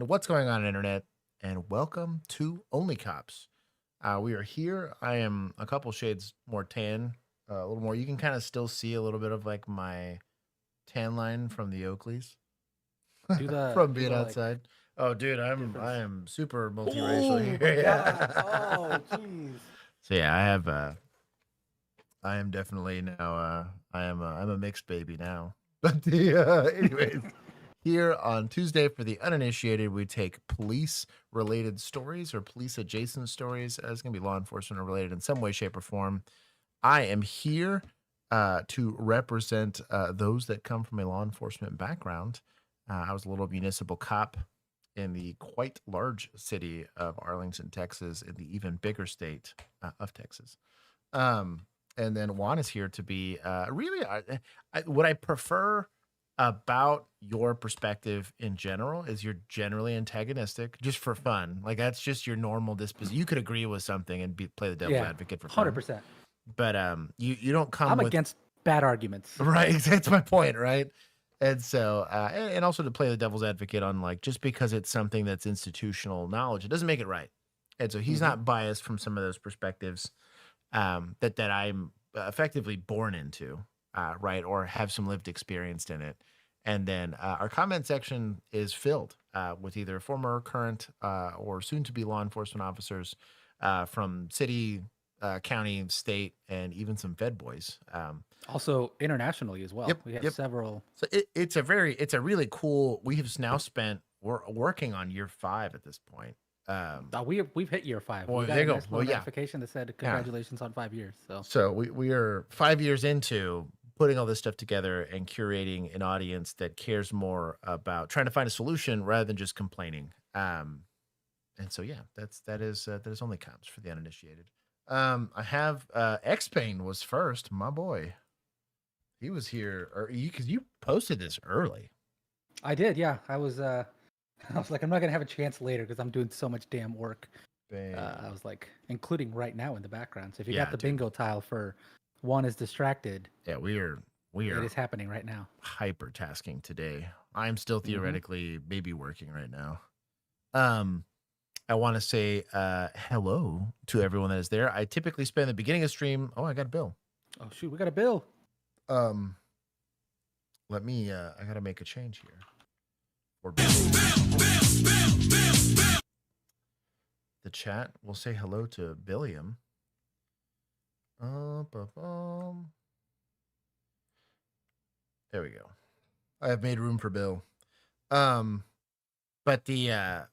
And what's going on, internet? And welcome to OnlyCops. We are here. I am a couple shades more tan, a little more. You can kind of still see a little bit of like my tan line from the Oakleys from being like outside. Oh, dude, I difference. am super multiracial Oh here. my god! Yeah. Oh jeez. So yeah, I am definitely now. I'm a mixed baby now. But anyways, here on Tuesday for the uninitiated, we take police-related stories or police-adjacent stories. It's gonna be law enforcement related in some way, shape, or form. I am here to represent those that come from a law enforcement background. I was a little municipal cop in the quite large city of Arlington, Texas, in the even bigger state of Texas. Um, and then Juan is here to be really what I prefer about your perspective in general is you're generally antagonistic just for fun. Like that's just your normal disposition. You could agree with something and play the devil's Yeah, advocate for fun. 100%. But you don't come I'm with against bad arguments. right. That's my point, right? And so and also to play the devil's advocate on like just because it's something that's institutional knowledge, it doesn't make it right. And so he's hmm not biased from some of those perspectives that I'm effectively born into, right, or have some lived experience in it. And then our comment section is filled with either former, current, or soon-to-be law enforcement officers from city, county, state, and even some Fed boys. Also internationally as well. Yep, We have yep. several. So it's a really cool. We have now spent. We're working on year 5 at this point. We've hit year 5. Well, We got there a you go. nice Well, little yeah. notification that said congratulations on 5 years. So we are 5 years into putting all this stuff together and curating an audience that cares more about trying to find a solution rather than just complaining. And so yeah, that is only comes for the uninitiated. I have X-Pain was first, my boy. He was here, or because you posted this early. I did, yeah. I was like, I'm not gonna have a chance later because I'm doing so much damn work. I was like, including right now in the background. So if you got the bingo tile for one is distracted, yeah, we are it is happening right now. hyper tasking today. I'm still theoretically maybe working right now. I want to say hello to everyone that is there. I typically spend the beginning of stream. Oh, I got a bill. Oh shoot, we got a bill. Let me. I gotta make a change here. Or the chat will say hello to Billiam. There we go. I have made room for Bill. But the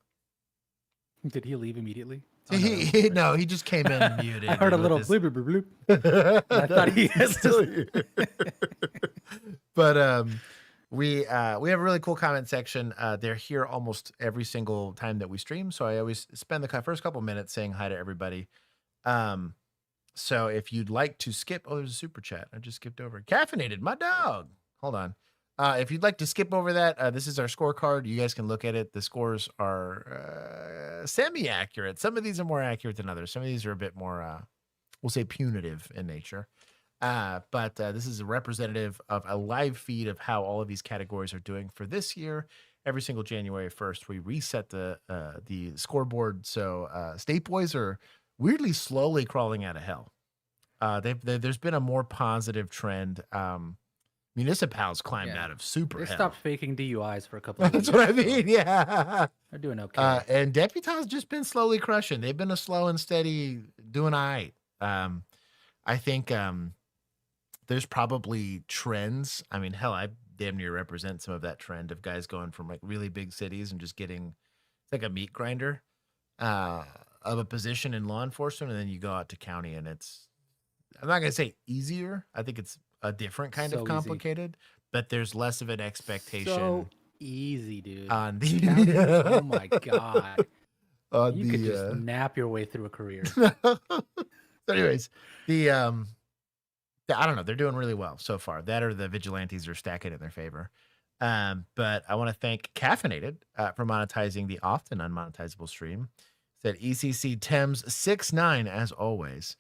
Did he leave immediately? No, he just came in muted. I heard a little bloop bloop bloop. I thought he was still here. But we have a really cool comment section. They're here almost every single time that we stream, so I always spend the first couple minutes saying hi to everybody. So if you'd like to skip, there's a super chat. I just skipped over. Caffeinated, my dog. Hold on. If you'd like to skip over that, this is our scorecard. You guys can look at it. The scores are semi-accurate. Some of these are more accurate than others. Some of these are a bit more, we'll say, punitive in nature. But this is a representative of a live feed of how all of these categories are doing for this year. Every single January 1st, we reset the scoreboard. So State Boys are weirdly slowly crawling out of hell. There's been a more positive trend. Municipals climbed out of super hell. They stopped faking DUIs for a couple of That's weeks. what I mean, yeah. They're doing okay. And Deputy's just been slowly crushing. They've been a slow and steady doing all right. I think there's probably trends. I mean, hell, I damn near represent some of that trend of guys going from like really big cities and just getting it's like a meat grinder of a position in law enforcement, and then you go out to county and it's I'm not gonna say easier. I think it's a different kind of complicated, but there's less of an expectation. So easy, dude. On the oh my god. You could just nap your way through a career. So anyways, I don't know. They're doing really well so far. That or the vigilantes are stacking in their favor. But I want to thank Caffeinated for monetizing the often unmonetizable stream. Said ECC Thames 69 as always.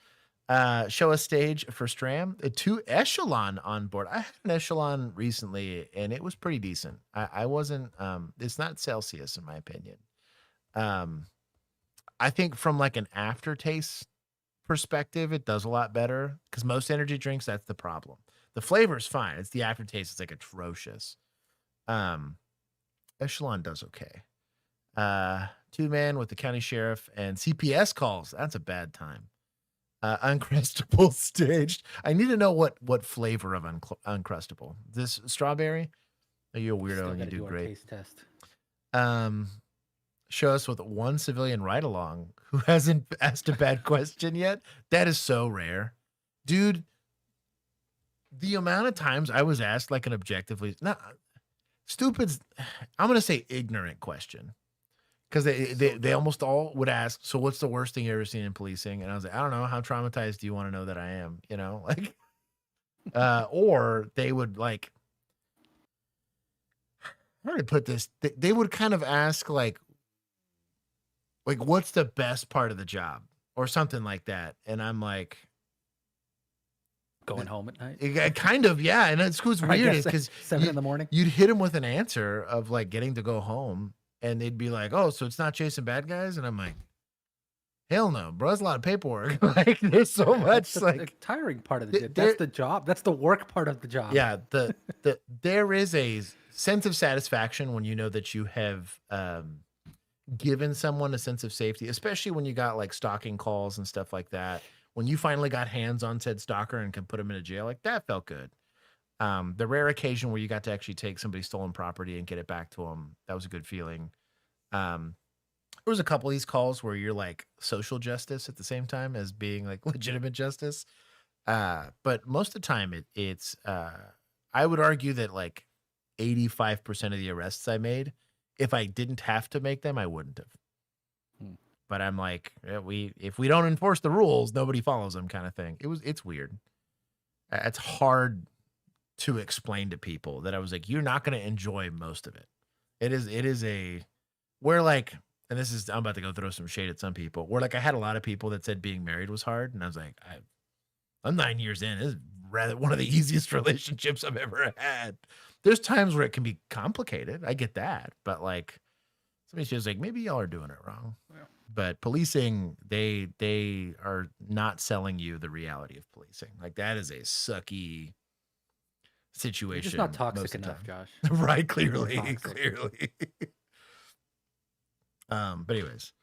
Show a stage for Stram. 2 Echelon on board. I had an Echelon recently, and it was pretty decent. I wasn't. It's not Celsius in my opinion. I think from like an aftertaste perspective, it does a lot better because most energy drinks, that's the problem. The flavor is fine. It's the aftertaste. It's like atrocious. Um, Echelon does okay. 2-man with the county sheriff and CPS calls. That's a bad time. Uncrustable staged. I need to know what flavor of Uncrustable. This strawberry? Are you a weirdo and you do great? Taste test. Show us with one civilian ride along who hasn't asked a bad question yet. That is so rare, dude. The amount of times I was asked like an objectively not stupid, I'm gonna say ignorant question. Because they almost all would ask, so what's the worst thing you ever seen in policing? And I was like, I don't know. How traumatized do you want to know that I am? You know, like, or they would like, how do I put this? They would kind of ask like, what's the best part of the job or something like that? And I'm like, going home at night. Kind of, yeah. And it's weird because 7 in the morning, you'd hit them with an answer of like getting to go home. And they'd be like, oh, so it's not chasing bad guys? And I'm like, hell no, bro. That's a lot of paperwork. Like, there's so much. The tiring part of the job. That's the job. That's the work part of the job. Yeah. There is a sense of satisfaction when you know that you have given someone a sense of safety, especially when you got like stalking calls and stuff like that. When you finally got hands on said stalker and can put them in a jail, like that felt good. The rare occasion where you got to actually take somebody's stolen property and get it back to them, that was a good feeling. There was a couple of these calls where you're like social justice at the same time as being like legitimate justice. But most of the time it's I would argue that like 85% of the arrests I made, if I didn't have to make them, I wouldn't have. But I'm like, if we don't enforce the rules, nobody follows them kind of thing. It's weird. It's hard to explain to people that I was like, you're not going to enjoy most of it. It is where like, and this is, I'm about to go throw some shade at some people where like I had a lot of people that said being married was hard. And I was like, I'm 9 years in. This is rather one of the easiest relationships I've ever had. There's times where it can be complicated. I get that. But like somebody feels like maybe y'all are doing it wrong. Yeah. But policing, they are not selling you the reality of policing. Like that is a sucky situation. It's not toxic enough, Josh. Right, clearly. But anyways,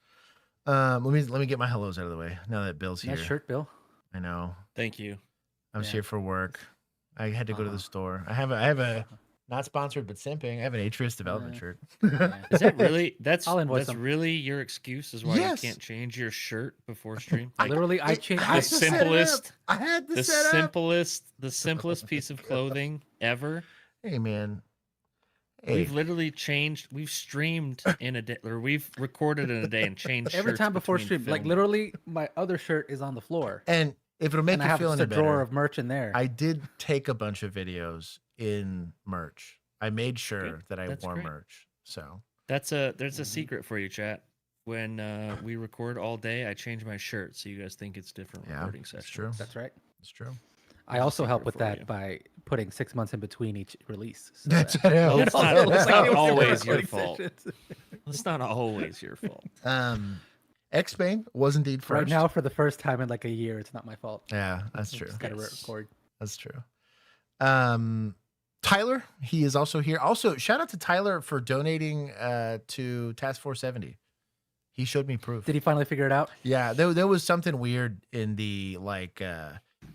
let me get my hellos out of the way now that Bill's here. Nice shirt, Bill. I know. Thank you. I was here for work. I had to go to the store. I have a not sponsored but simping. I have an Atrius development shirt. Is that really? That's them. really your excuse? Is why you can't change your shirt before stream? Like, literally, I changed the simplest. I had the simplest piece of clothing ever. Hey man, we've literally changed. We've streamed in a day, or we've recorded in a day and changed every shirts time before stream. film. Like literally, my other shirt is on the floor. And if it'll make you feel any better, a drawer of merch in there. I did take a bunch of videos in merch. I made sure that I wore merch. So there's a secret for you, chat. When we record all day, I change my shirt so you guys think it's different recording sessions. That's true. That's right. It's true. I also help with that by putting 6 months in between each release. So that's not always your fault. It's not always your fault. X-Bane was indeed first. Right now, for the first time in like a year, it's not my fault. Yeah, that's true. Just gotta record. That's true. Tyler, he is also here. Also, shout out to Tyler for donating to Task Force 70. He showed me proof. Did he finally figure it out? Yeah, there was something weird in the like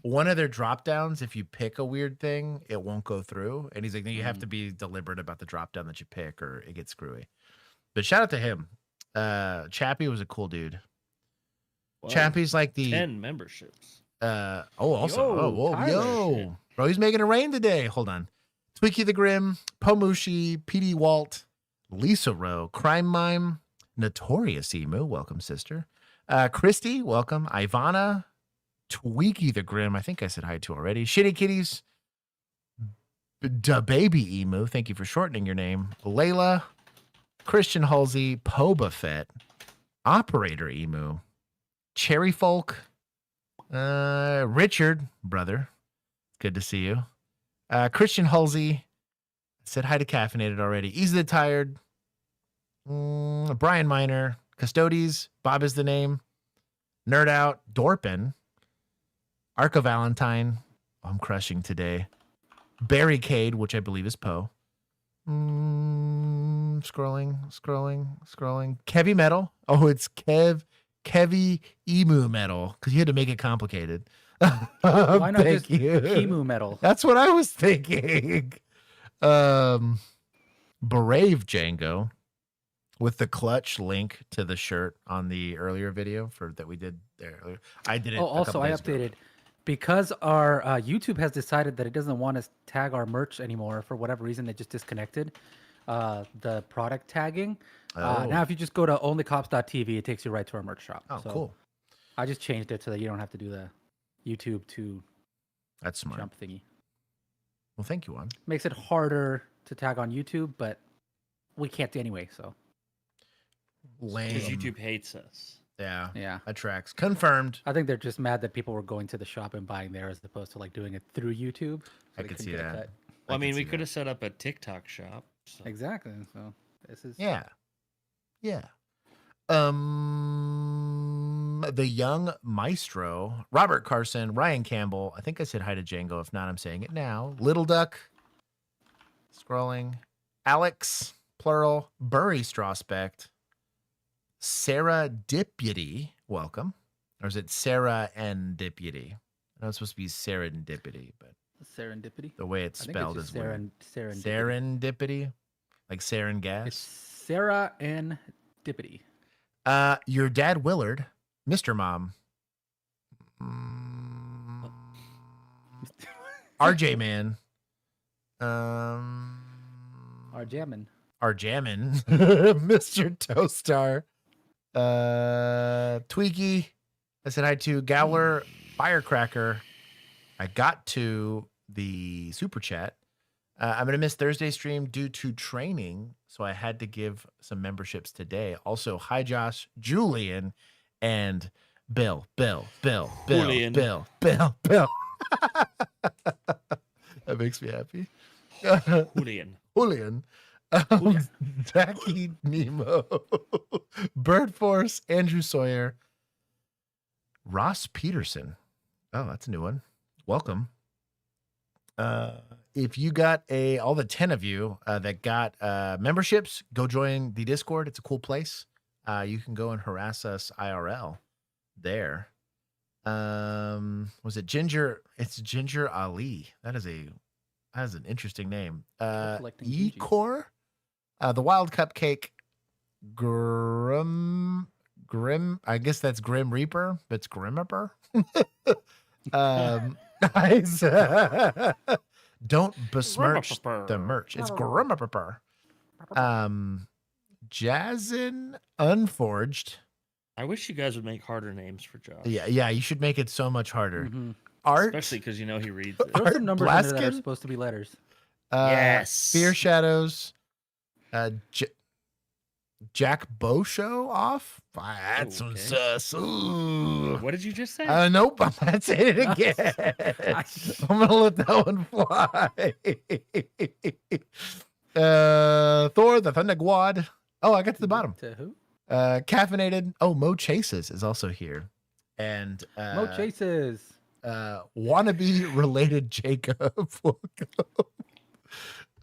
one of their drop downs. If you pick a weird thing, it won't go through. And he's like, no, you have to be deliberate about the drop down that you pick, or it gets screwy. But shout out to him. Chappie was a cool dude. Well, Chappie's like the 10 memberships. Yo, Tyler, bro, he's making it rain today. Hold on. Twiki the Grim, Pomushi, PD Walt, Lisa Rowe, Crime Mime, Notorious Emu, welcome, sister. Christy, welcome. Ivana, Twiki the Grim, I think I said hi to already. Shitty Kitties, Da Baby Emu, thank you for shortening your name. Layla, Christian Halsey, Poba Fett, Operator Emu, Cherry Folk, Richard, brother, good to see you. Christian Halsey said hi to Caffeinated already. Easy the Tired. Brian Miner. Custodes. Bob is the name. Nerd Out. Dorpin. Arca Valentine. I'm crushing today. Barricade, which I believe is Poe. Scrolling. Kevy Metal. Oh, it's Kevy Emu Metal, because you had to make it complicated. Why not Thank just you. Emu Metal? That's what I was thinking. Brave Django with the clutch link to the shirt on the earlier video that we did there earlier. I did it. Oh, also I updated because our YouTube has decided that it doesn't want us tag our merch anymore for whatever reason. They just disconnected the product tagging. Now, if you just go to onlycops.tv, it takes you right to our merch shop. Oh, so cool. I just changed it so that you don't have to do the YouTube to That's smart. jump thingy. Well, thank you, Juan. Makes it harder to tag on YouTube, but we can't anyway. So Lame. Because YouTube hates us. Yeah. That tracks. Confirmed. I think they're just mad that people were going to the shop and buying there as opposed to like doing it through YouTube. So I they could couldn't see get a that. cut. Well, I mean, can we see could that. have set up a TikTok shop. So. Exactly. So this is Yeah. The young maestro, Robert Carson, Ryan Campbell. I think I said hi to Django. If not, I'm saying it now. Little Duck. Scrolling. Alex, plural. Burry Strawspect. Sarah Deputy. Welcome. Or is it Sarah and Deputy? I know it's supposed to be serendipity, but serendipity. the way it's I think spelled it's is just weird. serendipity. Serendipity? Like sarin It's gas? Sarah and Dippity. Your dad Willard, Mr. Mom. RJ Man. Our jammin'. Arjamin. Mr. Toastar. Tweaky. I said hi to Gowler Firecracker. I got to the super chat. I'm going to miss Thursday stream due to training, so I had to give some memberships today. Also, hi, Josh, Julian, and Bill. Julian. Bill. That makes me happy. Julian. Jackie Nemo. Bird Force, Andrew Sawyer, Ross Peterson. Oh, that's a new one. Welcome. If you got all the 10 of you that got memberships, go join the Discord. It's a cool place. You can go and harass us IRL there. Was it Ginger? It's Ginger Ali. That is an interesting name. E-Core, the Wild Cupcake, Grim. I guess that's Grim Reaper, but it's Grim Reaper. Don't besmirch the merch. It's Grim Reaper. Jazzin Unforged. I wish you guys would make harder names for Josh. Yeah, you should make it so much harder. Mm-hmm. Art, especially because you know he reads it. There's some numbers in there that are Blaskin? supposed to be letters. Yes. Fear Shadows. Jack Bo Show off. I had some Okay. sus. Ooh. What did you just say? Nope, I'm not saying it again. I'm gonna let that one fly. Thor the Thunder God. Oh, I got to the bottom. To who? Caffeinated. Oh, Mo Chases is also here, and Mo Chases. wannabe related Jacob.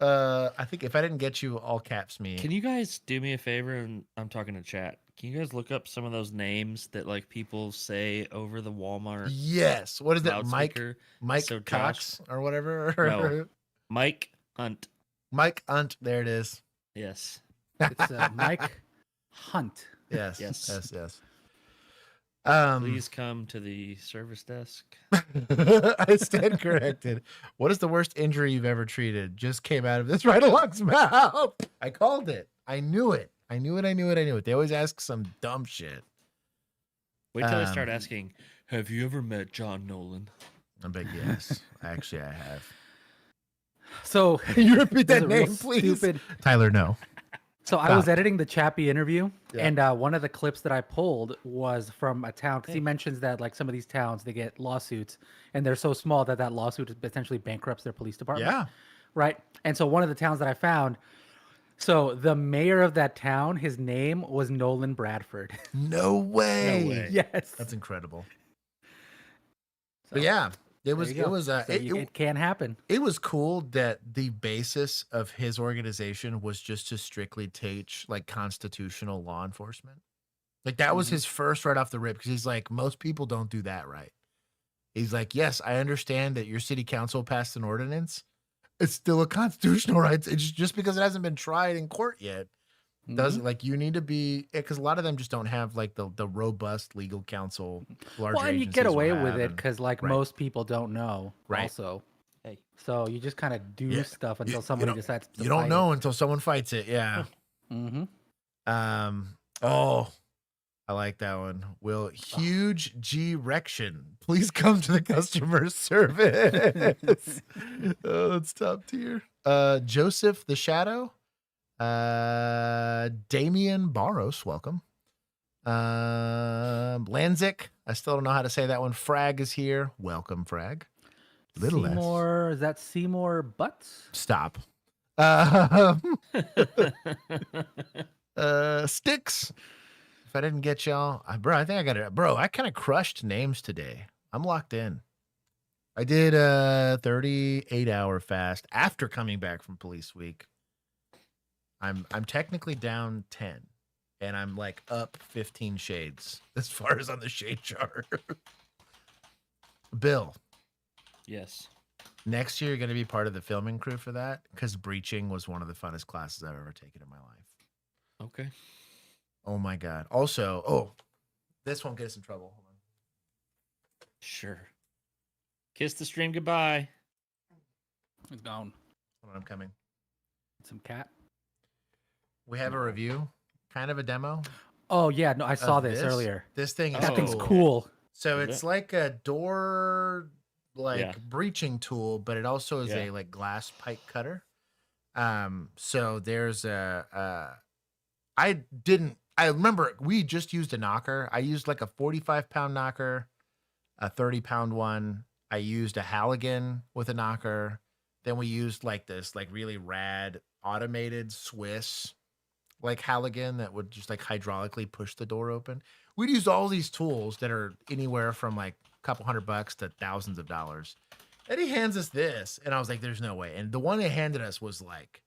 I think if I didn't get you all caps me. Can you guys do me a favor? And I'm talking to chat. Can you guys look up some of those names that like people say over the Walmart? Yes. What is it? loudspeaker? Mike So Cox or whatever. No. Mike Hunt. Mike Hunt. There it is. Yes. It's Mike Hunt. Yes. Yes. Yes. Please come to the service desk. I stand corrected. What is the worst injury you've ever treated? Just came out of this right along's mouth. I called it. I knew it. They always ask some dumb shit. Wait till I start asking, have you ever met John Nolan? I'm like, yes. Actually, I have. So Can you repeat this that is a real name, please? Stupid. Tyler, no. So I was editing the Chappie interview, and one of the clips that I pulled was from a town because he mentions that like some of these towns they get lawsuits, and they're so small that lawsuit essentially bankrupts their police department. Yeah. Right. And so one of the towns that I found, so the mayor of that town, his name was Nolan Bradford. No way. No way. Yes. That's incredible. So, But yeah, it can happen. It was cool that the basis of his organization was just to strictly teach like constitutional law enforcement. Like that was his first right off the rip because he's like, most people don't do that right. He's like, yes, I understand that your city council passed an ordinance. It's still a constitutional right. It's just because it hasn't been tried in court yet. Doesn't like you need to be because a lot of them just don't have like the robust legal counsel. Well, and you get away with it because like most people don't know. Right. Also, hey, so you just kind of do stuff until somebody decides. You don't know until someone fights it. Yeah. Oh, I like that one. Will huge G-rection please come to the customer service? Oh, that's top tier. Joseph the Shadow. Damian Barros, welcome. Lanzik, I still don't know how to say that one. Frag is here. Welcome, Frag. Little Seymour, is that Seymour Butts? Stop. Sticks. If I didn't get y'all, bro, I think I got it. Bro, I kind of crushed names today. I'm locked in. I did a 38-hour fast after coming back from police week. I'm technically down 10, and I'm like up 15 shades as far as on the shade chart. Bill. Yes. Next year, you're going to be part of the filming crew for that because breaching was one of the funnest classes I've ever taken in my life. Okay. Oh my God. Also, this won't get us in trouble. Hold on. Sure. Kiss the stream goodbye. It's gone. Hold on, I'm coming. Some cat. We have a review, kind of a demo. Oh yeah, no, I saw this earlier. This thing is that thing's cool. So it's like a door breaching tool, but it also is a like glass pipe cutter. So there's I remember we just used a knocker. I used like a 45-pound knocker, a 30-pound one. I used a Halligan with a knocker. Then we used like this like really rad automated Swiss like Halligan that would just like hydraulically push the door open. We'd use all these tools that are anywhere from like a couple $100 to thousands of dollars. And he hands us this, and I was like, there's no way. And the one they handed us was like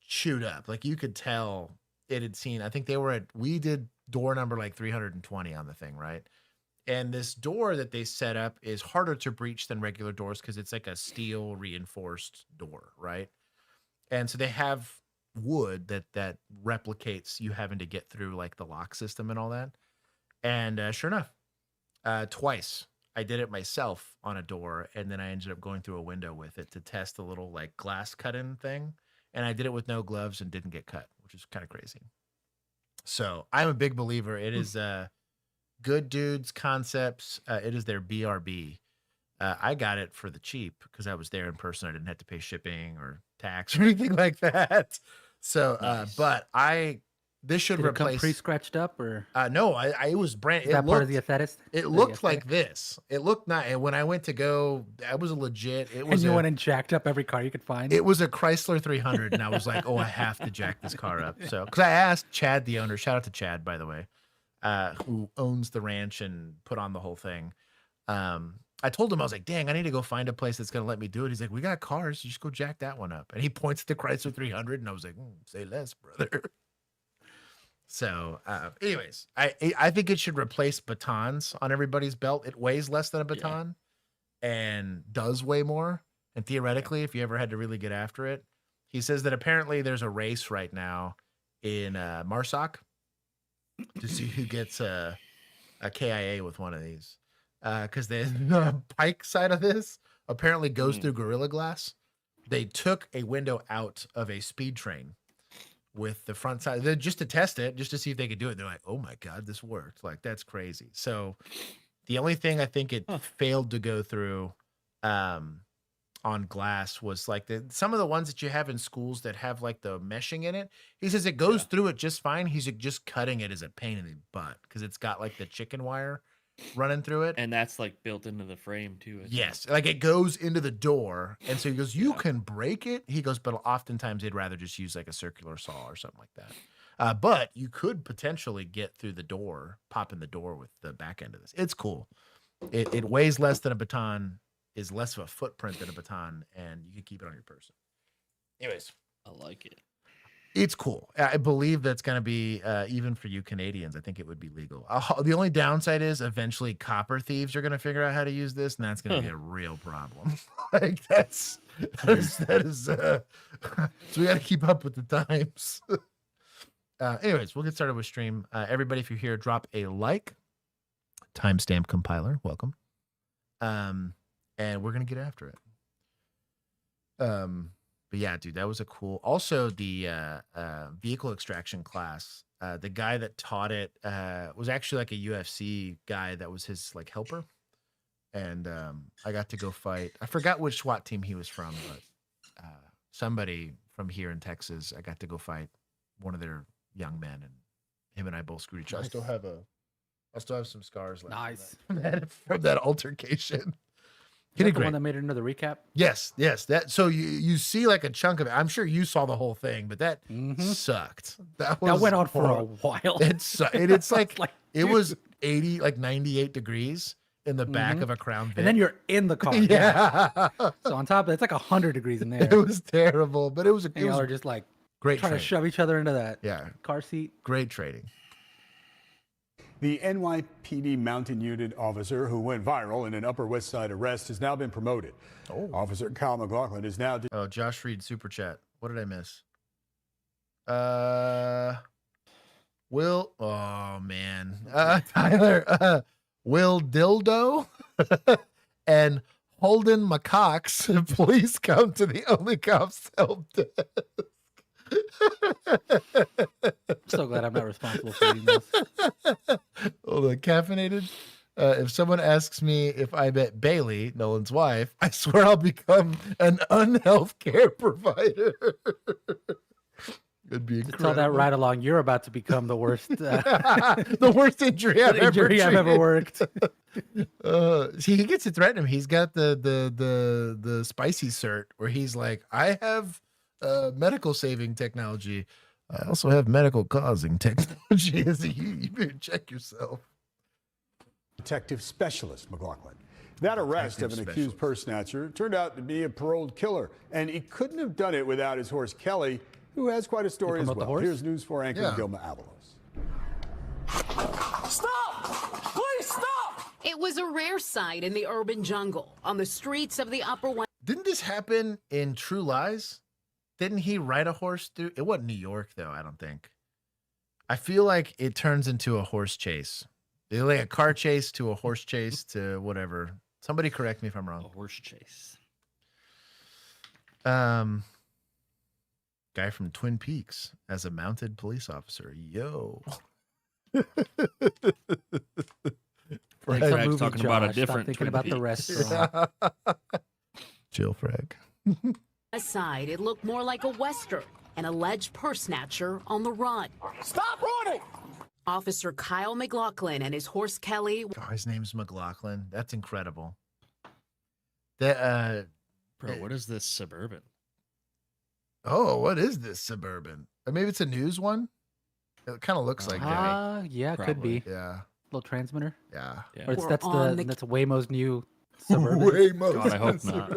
chewed up. Like you could tell it had seen, I think we did door number like 320 on the thing, right? And this door that they set up is harder to breach than regular doors because it's like a steel reinforced door, right? And so they have wood that replicates you having to get through like the lock system and all that. And sure enough, twice I did it myself on a door, and then I ended up going through a window with it to test the little like glass cut-in thing. And I did it with no gloves and didn't get cut, which is kind of crazy. So I'm a big believer. It is Good Dudes Concepts. It is their BRB. I got it for the cheap because I was there in person. I didn't have to pay shipping or tax or anything like that. So, nice. But this should replace pre-scratched up or no, it was brand. Is that part of the aesthetics? It looked like this. It looked nice. When I went to go, that was a legit. It was. And you went and jacked up every car you could find. It was a Chrysler 300, and I was like, oh, I have to jack this car up. So, because I asked Chad, the owner, shout out to Chad, by the way, who owns the ranch and put on the whole thing. I told him, I was like, dang, I need to go find a place that's going to let me do it. He's like, we got cars. You just go jack that one up. And he points at the Chrysler 300. And I was like, say less, brother. So anyways, I think it should replace batons on everybody's belt. It weighs less than a baton and does weigh more. And theoretically, if you ever had to really get after it, he says that apparently there's a race right now in Marsoc to see who gets a KIA with one of these. Because the pike side of this apparently goes through Gorilla Glass. They took a window out of a speed train with the front side just to test it, just to see if they could do it. They're like, oh my God, this worked. Like, that's crazy. So the only thing I think it failed to go through on glass was like some of the ones that you have in schools that have like the meshing in it. He says it goes through it just fine. He's like, just cutting it is a pain in the butt because it's got like the chicken wire running through it. And that's like built into the frame too. Yes, like it goes into the door. And so he goes, you can break it. He goes, but oftentimes they'd rather just use like a circular saw or something like that. But you could potentially get through the door, pop in the door with the back end of this. It's cool. It weighs less than a baton, is less of a footprint than a baton, and you can keep it on your person. Anyways, I like it. It's cool. I believe that's going to be, even for you Canadians, I think it would be legal. The only downside is eventually copper thieves are going to figure out how to use this, and that's going to be a real problem. Like that is so we got to keep up with the times. Anyways, we'll get started with stream. Everybody, if you're here, drop a like. Timestamp compiler, welcome. And we're gonna get after it. But yeah, dude, that was a cool. Also, the vehicle extraction class. The guy that taught it was actually like a UFC guy that was his like helper, and I got to go fight. I forgot which SWAT team he was from, but somebody from here in Texas. I got to go fight one of their young men, and him and I both screwed each other. I still have some scars left. Nice. From that altercation. Is that the one that made it into the recap? Yes. That so you see like a chunk of it. I'm sure you saw the whole thing, but that sucked. That went on for a while. It's like, it was 80, like 98 degrees in the back of a Crown Vic. And then you're in the car. Yeah. So on top of it, it's like 100 degrees in there. It was terrible, but it was y'all are just like great trying to shove each other into that car seat. Great trading. The NYPD mounted unit officer who went viral in an Upper West Side arrest has now been promoted. Officer Kyle McLaughlin is now... Josh Reed, super chat. What did I miss? Will... Oh, man. Tyler. Will Dildo and Holden McCox, please come to the OnlyCops help desk. I'm so glad I'm not responsible for reading this. Hold on, caffeinated. If someone asks me if I met Bailey, Nolan's wife, I swear I'll become an unhealth care provider. It'd be incredible. Tell that right along. You're about to become the worst. The worst injury I've ever worked. See, he gets to threaten him. He's got the spicy cert where he's like, I have medical saving technology. I also have medical causing technology. You better check yourself. Detective Specialist McLaughlin. That arrest of an accused purse snatcher turned out to be a paroled killer, and he couldn't have done it without his horse Kelly, who has quite a story as well. Here's News 4 anchor Gilma Avalos. Stop! Please stop! It was a rare sight in the urban jungle on the streets of the Upper West. Didn't this happen in True Lies? Didn't he ride a horse through? It wasn't New York, though, I don't think. I feel like it turns into a horse chase. Like a car chase to a horse chase to whatever. Somebody correct me if I'm wrong. A horse chase. Guy from Twin Peaks as a mounted police officer. Yo. Frank's talking about a different thinking Twin about Peaks. the restaurant. Chill, Frank. Aside, it looked more like a Western, an alleged purse snatcher on the run. Stop running! Officer Kyle McLaughlin and his horse Kelly. Oh, his name's McLaughlin. That's incredible. That Bro, what is this Suburban? Oh, what is this Suburban? Maybe it's a news one. It kind of looks like that. Yeah, Probably. could be. Yeah. Little transmitter. Yeah. Or We're that's Waymo's new Suburban. Waymo's God, I hope not.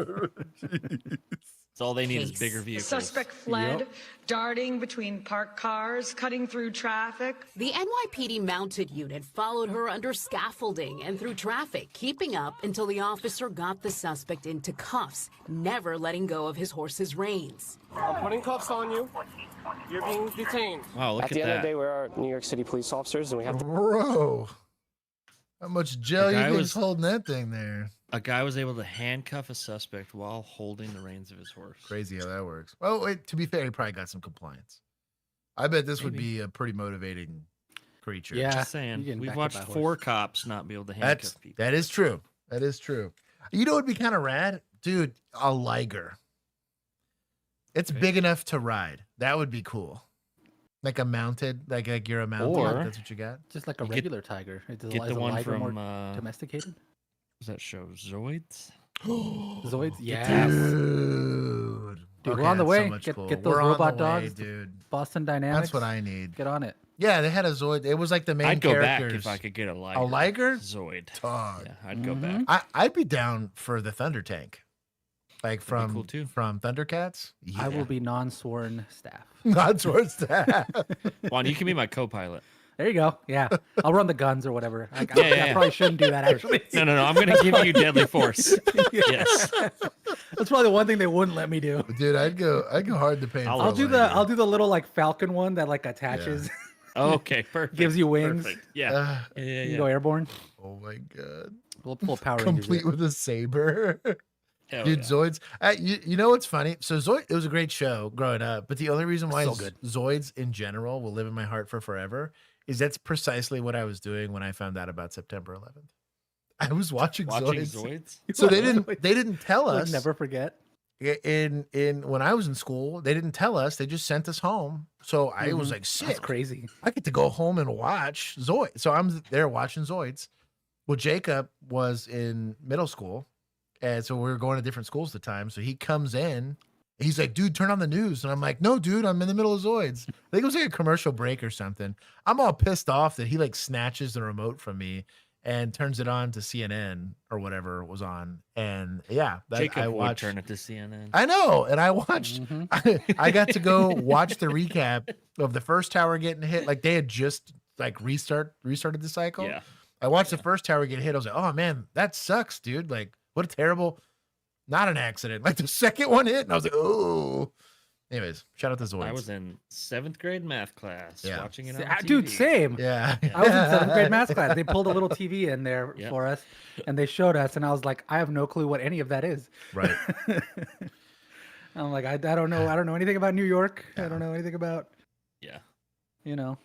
It's all they need is bigger The vehicles. suspect fled, darting between parked cars, cutting through traffic. The NYPD mounted unit followed her under scaffolding and through traffic, keeping up until the officer got the suspect into cuffs, never letting go of his horse's reins. I'm putting cuffs on you. You're being detained. Wow, look At at the end of that. the day, we are New York City police officers, and we have to. Bro. How much gel The you guy think was- is holding that thing there? A guy was able to handcuff a suspect while holding the reins of his horse. Crazy how that works. Well, wait, to be fair, he probably got some compliance. I bet this would Maybe. be a pretty motivating creature. Yeah. Just you saying. getting We've backed up watched by a horse. 4 cops not be able to handcuff people. That is true. That is true. You know what would be kind of rad? Dude, a liger. It's big enough to ride. That would be cool. Like a mounted, like you're a mounted. Or That's what you got. Just like a regular tiger. Is Get the a one liger from more domesticated? What's that show? Zoids? Zoids? Yes. Dude, Dude, we're on the way. So Get those robot dogs, dude. Boston Dynamics. That's what I need. Get on it. Yeah, they had a Zoid. It was like the main I'd go characters. back if I could get a liger. A liger? Zoid. Dog. Yeah, I'd go back. I'd be down for the Thunder Tank. Like from cool too. from Thundercats. I will be non-sworn staff. Non-sworn staff. Juan, you can be my co-pilot. There you go. Yeah, I'll run the guns or whatever. I Yeah. probably shouldn't do that actually. No. I'm going to give you deadly force. Yes. That's probably the one thing they wouldn't let me do. Dude, I'd go hard to paint. I'll do the little like falcon one that like attaches. Okay, perfect. Gives you wings. Perfect. Yeah. You go airborne. Oh my god. We'll pull Power Rangers. Complete with a saber. Hell Dude, yeah. Zoids. You know what's funny? So Zoid, it was a great show growing up, but the only reason why Zoids in general will live in my heart for forever is that's precisely what I was doing when I found out about September 11th. I was watching Zoids. So they didn't tell us. Never forget. In when I was in school, they didn't tell us. They just sent us home. So I was like, sick. That's crazy. I get to go home and watch Zoids. So I'm there watching Zoids. Well, Jacob was in middle school. And so we were going to different schools at the time. So he comes in. He's like, dude, turn on the news. And I'm like, no, dude, I'm in the middle of Zoids. I think it was like a commercial break or something. I'm all pissed off that he like snatches the remote from me and turns it on to CNN or whatever was on. And yeah, Jacob would turn it to CNN. I know. And I watched, I got to go watch the recap of the first tower getting hit. Like they had just like restarted the cycle. Yeah. I watched the first tower get hit. I was like, oh man, that sucks, dude. Like, what a terrible, not an accident. Like the second one hit, and I was like, oh. Anyways, shout out to Zoids. I was in 7th grade math class watching it on TV. Dude, same. Yeah. I was in 7th grade math class. They pulled a little TV in there for us, and they showed us, and I was like, I have no clue what any of that is. Right. I'm like, I don't know. I don't know anything about New York. I don't know anything about. Yeah. You know.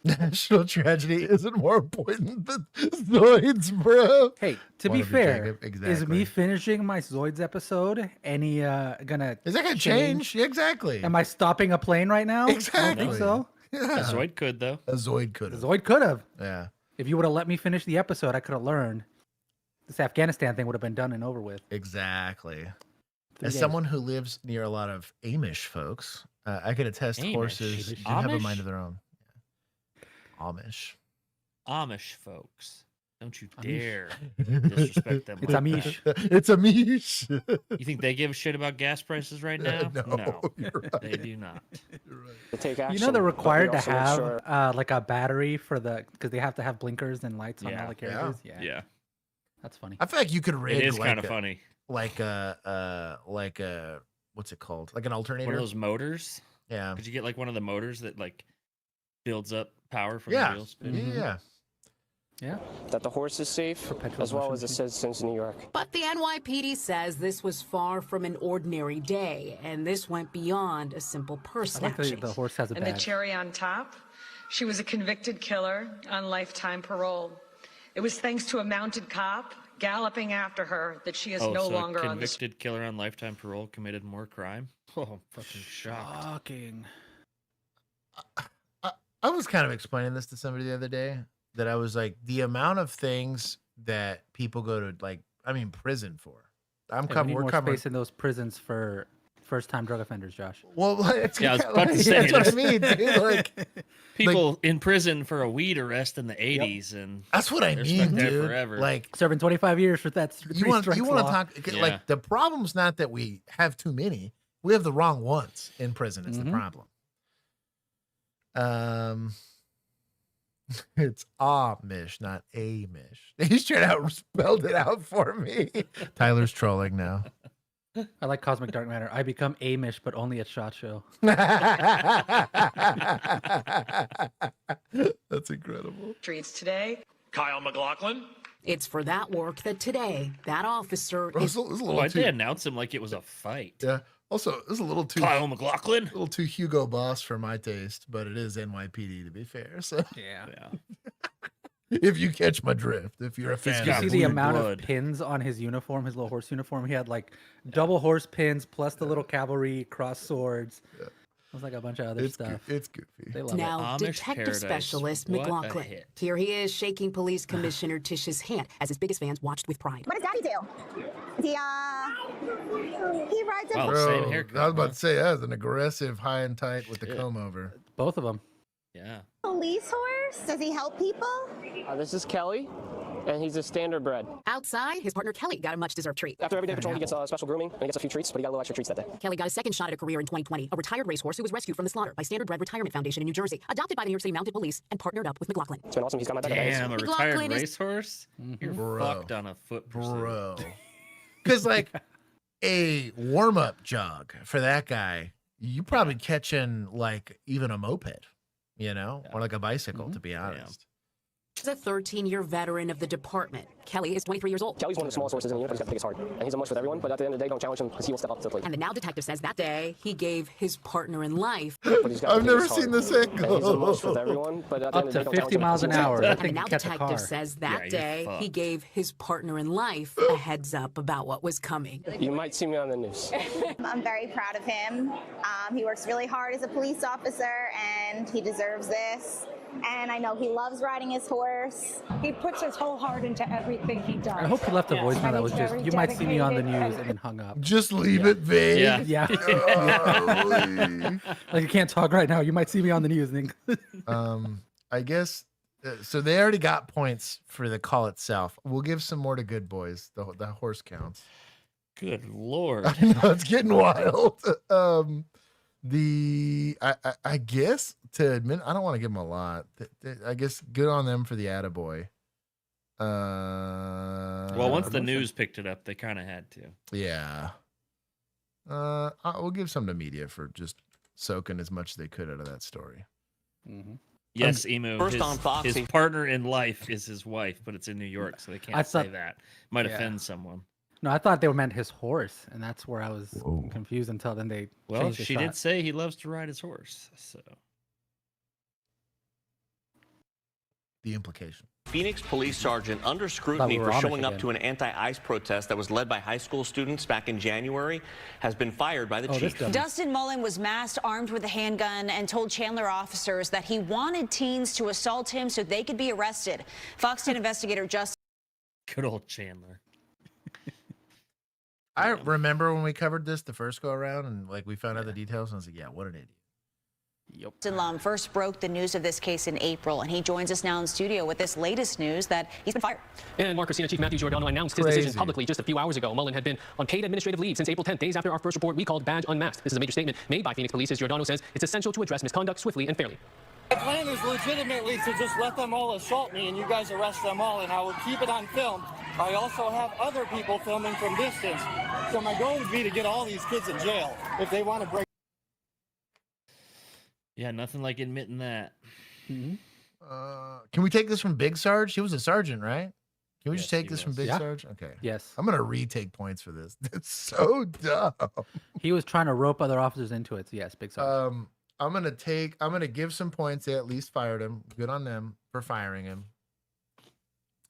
National tragedy isn't more important than Zoids, bro. Hey, to be fair, is me finishing my Zoids episode is that gonna change? Yeah, exactly. Am I stopping a plane right now? Exactly. I don't think so. Yeah. A Zoid could though. A Zoid could. Zoid could have. Yeah. If you would have let me finish the episode, I could have learned. This Afghanistan thing would have been done and over with. Exactly. As someone who lives near a lot of Amish folks, I could attest horses do have a mind of their own. Amish folks. Don't you dare disrespect them. It's Amish. It's Amish. You think they give a shit about gas prices right now? No, right. They do not. Take action, you know they're required to have like a battery for because they have to have blinkers and lights on all the characters. Yeah. That's funny. I feel like you could rig. It is kind of funny. Like a what's it called? Like an alternator. One of those motors. Yeah. Could you get like one of the motors that like builds up power from the wheels? Yeah. That the horse is safe, as well as the citizens in New York. But the NYPD says this was far from an ordinary day, and this went beyond a simple purse snatching. The horse has a badge. And the cherry on top, she was a convicted killer on lifetime parole. It was thanks to a mounted cop galloping after her that she is no longer on the convicted killer on lifetime parole committed more crime. Oh, I'm fucking shocked. Shocking. I was kind of explaining this to somebody the other day that I was like, the amount of things that people go to prison for. We're covering space in those prisons for first-time drug offenders, Josh. Well, I was about to say, that's what I mean, dude. Like people in prison for a weed arrest in the 80s, and that's what I mean, dude. Forever. Like serving 25 years for that. You want to talk? Like the problem's not that we have too many; we have the wrong ones in prison. It's the problem. It's Amish, not Amish. He straight out spelled it out for me. Tyler's trolling now. I like Cosmic Dark Matter. I become Amish, but only at SHOT Show. That's incredible. streets today. Kyle McLaughlin. It's for that work that today, that officer is... Why'd they announce him like it was a fight? Yeah. Also, it was a little too... Kyle McLaughlin? A little too Hugo Boss for my taste, but it is NYPD, to be fair. So Yeah. If you catch my drift, if you're a fan. You got see the blue amount blood. of pins on his uniform, his little horse uniform. He had like double horse pins plus the little cavalry cross swords. It was like a bunch of other stuff. It's goofy. They love Now, Amish Detective Paradise. Specialist What a McLaughlin. hit. Here he is shaking Police Commissioner Tish's hand as his biggest fans watched with pride. What does Daddy do? He rides a Wow, Bro, same haircut. I was about huh? to say that was an aggressive high and tight with the Shit. comb over. Both of them. Yeah. police horse. Does he help people? This is Kelly, and he's a standard bred. Outside, his partner Kelly got a much-deserved treat. After every day of patrol, he gets special grooming, and he gets a few treats, but he got a little extra treats that day. Kelly got a second shot at a career in 2020, a retired racehorse who was rescued from the slaughter by Standard Bred Retirement Foundation in New Jersey, adopted by the New York City Mounted Police, and partnered up with McLaughlin. It's been awesome. He's got my back. Damn, a McLaughlin retired is- racehorse? You're Bro. fucked on a foot pursuit. Bro. Because, like, a warm-up jog for that guy, you probably catching, like, even a moped, you know? Or, like, a bicycle, to be honest. He's a 13-year veteran of the department. Kelly is 23 years old. Kelly's one of the smallest horses in the unit, but he's got the biggest heart. And he's a mush with everyone, but at the end of the day, don't challenge him because he will step up to the plate. And the now detective says that day he gave his partner in life But he's got I've the never biggest seen heart. this And he's a angle. mush with everyone, but at the Up end of the to day, don't challenge 50 him miles because an he will hour. step That up. and the thing now can catch a detective car. says that Yeah, day you're he fucked. gave his partner in life a heads up about what was coming. You might see me on the news. I'm very proud of him. He works really hard as a police officer, and he deserves this. And I know he loves riding his horse. He puts his whole heart into everything he does. I hope he left a voicemail And that was he's just, very you might see me on the dedicated news, and- and then hung up. Just leave it vague. Yeah. Yeah. Golly. Like, you can't talk right now. You might see me on the news. And then... I guess so. They already got points for the call itself. We'll give some more to Good Boys. The horse counts. Good lord. I know it's getting wild. I guess to admit, I don't want to give them a lot. I guess good on them for the attaboy. Well, once the news picked it up, they kind of had to. Yeah. We'll give some to media for just soaking as much as they could out of that story. Yes, Emu. First his, on Fox, his he- partner in life is his wife, but it's in New York, so they can't I say thought- that. Might yeah. offend someone. No, I thought they meant his horse, and that's where I was confused until then they Well, changed the she shot. did say he loves to ride his horse, so. The implication. Phoenix police sergeant under scrutiny we for were Amish showing up again. to an anti-ICE protest that was led by high school students back in January has been fired by the chief. Dustin Mullen was masked, armed with a handgun, and told Chandler officers that he wanted teens to assault him so they could be arrested. Fox 10 investigator Justin. Good old Chandler. I remember when we covered this the first go around, and like we found out the details, and I was like, "Yeah, what an idiot." Dustin Lum first broke the news of this case in April, and he joins us now in studio with this latest news that he's been fired. And Mark Christina, Chief Matthew Giordano announced his decision publicly just a few hours ago. Mullen had been on paid administrative leave since April 10th, days after our first report we called Badge Unmasked. This is a major statement made by Phoenix Police, as Giordano says it's essential to address misconduct swiftly and fairly. My plan is legitimately to just let them all assault me and you guys arrest them all, and I will keep it on film. I also have other people filming from distance. So my goal would be to get all these kids in jail if they want to break. Yeah, nothing like admitting that. Can we take this from Big Sarge? He was a sergeant, right? Can we just take this from Big Yeah. Sarge? Okay. Yes. I'm gonna retake points for this. It's so dumb. He was trying to rope other officers into it. So yes, big sorry. I'm gonna give some points. They at least fired him. Good on them for firing him.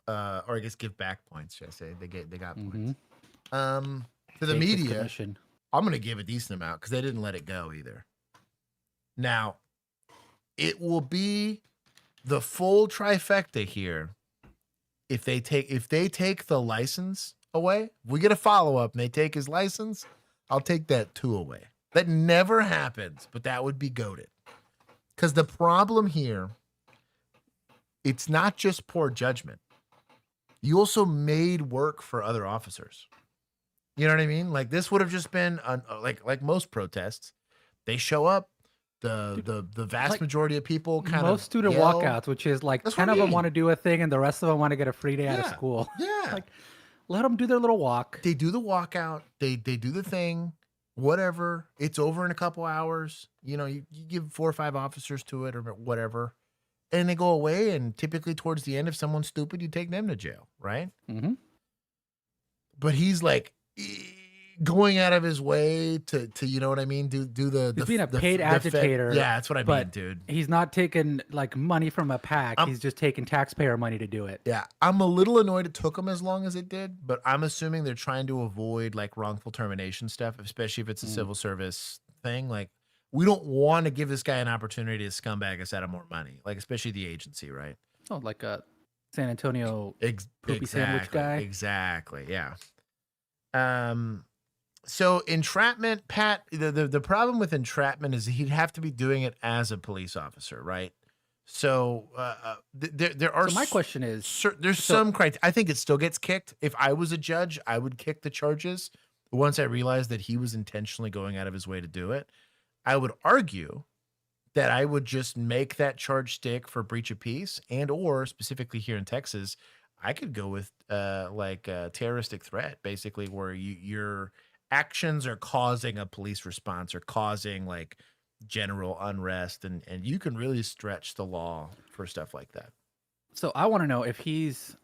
Or I guess give back points, should I say. They got points. To the Take his media, commission. I'm gonna give a decent amount because they didn't let it go either. Now, it will be the full trifecta here if they take the license away. If we get a follow-up and they take his license, I'll take that 2 away. That never happens, but that would be goated. Because the problem here, it's not just poor judgment. You also made work for other officers. You know what I mean? Like this would have just been like most protests. They show up. The vast majority of people kind of most student yell. walkouts, which is like That's 10 what I of them mean. want to do a thing, and the rest of them want to get a free day out of Yeah. school. Yeah. Like, let them do their little walk. They do the walkout. They do the thing. Whatever. It's over in a couple hours. You know, you give 4 or 5 officers to it or whatever, and they go away. And typically towards the end, if someone's stupid, you take them to jail, right? Mm-hmm. But he's like going out of his way to you know what I mean? Do the he's being a paid agitator. Yeah, that's what I mean, dude. He's not taking like money from a PAC. He's just taking taxpayer money to do it. Yeah, I'm a little annoyed it took him as long as it did, but I'm assuming they're trying to avoid like wrongful termination stuff, especially if it's a civil service thing. Like, we don't want to give this guy an opportunity to scumbag us out of more money, like especially the agency, right? Oh, like a San Antonio poopy sandwich guy. Exactly. Yeah. So entrapment, Pat, the problem with entrapment is he'd have to be doing it as a police officer, right? So there are. So my question is, there's some criteria. I think it still gets kicked. If I was a judge, I would kick the charges once I realized that he was intentionally going out of his way to do it. I would argue that I would just make that charge stick for breach of peace, and or specifically here in Texas, I could go with like a terroristic threat, basically, where your actions are causing a police response or causing like general unrest, and you can really stretch the law for stuff like that. So I want to know, if he's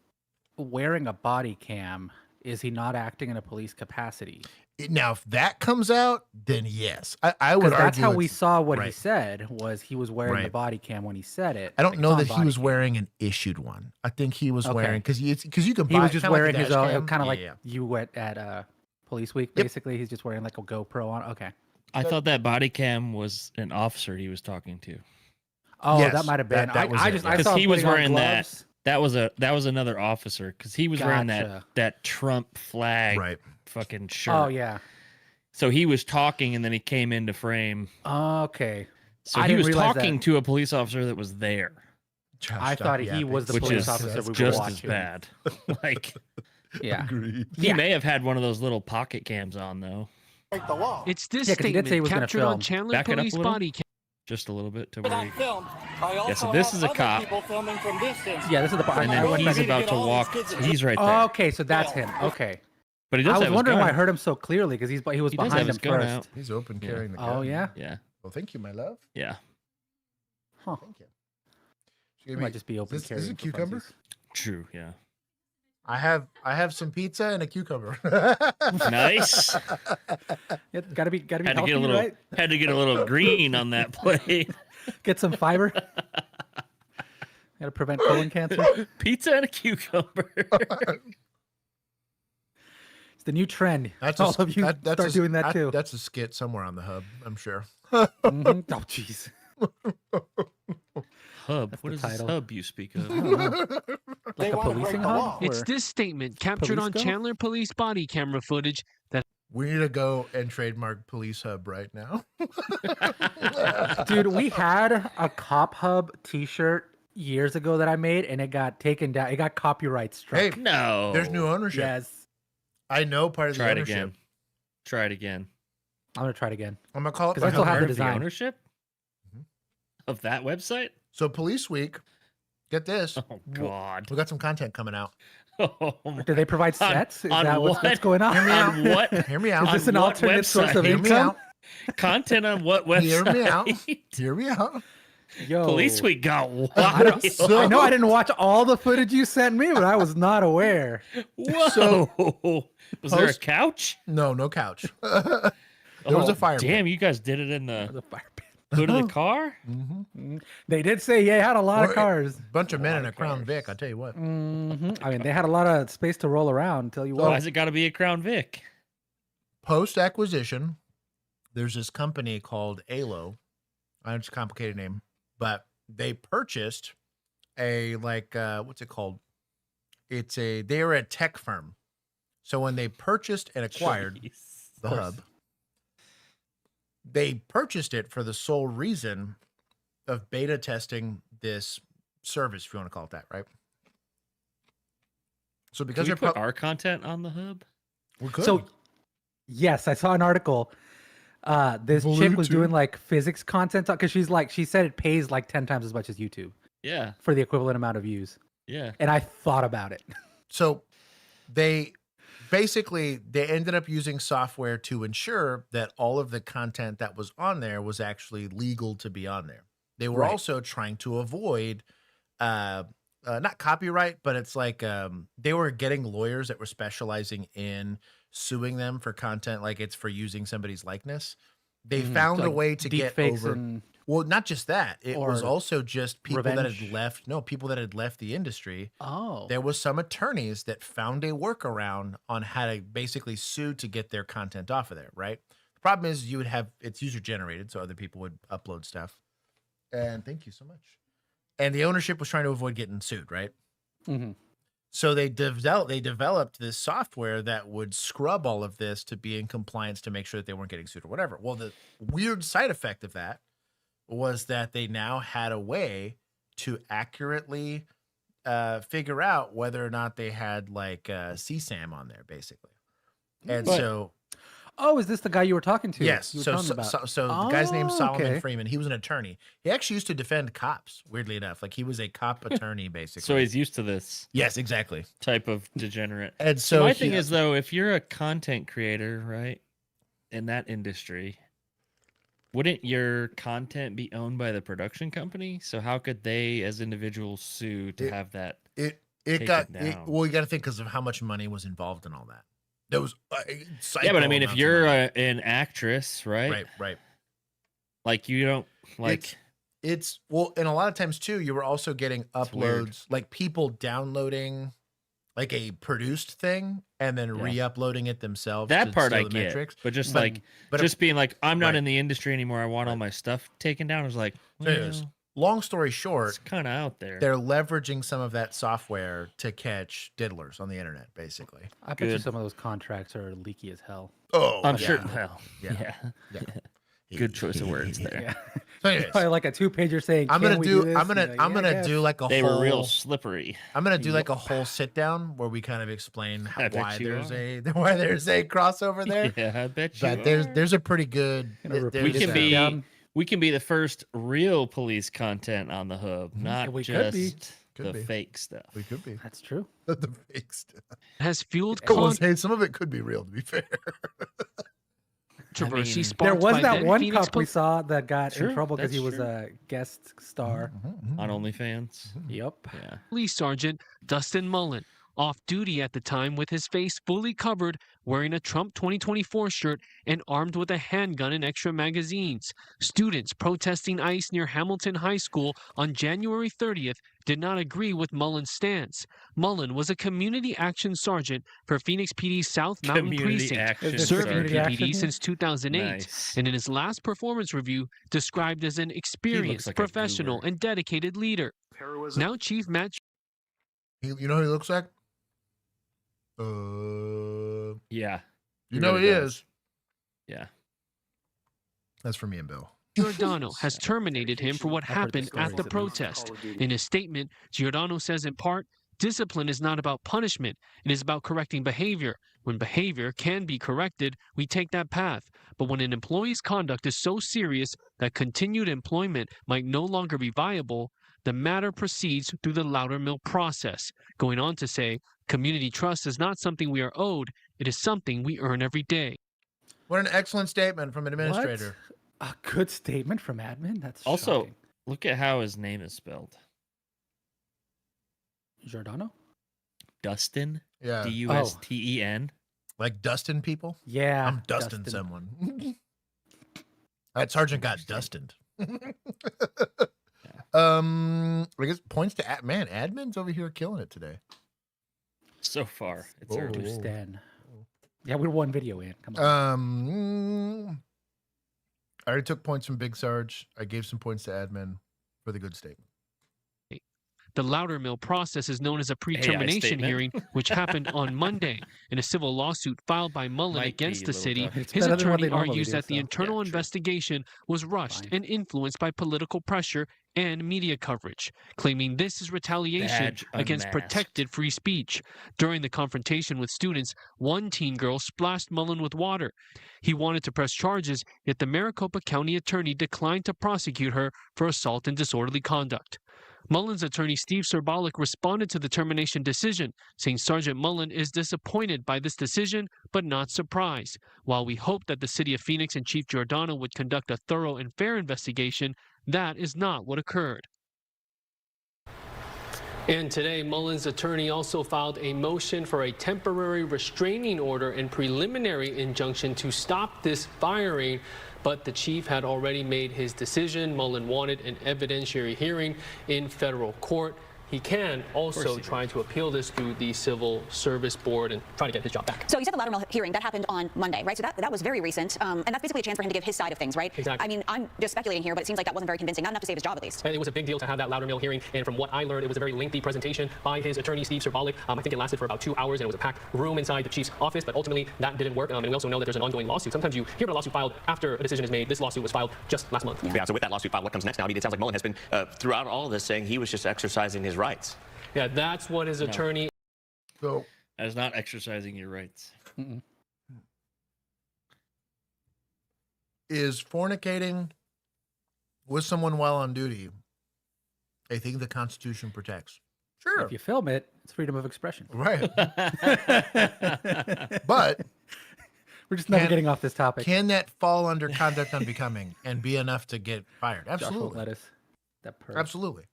wearing a body cam, is he not acting in a police capacity? Now, if that comes out, then yes, I would argue that's how we saw what he said, was he was wearing the body cam when he said it. I don't know that he was wearing an issued one. I think he was wearing, because you can buy. He was just wearing like his own, kind of yeah. you went at Police Week. Basically, he's just wearing like a GoPro on. Okay. I thought that body cam was an officer he was talking to. Oh, yes, that might have been. I saw he was wearing gloves. that was another officer, because he was wearing that Trump flag fucking shirt. Oh yeah. So he was talking, and then he came into frame. Okay. So he was talking to a police officer that was there. I thought he was the police officer we were just watching. as bad. Like, yeah. Agreed. He may have had one of those little pocket cams on though. Break the law. It's this 'cause he did say he statement was gonna captured film. on Chandler Back it up a police little. body cam. Just a little bit to But where on he... film, I also so this have is a other cop. people filming from distance. Yeah, this is the part. And then he's about to walk. He's right there. Okay, so that's him. Okay. But he does I was have his wondering why I gun. heard him so clearly, because he was He does have behind his him gun first. out. He's open carrying the gun. Oh yeah. Yeah. Well, thank you, my love. Yeah. Huh. Thank you. It might just be open Is carrying. this a for cucumber? funsies. True. Yeah. I have some pizza and a cucumber. Nice. Yeah, gotta be Had to healthy, get a little. right? Had to get a little green on that plate. Get some fiber. Gotta prevent colon cancer. Pizza and a cucumber. It's the new trend. That's all of you start doing that too. That's a skit somewhere on the hub, I'm sure. Mhm. Oh jeez. Hub. That's What the is this title. hub you speak of? Like a wanna break policing the hub? law. It's Or- this statement captured on Police go? Chandler police body camera footage that We need to go and trademark Police Hub right now. Dude, we had a Cop Hub T-shirt years ago that I made, and it got taken down. It got copyright struck. Hey, No. there's new ownership. Yes. I know part of Try the it ownership. again. Try it again. I'm gonna try it again. I'm gonna call it. 'Cause I still have Part the of design. ownership of that website. So Police Week, get this. Oh God. We got some content coming out. Oh, my- Do they provide sets? Is on that what's what? going on? Hear me out. On what? Hear me out. Is this On an what alternate source of website? Hear me income? out. Content on what website? Hear me out. Hear me out. Yo, Police Week got I, wild. don't, I know I didn't watch all the footage you sent me, but I was not aware. Whoa. Was there a Post- couch? No couch. There was a fire pit. Damn, you guys did it in the The fire pit. hood of the car? They did say, yeah, it had a lot of cars. Bunch of men in a Crown Vic. I tell you what. I mean, they had a lot of space to roll around. Tell you Why what. has it got to be a Crown Vic? Post acquisition, there's this company called ALO. It's a complicated name, but they purchased a what's it called? They are a tech firm. So when they purchased and acquired the hub, they purchased it for the sole reason of beta testing this service, if you want to call it that, right? So Can because we they're put our content on the hub? we could. So, yes, I saw an article. This chick was Bluetooth. doing like physics content because she said it pays like 10 times as much as YouTube Yeah. for the equivalent amount of views. Yeah. And I thought about it. So they ended up using software to ensure that all of the content that was on there was actually legal to be on there. They were Right. also trying to avoid not copyright, but it's like they were getting lawyers that were specializing in suing them for content like it's for using somebody's likeness. They found a way to get over. Well, not just that. It was also just people that had left. No, people that had left the industry. Oh. There was some attorneys that found a workaround on how to basically sue to get their content off of there, right? The problem is you would have, it's user generated, so other people would upload stuff. And thank you so much. And the ownership was trying to avoid getting sued, right? Mm-hmm. So they developed this software that would scrub all of this to be in compliance to make sure that they weren't getting sued or whatever. Well, the weird side effect of that was that they now had a way to accurately figure out whether or not they had like CSAM on there, basically. And oh, is this the guy you were talking to? Yes. So the guy's name's Solomon Freeman. He was an attorney. He actually used to defend cops, weirdly enough. Like he was a cop attorney, basically. So he's used to this. Yes, exactly. Type of degenerate. And so my thing is, though, if you're a content creator, right, in that industry, wouldn't your content be owned by the production company? So how could they, as individuals, sue to have that? Well, you got to think because of how much money was involved in all that. There was yeah, but I mean, if you're an actress, right? Right. Like you don't like. It's well, and a lot of times too, you were also getting uploads, like people downloading like a produced thing and then re-uploading it themselves. That part I get, but just just being like, I'm not in the industry anymore. I want all my stuff taken down. I was like, long story short, it's kind of out there. They're leveraging some of that software to catch diddlers on the internet, basically. I bet you some of those contracts are leaky as hell. Oh, I'm sure. Hell, yeah. Good choice of words there. Yeah. So anyways, probably like a 2-pager saying, I'm gonna do like a they whole, were real slippery. I'm gonna do like a whole sit down where we kind of explain why there's a crossover there. Yeah, I bet you. But there's a pretty good. We can be the first real police content on the hub, not just the fake stuff. We could be. That's true. The fake stuff has fueled. Hey, some of it could be real, to be fair. Controversy there was by that one Phoenix cop we saw that got in trouble because he was true. a guest star On OnlyFans. Yep. Yeah. Police Sergeant Dustin Mullen, off duty at the time with his face fully covered, wearing a Trump 2024 shirt and armed with a handgun and extra magazines. Students protesting ICE near Hamilton High School on January 30th did not agree with Mullen's stance. Mullen was a community action sergeant for Phoenix PD's South Mountain Precinct, serving PPD since 2008, and in his last performance review, described as an experienced, professional, and dedicated leader. Now Chief Matt... You know who he looks like? Yeah. You know he is. Yeah. That's for me and Bill. Giordano has terminated him for what happened at the protest. In his statement, Giordano says in part, discipline is not about punishment. It is about correcting behavior. When behavior can be corrected, we take that path. But when an employee's conduct is so serious that continued employment might no longer be viable, the matter proceeds through the Loudermill process. Going on to say, community trust is not something we are owed. It is something we earn every day. What an excellent statement from an administrator. A good statement from admin? That's also shocking. Look at how his name is spelled. Giordano? Dustin? Yeah. D-U-S-T-E-N? Like Dustin people? Yeah. I'm Dustin someone. That sergeant got Dustined. I guess points to admin's over here killing it today. So far. It's early. Stan. Yeah, we're one video in. Come on. I already took points from Big Sarge. I gave some points to admin for the good statement. The Loudermill process is known as a pre-termination hearing, which happened on Monday. In a civil lawsuit filed by Mullen against the city, his attorney argues that the internal investigation was rushed and influenced by political pressure and media coverage, claiming this is retaliation against protected free speech. During the confrontation with students, one teen girl splashed Mullen with water. He wanted to press charges, yet the Maricopa County attorney declined to prosecute her for assault and disorderly conduct. Mullen's attorney Steve Serbalik responded to the termination decision, saying Sergeant Mullen is disappointed by this decision, but not surprised. While we hope that the city of Phoenix and Chief Giordano would conduct a thorough and fair investigation, that is not what occurred. And today, Mullen's attorney also filed a motion for a temporary restraining order and preliminary injunction to stop this firing. But the chief had already made his decision. Mullen wanted an evidentiary hearing in federal court. He can also try to appeal this through the Civil Service Board and try to get his job back. So you said the Loudermill hearing, that happened on Monday, right? So that was very recent. And that's basically a chance for him to give his side of things, right? Exactly. I mean, I'm just speculating here, but it seems like that wasn't very convincing. Not enough to save his job, at least. And it was a big deal to have that Loudermill hearing. And from what I learned, it was a very lengthy presentation by his attorney, Steve Servalik. I think it lasted for about 2 hours, and it was a packed room inside the chief's office. But ultimately, that didn't work. And we also know that there's an ongoing lawsuit. Sometimes you hear about a lawsuit filed after a decision is made. This lawsuit was filed just last month. Yeah, so with that lawsuit filed, what comes next now? I mean, it sounds like Mullen has been, throughout all of this, saying he was just exercising his rights. Yeah, that's what his attorney... So that is not exercising your rights. Is fornicating with someone while on duty a thing the Constitution protects? Sure. If you film it, it's freedom of expression. Right. But we're just never getting off this topic. Can that fall under conduct unbecoming and be enough to get fired? Absolutely. Lettuce. Absolutely.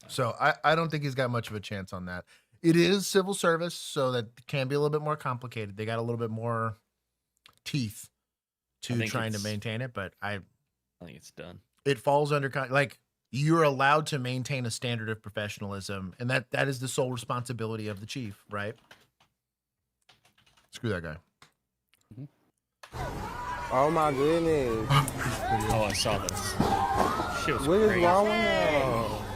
So I don't think he's got much of a chance on that. It is civil service, so that can be a little bit more complicated. They got a little bit more teeth to trying to maintain it, but I think it's done. It falls under like you're allowed to maintain a standard of professionalism, and that is the sole responsibility of the chief, right? Screw that guy. Oh my goodness. Oh, I saw this. Shit was what crazy. Is wrong with him?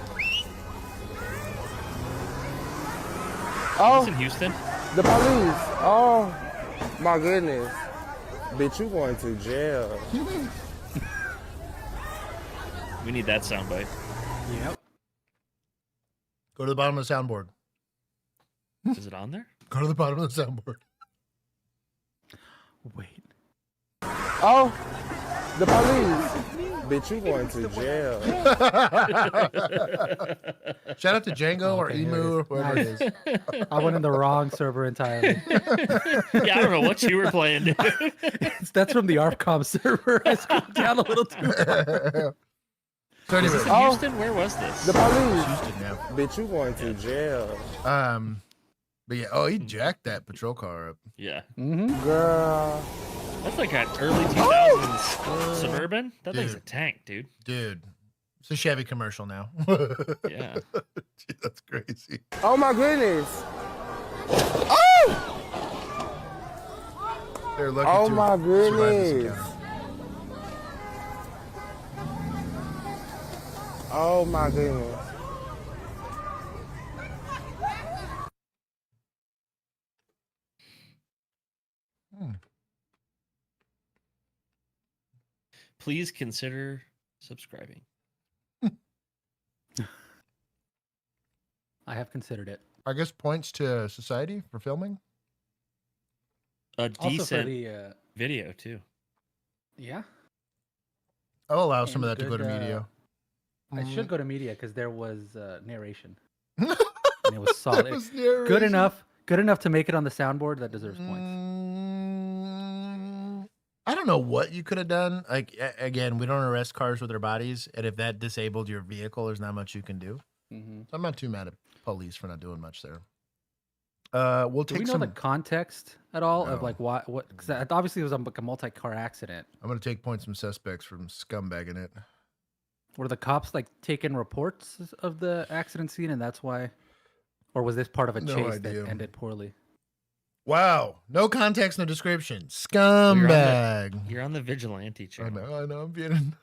Oh, in Houston? The police. Oh my goodness. Bitch, you going to jail. We need that soundbite. Yep. Go to the bottom of the soundboard. Is it on there? Go to the bottom of the soundboard. Wait. Oh, the police. Bitch, you going to jail. Shout out to Django or Emu or whoever it is. I went in the wrong server entirely. Yeah, I don't know what you were playing, dude. That's from the ARPCOM server. I scrolled down a little too far. So anyway, was this in Houston? Where was this? The police. Houston, yeah. Bitch, you going to jail. But yeah, he jacked that patrol car up. Yeah. Girl. That's like an early 2000s Suburban. That thing's a tank, dude. Dude, it's a Chevy commercial now. Yeah. Gee, that's crazy. Oh my goodness. Oh! They're lucky oh to my survive this goodness. encounter. Oh my goodness. Please consider subscribing. I have considered it. I guess points to society for filming. A Also decent for the, video, too. Yeah. I'll allow some of that to go to media. I should go to media because there was narration. And it was solid. was Good enough to make it on the soundboard. That deserves points. I don't know what you could have done. Like, again, we don't arrest cars with their bodies. And if that disabled your vehicle, there's not much you can do. So I'm not too mad at police for not doing much there. We'll take Do we know some the context at all of like what? Because obviously it was like a multi-car accident. I'm going to take points from suspects from scumbagging it. Were the cops like taking reports of the accident scene, and that's why, or was this part of a chase that ended poorly? Wow, no context, no description. Scumbag. You're on the vigilante channel. I know. I'm being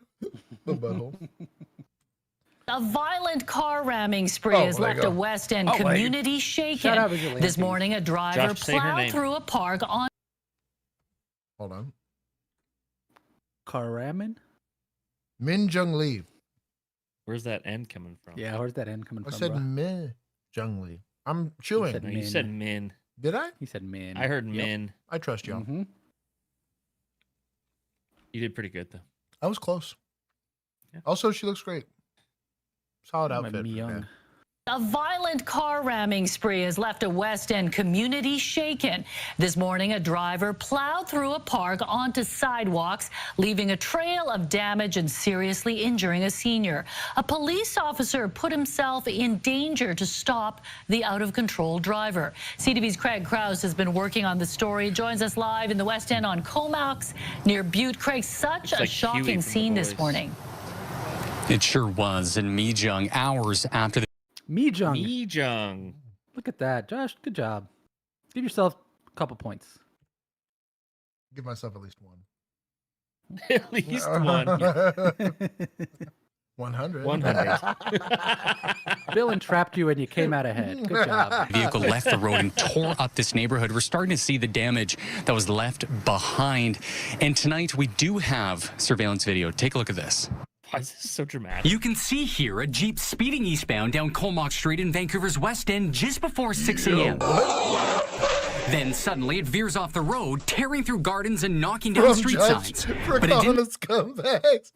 a butthole. A violent car ramming spree has left a West End community shaken. This morning, a driver plowed through a park on. Hold on. Car ramming? Min Jung Lee. Where's that end coming from? Yeah, where's that end coming I from? said Min Jung Lee. I'm chewing. No, you said Min. Did I? He said Min. I heard Min. I trust y'all. You did pretty good, though. I was close. Yeah. Also, she looks great. Solid outfit. Young. A violent car ramming spree has left a West End community shaken. This morning, a driver plowed through a park onto sidewalks, leaving a trail of damage and seriously injuring a senior. A police officer put himself in danger to stop the out-of-control driver. CTV's Craig Krause has been working on the story. Joins us live in the West End on Comox near Butte. Craig, such a shocking scene this morning. It sure was in Mijung, hours after the Mijung. Look at that, Josh. Good job. Give yourself a couple points. Give myself at least one. At least one. 100. 100. Bill entrapped you and you came out ahead. Good job. The vehicle left the road and tore up this neighborhood. We're starting to see the damage that was left behind. And tonight we do have surveillance video. Take a look at this. Why is this so dramatic? You can see here a Jeep speeding eastbound down Comox Street in Vancouver's West End just before 6 a.m. Then suddenly it veers off the road, tearing through gardens and knocking down street signs. But it didn't. Scumbags.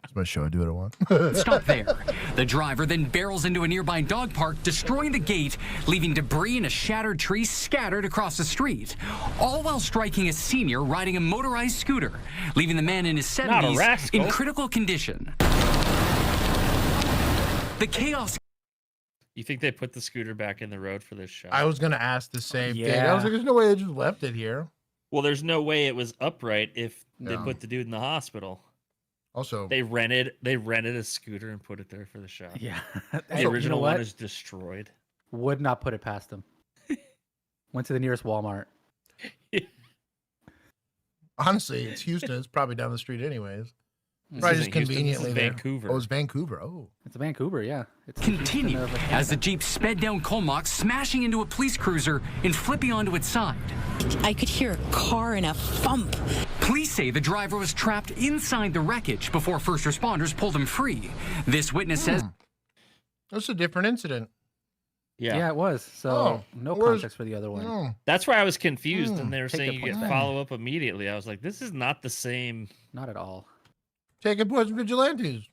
It's my show. I do what I want. Stop there. The driver then barrels into a nearby dog park, destroying the gate, leaving debris and a shattered tree scattered across the street, all while striking a senior riding a motorized scooter, leaving the man in his 70s in critical condition. The chaos. You think they put the scooter back in the road for this shot? I was going to ask the same thing. I was like, there's no way they just left it here. Well, there's no way it was upright if they put the dude in the hospital. Also, they rented a scooter and put it there for the shot. Yeah. The original one is destroyed. Would not put it past them. Went to the nearest Walmart. Honestly, it's Houston. It's probably down the street anyways. Right, just conveniently there. Vancouver. Oh, it's Vancouver. Oh. It's Vancouver, yeah. It's continued as the Jeep sped down Comox, smashing into a police cruiser and flipping onto its side. I could hear a car in a thump. Police say the driver was trapped inside the wreckage before first responders pulled him free. This witness says... That's a different incident. Yeah, it was. So no context for the other one. That's why I was confused, and they were saying you get follow-up immediately. I was like, this is not the same. Not at all. Taking points from vigilantes.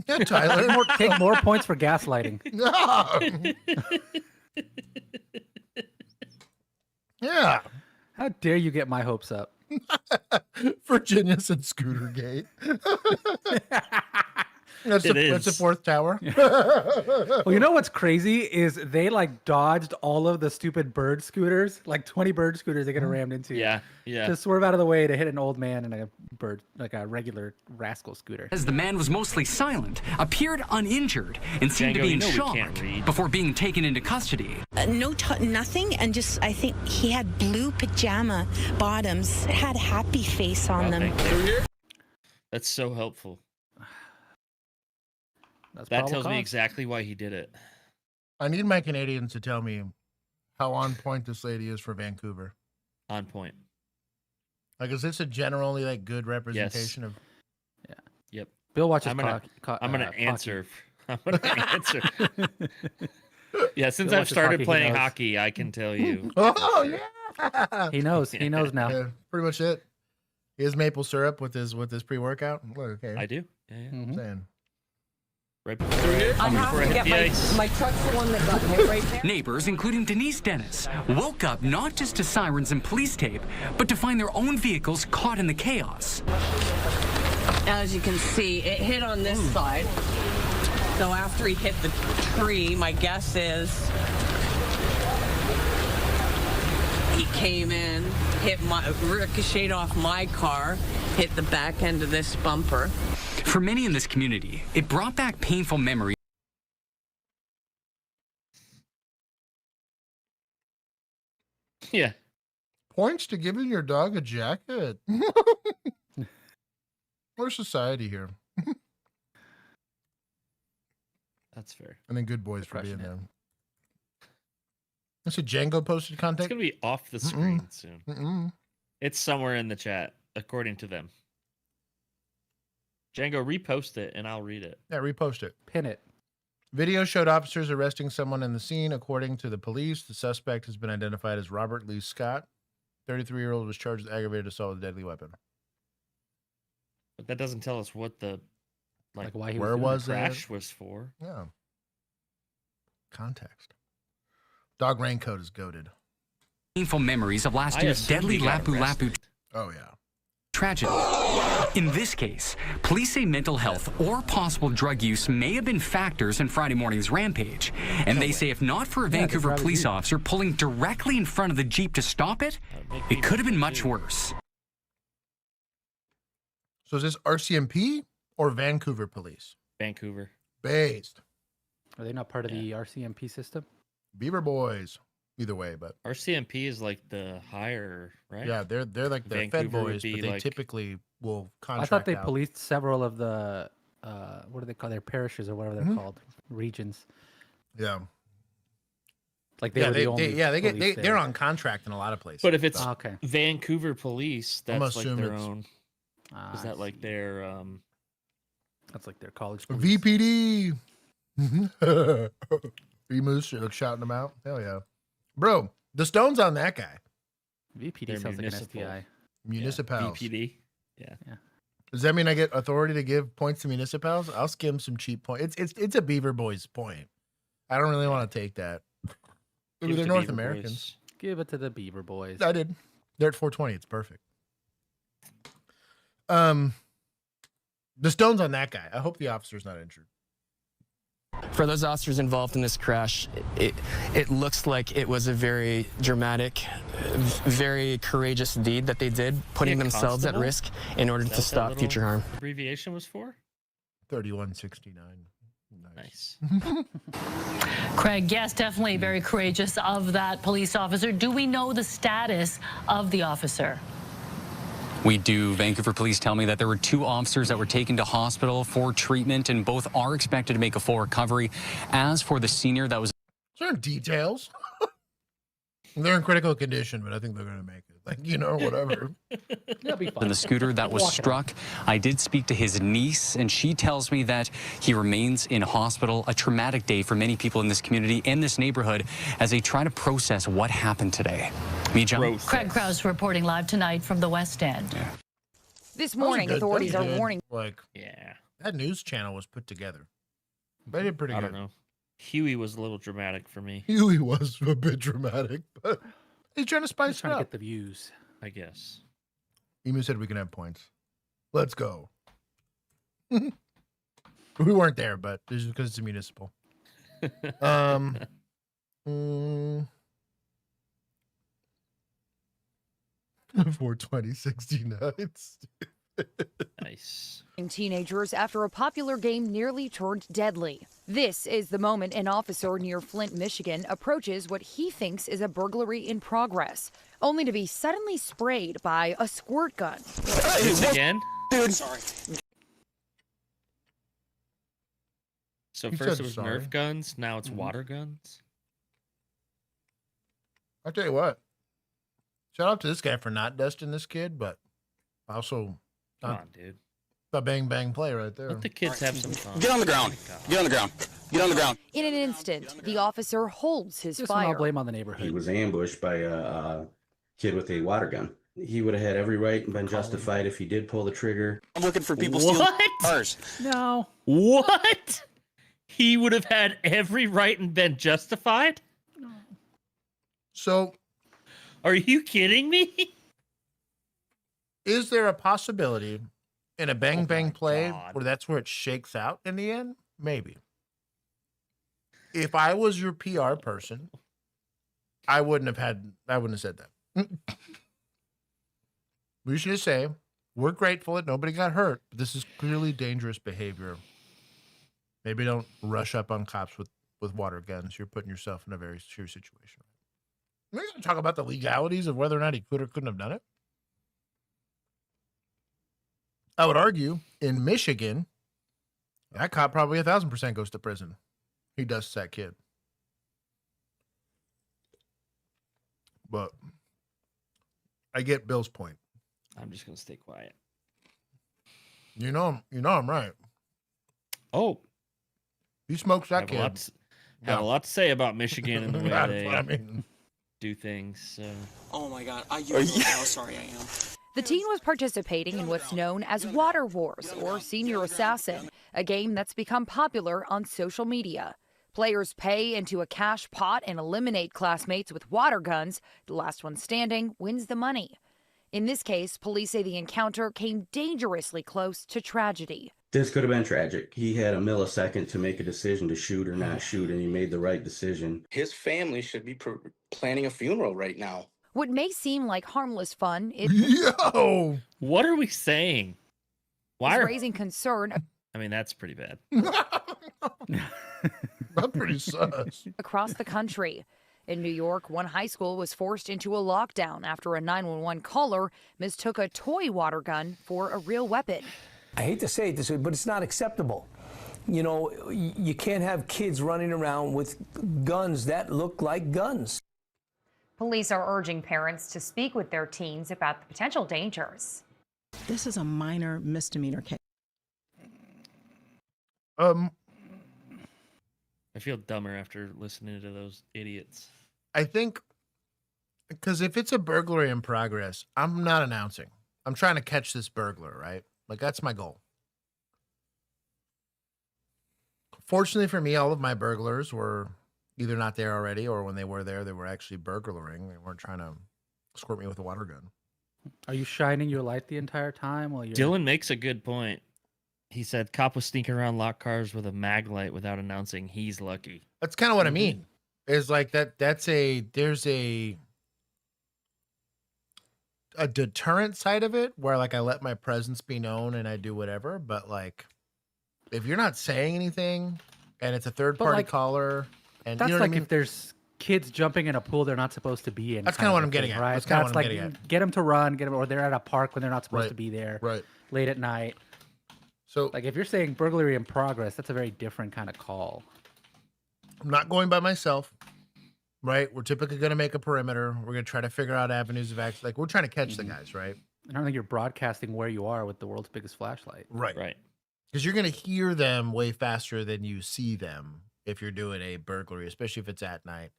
Yeah, Tyler. Take more points for gaslighting. No. Yeah. How dare you get my hopes up? Virginia said Scootergate. That's the fourth tower. Well, you know what's crazy is they like dodged all of the stupid bird scooters, like 20 bird scooters they get rammed into. Yeah. To swerve out of the way to hit an old man and a bird, like a regular rascal scooter. As the man was mostly silent, appeared uninjured, and seemed to be in shock before being taken into custody. Nothing, and just I think he had blue pajama bottoms. It had a happy face on them. That's so helpful. That tells me exactly why he did it. I need my Canadians to tell me how on point this lady is for Vancouver. On point. Like, is this a generally like good representation of? Yeah. Yep. Bill watches. I'm gonna answer. I'm gonna answer. Yeah, since I've started playing hockey, I can tell you. Oh yeah. He knows. He knows now. Yeah, pretty much it. He has maple syrup with his pre-workout. Okay. I do. Yeah. I'm saying. Right before I hit the ice. My truck's the one that got hit right there. Neighbors, including Denise Dennis, woke up not just to sirens and police tape, but to find their own vehicles caught in the chaos. As you can see, it hit on this side. So after he hit the tree, my guess is he came in, ricocheted off my car, hit the back end of this bumper. For many in this community, it brought back painful memories. Yeah. Points to giving your dog a jacket. We're society here. That's fair. And then good boys for being there. That's a Django posted content. It's gonna be off the screen soon. It's somewhere in the chat, according to them. Django, repost it and I'll read it. Yeah, repost it. Pin it. Video showed officers arresting someone in the scene. According to the police, the suspect has been identified as Robert Lee Scott. 33-year-old was charged with aggravated assault with a deadly weapon. But that doesn't tell us what the like why he where was the it? crash was for. Yeah. Context. Dog raincoat is goated. Painful memories of last year's deadly Lapu-Lapu Oh, yeah. tragedy. In this case, police say mental health or possible drug use may have been factors in Friday morning's rampage. And they say if not for a Vancouver police officer pulling directly in front of the Jeep to stop it, it could have been much worse. So is this RCMP or Vancouver police? Vancouver. Based. Are they not part of the RCMP system? Beaver Boys. Either way, but RCMP is like the higher, right? yeah, they're like the Fed Vancouver would boys, be but they like- typically will I contract thought they out. policed several of the what do they call their parishes or whatever they're called, regions. Yeah. Like they were the only police they're there. on contract in a lot of places. But if it's okay, Vancouver police, I'm that's like assuming their it's- own. Is I that like see. their That's like their college police. VPD. Remus shouting them out. Hell yeah, bro. The stone's on that guy. VPD They're sounds like an municipal. STI. Municipals. VPD? Yeah. Does that mean I get authority to give points to municipals? I'll skim some cheap points. It's a Beaver Boys point. I don't really want to take that. Maybe Give it they're to North Beaver Americans. Boys. Give it to the Beaver Boys. I did. They're at 420. It's perfect. The stone's on that guy. I hope the officer's not injured. For those officers involved in this crash, it looks like it was a very dramatic, very courageous deed that they did, putting themselves at constable? risk in order Is to that stop little future harm. Abbreviation was for? 3169. Nice. Craig, yes, definitely very courageous of that police officer. Do we know the status of the officer? We do. Vancouver police tell me that there were 2 officers that were taken to hospital for treatment, and both are expected to make a full recovery. As for the senior that was... Certain details. They're in critical condition, but I think they're going to make it. Like, whatever. That'll be fine. in the scooter that was struck, I did speak to his niece, and she tells me that he remains in hospital. A traumatic day for many people in this community and this neighborhood as they try to process what happened today. Mija? Craig Krause reporting live tonight from the West End. Yeah. This morning, authorities are warning. Like, yeah, that news channel was put together. They did pretty I good. don't know. Huey was a little dramatic for me, Huey was a bit dramatic, but he's trying to spice it Trying to up. get the views. I guess. Emu said we can have points. Let's go. We weren't there, but this is because it's a municipal. 42069. Nice. Teenagers after a popular game nearly turned deadly. This is the moment an officer near Flint, Michigan approaches what he thinks is a burglary in progress, only to be suddenly sprayed by a squirt gun. Again? Dude, sorry. So He first said it was sorry. Nerf guns, now it's water guns. I'll tell you what. Shout out to this guy for not dusting this kid, but also Come on, dude. a bang bang play right there. Let the kids have some fun. Get on the ground. Get on the ground. Get on the ground. In an instant, the officer holds his This one I'll fire. blame on the neighborhood. He was ambushed by a kid with a water gun. He would have had every right and been justified if he did pull the trigger. I'm looking for people What? stealing cars. No. What? He would have had every right and been justified? So, are you kidding me? Is there a possibility in a bang bang play where that's where it shakes out in the end? Maybe. If I was your PR person, I wouldn't have said that. We should just say, we're grateful that nobody got hurt, but this is clearly dangerous behavior. Maybe don't rush up on cops with water guns. You're putting yourself in a very serious situation. We're going to talk about the legalities of whether or not he could or couldn't have done it. I would argue in Michigan, that cop probably 1,000% goes to prison. He dusts that kid. But I get Bill's point. I'm just gonna stay quiet. You know I'm right. Oh, he smokes that have kid. Have a lot to say about Michigan and the way That's they what I mean. do things. So. Oh my God. How sorry I am. The teen was participating in what's known as Water Wars, or Senior Assassin, a game that's become popular on social media. Players pay into a cash pot and eliminate classmates with water guns. The last one standing wins the money. In this case, police say the encounter came dangerously close to tragedy. This could have been tragic. He had a millisecond to make a decision to shoot or not shoot, and he made the right decision. His family should be planning a funeral right now. What may seem like harmless fun is what are we saying? Why are raising concern. I mean, that's pretty bad. That's pretty sus. Across the country. In New York, one high school was forced into a lockdown after a 911 caller mistook a toy water gun for a real weapon. I hate to say it this way, but it's not acceptable. You know, you can't have kids running around with guns that look like guns. Police are urging parents to speak with their teens about the potential dangers. This is a minor misdemeanor case. I feel dumber after listening to those idiots. I think because if it's a burglary in progress, I'm not announcing. I'm trying to catch this burglar, right? Like, that's my goal. Fortunately for me, all of my burglars were either not there already, or when they were there, they were actually burglaring. They weren't trying to squirt me with a water gun. Are you shining your light the entire time while you're... Dylan makes a good point. He said cop was sneaking around locked cars with a mag light without announcing he's lucky. That's kind of what I mean. Is like there's a deterrent side of it where like I let my presence be known and I do whatever, but like if you're not saying anything and it's a third party caller and that's you know what like I mean? if there's kids jumping in a pool they're not supposed to be in. That's kind of what I'm getting at. Right? That's kind of what I'm like, getting at. Get them to run, get them, or they're at a park when they're not supposed to be there. Right. Late at night. So like if you're saying burglary in progress, that's a very different kind of call. I'm not going by myself, right? We're typically going to make a perimeter. We're going to try to figure out avenues of action. Like we're trying to catch the guys, right? I don't think you're broadcasting where you are with the world's biggest flashlight. Right. Because you're going to hear them way faster than you see them if you're doing a burglary, especially if it's at night.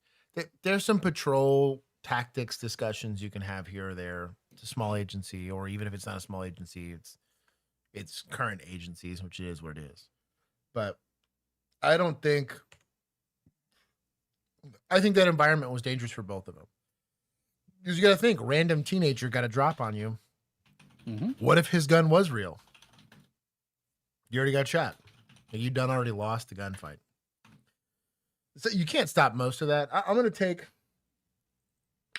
There's some patrol tactics discussions you can have here or there. It's a small agency, or even if it's not a small agency, it's current agencies, which it is what it is. But I think that environment was dangerous for both of them. Because you got to think, random teenager got a drop on you. What if his gun was real? You already got shot. And you done already lost the gunfight. So you can't stop most of that. I'm going to take.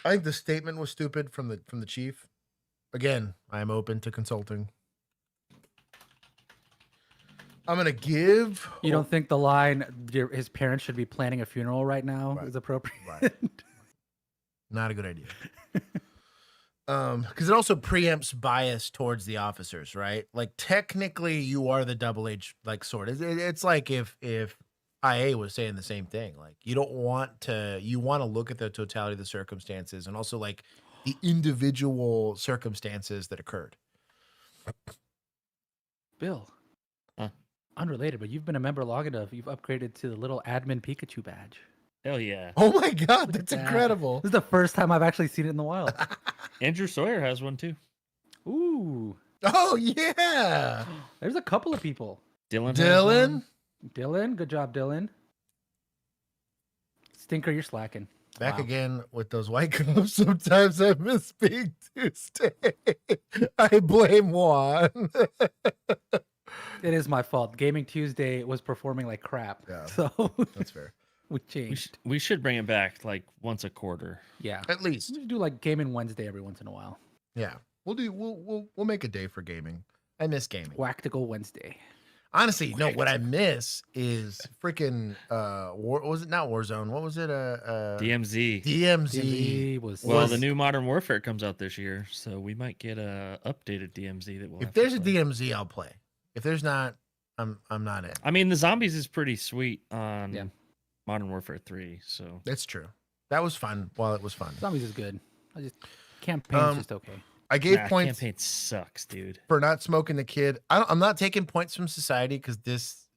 I think the statement was stupid from the chief. Again, I am open to consulting. I'm going to give. You don't think the line, his parents should be planning a funeral right now is appropriate? Right. Not a good idea. Because it also preempts bias towards the officers, right? Like technically you are the double-edged like sword. It's like if IA was saying the same thing. Like you want to look at the totality of the circumstances and also like the individual circumstances that occurred. Bill. Unrelated, but you've been a member long enough. You've upgraded to the little admin Pikachu badge. Hell yeah. Oh my God, that's incredible. This is the first time I've actually seen it in the wild. Andrew Sawyer has one too. Ooh. Oh yeah. There's a couple of people. Dylan, good job, Dylan. Stinker, you're slacking. Back again with those white cops. Sometimes I miss Big Tuesday. I blame Juan. It is my fault. Gaming Tuesday was performing like crap. Yeah, so that's fair. We changed. We should bring it back like once a quarter. Yeah, at least. We should do like Gaming Wednesday every once in a while. Yeah, we'll make a day for gaming. I miss gaming. Wactical Wednesday. Honestly, no. What I miss is freaking was it not Warzone? What was it? DMZ. DMZ was the new Modern Warfare comes out this year, so we might get a updated DMZ that will. If there's a DMZ, I'll play. If there's not, I'm not in. I mean, the zombies is pretty sweet on Modern Warfare 3, so that's true. That was fun while it was fun. Zombies is good. Campaign's just okay. I gave points. Campaign sucks, dude. For not smoking the kid. I'm not taking points from society because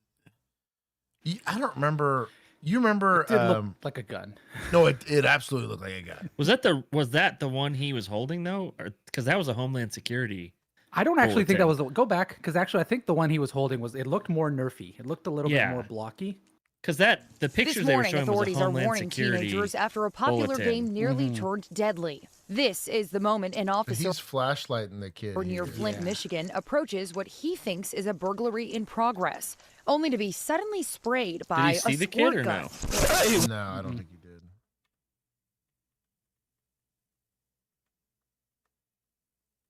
I don't remember. You remember? It did look like a gun. No, it absolutely looked like a gun. Was that the one he was holding though? Because that was a Homeland Security I don't actually think that was the go back because actually I think the one he was holding it looked more nerfy. It looked a little bit more blocky. Because the pictures This they were morning, showing was a authorities are Homeland warning Security teenagers after a popular bulletin. game nearly turned deadly. This is the moment an officer He's flashlighting the kid near here. Flint, Michigan, approaches what he thinks is a burglary in progress, only to be suddenly sprayed by Did he see a the squirt kid or gun. no? No, I don't think he did.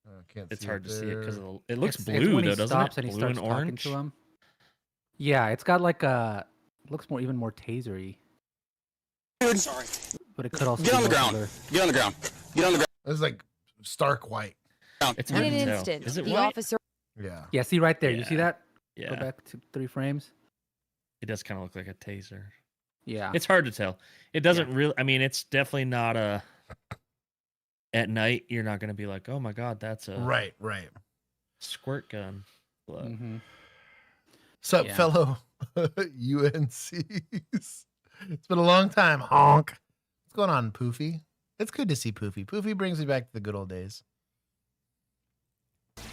I can't It's see hard to see it because there. it looks It's blue when he though, doesn't stops it? and he Blue starts and talking orange. to him. Yeah, it's got like looks even more tasery. Sorry. But it could also Get be on the more ground. blur. Get on the ground. Get on the ground. It's like stark white. It's In hard an to tell. instant, Is it the white? officer Yeah. Yeah, see right there. You see Yeah. that? Yeah. Go back to 3 frames. It does kind of look like a taser. Yeah. It's hard to tell. It doesn't really. I mean, it's definitely not a. At night, you're not going to be like, "Oh my god, that's a Right. squirt gun." But Sup, Yeah. fellow UNCs? It's been a long time, honk. What's going on, Poofy? It's good to see Poofy. Poofy brings me back to the good old days.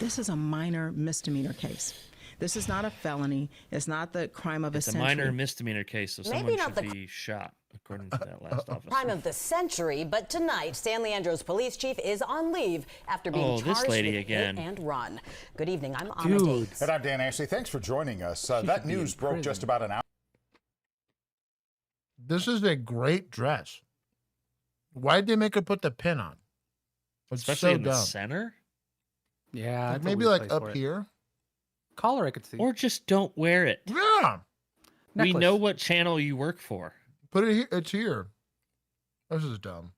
This is a minor misdemeanor case. This is not a felony. It's not the crime of it's a a century. minor misdemeanor case, so Maybe someone not should be shot, according to that last officer. Crime of the century, but tonight, San Leandro's police chief is on leave after being Oh, this charged lady with again. hit and run. Good evening, I'm Dude. Amadeus. And I'm Dan Ashley. Thanks for joining us. She That should be news in broke prison. just about an hour. This is a great dress. Why'd they make her put the pin on? It's Especially so in the dumb. center, Yeah. Like that's a maybe weird like place up for it. here. Collar I could see. or just don't wear it. Yeah. We Necklace. know what channel you work for. Put it here. It's here. This is dumb.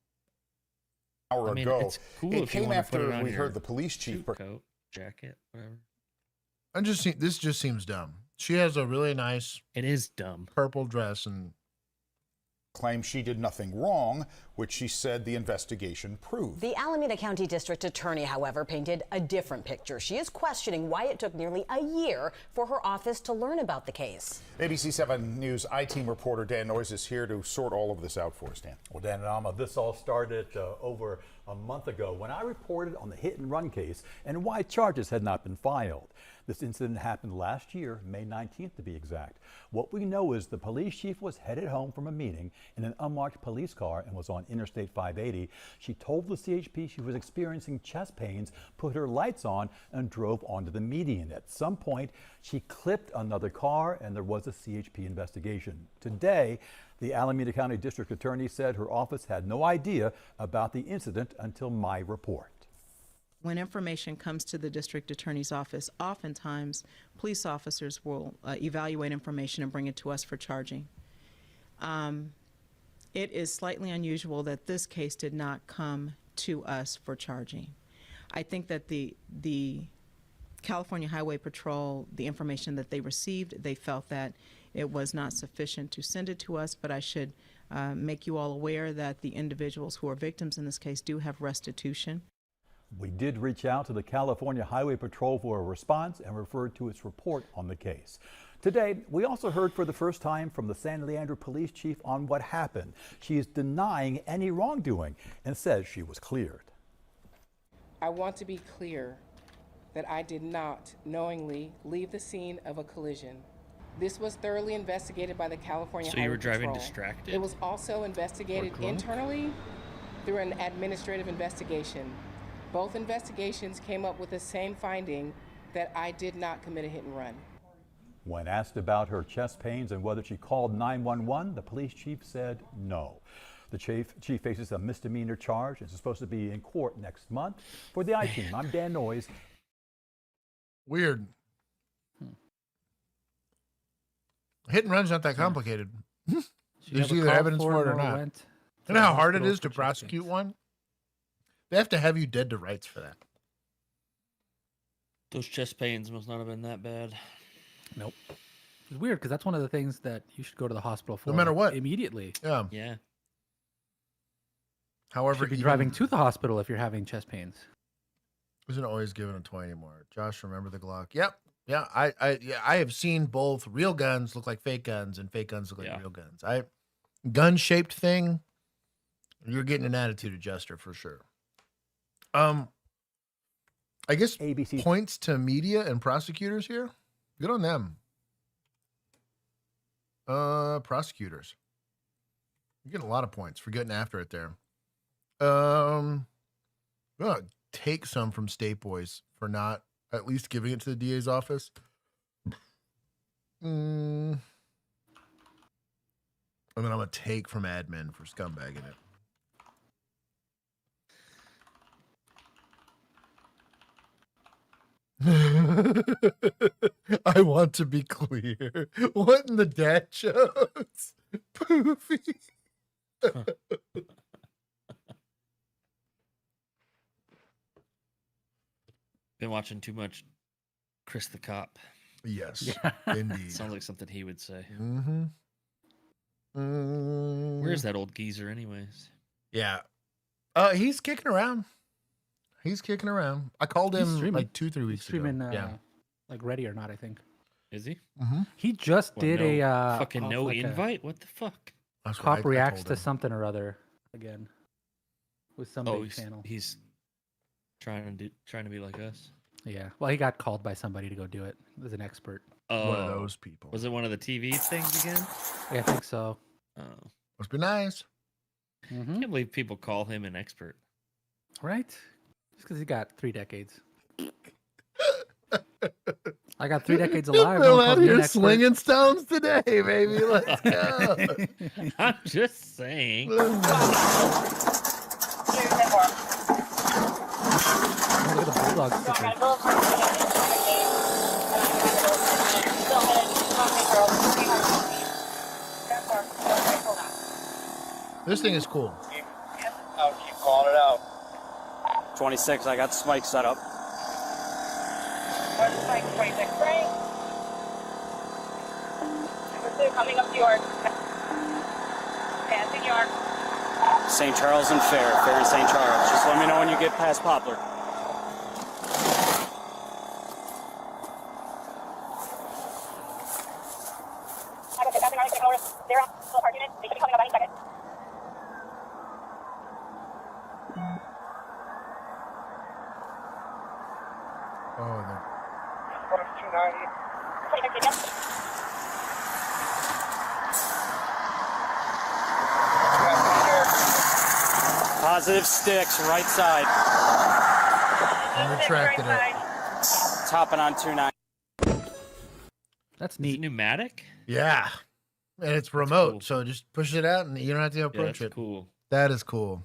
Hour I mean, ago. it's cool It if you came want to put after it on we your heard the police chief. suit coat, jacket, whatever. This just seems dumb. She has a really nice It is dumb. purple dress and Claims she did nothing wrong, which she said the investigation proved. The Alameda County District Attorney, however, painted a different picture. She is questioning why it took nearly a year for her office to learn about the case. ABC 7 News I-Team reporter Dan Noyes is here to sort all of this out for us, Dan. Well, Dan and Alma, this all started over a month ago when I reported on the hit and run case and why charges had not been filed. This incident happened last year, May 19th to be exact. What we know is the police chief was headed home from a meeting in an unmarked police car and was on Interstate 580. She told the CHP she was experiencing chest pains, put her lights on, and drove onto the median. At some point, she clipped another car and there was a CHP investigation. Today, the Alameda County District Attorney said her office had no idea about the incident until my report. When information comes to the district attorney's office, oftentimes police officers will evaluate information and bring it to us for charging. It is slightly unusual that this case did not come to us for charging. I think that the California Highway Patrol, the information that they received, they felt that it was not sufficient to send it to us, but I should make you all aware that the individuals who are victims in this case do have restitution. We did reach out to the California Highway Patrol for a response and referred to its report on the case. Today, we also heard for the first time from the San Leandro police chief on what happened. She is denying any wrongdoing and says she was cleared. I want to be clear that I did not knowingly leave the scene of a collision. This was thoroughly investigated by the California Highway So you were driving Patrol. distracted? It was also investigated internally through an administrative investigation. Both investigations came up with the same finding that I did not commit a hit and run. When asked about her chest pains and whether she called 911, the police chief said no. The chief faces a misdemeanor charge and is supposed to be in court next month. For the I-Team, I'm Dan Noyes. weird. Hit and run's not that complicated. You see the evidence for it or not. You know how hard it is to prosecute one? They have to have you dead to rights for that. Those chest pains must not have been that bad. Nope. It's weird because that's one of the things that you should go to the hospital for. No matter what. Immediately. Yeah. Yeah. However, Should be even- driving to the hospital if you're having chest pains. Isn't always given a toy anymore. Josh, remember the Glock? Yep. Yeah, I have seen both real guns look like fake guns and fake guns look like real guns. Gun shaped thing, you're getting an attitude adjuster for sure. I guess ABC points to media and prosecutors here. Good on them. Prosecutors. You're getting a lot of points for getting after it there. I'm gonna take some from State Boys for not at least giving it to the DA's office. And then I'm gonna take from admin for scumbagging it. I want to be clear. What in the dad jokes? Poofy. Been watching too much Chris the Cop. Yes, indeed. Sounds like something he would say. Where's Where's that old geezer, anyways? Yeah. He's kicking around. I called him like 2-3 weeks ago. Streaming, yeah. like Ready or Not, I think. Is he? He just did a fucking no like invite. What the fuck? Cop reacts to something or other again with some big channel. He's trying to be like us. Yeah. Well, he got called by somebody to go do it as an expert. Oh, One of those people. Was it one of the TV things again? Yeah, I think so. Oh, must be nice. I can't believe people call him an expert. Right? Just because he got 3 decades. I got 3 decades alive. Bill No one out calls me an here expert. slinging stones today, baby. Let's go. I'm just saying. Look at the Bulldog sticker. This thing is cool. I'll keep calling it out. 26, I got Spike set up. Spike 26, right? Coming up to York. Passing York. St. Charles and Fair and St. Charles. Just let me know when you get past Poplar. Positive sticks, right side. I retracted it. It's hopping on 29. That's neat. Pneumatic? Yeah. And it's remote, so just push it out and you don't have to approach it. Cool. That is cool.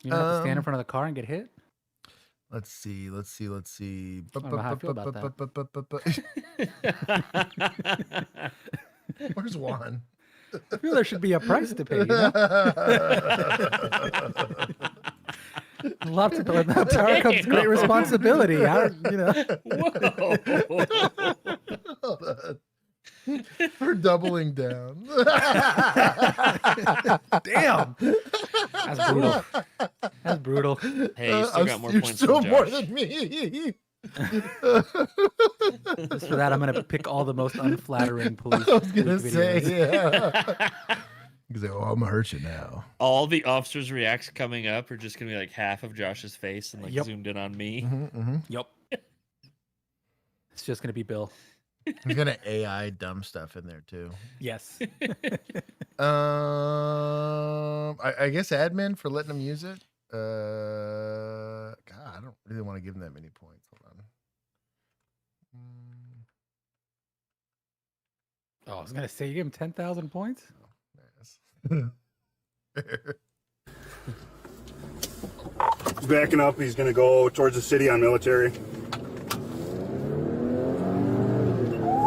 You don't have to stand in front of the car and get hit? Let's see. I don't know how I feel about that. Where's Juan? I feel there should be a price to pay. You know? Lots of with that power comes great responsibility. Whoa. We're doubling down. Damn. That's brutal. That's brutal. Hey, you still got more You're points still than more Josh. than me. Just for that, I'm gonna pick all the most unflattering police. I was gonna police say, videos. yeah. He's like, oh, I'm gonna hurt you now. All the officers' reacts coming up are just gonna be like half of Josh's face and like Yep. zoomed in on me. Yep. It's just gonna be Bill. He's gonna AI dumb stuff in there too. Yes. I guess admin for letting him use it. God, I don't really want to give him that many points. Hold on. Oh, I was gonna say you give him 10,000 points. He's backing up. He's going to go towards the city on Military.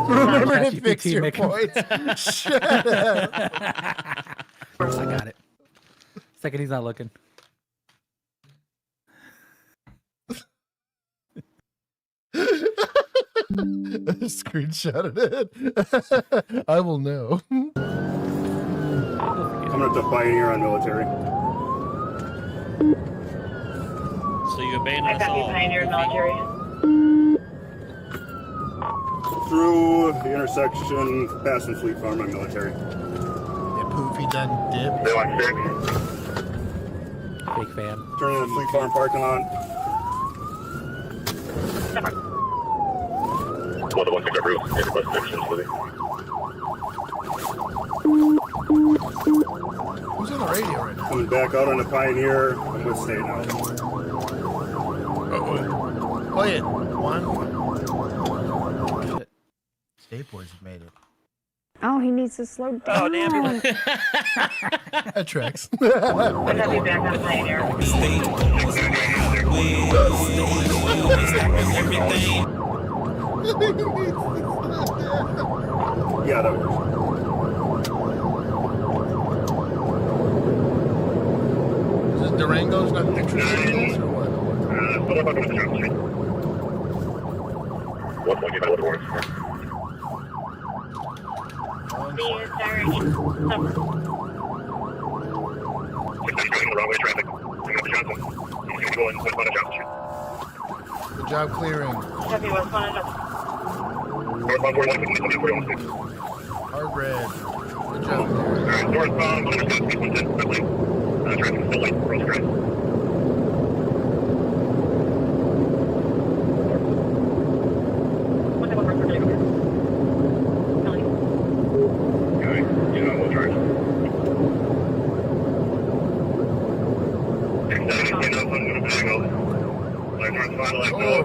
Remember to ChatGPT fix your make him- points. Shut up. I got it. Second, he's not looking. Screenshotted it. I will know. Coming up to Pioneer on Military. So you abandoned I us got you, all. Pioneer Military. Through the intersection, passing Fleet Farm on Military. Yeah, Poofy done dip. They want 6. Fake fan. Turning the Fleet Farm parking lot. Well, the one thing I wrote is request actions for the. Who's on the radio right now? Coming back out on the Pioneer. I'm with State now. Play it. One. State Boys have made it. Oh, he needs to slow down. Oh, damn. That tracks. Would that be back on Pioneer? Yeah, that works. Is this Durango's not interested in this or what? What point about warrants? Good job clearing. Heavy was one of Hard red. Good job clearing. Traffic still late. Rose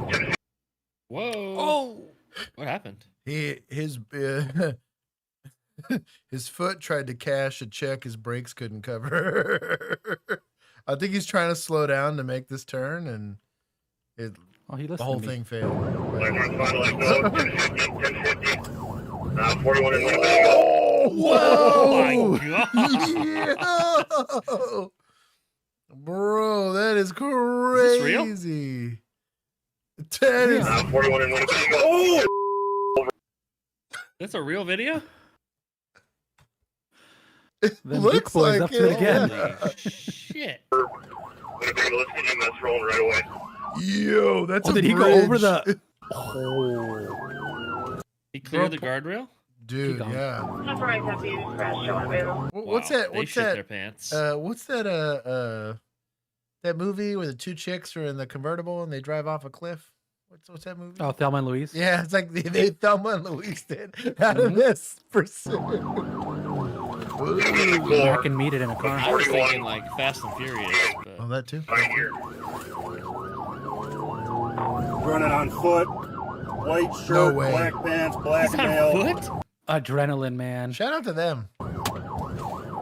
Drive. Whoa. Oh. What happened? His foot tried to cash a check his brakes couldn't cover. I think he's trying to slow down to make this turn, and the whole thing failed. 41 and Whoa! Oh my God. Yo! Bro, that is crazy. Is this real? That is 41 and oh! That's a real video? It Then looks Big Boy's like up to it again. Holy shit. Let's get him that's rolling right away. Yo, that's a did he bridge. go over the? He cleared the guardrail? Dude, yeah. Temporary heavy crash show available. What's Wow, that? they What's shit that? their pants. What's that? That movie where the two chicks are in the convertible and they drive off a cliff. What's that movie? Oh, Thelma and Louise. Yeah, it's like they Thelma and Louise did out of this pursuit. I can meet it in a car. I was thinking like Fast and Furious. But... Oh, that too. Right here. Running on foot, white shirt, No way. black pants, black He's on nail. foot? Adrenaline, man. Shout out to them.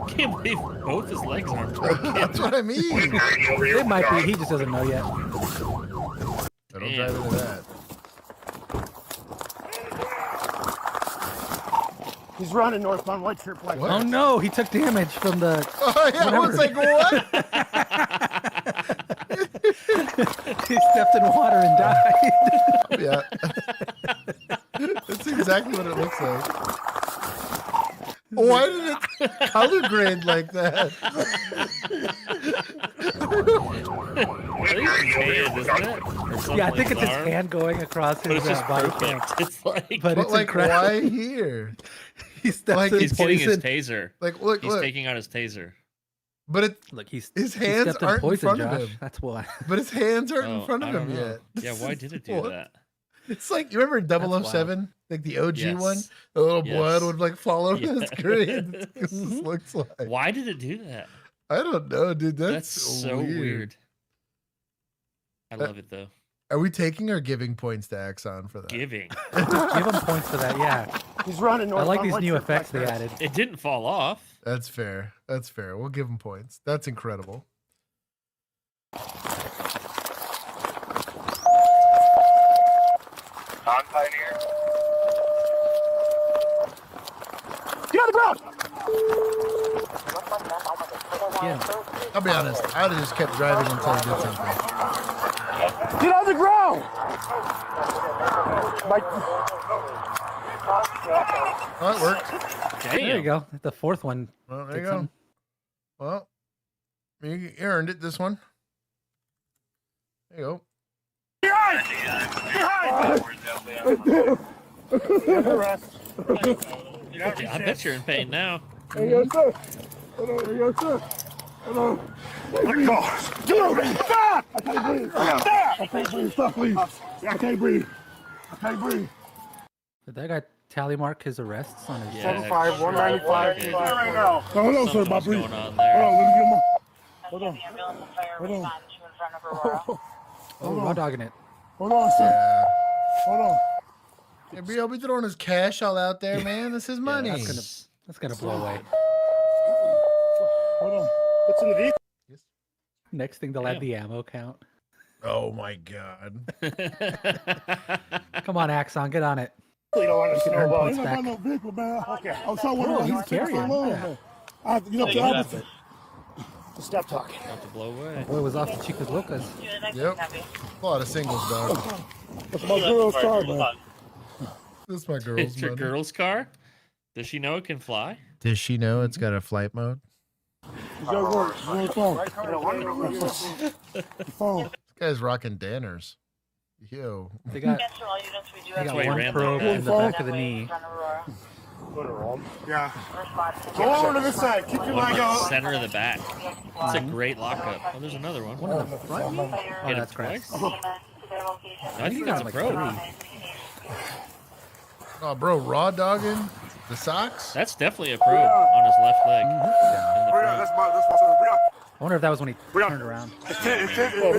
Can't believe both his legs aren't broken. That's what I mean. It might be. He just doesn't know yet. I don't drive into that. He's running northbound, white shirt, black Oh no, he took damage from the. Oh yeah, I was like, what? He stepped in water and died. Yeah. That's exactly what it looks like. Why did it color grade like that? Yeah, I think it's his hand going across But his it's just body. perfect. It's like, But it's like, incredible. why here? He steps Like, in he's getting his poison. taser. Like, look, He's look. taking out his taser. But it, Look, his he hands stepped in aren't in poison, front Josh. of him. That's why. But his hands aren't Oh, in front I of don't him know. yet. Yeah, why did it do What? that? It's like, you remember wild. 007? Like the OG Yes. one? The little Yes. blood would like fall over the Yes. screen. That's what this looks like. Why did it do that? I don't know, dude. That's That's, so weird. I love it though. Are we taking or giving points to Axon for that? Giving. Give him points for that. Yeah, He's running I northbound, like these white new shirt, effects black they pants. added. It didn't fall off. That's fair. That's fair. We'll give him points. That's incredible. On Pioneer. Get on the ground! Yeah. I'll be honest. I would have just kept driving until he did something. Get on the ground! Oh, it worked. There you go. The fourth one. Well, there did you go. something. Well, you earned it, this one. There you go. Behind! Yeah, I bet you're in pain now. There you go, sir. There you go, sir. Let go. Dude, stop! I can't breathe. Stop! I can't breathe. Stop, please. I can't breathe. I can't breathe. Did that guy tally mark his arrests on his? 75, 195. Right now. Hold on, sir. My breathing. Hold on, let me get my. Hold on. Hold on. Oh, raw dogging it. Hold on, sir. Hold on. Yeah, Brio be throwing his cash all out there, man. This is money. That's gonna blow away. Hold on. What's in the vehicle? Next thing they'll add the ammo count. Oh my god. Come on, Axon, get on it. You don't want to can earn snowball. points Ain't back. no vehicle, man. Okay. I'm sorry. Oh, he's carrying. Just stop talking. About to blow away. Boy was off the Chicas Locas. Yep. A lot of singles, dog. That's my girl's car, man. This is my girl's It's your money. girl's car? Does she know it can fly? Does she know it's got a flight mode? Your phone. Phone. This guy's rocking Danners. Yo. They got one probe in the back of the knee. Yeah. Go over to this side. Keep your leg out. Center of the back. It's a great lockup. Oh, there's another one. One in the front knee? Oh, Hit that's it twice. correct. I think that's a probe. Oh, bro, raw dogging the socks? That's definitely a probe on his left leg. In the front. I wonder if that was when he turned around. It's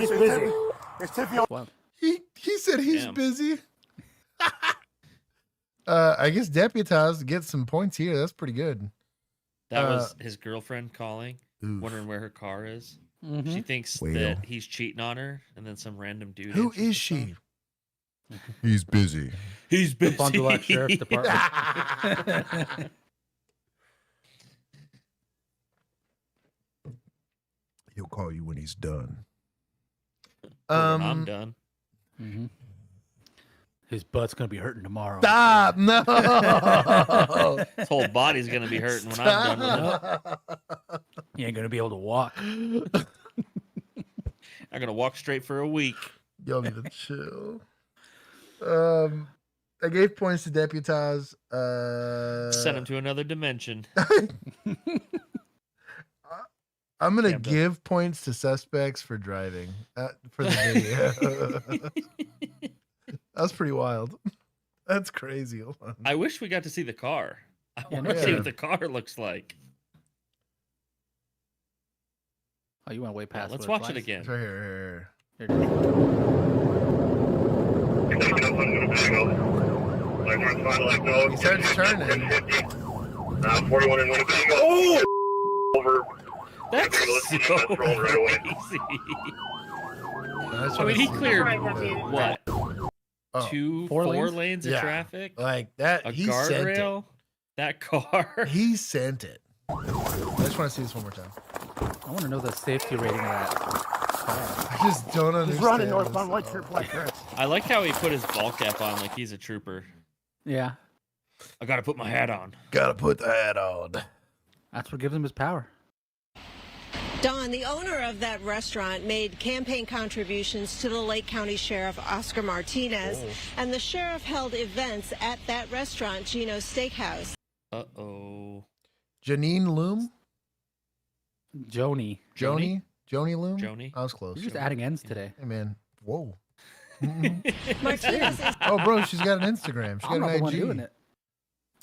busy. It's Tiffy. Wow. He said he's Damn. busy. I guess deputized get some points here. That's pretty good. That was his girlfriend calling, Oof. wondering where her car is. Mm-hmm. She thinks that he's cheating on her, and then some random dude. Who answers is the she? phone. He's busy. He's busy. Fond du Lac Sheriff's Department. He'll call you when he's done. Or when I'm done. Mm-hmm. His butt's gonna be hurting tomorrow. Stop! No. His whole body's gonna be hurting when I'm done with it. He ain't gonna be able to walk. I'm gonna walk straight for a week. Y'all need to chill. I gave points to deputize. Send him to another dimension. I'm gonna give points to suspects for driving for the video. That's pretty wild. That's crazy. Hold on. I wish we got to see the car. I Yeah, want no to see kidding. what the car looks like. Oh, you went way past. Let's what watch it flies? again. It's right here. Here it is. He starts turning. 41 and Winnebago. Oh! Over. That's so crazy. I mean, he cleared what? Oh, Four lanes of Yeah. traffic? Like that. A He sent it. guardrail? That car? He sent it. I just want to see this one more time. I want to know the safety rating of that car. I just don't understand. He's running this. northbound white shirt like that. I like how he put his ball cap on like he's a trooper. Yeah, I gotta put my hat on. Gotta put the hat on. that's what gives him his power. Don, the owner of that restaurant, made campaign contributions to the Lake County Sheriff Oscar Martinez, and the sheriff held events at that restaurant, Gino's Steakhouse. Uh-oh. Janine Loom? Joni. Joni Loom? Joni. I was close. You're just adding ends today. Hey, man. Whoa. Martinez is Oh, bro, she's got an Instagram. She's I'm got not an the one IG. doing it.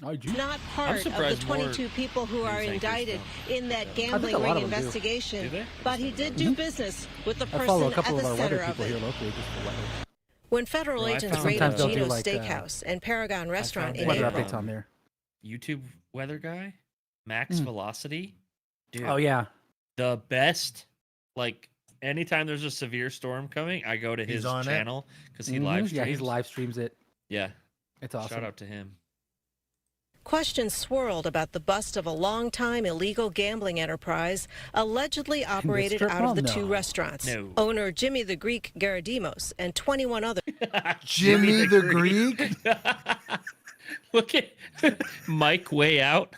IG. not part of the surprised more 22 people who are news anchors indicted in that a gambling lot ring of them do. Do investigation. they? But he did do business with the I follow person a couple at of the our center weather of people it. here locally just for weather. When federal No, I agents found, raided Sometimes they'll do Gino's like, Steakhouse and Paragon Restaurant in found Weather April. updates on there. YouTube weather guy, Max Velocity. Dude, Oh yeah. the best. Like anytime there's a severe storm coming, I go to He's his on it? channel because he Mhm. live streams. Yeah, he live streams it. Yeah, It's awesome. shout out to him. Questions swirled about the bust of a long-time illegal gambling enterprise allegedly operated strip out of the mall? two No. restaurants. No. Owner Jimmy the Greek Garadimos and 21 others. Jimmy the Greek? Look at Mike way out.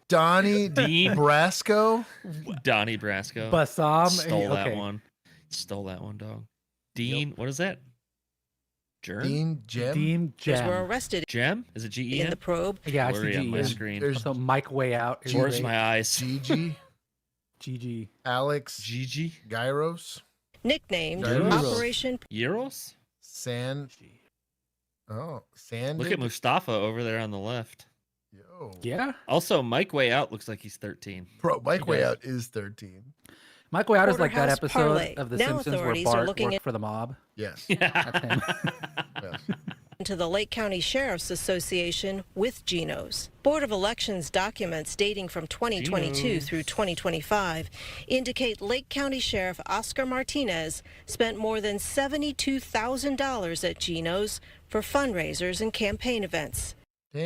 Donnie Dean. Brasco? Donnie Brasco. Bassam. Stole that okay. one. Stole that one, dog. Dean, what is that? Germ? Dean Jem? Dean were Gem. arrested Gem? Is it in G-E-M? the probe. Yeah, I see Blurry on my GE. screen. There's So Mike way out. Where's my eyes? Gigi. GG. Alex Gigi Gyros. Nicknamed Gyros. Operation Euros. Sand. Oh, Sand. Look at Mustafa over there on the left. Yo. Yeah. Also, Mike Way Out looks like he's 13. Bro, Mike Way Out is 13. Mike Way Out is like that Porterhouse episode Parlay. of The Now Simpsons where authorities are Bart looking worked for the mob. Yes. That's him. Yes. to the Lake County Sheriff's Association with Geno's. Board of Elections documents dating from 2022 through 2025 indicate Lake County Sheriff Oscar Martinez spent more than $72,000 at Geno's for fundraisers and campaign events. Oh,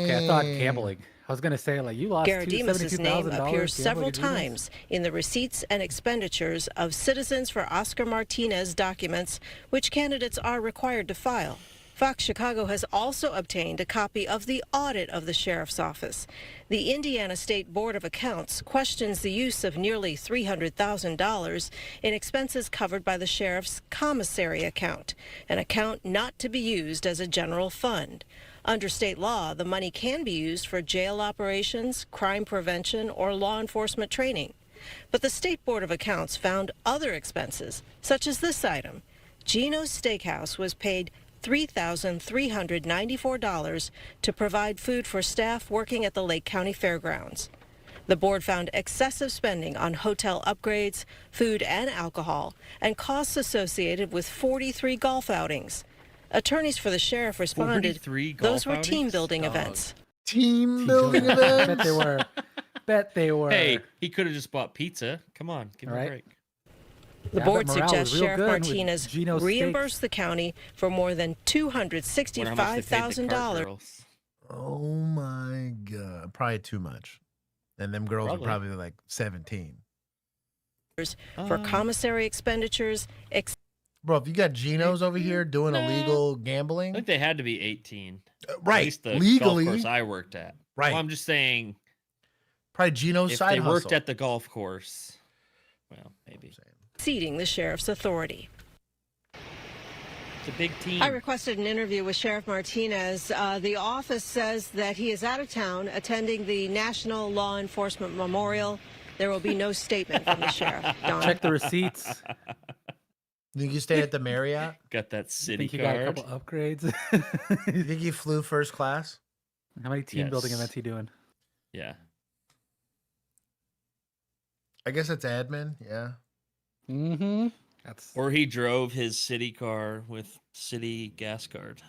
okay, I thought gambling. I was going to say, like, you lost Garademus' name $72,000 appears several gambling at Geno's? times in the receipts and expenditures of Citizens for Oscar Martinez documents, which candidates are required to file. Fox Chicago has also obtained a copy of the audit of the sheriff's office. The Indiana State Board of Accounts questions the use of nearly $300,000 in expenses covered by the sheriff's commissary account, an account not to be used as a general fund. Under state law, the money can be used for jail operations, crime prevention, or law enforcement training. But the State Board of Accounts found other expenses, such as this item. Geno's Steakhouse was paid $3,394 to provide food for staff working at the Lake County Fairgrounds. The board found excessive spending on hotel upgrades, food and alcohol, and costs associated with 43 golf outings. Attorneys for the sheriff responded, those were team-building events. Team-building events? Bet they were. Bet they were. Hey, he could have just bought pizza. Come on, give me a break. The Yeah, I board bet morale suggests was real Sheriff good with Martinez Geno's reimburse the county for more than $265,000. Oh my God. Probably too much. And them girls are probably like 17. For commissary expenditures. Bro, if you got Geno's over here doing illegal gambling. I think they had to be 18. Right. At least the Legally. golf course I worked at. Right. Well, I'm just saying. Probably Geno's if side they hustle. worked at the golf course. Well, maybe. Exceeding the sheriff's authority. It's a big team. I requested an interview with Sheriff Martinez. The office says that he is out of town attending the National Law Enforcement Memorial. There will be no statement from the sheriff. Don. Check the receipts. Think you stayed at the Marriott? Got that city Think you card. got a couple upgrades? You think you flew first class? How many team building Yes. events he doing? Yeah. I guess it's admin. Yeah. Mm-hmm. That's Or he drove his city car with city gas card.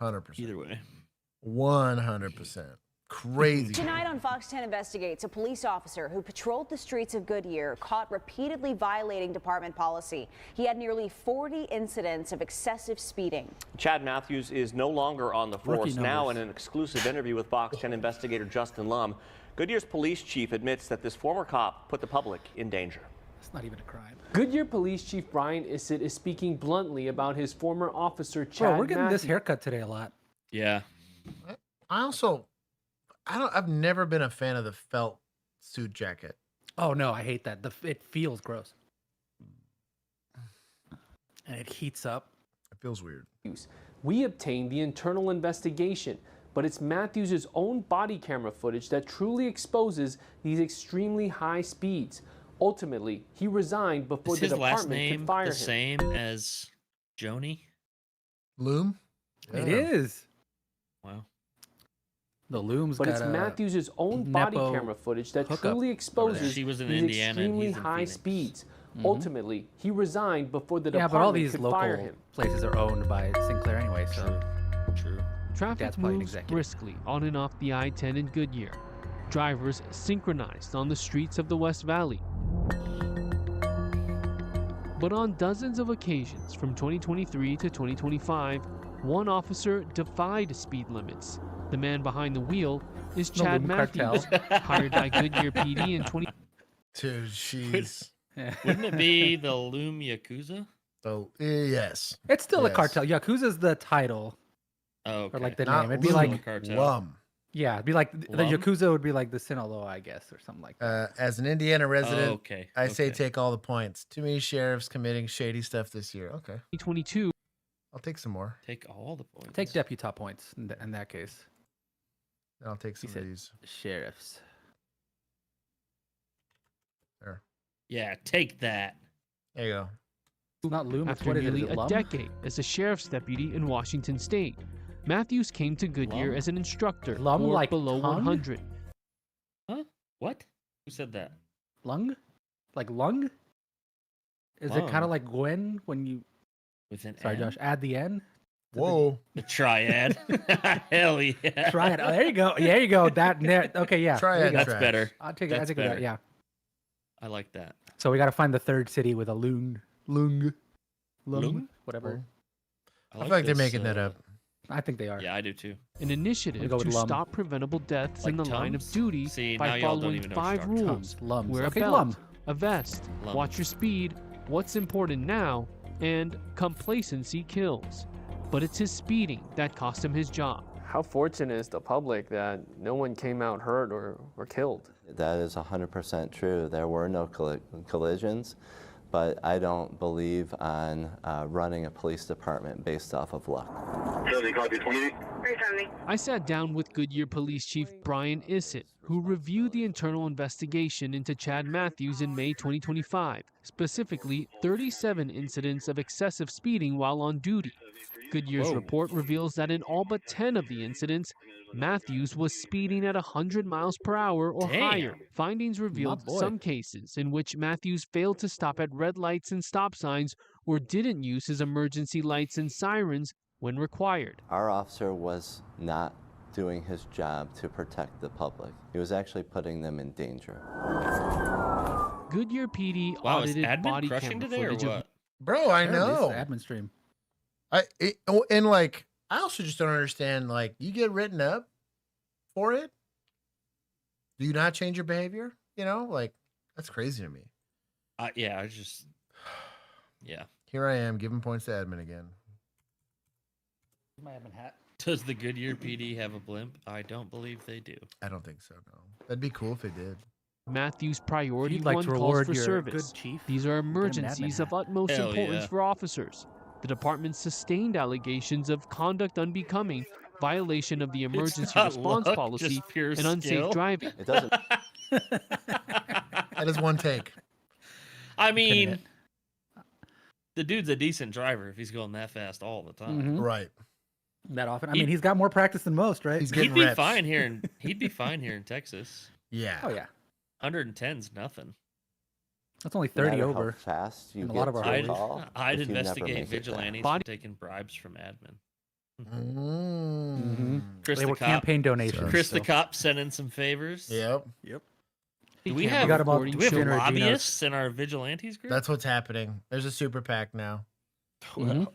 100%. Either way. 100%. Crazy. Tonight on Fox 10 Investigates, a police officer who patrolled the streets of Goodyear caught repeatedly violating department policy. He had nearly 40 incidents of excessive speeding. Chad Matthews is no longer on the force. Now in an exclusive interview with Fox 10 investigator Justin Lum, Goodyear's police chief admits that this former cop put the public in danger. It's not even a crime. Goodyear Police Chief Brian Issett is speaking bluntly about his former officer Chad Bro, we're getting this Matthews. haircut today a lot. Yeah. I've never been a fan of the felt suit jacket. Oh no, I hate that. It feels gross. And it heats up. It feels weird. We obtained the internal investigation, but it's Matthews' own body camera footage that truly exposes these extremely high speeds. Ultimately, he resigned before Is the his last department name could fire the him. same as Joni? Loom? It is. Wow. The Loom's But got it's a Matthews' own body Nepo camera footage that hookup truly over exposes there. She was in these Indiana and extremely he's in high Phoenix. speeds. Mhm. Ultimately, he resigned before the Yeah, department but all these could local fire him. places are owned by Sinclair anyway, so True. Traffic Dad's probably an moves executive. briskly on and off the I-10 in Goodyear. Drivers synchronized on the streets of the West Valley. But on dozens of occasions from 2023 to 2025, one officer defied speed limits. The man behind the wheel is The Chad Loom Matthews, cartel. hired by Goodyear PD in 20. Dude, she's. Wouldn't it be the Loom Yakuza? Oh, yes. it's still a Yes. cartel. Yakuza's the title. Oh, okay. Or like the Not name. It'd be Loom, like cartel. Lum. yeah, it'd be like the Lum? Yakuza would be like the Sinaloa, I guess, or something like that. As an Indiana resident, Oh, okay. I say okay. take all the points. Too many sheriffs committing shady stuff this year. Okay. 2022. I'll take some more. Take all the points. Take deputy points in that case. And I'll take some of said these. sheriffs. Yeah, take that. There you go. It's not Loom. It's After what is nearly it? a decade as a sheriff's deputy in Washington State, Matthews came to Goodyear Lum? as an instructor Lum or like below tongue? 100. Huh? What? Who said that? Lung? Like lung? Is it kind Lung. of like Gwen when you? With an Sorry, N? Josh. Add the N. Whoa. The triad. Hell yeah. Try it. Oh, there you go. There you go. Okay, yeah. Try there it. you go. That's better. I'll take it. I That's take better. that. Yeah. I like that. So we got to find the third city with a lung, Lung? whatever. I feel like they're making that up. I think they are. Yeah, I do too. An initiative go with to Lum. stop preventable deaths in Like the line of Tums? duty See, now by y'all don't following even know what 5 you're talking rules. Lums. Wear a Okay, belt, Lum. a vest, Lum. watch your speed, what's important now, and complacency kills. But it's his speeding that cost him his job. How fortunate is the public that no one came out hurt or killed? That is 100% true. There were no collisions, but I don't believe on running a police department based off of luck. I sat down with Goodyear Police Chief Brian Issett, who reviewed the internal investigation into Chad Matthews in May 2025, specifically 37 incidents of excessive speeding while on duty. Goodyear's report reveals that in all but 10 of the incidents, Matthews was speeding at 100 miles per hour or higher. Findings revealed some cases in which Matthews failed to stop at red lights and stop signs or didn't use his emergency lights and sirens when required. Our officer was not doing his job to protect the public. He was actually putting them in danger. Goodyear PD Wow, is audited admin body crushing camera today or footage of what? Bro, I Apparently it's know. the admin stream. And like, I also just don't understand. Like, you get written up for it. Do you not change your behavior? You know, like, that's crazy to me. Yeah, I just, yeah. Here I am giving points to admin again. My admin hat. Does the Goodyear PD have a blimp? I don't believe they do. I don't think so, no. That'd be cool if they did. Matthews Priority You'd like 1 to calls reward for your service. good chief, These are get him an emergencies admin of hat. utmost Hell importance yeah. for officers. The department sustained allegations of conduct unbecoming, violation of the emergency not response luck, policy, just pure and unsafe skill. driving. It doesn't. That is one take. I mean, the dude's a decent driver if he's going that fast all the time. Mhm. Right. That often. I mean, he's got more practice than most, right? He's He'd getting be reps. fine here. He'd be fine here in Texas. Yeah. Oh yeah. 110's nothing. That's only No 30 matter over. how fast you in a get lot of our to a I'd, call, I'd if you never investigate make it there. vigilantes for taking bribes from admin. Chris They the were cop, campaign donations. Chris the cop sent in some favors. Yep. Do we Camera have, got 'em all do we have Jenner Gino's. lobbyists in our vigilantes group? That's what's happening. There's a super PAC now. Mhm.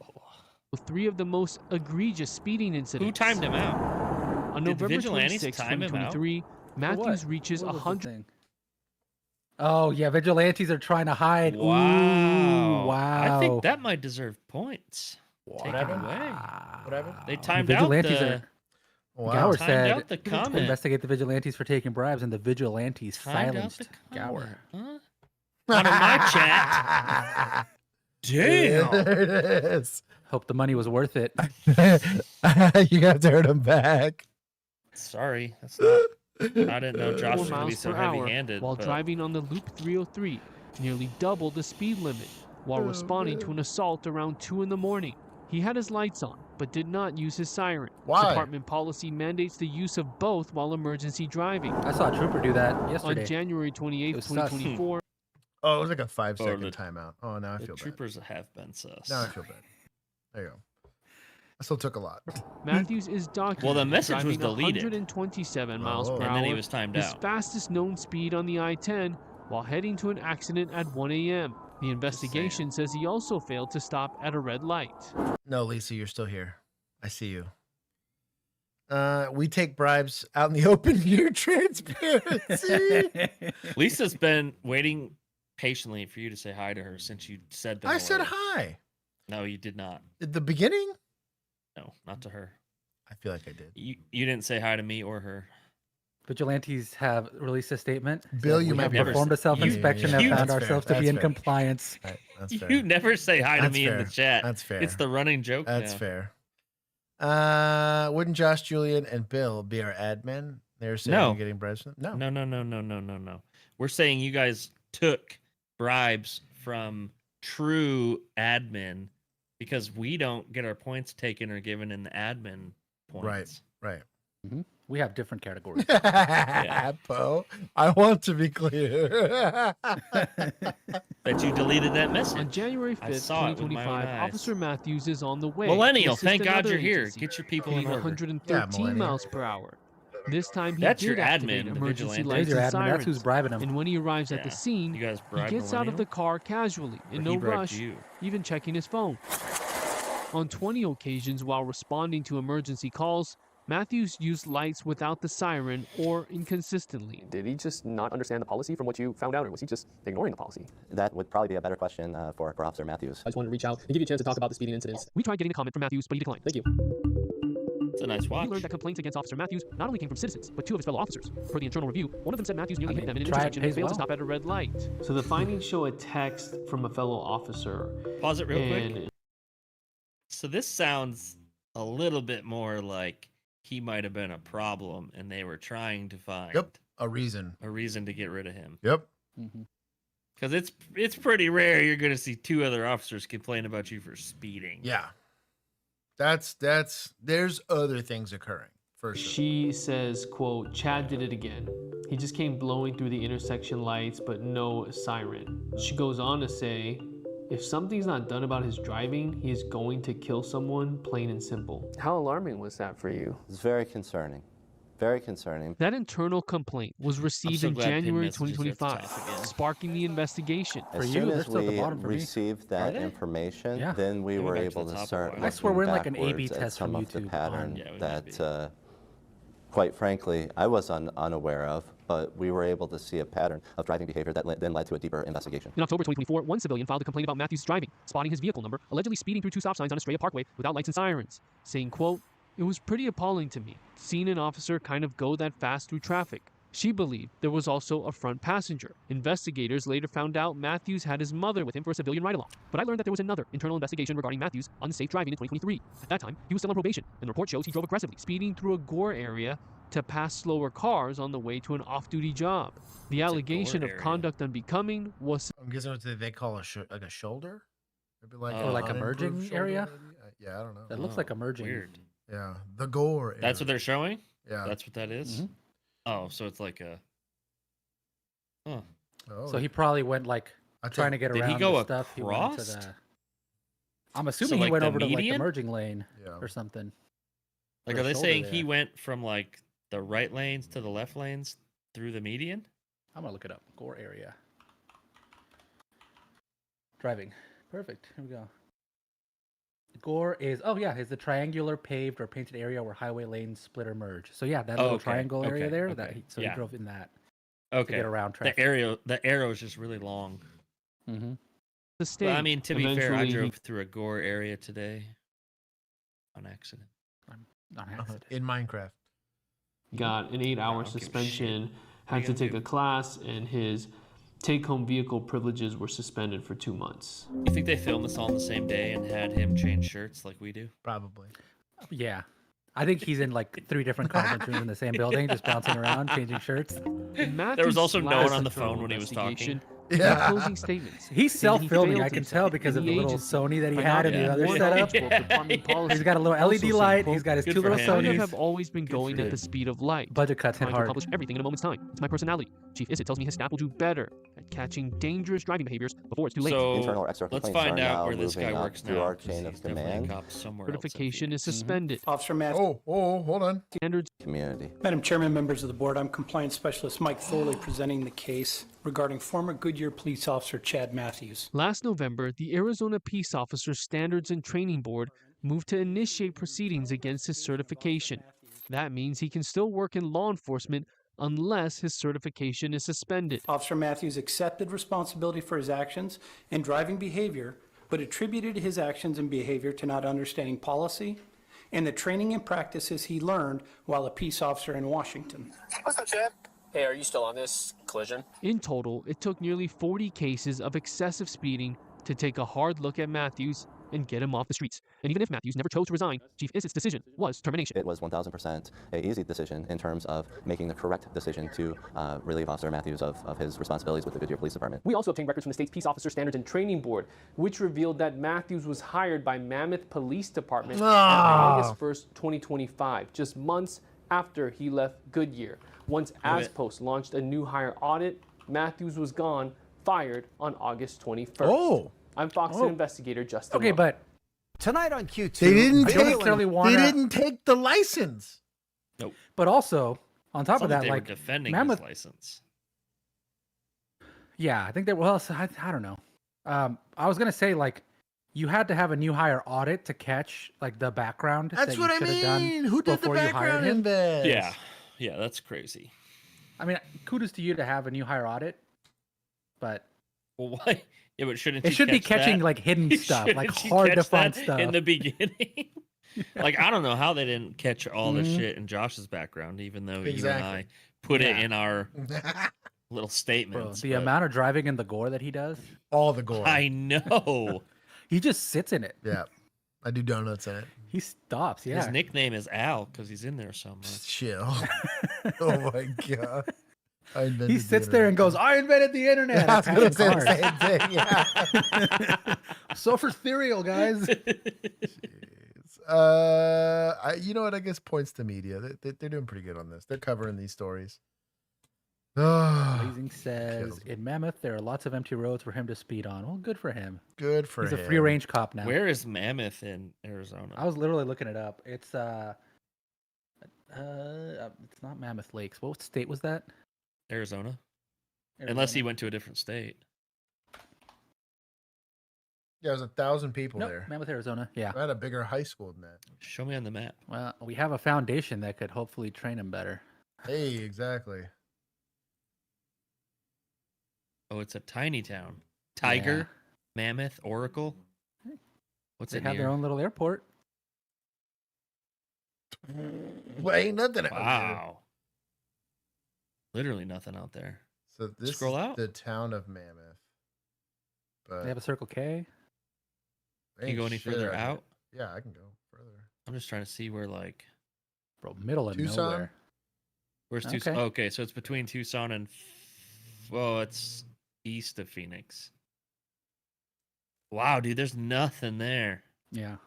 3 of the most egregious speeding incidents. Who timed him out? On Did the November vigilantes 26, time him out? 2023, Matthews reaches What was the 100. thing? Oh yeah, vigilantes are trying to hide. Wow. Ooh, wow. I think that might deserve points. Take it happened? away. What happened? They The timed out vigilantes the... are. Wow. Gower Timed said, out the comment. investigate the vigilantes for taking bribes, and the vigilantes Timed out silenced the Gower. comment, huh? Not in my chat. Damn. There it is. Hope the money was worth it. You got to turn him back. Sorry, that's not... I didn't know 4 Josh was going to be miles so per hour heavy-handed. while but- driving on the Loop 303, nearly double the speed limit, while responding to an assault around 2 in the morning. He had his lights on, but did not use his siren. Why? Department policy mandates the use of both while emergency driving. I saw a trooper do that yesterday. On January 28, It was sus. 2024, Oh, it was like a 5-second the- timeout. Oh, now I The feel bad. troopers have been sus. Now I feel bad. There you go. I still took a lot. Matthews is documented Well, the message was driving deleted. 127 miles Oh. per And hour, then he was timed his out. fastest known speed on the I-10, while heading to an accident at 1 a.m. The investigation says he also failed to stop at a red light. No, Lisa, you're still here. I see you. We take bribes out in the open. Your transparency. Lisa's been waiting patiently for you to say hi to her since you said that. I said already. hi. No, you did not. At the beginning? No, not to her. I feel like I did. You didn't say hi to me or her. Vigilantes have released a statement. Bill, saying, you we might have be performed a self-inspection you- and found that's fair, ourselves to be that's in fair. compliance. Right, that's fair. You never say hi to That's me in fair. the chat. That's fair. It's the running joke. That's now. fair. Wouldn't Josh, Julian, and Bill be our admin? They're saying No. getting bribes. No. No. We're saying you guys took bribes from true admin because we don't get our points taken or given in the admin points. Right. Mm-hmm. We have different categories. Poe, I want to be clear. Bet you deleted that message. On January 5th, 2025, Officer Matthews is on the way. Millennial, to thank assist God another you're here. agency, Get your people paying in order. 113 miles per hour. This time he That's did your activate admin, the emergency vigilante. lights Your and admin, sirens. that's who's bribing him. And when he arrives at the scene, You guys he bribe gets out of the Millennial? car casually, in Or no he bribed rush, you? even checking his phone. On 20 occasions while responding to emergency calls, Matthews used lights without the siren or inconsistently. Did he just not understand the policy from what you found out, or was he just ignoring the policy? That would probably be a better question for Officer Matthews. I just wanted to reach out and give you a chance to talk about the speeding incidents. We tried getting a comment from Matthews, but he declined. Thank you. It's a nice watch. We learned that complaints against Officer Matthews not only came from citizens, but 2 of his fellow officers. Per the internal review, one of them said Matthews nearly hit them in an intersection and failed to stop at a red light. So the findings show a text from a fellow officer. Pause it real quick. So this sounds a little bit more like he might have been a problem and they were trying to find a reason to get rid of him. Yep. Because it's pretty rare you're going to see 2 other officers complain about you for speeding. Yeah. There's other things occurring for sure. She says, quote, Chad did it again. He just came blowing through the intersection lights, but no siren. She goes on to say, if something's not done about his driving, he is going to kill someone, plain and simple. How alarming was that for you? It's very concerning. Very concerning. That internal complaint was received in January 2025, sparking the investigation. As soon as we received that information, then we were able to start looking I swear we're in like an A/B backwards at test some from of the YouTube. pattern that, quite frankly, I was unaware of, but we were able to see a pattern of driving behavior that then led to a deeper investigation. In October 2024, one civilian filed a complaint about Matthews' driving, spotting his vehicle number, allegedly speeding through 2 stop signs on Estrella Parkway without lights and sirens, saying, quote, it was pretty appalling to me, seeing an officer kind of go that fast through traffic. She believed there was also a front passenger. Investigators later found out Matthews had his mother with him for a civilian ride-along. But I learned that there was another internal investigation regarding Matthews on safe driving in 2023. At that time, he was still on probation, and the report shows he drove aggressively, speeding through a gore area to pass slower cars on the way to an off-duty job. The allegation of conduct unbecoming was... I'm guessing what they call like a shoulder? Maybe like or like a merging uninimproved area? shoulder, maybe? Yeah, I don't know. That looks like a merging. Weird. Yeah, the gore area. That's what they're showing? Yeah. That's what that is? Oh, so it's like a... Huh. So he probably went like trying to get Did around he go the stuff. He went to across? the... I'm assuming he like went the over to like the median? merging lane or something. Like, Or are they shoulder saying there. he went from like the right lanes to the left lanes through the median? I'm gonna look it up. Gore area. Driving. Perfect. Here we go. Gore is the triangular paved or painted area where highway lanes split or merge. So yeah, that little triangle area there. That he drove in that. Okay. To get around traffic. The arrow is just really long. Mm-hmm. Well, I mean, to be fair, I drove through a gore area today on accident. On accident. In Minecraft. got an 8-hour suspension, had to take a class, and his take-home vehicle privileges were suspended for 2 months. You think they filmed this all on the same day and had him change shirts like we do? Probably. Yeah. I think he's in like 3 different conference rooms in the same building, just bouncing around, changing shirts. There was also no one on the phone when he was talking. Yeah. Closing statements. He's self-filming, failed I can to tell, because of the little agency Sony that he by had not in the being other more setup. knowledgeable of department policy. He's got a little LED Also light. saying, He's got his Good 2 for little him. I Sonys. have always been going at the speed of light. Budget cuts hit trying to hard. accomplish everything in a moment's time. It's my personality. Chief Issett tells me his staff will do better at catching dangerous driving behaviors before it's too late. So Internal or extra let's complaints find are out now where this guy moving up works through now. our 'cause chain of he's definitely a command. cop somewhere else. Certification is suspended. Officer Matthews. Oh, hold on. Standards. Community. Madam Chairman, members of the board, I'm Compliance Specialist Mike Thorley presenting the case regarding former Goodyear Police Officer Chad Matthews. Last November, the Arizona Peace Officers Standards and Training Board moved to initiate proceedings against his certification. That means he can still work in law enforcement unless his certification is suspended. Officer Matthews accepted responsibility for his actions and driving behavior, but attributed his actions and behavior to not understanding policy and the training and practices he learned while a peace officer in Washington. What's up, Chad? Hey, are you still on this collision? In total, it took nearly 40 cases of excessive speeding to take a hard look at Matthews and get him off the streets. And even if Matthews never chose to resign, Chief Issett's decision was termination. It was 1,000% an easy decision in terms of making the correct decision to relieve Officer Matthews of his responsibilities with the Goodyear Police Department. We also obtained records from the state's Peace Officer Standards and Training Board, which revealed that Matthews was hired by Mammoth Police Department on August 1st, 2025, just months after he left Goodyear. Once AsPost launched a new hire audit, Matthews was gone, fired on August 21st. Oh. I'm Fox 10 investigator Justin. Okay, but tonight on Q2, They didn't I don't necessarily wanna- They didn't take the license. Nope. But also, on top of that, they like were defending Mammoth, his license. yeah, I think that. Well, I don't know. I was gonna say like you had to have a new hire audit to catch like the background. That's that what you I should have done mean. Who did the before you hired background him. invest? Yeah. Yeah, that's crazy. I mean, kudos to you to have a new hire audit, but Well, why? Yeah, but shouldn't it you should be catch catching that? like hidden stuff, like Shouldn't you hard to catch find that stuff in the beginning. Like I don't know how they didn't catch all the shit in Josh's background, even though you and I put it in our little Bro, statements. the amount of driving in the gore that he does. All the gore. I know. He just sits in it. Yeah. I do donuts in it. He stops. Yeah. His nickname is Al because he's in there so much. Chill. Oh my god. I invented He the sits there and goes, "I invented the internet." I was gonna say Cars. the same thing. Yeah. So for cereal, guys. You know what? I guess points to media. They're doing pretty good on this. They're covering these stories. Blazing says, in Mammoth, there are lots of empty roads for him to speed on. Well, good for him. Good for him. He's a free range cop now. Where is Mammoth in Arizona? I was literally looking it up. It's not Mammoth Lakes. What state was that? Arizona. Unless he went to a different state. Yeah, there's 1,000 people Nope, there. Mammoth, Arizona. Yeah. I had a bigger high school than that. Show me on the map. Well, we have a foundation that could hopefully train him better. Hey, exactly. Oh, it's a tiny town. Tiger, Mammoth, Oracle. What's They it have near? their own little airport. Well, ain't nothing out there. Wow. Literally nothing out there. So this Scroll is out. the town of Mammoth. But They have a Circle K. Can you go any further out? Yeah, I can go further. I'm just trying to see where, like, Bro, middle of Tucson? nowhere. where's Okay. Tucson? Okay, so it's between Tucson and, well, it's east of Phoenix. Wow, dude, there's nothing there. Yeah.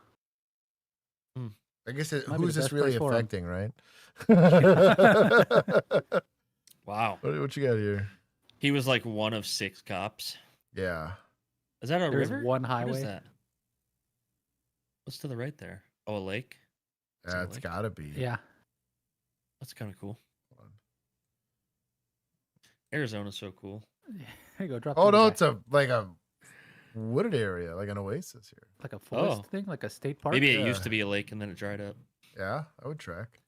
I guess Might be who's the this best really place for 'em. affecting, right? Wow. What you got here? He was like one of 6 cops. Yeah. Is that a There's river? one What highway. is that? What's to the right there? Oh, a lake? Is it a That's lake? gotta be. Yeah. That's kind of cool. Arizona's so cool. Here you go. Drop. Oh the no, guy. it's like a wooded area, like an oasis here. like a forest thing, like a state park. Maybe it used to be a lake and then it dried up. Yeah, I would track.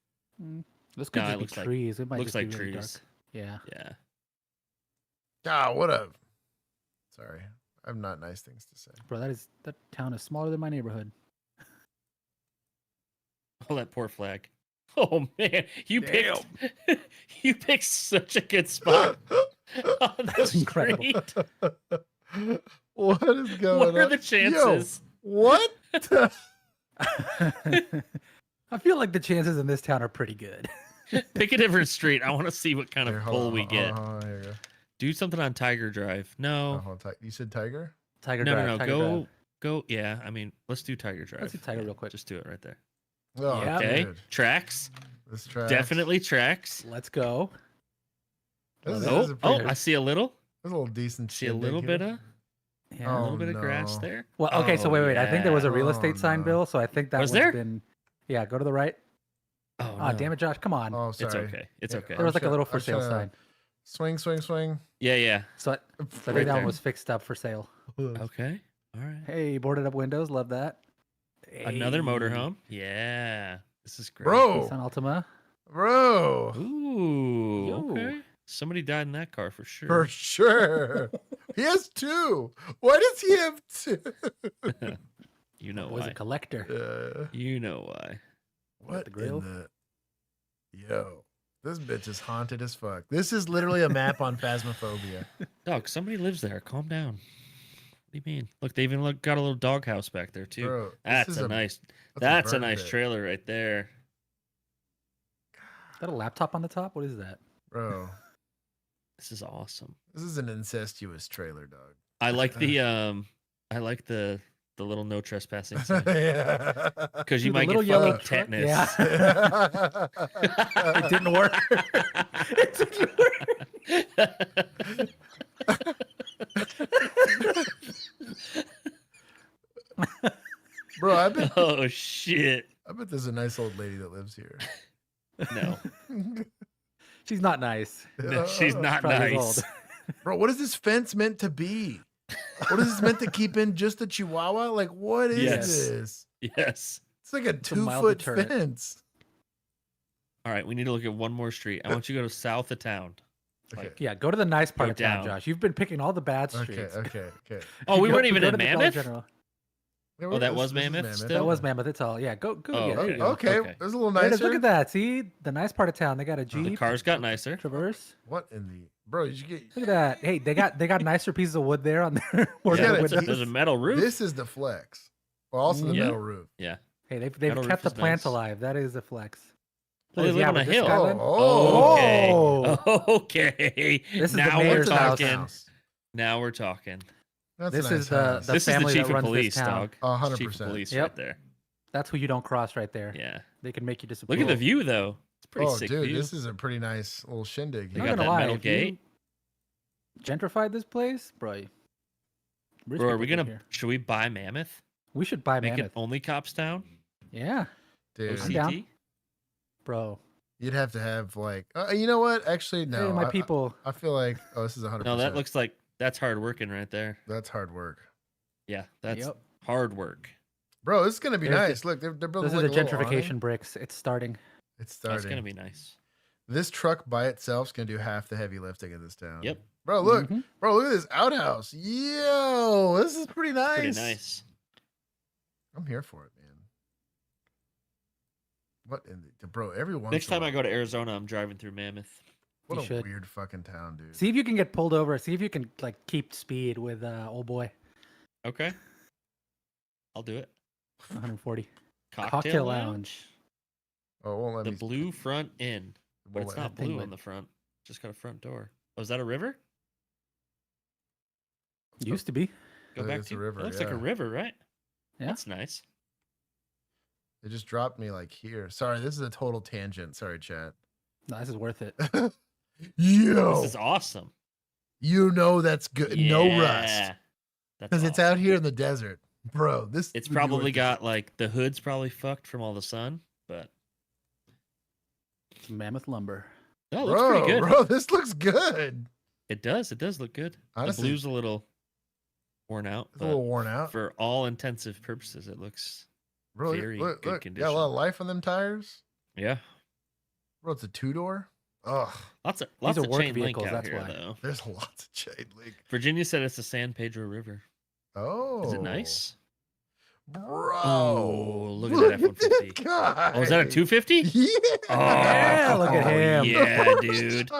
This could Nah, just it be looks like- trees. It might looks just be like really trees. dark. Yeah. Yeah. Ah, what a. Sorry, I have not nice things to say. Bro, that town is smaller than my neighborhood. Oh, that poor flag. Oh man, you picked you picked such a good spot on the That's incredible. street. What is going What on? are the chances? Yo, what? I feel like the chances in this town are pretty good. Pick a different street. I want to see what kind of pull we get. Here you go. Do something on Tiger Drive. No, You said Tiger? Tiger no, Drive. no, no. Tiger Go, Drive. go. Yeah, I mean, let's do Tiger Drive. Let's do Tiger Yeah, real quick. Just do it right there. Oh, Yeah. Okay, dude. tracks. This tracks. Definitely tracks. Let's go. This is Oh, a oh, pretty- I see a little. There's a little decent See shit. a little bit of, Yeah. a little bit of grass no. there. Well, okay, so Oh, wait. I think there was a real yeah. estate Oh, sign, no. Bill. So I think that Was one's there? been. Yeah, go to the right. Oh, Ah, no. damn it, Josh! Come on. Oh, sorry. It's okay. It's okay. There was like a little for I'm sale trying sign. to Swing, swing, swing. Yeah, yeah. So I Right think that there. one was fixed up for sale. Okay. All right. Hey, boarded up windows. Love that. Another Hey. motorhome. Yeah. This is great. Bro, Nissan Altima. bro, Ooh. Yo. Okay. Somebody died in that car for sure. for sure. He has 2. Why does he have 2? You know Was why. a collector. You know why. What the grill? in the... Yo, this bitch is haunted as fuck. This is literally a map on Phasmophobia. Dog, somebody lives there. Calm down. do you mean? Look, they even got a little doghouse back there too. Bro, that's a nice bit. trailer right there. Is that a laptop on the top? What is that? Bro. This is awesome. This is an incestuous trailer, dog. I like the little no trespassing sign. Yeah. Because you might little get yellow fucking truck? tetanus. Yeah. It didn't work. It didn't work. Bro, I bet. Oh shit. I bet there's a nice old lady that lives here. No. She's not nice. No, she's not Probably nice. old. Bro, what is this fence meant to be? What is this meant to keep in just a chihuahua? Like, what is this? Yes. It's like a a mild 2-foot deterrent. fence. All right, we need to look at one more street. I want you to go to south of town. Like, Yeah, go to the nice part Go of town, down. Josh. You've been picking all the bad Okay, streets. okay. Oh, we Go- weren't even go in to the Dollar Mammoth? General. Oh, that was Mammoth still? That was Mammoth. It's all yeah. Go. Oh, Yeah, there you go. Okay, Okay. there's a little There it is. nicer. Look at that. See the nice part of town. They got a Jeep. The cars got nicer. Traverse. What in the bro? You should get. Look at that. Hey, they got nicer pieces of wood there on there. Where Yeah, the it's windows- There's a metal roof. This is the flex. Well, also the Yeah. metal roof. Yeah. Hey, they've Metal kept the roof is plants nice. alive. That is a flex. Oh, they Look, live on a with this hill. skyline- Okay. This is the Now we're mayor's house. talking. Now we're talking. That's This a nice is the house. This is the family chief that of runs police, this town. dog. 100%. Chief of police Yep. right there. That's who you don't cross right there. Yeah. They can make you disappear. Look at the view, though. It's a pretty Oh, sick dude, view. this is a pretty nice little shindig. They I'm here. not got gonna that lie. metal If you gate. gentrified this place, bro. Rich Bro, are we people live gonna? here. Should we buy Mammoth? We should buy Make Mammoth. it OnlyCops town? Yeah, Dude, I'm down. OCT? bro. you'd have to have like. You know what? Actually, no. Hey, my I- people. I feel like this is 100%. No, that looks like that's hard working right there. That's hard work, Yeah, that's Yep. hard work. bro. This is gonna be There's the- nice. Look, they're building Those are like the a little awning. gentrification bricks. It's starting. It's That's starting. gonna be nice. This truck by itself is gonna do half the heavy lifting in this town. Yep. Bro, look, Mhm. bro, look at this outhouse. Yo, this is pretty nice. Pretty nice. I'm here for it, man. What in the bro? Every once Next in a time I while- go to Arizona, I'm driving through Mammoth. What You a should. weird fucking town, dude. See if you can get pulled over. See if you can like keep speed with old boy. Okay. I'll do it. 140. Cocktail lounge. Oh, it won't let The me. Blue Front Inn. But won't it's let- not thing blue went- on the front. Just got a front door. Oh, is that a river? Used to be. Go It back is a to river, It looks like a yeah. river, right? Yeah. That's nice. It just dropped me like here. Sorry, this is a total tangent. Sorry, chat. No, this is worth it. Yo, This is awesome. you know that's good. No rust, Yeah. That's because it's awesome. out here in the desert, bro. This It's would be probably worth it. got like the hood's probably fucked from all the sun, but It's Mammoth lumber. no, it looks bro, pretty good. bro. This looks good. It does. It does look good. Honestly. The blue's a little worn out, It's a little worn out, for all intensive purposes, it looks bro. very Look, good look. condition. Got a lot of life on them tires, yeah. bro. It's a 2-door. Ugh, Lots of These are chain work link vehicles, out that's here, why. though. there's lots of chain link. Virginia said it's the San Pedro River. Oh, Is it nice? bro? Oh, look at that F-150. guy. Oh, is that a 250? Yeah. Oh, look at him. Yeah, dude.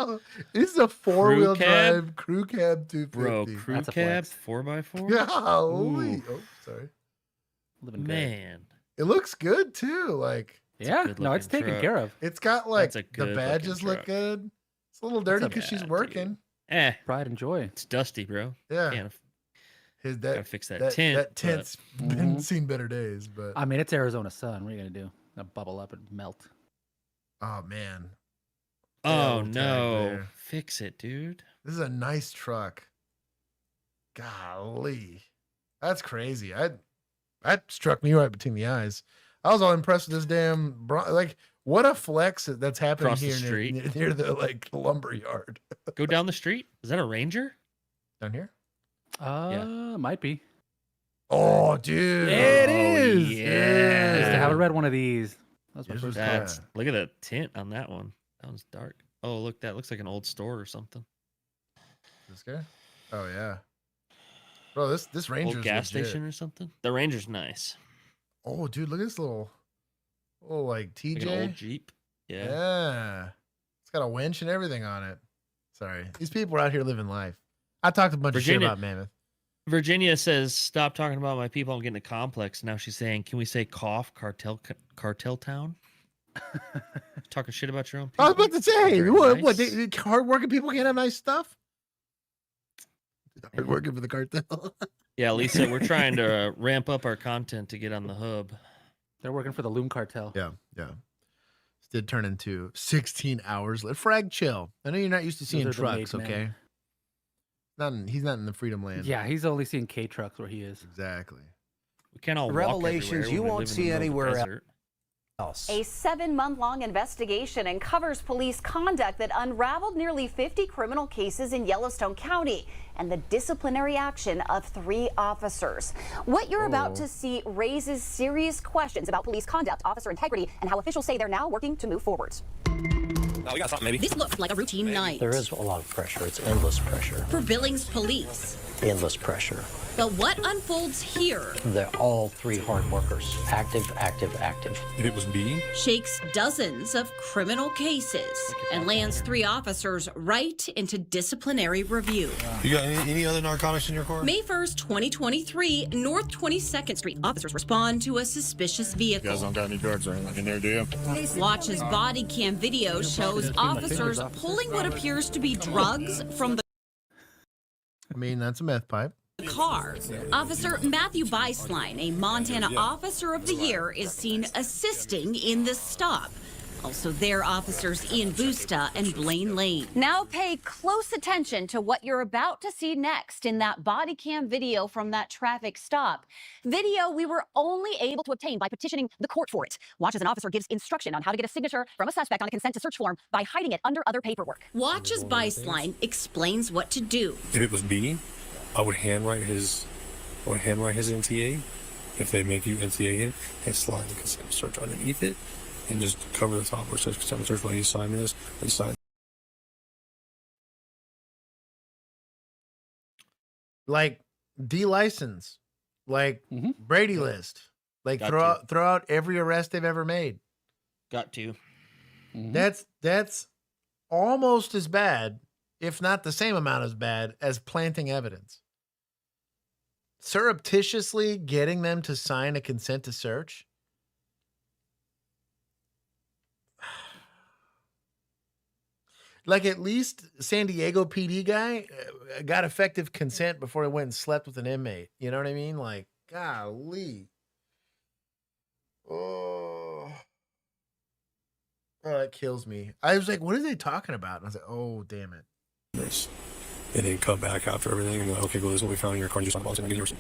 This is a 4-wheel cab? drive crew cab 250. Bro, crew That's a cab flex. 4x4. Golly. Ooh. Oh, sorry. Living good. Man, It looks good too. Like Yeah. good No, it's looking taken truck. care of. it's got like That's a the good badges looking look truck. good. It's a little dirty a because she's bad, working. Pride and joy. it's dusty, bro. Yeah. Can't His gotta that fix that, that tint. that but tint's been Mhm. seen better days, but I mean, it's Arizona sun. What are you gonna do? Gonna bubble up and melt. oh man, oh L tag no, there. fix it, dude. This is a nice truck. Golly, that's crazy. That struck me right between the eyes. I was all impressed with this damn like what a flex that's happening Across the here street. near the like lumber yard Go down the street. Is that a Ranger? down here. Might be. Oh, dude. It Oh, is. I used to yeah. have a red one of these. That was my Yours first was car. That's look at the tint on that one. That one's dark. Oh, look, that looks like an old store or something. This guy? Oh yeah. Bro, this Ranger's Old gas legit. station or something. The Ranger's nice. Oh, dude, look at this little like TJ. Like an old Jeep. Yeah. Yeah. It's got a winch and everything on it. Sorry. These people are out here living life. I talked a bunch of Virginia- shit about Mammoth. Virginia says, "Stop talking about my people. I'm getting a complex." Now she's saying, "Can we say cough cartel town?" Talking shit about your own people. I was about to say, Very what? nice. Hardworking people can't have nice stuff. Hardworking for the cartel. Yeah, Lisa, we're trying to ramp up our content to get on the hub. They're working for the Loom Cartel. Yeah. This did turn into 16 hours. Frag chill. I know you're not used to seeing Those are the trucks, made okay? He's not in the freedom land. Yeah, he's only seeing K trucks where he is. Exactly. We can't all Revelations you won't see anywhere else. A 7-month-long investigation uncovers police conduct that unraveled nearly 50 criminal cases in Yellowstone County and the disciplinary action of 3 officers. What you're about to see raises serious questions about police conduct, officer integrity, and how officials say they're now working to move forward. Oh, we got something, maybe. This looked like a routine night. There is a lot of pressure. It's endless pressure. For Billings police. Endless pressure. But what unfolds here? They're all 3 hard workers. Active, active, active. If it was me? Shakes dozens of criminal cases and lands 3 officers right into disciplinary review. You got any other narcotics in your car? May 1st, 2023, North 22nd Street officers respond to a suspicious vehicle. You guys don't got any drugs or anything in there, do you? Watch as body cam video shows officers pulling what appears to be drugs from the That's a meth pipe. car. Officer Matthew Beislein, a Montana Officer of the Year, is seen assisting in this stop. Also there, officers Ian Busta and Blaine Lane. Now pay close attention to what you're about to see next in that body cam video from that traffic stop. Video we were only able to obtain by petitioning the court for it. Watch as an officer gives instruction on how to get a signature from a suspect on a consent to search form by hiding it under other paperwork. Watch as Beislein explains what to do. If it was me, I would handwrite his NTA. If they make you NTA it, and slide the consent search underneath it, and just cover the top where it says consent search. When you sign this, they sign. Like de-license, like Brady list, like throw out every arrest they've ever made. Got to. That's almost as bad, if not the same amount as bad, as planting evidence. Surreptitiously getting them to sign a consent to search. Like, at least San Diego PD guy got effective consent before he went and slept with an inmate. You know what I mean? Like, golly. Oh, that kills me. I was like, what are they talking about? And I was like, oh, damn it. This. And then come back after everything and go, okay, cool, this is what we found in your car. And you just talk about it and get yours.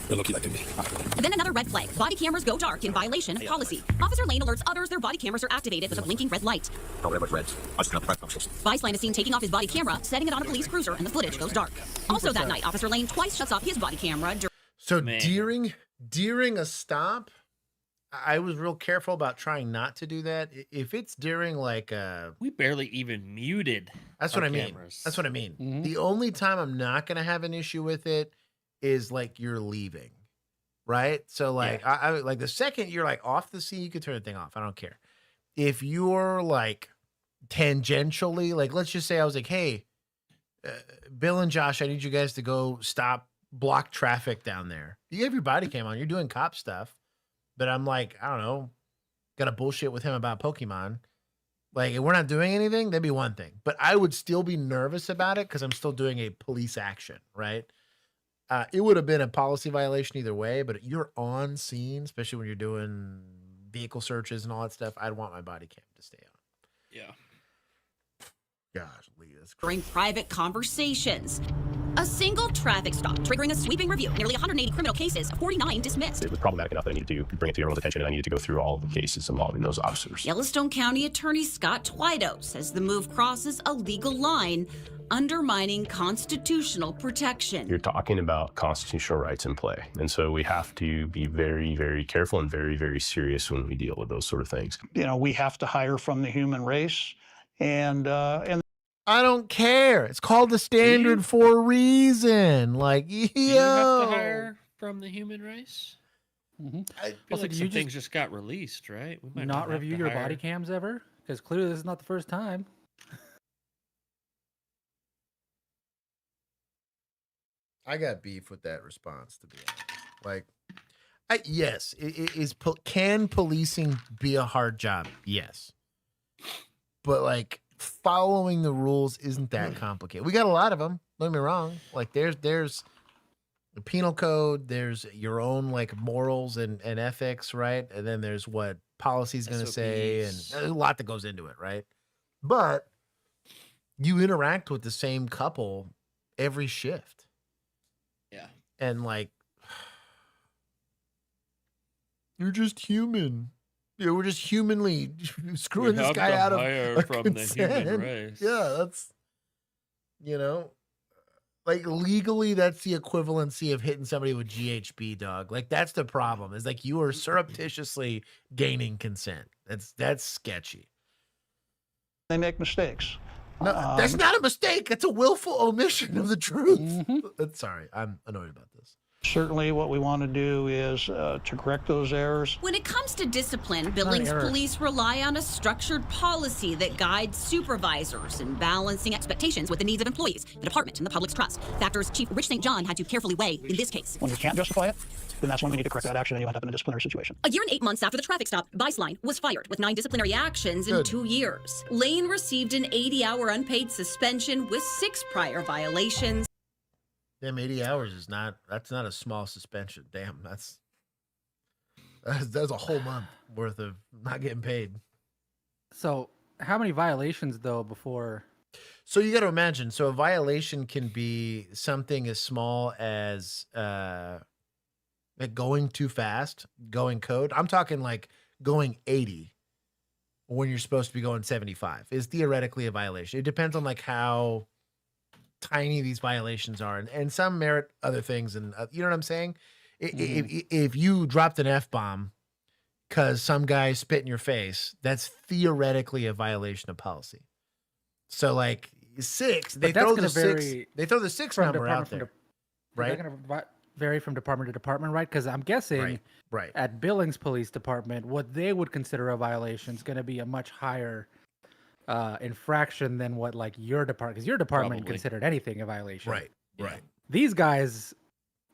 They're lucky that didn't. Then another red flag. Body cameras go dark in violation of policy. Officer Lane alerts others their body cameras are activated with a blinking red light. Beislein is seen taking off his body camera, setting it on a police cruiser, and the footage goes dark. Also that night, Officer Lane twice shuts off his body camera. So during a stop, I was real careful about trying not to do that. If it's during like we barely even muted. That's what I mean. That's what I mean. The only time I'm not going to have an issue with it is like you're leaving, right? So like I like the second you're like off the scene, you can turn the thing off. I don't care. If you're like tangentially, like let's just say I was like, hey, Bill and Josh, I need you guys to go block traffic down there. You have your body cam on. You're doing cop stuff. But I'm like, I don't know, got to bullshit with him about Pokemon. Like, if we're not doing anything, that'd be one thing. But I would still be nervous about it because I'm still doing a police action, right? It would have been a policy violation either way, but you're on scene, especially when you're doing vehicle searches and all that stuff. I'd want my body cam to stay on. Yeah. Gosh, Lee, that's During private conversations. A single traffic stop triggering a sweeping review. Nearly 180 criminal cases, 49 dismissed. It was problematic enough that I needed to bring it to everyone's attention, and I needed to go through all of the cases involving those officers. Yellowstone County Attorney Scott Twido says the move crosses a legal line, undermining constitutional protection. You're talking about constitutional rights in play, and so we have to be very, very careful and very, very serious when we deal with those sort of things. You know, we have to hire from the human race, and I don't care. It's called the standard for a reason. Like, yo. Do you have to hire from the human race? I feel Also, like do some you things just got released, right? We might not have review to your hire- body cams ever? Because clearly this is not the first time. I got beef with that response, to be honest. Like, yes, can policing be a hard job? Yes. But, like, following the rules isn't that complicated. We got a lot of them. Don't get me wrong. Like, there's the penal code. There's your own, like, morals and ethics, right? And then there's what policy's going to say. And there's a lot that goes into it, right? But you interact with the same couple every shift. Yeah. And, like, you're just human. Yeah, we're just humanly screwing this guy out of a from consent. the human race. Yeah, that's, like, legally, that's the equivalency of hitting somebody with GHB, dog. Like, that's the problem. Is like you are surreptitiously gaining consent. That's sketchy. They make mistakes. No, that's not a mistake. That's a willful omission of the truth. Sorry, I'm annoyed about this. Certainly what we want to do is to correct those errors. When it comes to discipline, Billings police rely on a structured policy that guides supervisors in balancing expectations with the needs of employees, the department, and the public's trust. Factors Chief Rich St. John had to carefully weigh in this case. When we can't justify it, then that's when we need to correct that action and you end up in a disciplinary situation. A year and 8 months after the traffic stop, Beislein was fired with 9 disciplinary actions in 2 years. Lane received an 80-hour unpaid suspension with 6 prior violations. Damn, 80 hours that's not a small suspension. Damn, that's a whole month worth of not getting paid. So how many violations though before? So you got to imagine, so a violation can be something as small as like going too fast, going code. I'm talking like going 80 when you're supposed to be going 75 is theoretically a violation. It depends on like how tiny these violations are, and some merit other things, and you know what I'm saying. If you dropped an F-bomb because some guy spit in your face, that's theoretically a violation of policy. So like 6, they throw the 6 number out there, right? They're going to vary from department to department, right? Because I'm guessing right at Billings Police Department, what they would consider a violation is going to be a much higher infraction than what like your department, because your department considered anything a violation. Right. These guys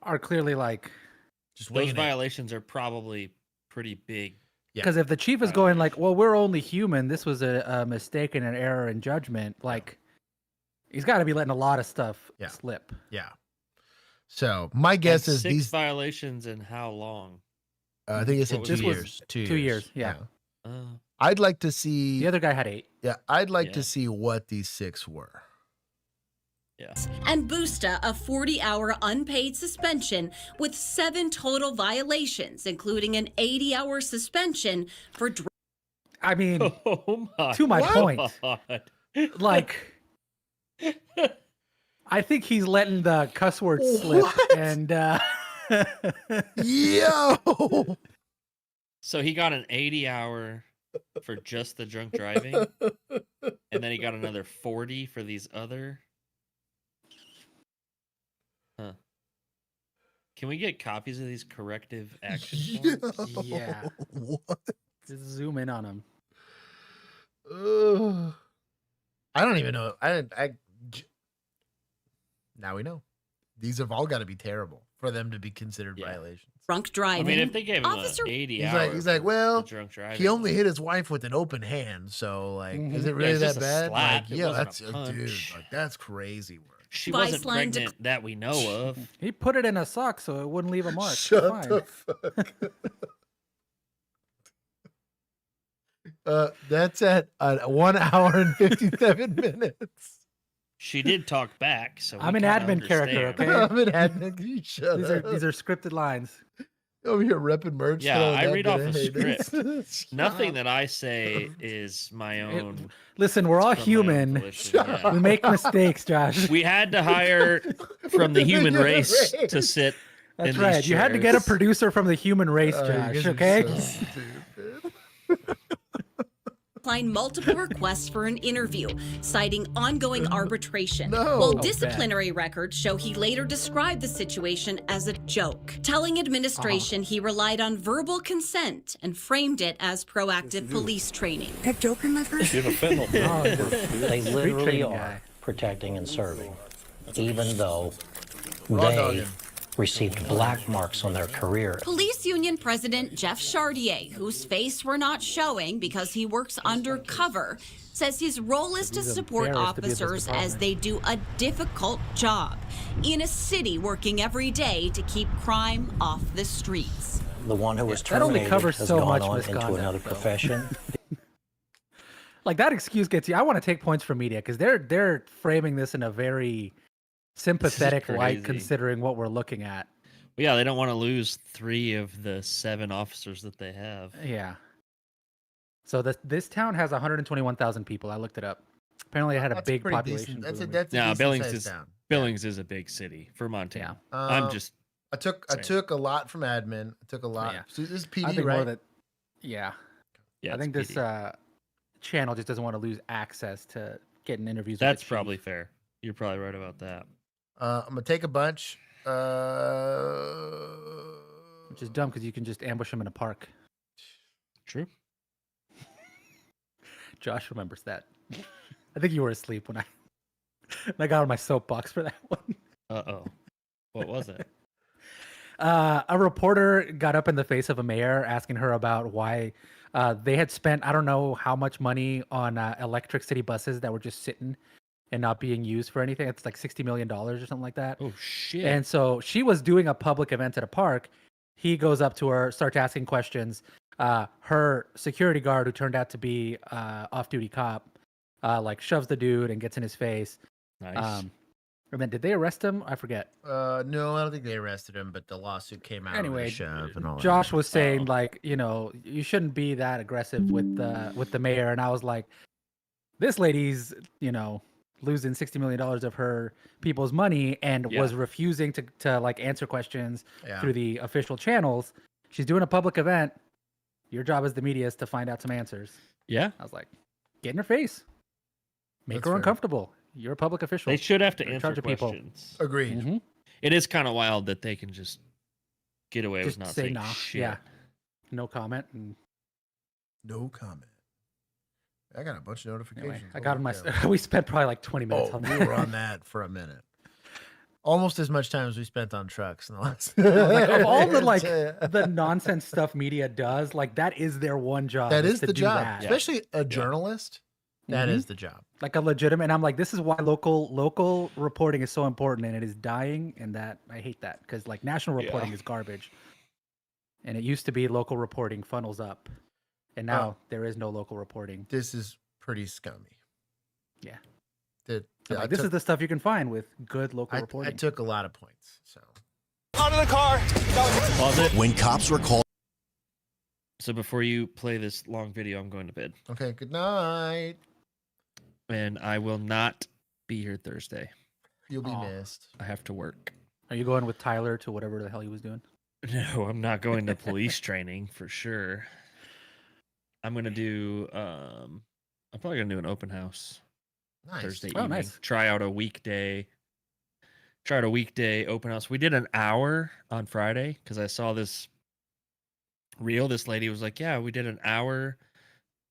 are clearly like just those violations are probably pretty big. Because if the chief is going like, well, we're only human, this was a mistake and an error in judgment, like he's got to be letting a lot of stuff slip. Yeah. So my guess is 6 these violations in how long? I think it's in 2 years. 2 years. Yeah. I'd like to see. The other guy had 8. Yeah, I'd like to see what these 6 were. Yeah. And Busta, a 40-hour unpaid suspension with 7 total violations, including an 80-hour suspension for. I mean, to my point, like, I think he's letting the cuss words slip, and yo. So he got an 80-hour for just the drunk driving, and then he got another 40 for these other. Huh. Can we get copies of these corrective action forms? Yeah. What? Just zoom in on them. I don't even know. Now we know. These have all got to be terrible for them to be considered violations. Drunk driving. I mean, if they gave him an 80 hours, he's like, well, drunk driving, he only hit his wife with an open hand, so like, is it really that bad? Slap. Like, yeah, that's dude, like that's crazy work. She wasn't pregnant that we know of. He put it in a sock so it wouldn't leave a mark. Shut the fuck. That's at 1 hour and 57 minutes. She did talk back, so I'm an admin character, okay? I'm an admin. You shut up. These are scripted lines. Over here repping merch. Yeah, I read off a script. Nothing that I say is my own. Listen, we're all human. We make mistakes, Josh. We had to hire from the human race to sit. That's in right. these You had to get a chairs. producer from the human race, Josh. Okay. Declined multiple requests for an interview, citing ongoing arbitration. While disciplinary records show he later described the situation as a joke, telling administration he relied on verbal consent and framed it as proactive police training. That joke in my first. They literally are protecting and serving, even though They received black marks on their career. Police Union President Jeff Chartier, whose face we're not showing because he works undercover, says his role is to support officers as they do a difficult job in a city working every day to keep crime off the streets. The one who was that only terminated covers has so gone much on into misconduct, another though. profession. Like that excuse gets you. I want to take points from media because they're framing this in a very sympathetic light, crazy. considering what we're looking at. Well, yeah, they don't want to lose 3 of the 7 officers that they have. Yeah. So this town has 121,000 people. I looked it up. Apparently, it had a That's big pretty population. decent. boom. That's a No, decent-sized town. Billings is a big city for Montana. I'm just. I took a lot from admin. I took a lot. Yeah. So this is I PD, think right? more that. Yeah. Yeah, I think it's this PD. channel just doesn't want to lose access to getting interviews. That's with the chief. probably fair. You're probably right about that. I'm gonna take a bunch. Which is dumb because you can just ambush them in a park. True. Josh remembers that. I think you were asleep when I got on my soapbox for that one. Uh-oh. What was it? A reporter got up in the face of a mayor asking her about why they had spent, I don't know how much money on electric city buses that were just sitting and not being used for anything. It's like $60 million or something like that. Oh, shit. And so she was doing a public event at a park. He goes up to her, starts asking questions. Her security guard, who turned out to be off-duty cop, like shoves the dude and gets in his face. Nice. And then did they arrest him? I forget. No, I don't think they arrested him, but the lawsuit came out. Anyway, of the shove and all Josh that. was saying like, you know, you shouldn't be that aggressive with the mayor, and I was like, this lady's, you know, losing $60 million of her people's money and was refusing to like answer questions through the official channels. She's doing a public event. Your job as the media is to find out some answers. Yeah. I was like, get in her face. Make That's her fair. uncomfortable. You're a public official. They should have to You're in answer charge of people. questions. Agreed. Mhm. It is kind of wild that they can just get away Just with not say saying nah. shit. Yeah. No comment. And No comment. I got a bunch of notifications. anyway, I got on my. We spent probably like 20 minutes Oh, on we that. were on that for a minute. Almost as much time as we spent on trucks in the last. Like, of all the like the nonsense stuff media does, like that is their one job. That is to the do job, that. especially a journalist. That is the job. Like a legitimate. And I'm like, this is why local reporting is so important, and it is dying. And that I hate that because like national reporting is garbage. And it used to be local reporting funnels up, and now there is no local reporting. This is pretty scummy. Yeah. I Like, this is the stuff you can find with good local I reporting. took a lot of points. So Out of the car. When cops were called. So before you play this long video, I'm going to bed. okay, good night. And I will not be here Thursday. You'll be missed. I have to work. Are you going with Tyler to whatever the hell he was doing? No, I'm not going to police training for sure. I'm gonna do I'm probably gonna do an open house Nice. Thursday Oh, evening. nice. Try out a weekday open house. We did an hour on Friday because I saw this reel. This lady was like, yeah, we did an hour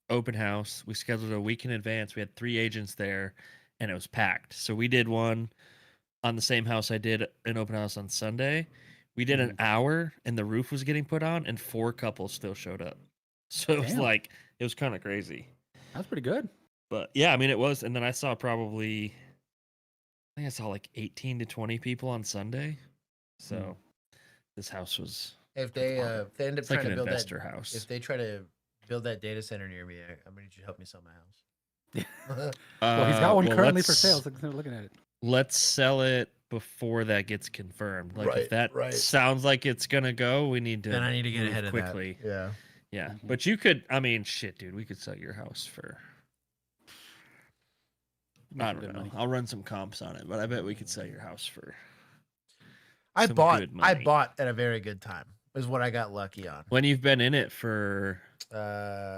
open house. We scheduled a week in advance. We had 3 agents there and it was packed. So we did one on the same house I did an open house on Sunday. We did an hour and the roof was getting put on and 4 couples still showed up. So it was Damn. like, it was kind of crazy. That's pretty good. But yeah, I mean, it was. And then I saw probably, I think I saw like 18 to 20 people on Sunday. So this house was. If they end up It's like trying to an build investor that house. if they try to build that data center near me, I'm gonna need you to help me sell my house. Well, he's got one well, currently for let's- sale. So they're looking at it. Let's sell it before that gets confirmed. Like Right, if that right. sounds like it's gonna go, we need to. Then I need to get move ahead of quickly. that. Yeah. Yeah, but you could. I mean, shit, dude, we could sell your house for. I don't know. I'll run some comps on it, but I bet we could sell your house for. I some bought good money. at a very good time. Is what I got lucky on. When you've been in it for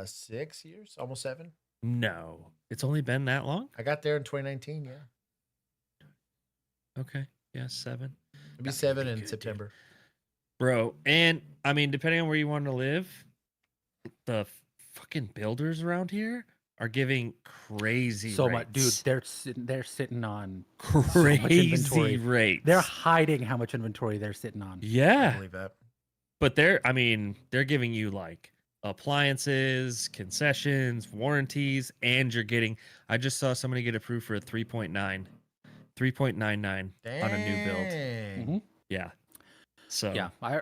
6 years, almost 7. no, it's only been that long. I got there in 2019. Yeah, Okay, yeah, 7. it'll be 7 in September. Bro, and I mean, depending on where you want to live, the fucking builders around here are giving crazy so rates. much, dude. They're sitting on crazy so much inventory. rates. They're hiding how much inventory they're sitting on. Yeah, I believe that. But they're giving you like appliances, concessions, warranties, and you're getting. I just saw somebody get approved for a 3.99 on a new build. Mm-hmm. Yeah. So yeah, I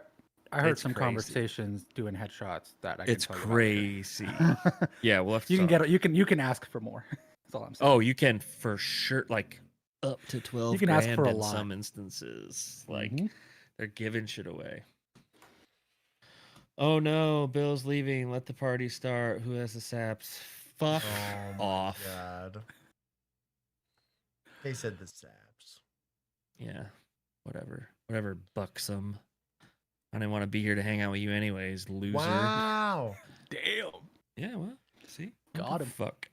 heard it's some crazy. conversations doing headshots that I It's can tell crazy. You about. Yeah, we'll have to you can ask for more. That's all I'm saying. Oh, you can for sure, like up to 12 You can grand ask for a in lot. some instances. Like they're giving shit away. Oh no, Bill's leaving. Let the party start. Who has the saps? Fuck off. God. They said the saps. Yeah, whatever, buxom. I didn't want to be here to hang out with you anyways, loser. Wow. Damn. Yeah, well, see? Got him. Fuck.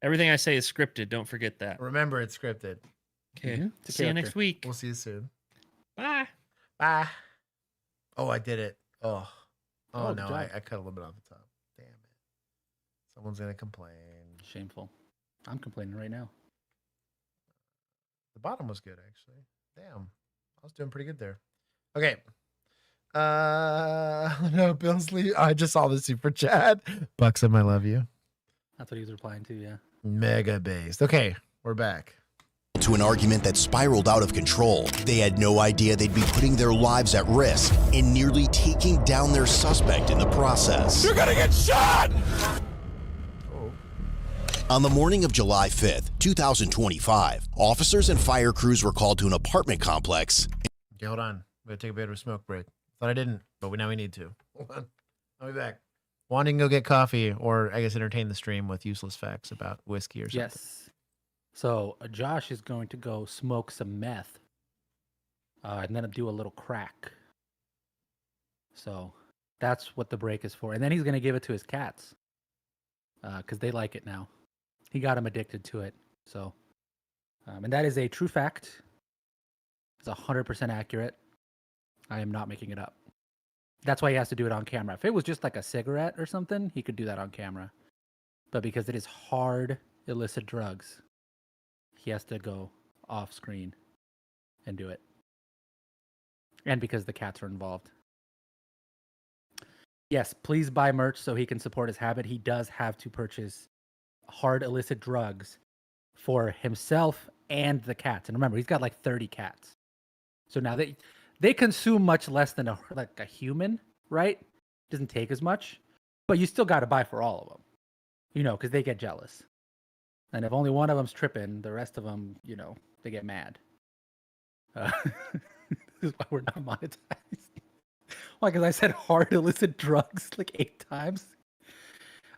Everything I say is scripted. Don't forget that. Remember, it's scripted. Okay. See you next week. We'll see you soon. Bye. Bye. Oh, I did it. Oh Oh, no, good I job. cut a little bit off the top. Damn it. Someone's gonna complain. Shameful. I'm complaining right now. The bottom was good, actually. Damn. I was doing pretty good there. Okay. No, Bill's leave. I just saw the super chat. Buxom, I love you. That's what he was replying to, yeah. Mega based. Okay, we're back. To an argument that spiraled out of control. They had no idea they'd be putting their lives at risk and nearly taking down their suspect in the process. You're gonna get shot! On the morning of July 5th, 2025, officers and fire crews were called to an apartment complex. Okay, hold on. We gotta take a bit of a smoke break. Thought I didn't, but now we need to. Hold on. I'll be back. Wanting to go get coffee or I guess entertain the stream with useless facts about whiskey or something. Yes. So Josh is going to go smoke some meth and then do a little crack. So that's what the break is for. And then he's going to give it to his cats because they like it now. He got him addicted to it. So, and that is a true fact. It's 100% accurate. I am not making it up. That's why he has to do it on camera. If it was just like a cigarette or something, he could do that on camera. But because it is hard illicit drugs, he has to go off screen and do it. And because the cats are involved. Yes, please buy merch so he can support his habit. He does have to purchase hard illicit drugs for himself and the cats. And remember, he's got like 30 cats. So now they consume much less than a human, right? Doesn't take as much, but you still got to buy for all of them, you know, because they get jealous. And if only one of them's tripping, the rest of them, you know, they get mad. This is why we're not monetized. Why? Because I said hard illicit drugs like 8 times.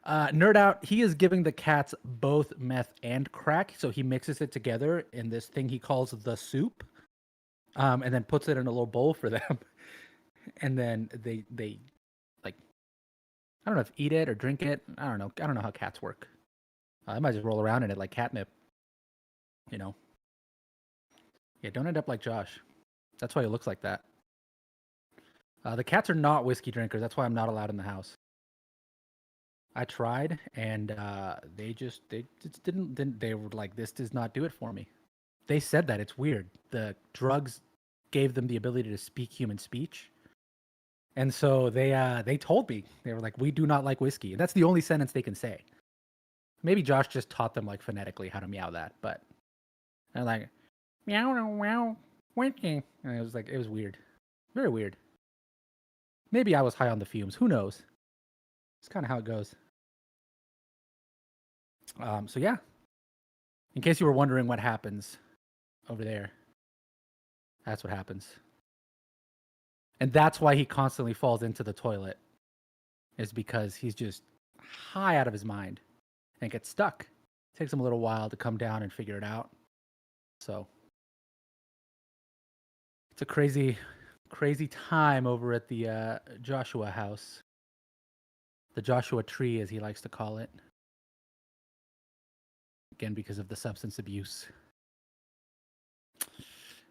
Nerd Out, he is giving the cats both meth and crack, so he mixes it together in this thing he calls the soup, and then puts it in a little bowl for them. And then they like, I don't know if eat it or drink it. I don't know how cats work. I might just roll around in it like catnip. You know. Yeah, don't end up like Josh. That's why he looks like that. The cats are not whiskey drinkers. That's why I'm not allowed in the house. I tried, and they just didn't. They were like, "This does not do it for me." They said that. It's weird. The drugs gave them the ability to speak human speech, and so they told me, they were like, "We do not like whiskey." And that's the only sentence they can say. Maybe Josh just taught them like phonetically how to meow that, but they're like, "Meow, meow, whiskey," and it was weird, very weird. Maybe I was high on the fumes. Who knows? It's kind of how it goes. So yeah, in case you were wondering what happens over there, that's what happens. And that's why he constantly falls into the toilet, is because he's just high out of his mind and gets stuck. It takes him a little while to come down and figure it out. So it's a crazy time over at the Joshua house. The Joshua tree, as he likes to call it. Again, because of the substance abuse.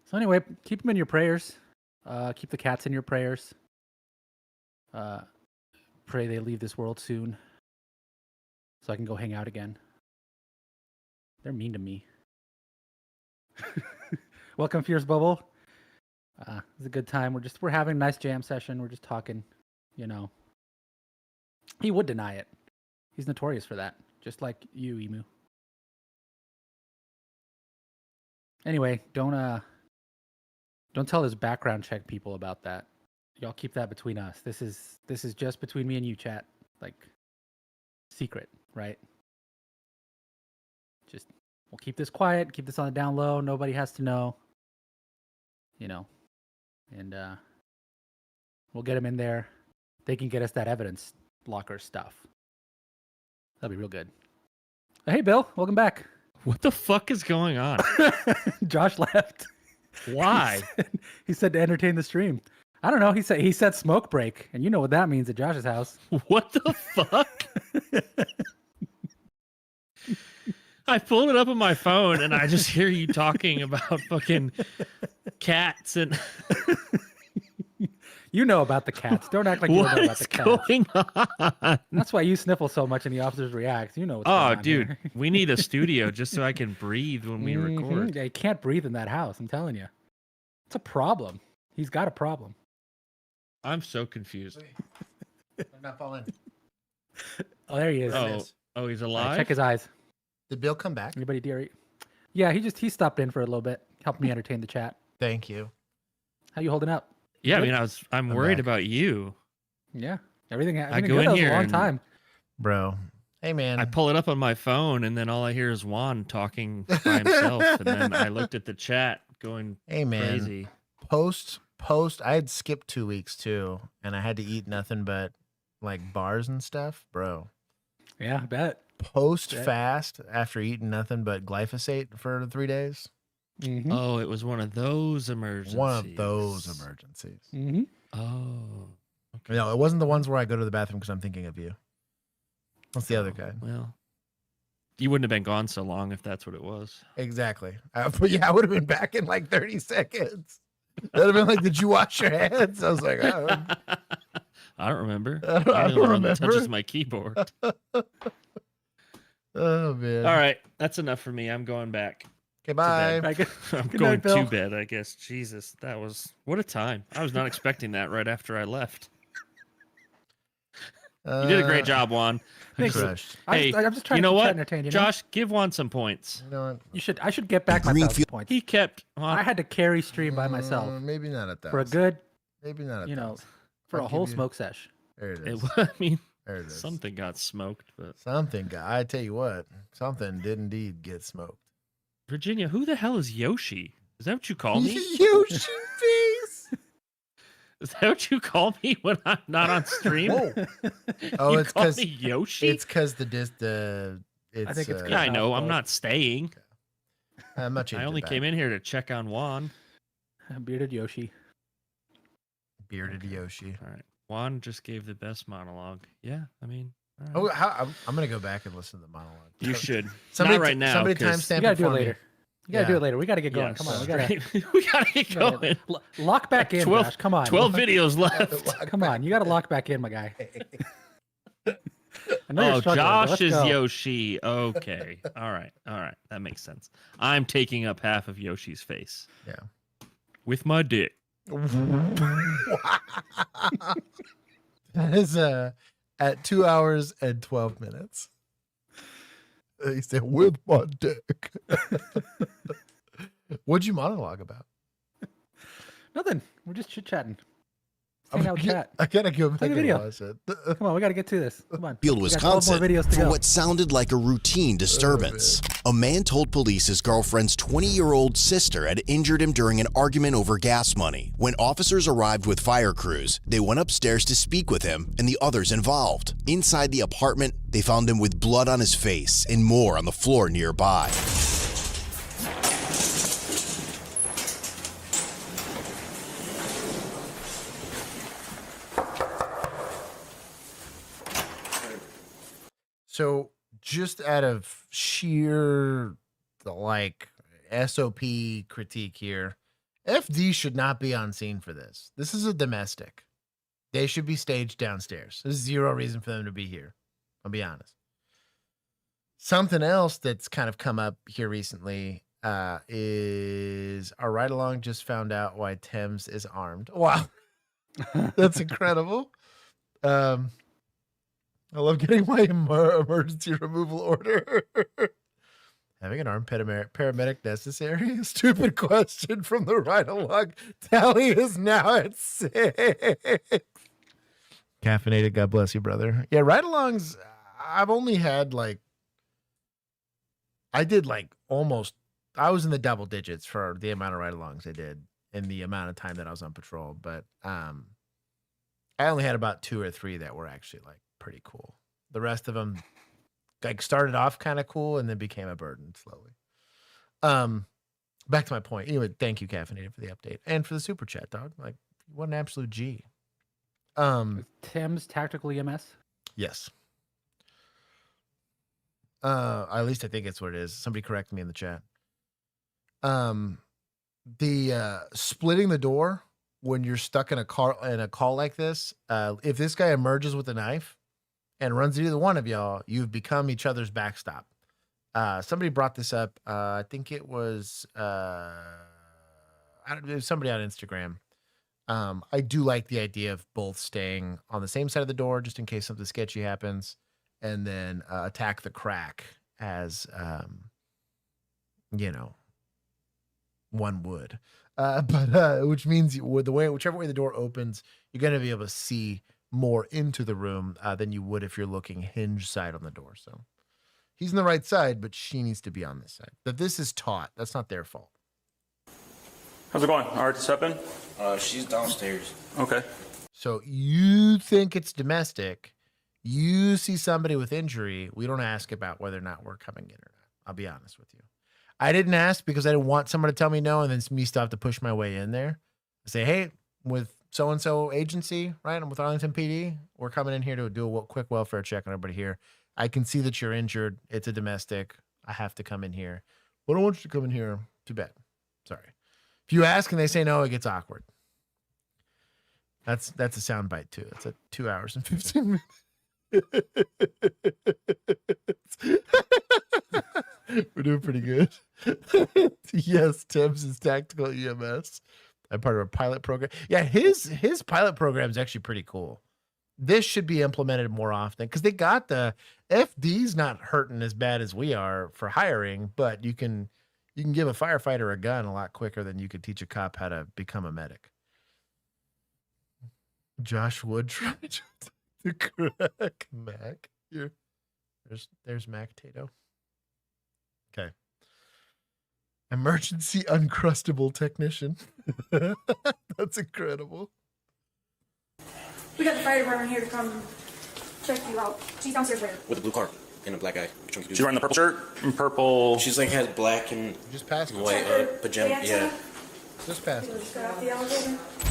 So anyway, keep them in your prayers. Keep the cats in your prayers. Pray they leave this world soon. so I can go hang out again. They're mean to me. Welcome, Fierce Bubble. It's a good time. We're having a nice jam session. We're just talking, you know. He would deny it. He's notorious for that, just like you, Emu. Anyway, don't tell his background check people about that. Y'all keep that between us. This is just between me and you, chat. Like secret, right? Just we'll keep this quiet, keep this on the down low. Nobody has to know. You know. And we'll get him in there. They can get us that evidence locker stuff. That'll be real good. Hey, Bill, welcome back. What the fuck is going on? Josh left. Why? He said to entertain the stream. I don't know. He said smoke break, and you know what that means at Josh's house. What the fuck? I pulled it up on my phone, and I just hear you talking about fucking cats and. You know about the cats. Don't act like you don't know about the cats. What is going on? That's why you sniffle so much and the officers react. You know what's going on. Oh, dude, here. we need a studio just so I can breathe when we record. Yeah, you can't breathe in that house. I'm telling you, it's a problem. He's got a problem. I'm so confused. I'm not falling. Oh, there he is. Oh, he's alive. Check his eyes. Did Bill come back? Anybody, dearie? Yeah, he stopped in for a little bit, helped me entertain the chat. Thank you. How you holding up? Yeah, Good? I mean, I'm worried back. about you. Yeah, everything I go good. in That was here a long and- time. Bro. Hey, man. I pull it up on my phone, and then all I hear is Juan talking by himself. And then I looked at the chat, going Hey, man. crazy. Post. I had skipped 2 weeks too, and I had to eat nothing but like bars and stuff, bro. Yeah, I bet. Post fast after eating nothing but glyphosate for 3 days. Mm-hmm. Oh, it was one of those emergencies. One of those emergencies. Mm-hmm. Oh. No, it wasn't the ones where I go to the bathroom because I'm thinking of you. That's the other kind. Well, you wouldn't have been gone so long if that's what it was. Exactly. But yeah, I would have been back in like 30 seconds. That would have been like, did you wash your hands? I was like, I don't remember. I don't remember. Touches my keyboard. Oh, man. All right, that's enough for me. I'm going back. Okay, bye. I'm Good going night, Bill. to bed, I guess. Jesus, that was what a time. I was not expecting that right after I left. You did a great job, Juan. Thanks. Hey, I'm just trying you know to keep what? chat entertained, you know? Josh, give Juan some points. You know what? I should get back my 1,000 points. He kept Juan. I had to carry stream by myself Maybe not at that. for a good, Maybe not at you know, that. for I'll a whole give you- smoke sesh. There it is. I mean, There it is. something got smoked, but Something got. I tell you what, something did indeed get smoked. Virginia, who the hell is Yoshi? Is that what you call me? Yoshi face. Is that what you call me when I'm not on stream? Whoa. Oh, You it's call because me Yoshi. It's because the. It's, I think it's Yeah, I know. I'm not staying. I'm not I changing only that. came in here to check on Juan. Bearded Yoshi. Bearded Yoshi. All right. Juan just gave the best monologue. Yeah, I mean. all Oh, right. I'm gonna go back and listen to the monologue. You should. Somebody Not right now. Somebody 'cause- timestamp You gotta it do it for me. later. You gotta do it later. We gotta get going. Yeah, Come on, we straight. gotta we gotta get going. lock back in, 12 Josh. Come on. 12 videos left. Come on, you gotta lock back in, my guy. I know you're Oh, struggling, but Josh let's is go. Yoshi. Okay. All right. That makes sense. I'm taking up half of Yoshi's face. Yeah. With my dick. That is at 2 hours and 12 minutes. He said, with my dick. What'd you monologue about? Nothing. We're just chit chatting. Hang out, chat. I gotta go back Play the and video. watch it. Come on, we gotta get to this. Come on. Field, We got 12 Wisconsin, more videos to for go. what sounded like a routine disturbance. A man told police his girlfriend's 20-year-old sister had injured him during an argument over gas money. When officers arrived with fire crews, they went upstairs to speak with him and the others involved. Inside the apartment, they found him with blood on his face and more on the floor nearby. So just out of sheer like SOP critique here, FD should not be on scene for this. This is a domestic. They should be staged downstairs. There's zero reason for them to be here. I'll be honest. Something else that's kind of come up here recently is our ride along just found out why Thames is armed. Wow. That's incredible. I love getting my emergency removal order. Having an armed paramedic necessary? Stupid question from the ride along. Tally is now at 6. Caffeinated, God bless you, brother. Yeah, ride alongs, I've only had I was in the double digits for the amount of ride alongs I did in the amount of time that I was on patrol. But I only had about 2 or 3 that were actually pretty cool. The rest of them started off kind of cool and then became a burden slowly. Back to my point. Anyway, thank you, Caffeinated, for the update and for the super chat, dog. What an absolute G. Thames Tactical EMS? Yes. At least I think it's what it is. Somebody correct me in the chat. The splitting the door when you're stuck in a call like this, if this guy emerges with a knife and runs either one of y'all, you've become each other's backstop. Somebody brought this up. I think it was somebody on Instagram. I do like the idea of both staying on the same side of the door just in case something sketchy happens, and then attack the crack as one would. But which means whichever way the door opens, you're going to be able to see more into the room than you would if you're looking hinge side on the door. So he's on the right side, but she needs to be on this side. But this is taught. That's not their fault. How's it going? All right to step in? She's downstairs. Okay. So you think it's domestic. You see somebody with injury. We don't ask about whether or not we're coming in or not. I'll be honest with you. I didn't ask because I didn't want someone to tell me no and then me still have to push my way in there. I say, hey, with so-and-so agency, right? I'm with Arlington PD. We're coming in here to do a quick welfare check on everybody here. I can see that you're injured. It's a domestic. I have to come in here. Well, I don't want you to come in here. Too bad. Sorry. If you ask and they say no, it gets awkward. That's a sound bite too. It's 2 hours and 15 minutes. We're doing pretty good. Yes, Thames is Tactical EMS. I'm part of a pilot program. Yeah, his pilot program is actually pretty cool. This should be implemented more often because they got the FD's not hurting as bad as we are for hiring, but you can give a firefighter a gun a lot quicker than you could teach a cop how to become a medic. Josh Wood tried to crack Mac. Here. There's Mac Tato. Okay. Emergency uncrustable technician. That's incredible. We got the fire department here to come check you out. She's downstairs right now. With a blue car and a black guy. She's wearing the purple shirt and purple. She's has black and just past white pajama. Yeah. Just past.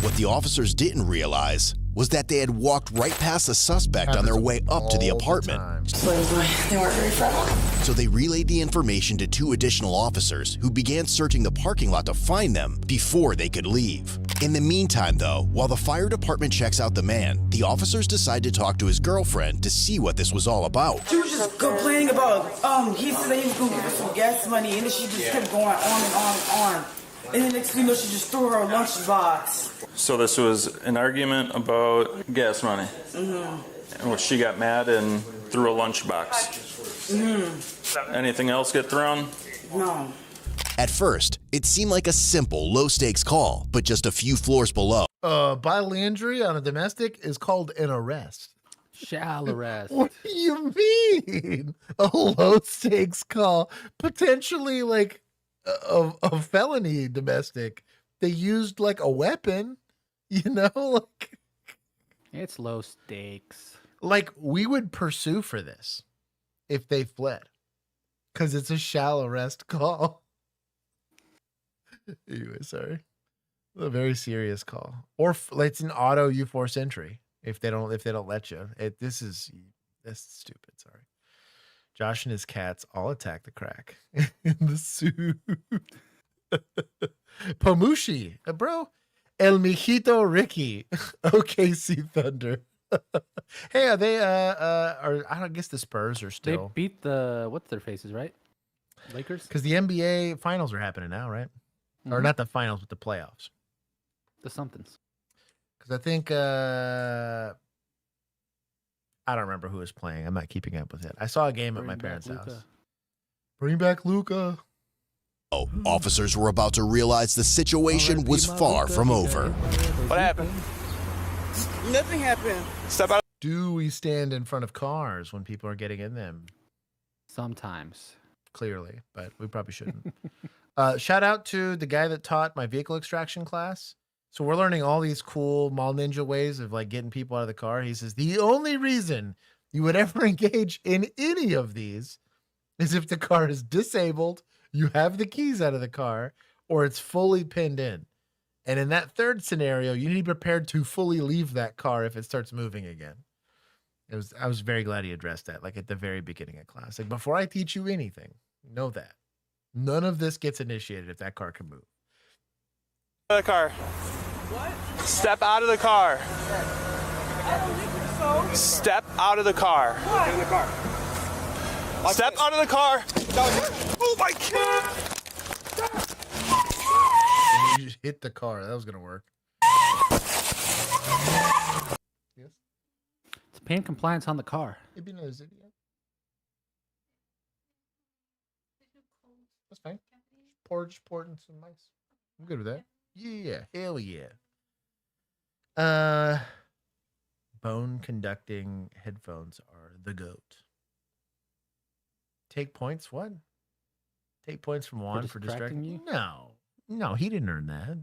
What the officers didn't realize was that they had walked right past the suspect on their way up to the apartment. They weren't very friendly. So they relayed the information to 2 additional officers who began searching the parking lot to find them before they could leave. In the meantime, though, while the fire department checks out the man, the officers decide to talk to his girlfriend to see what this was all about. She was just complaining about, he said that he was going to give her some gas money, and then she just kept going on and on and on. And then next thing you know, she just threw her lunchbox. So this was an argument about gas money. Mm-hmm. In which she got mad and threw a lunchbox. Mm-hmm. Anything else get thrown? No. At first, it seemed like a simple, low-stakes call, but just a few floors below. Bodily injury on a domestic is called an arrest. Shall arrest. What do you mean? A low-stakes call, potentially like a felony domestic. They used like a weapon, like it's low stakes. Like we would pursue for this if they fled because it's a shall arrest call. Anyway, sorry. A very serious call. Or it's an auto you force entry if they don't let you. That's stupid, sorry. Josh and his cats all attack the crack in the suit. Pomushi, bro. El Mijito Ricky. OKC Thunder. Hey, are they I guess the Spurs are They still beat the what's their faces, right? Lakers. because the NBA finals are happening now, right? Or Mhm. not the finals, but the playoffs. The somethings. Because I think I don't remember who was playing. I'm not keeping up with it. I saw a game at my parents' house. Bring back Luca. Oh, officers were about to realize the situation was far from over. What happened? Nothing happened. Step out. Do we stand in front of cars when people are getting in them? Sometimes. Clearly, but we probably shouldn't. Shout out to the guy that taught my vehicle extraction class. So we're learning all these cool mall ninja ways of like getting people out of the car. He says the only reason you would ever engage in any of these is if the car is disabled, you have the keys out of the car, or it's fully pinned in. And in that third scenario, you need to be prepared to fully leave that car if it starts moving again. I was very glad he addressed that, like at the very beginning of class. Like, before I teach you anything, know that none of this gets initiated if that car can move. Out of the car. What? Step out of the car. I don't think so. Step out of the car. What? In the car. Step out of the car. Oh my God! You just hit the car. That was gonna work. Yes. It's paying compliance on the car. Maybe another video. That's fine. Just pouring some ice. I'm good with that. Yeah, hell yeah. Bone conducting headphones are the GOAT. Take points? What? Take points from Juan for distracting you? No, he didn't earn that.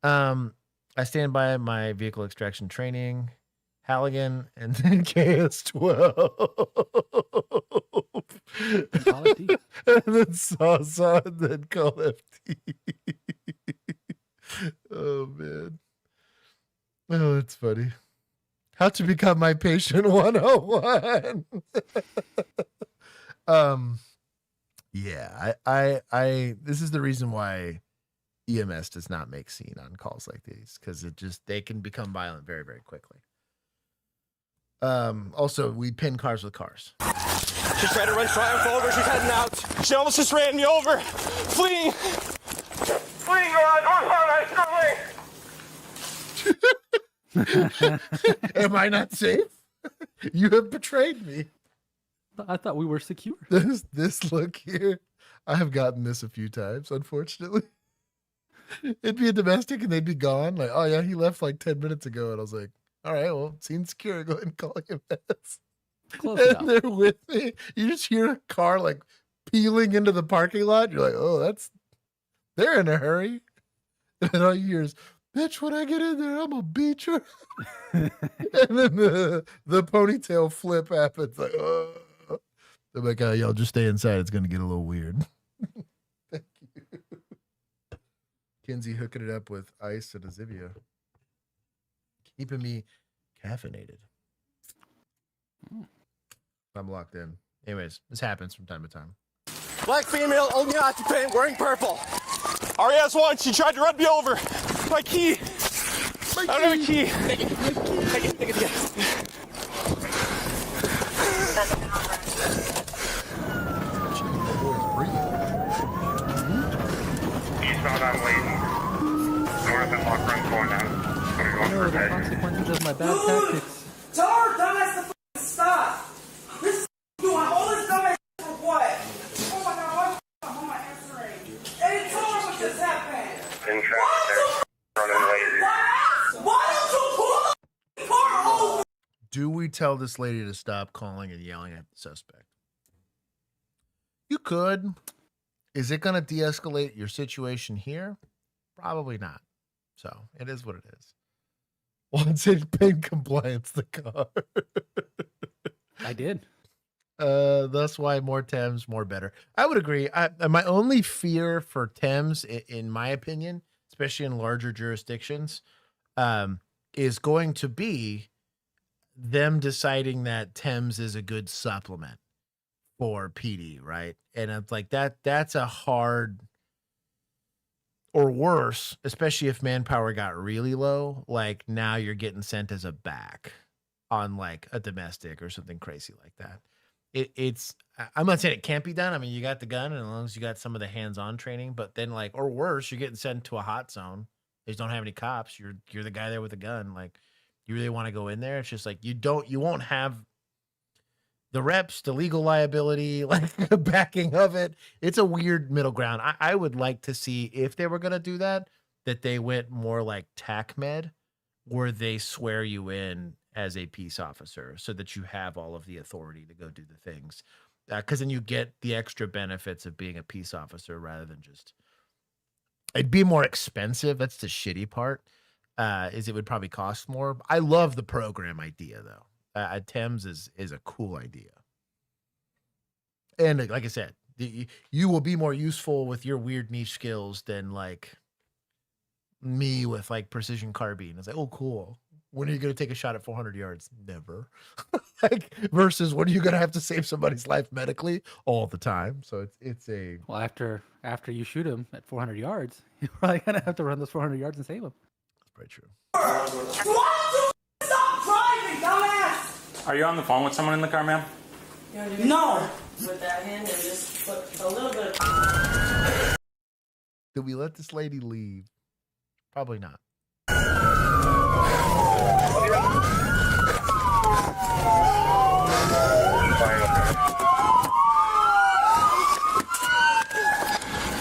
I stand by my vehicle extraction training, Halligan, and then KS12. And then Sasa, and then Call FT. Oh, man. Oh, it's funny. How to become my patient 101. Yeah, I this is the reason why EMS does not make scene on calls like these, because they can become violent very, very quickly. Also, we pin cars with cars. She's trying to run Triumph over. She's heading out. She almost just ran me over. Fleeing. Fleeing around Am I not safe? You have betrayed me. I thought we were secure. This look here, I have gotten this a few times, unfortunately. It'd be a domestic and they'd be gone. Like, oh yeah, he left like 10 minutes ago. And I was like, all right, well, seems secure. Go ahead and call him. Close and enough. they're with me. You just hear a car like peeling into the parking lot. You're like, oh, they're in a hurry. And all you hear is, bitch, when I get in there, I'm a beat you. And then the ponytail flip happens. Like, oh. They're like, y'all just stay inside. It's going to get a little weird. Thank you. Kinsey hooking it up with ice and a Zivia. Keeping me caffeinated. I'm locked in. Anyways, this happens from time to time. Black female, only occupant, wearing purple. RES1, she tried to run me over. My key. I don't have a key. Take it. Eastbound on Layton. North and Lock Run going down. No, the consequences of my bad tactics. Tell her dumbass to stop. This is doing all this dumbass for what? Oh my God, why am I answering? Hey, tell her what just happened. In traffic there. Running late. Why don't you pull the car over? Do we tell this lady to stop calling and yelling at the suspect? You could. Is it going to de-escalate your situation here? Probably not. So it is what it is. Once it paid compliance, the car. I did. That's why more Thames, more better. I would agree. My only fear for Thames, in my opinion, especially in larger jurisdictions, is going to be them deciding that Thames is a good supplement for PD, right? And it's like that's a hard, or worse, especially if manpower got really low, like now you're getting sent as a back on like a domestic or something crazy like that. I'm not saying it can't be done. I mean, you got the gun, and as long as you got some of the hands-on training, but then like, or worse, you're getting sent to a hot zone. They just don't have any cops. You're the guy there with a gun. Like, you really want to go in there? It's just like you won't have the reps, the legal liability, like the backing of it. It's a weird middle ground. I would like to see, if they were gonna do that they went more like TAC med, where they swear you in as a peace officer so that you have all of the authority to go do the things. Because then you get the extra benefits of being a peace officer rather than just, it'd be more expensive. That's the shitty part, is it would probably cost more. I love the program idea though. Thames is a cool idea. And like I said, you will be more useful with your weird niche skills than like me with like precision carbine. It's like, oh, cool. When are you going to take a shot at 400 yards? Never. Like, versus when are you going to have to save somebody's life medically? All the time. So it's a... Well, after you shoot him at 400 yards, you're probably going to have to run those 400 yards and save him. That's pretty true. Stop driving, dumbass! Are you on the phone with someone in the car, ma'am? No. With that hand and just put a little bit of... Did we let this lady leave? Probably not.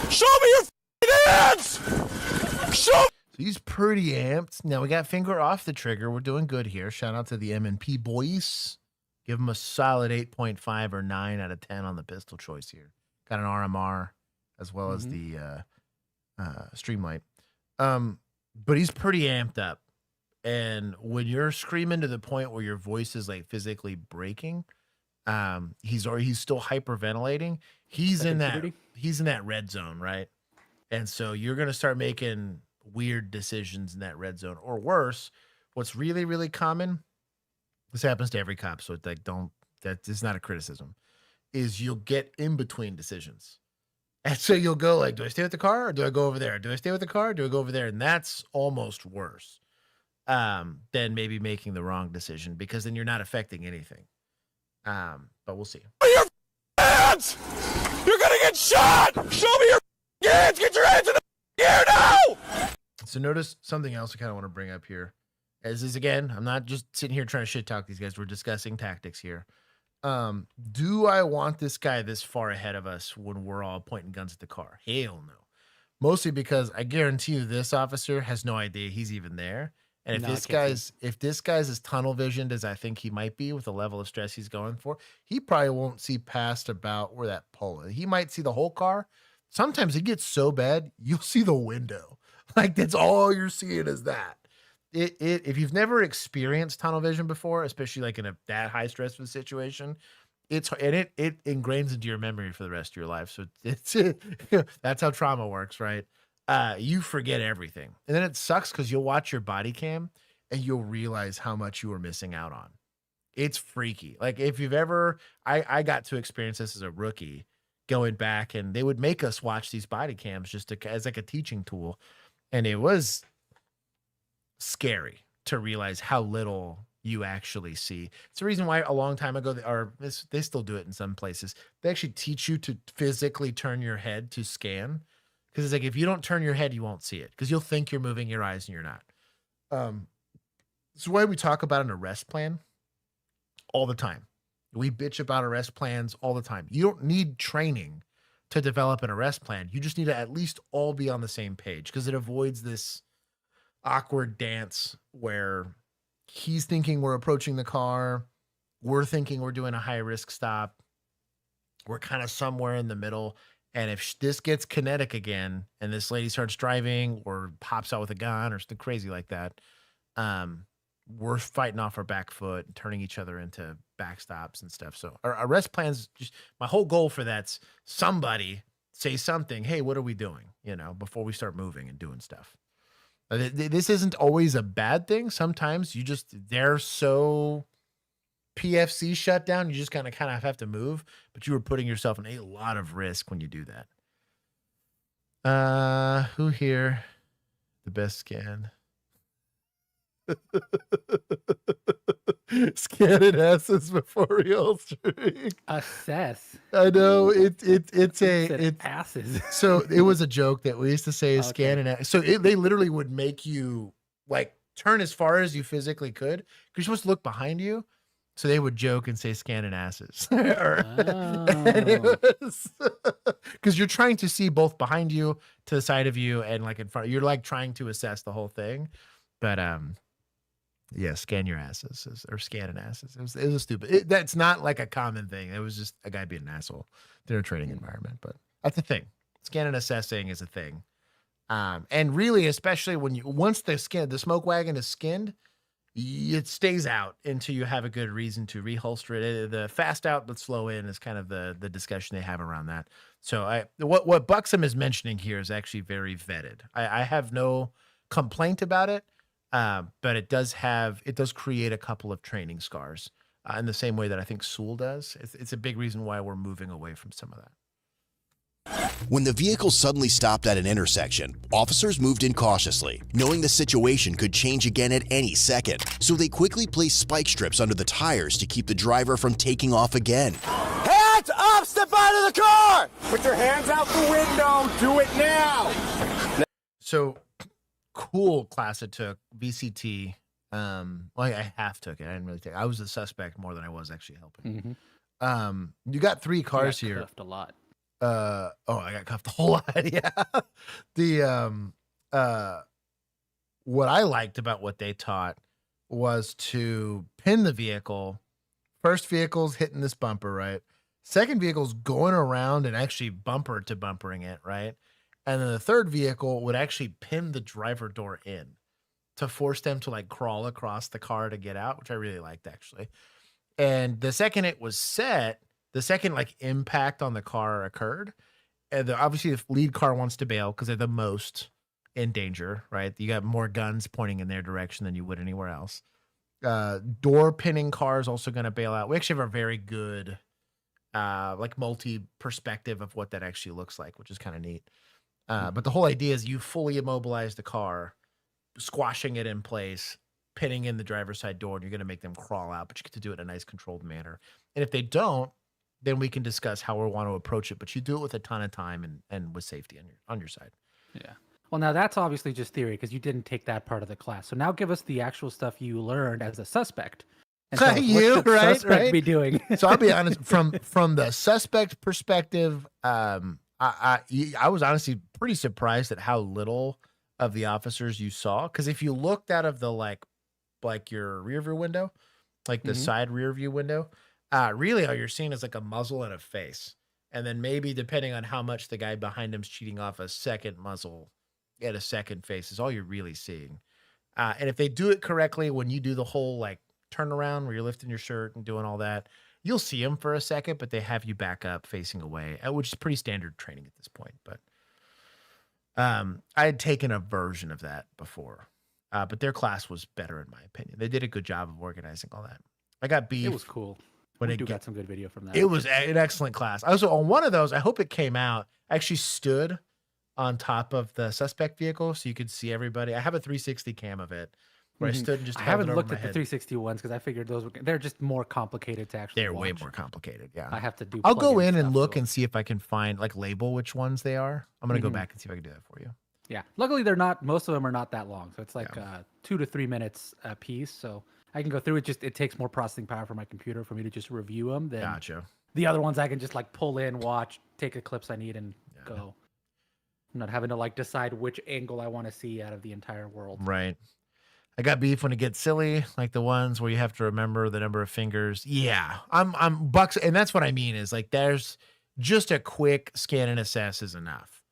Show me your hands! Show. So he's pretty amped. Now we got finger off the trigger. We're doing good here. Shout out to the M&P boys. Give him a solid 8.5 or 9 out of 10 on the pistol choice here. Got an RMR as well as the Streamlight. But he's pretty amped up. And when you're screaming to the point where your voice is like physically breaking, he's still hyperventilating. He's in that red zone, right? And so you're going to start making weird decisions in that red zone. Or worse, what's really, really common, this happens to every cop, so it's like, that is not a criticism, is you'll get in between decisions. And so you'll go like, do I stay with the car or do I go over there? Do I stay with the car or do I go over there? And that's almost worse than maybe making the wrong decision, because then you're not affecting anything. But we'll see. Your hands! You're gonna get shot! Show me your hands! Get your hands in the air now! So notice something else I kind of want to bring up here. As is, again, I'm not just sitting here trying to shit talk these guys. We're discussing tactics here. Do I want this guy this far ahead of us when we're all pointing guns at the car? Hell no. Mostly because I guarantee you this officer has no idea he's even there. And if this guy's as tunnel visioned as I think he might be with the level of stress he's going for, he probably won't see past about where that pole is. He might see the whole car. Sometimes it gets so bad, you'll see the window. Like, that's all you're seeing is that. If you've never experienced tunnel vision before, especially like in that high stressful situation, it ingrains into your memory for the rest of your life. So that's how trauma works, right? You forget everything. And then it sucks because you'll watch your body cam and you'll realize how much you were missing out on. It's freaky. Like, if you've ever, I got to experience this as a rookie, going back, and they would make us watch these body cams just as like a teaching tool. And it was scary to realize how little you actually see. It's the reason why a long time ago, they still do it in some places. They actually teach you to physically turn your head to scan. Because it's like, if you don't turn your head, you won't see it. Because you'll think you're moving your eyes and you're not. This is why we talk about an arrest plan all the time. We bitch about arrest plans all the time. You don't need training to develop an arrest plan. You just need to at least all be on the same page, because it avoids this awkward dance where he's thinking we're approaching the car. We're thinking we're doing a high risk stop. We're kind of somewhere in the middle. And if this gets kinetic again and this lady starts driving or pops out with a gun or something crazy like that, we're fighting off our back foot and turning each other into backstops and stuff. So our arrest plans, just my whole goal for that's somebody say something. Hey, what are we doing? Before we start moving and doing stuff. This isn't always a bad thing. Sometimes they're so PFC shut down, you just kind of have to move, but you were putting yourself in a lot of risk when you do that. Who here? The best scan. Scanning asses before reholstering. Assess. I know it's asses. So it was a joke that we used to say is Okay. scanning ass. So they literally would make you like turn as far as you physically could because you're supposed to look behind you. So they would joke and say scanning asses. Because you're trying to see both behind you, to the side of you, and like in front. You're like trying to assess the whole thing. But yeah, scan your asses or scanning asses. It was stupid. That's not like a common thing. It was just a guy being an asshole. They're a training environment, but that's a thing. Scanning assessing is a thing. And really, especially when once the smoke wagon is skinned, it stays out until you have a good reason to reholster it. The fast out but slow in is kind of the discussion they have around that. So what Buxom is mentioning here is actually very vetted. I have no complaint about it. But it does create a couple of training scars in the same way that I think Sewell does. It's a big reason why we're moving away from some of that. When the vehicle suddenly stopped at an intersection, officers moved in cautiously, knowing the situation could change again at any second. So they quickly placed spike strips under the tires to keep the driver from taking off again. Hands up! Step out of the car! Put your hands out the window! Do it now! So cool class it took, VCT. Well, I half took it. I didn't really take it. I was a suspect more than I was actually helping. You got 3 cars here. Cuffed a lot. I got cuffed a whole lot. Yeah. What I liked about what they taught was to pin the vehicle. First vehicle's hitting this bumper, right? Second vehicle's going around and actually bumper to bumpering it, right? And then the third vehicle would actually pin the driver door in to force them to like crawl across the car to get out, which I really liked actually. And the second it was set, the second like impact on the car occurred. And obviously the lead car wants to bail because they're the most in danger, right? You got more guns pointing in their direction than you would anywhere else. Door pinning car is also going to bail out. We actually have a very good like multi perspective of what that actually looks like, which is kind of neat. But the whole idea is you fully immobilize the car, squashing it in place, pinning in the driver's side door, and you're going to make them crawl out, but you get to do it in a nice controlled manner. And if they don't, then we can discuss how we want to approach it, but you do it with a ton of time and with safety on your side. Yeah. Well, now that's obviously just theory because you didn't take that part of the class. So now give us the actual stuff you learned as a suspect. And tell us what should the suspect be doing? So I'll be honest, from the suspect perspective, I was honestly pretty surprised at how little of the officers you saw. Because if you looked out of the like your rear view window, like the side rear view window, really all you're seeing is like a muzzle and a face. And then maybe depending on how much the guy behind him's cheating off, a second muzzle and a second face is all you're really seeing. And if they do it correctly, when you do the whole like turnaround where you're lifting your shirt and doing all that, you'll see them for a second, but they have you back up facing away, which is pretty standard training at this point. But I had taken a version of that before, but their class was better in my opinion. They did a good job of organizing all that. I got beef. It was cool. We got some good video from that. It was an excellent class. Also, on one of those, I hope it came out, I actually stood on top of the suspect vehicle so you could see everybody. I have a 360 cam of it where I stood and just I haven't looked at the head. 360 ones because I figured they're just more complicated to actually They're watch. way more complicated, yeah. I have to do I'll go in plug-in and stuff, look so- and see if I can find, like, label which ones they are. I'm going to go back and see if I can do that for you. Yeah. Luckily, most of them are not that long. So it's like 2 to 3 minutes a piece. So I can go through it. It takes more processing power for my computer for me to just review them. Then Gotcha. The other ones I can just like pull in, watch, take the clips I need and go. I'm not having to like decide which angle I want to see out of the entire world. Right. I got beef when it gets silly, like the ones where you have to remember the number of fingers. Yeah, I'm bucks, and that's what I mean is like there's just a quick scan and assess is enough.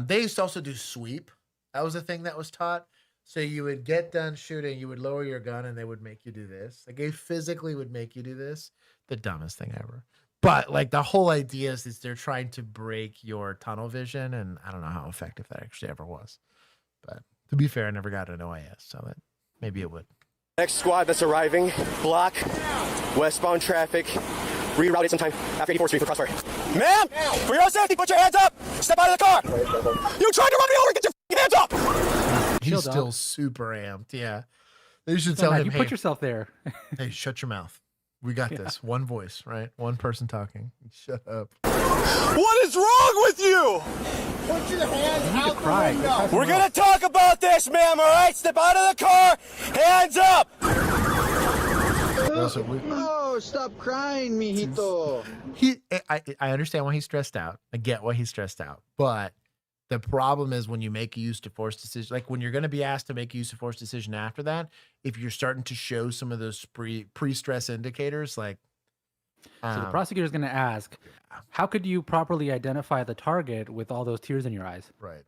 They used to also do sweep. That was a thing that was taught. So you would get done shooting, you would lower your gun, and they would make you do this. Like they physically would make you do this. The dumbest thing ever. But like the whole idea is they're trying to break your tunnel vision, and I don't know how effective that actually ever was. But to be fair, I never got an OIS, so that maybe it would. Next squad that's arriving, block westbound traffic, reroute it sometime after 84th Street for crossfire. Ma'am, for your safety, put your hands up. Step out of the car. You tried to run me over. Get your hands up. He's still super amped. Yeah. They should tell him, you hey, put yourself there. hey, shut your mouth. We got this. One voice, right? One person talking. Shut up. What is wrong with you? Put your hands out the window. We're gonna talk about this, ma'am, all right? Step out of the car, hands up! Oh, stop crying, mijito. I understand why he's stressed out. I get why he's stressed out. But the problem is when you make a use of force decision, like when you're going to be asked to make a use of force decision after that, if you're starting to show some of those pre-stress indicators, like. So the prosecutor's going to ask, how could you properly identify the target with all those tears in your eyes? Right.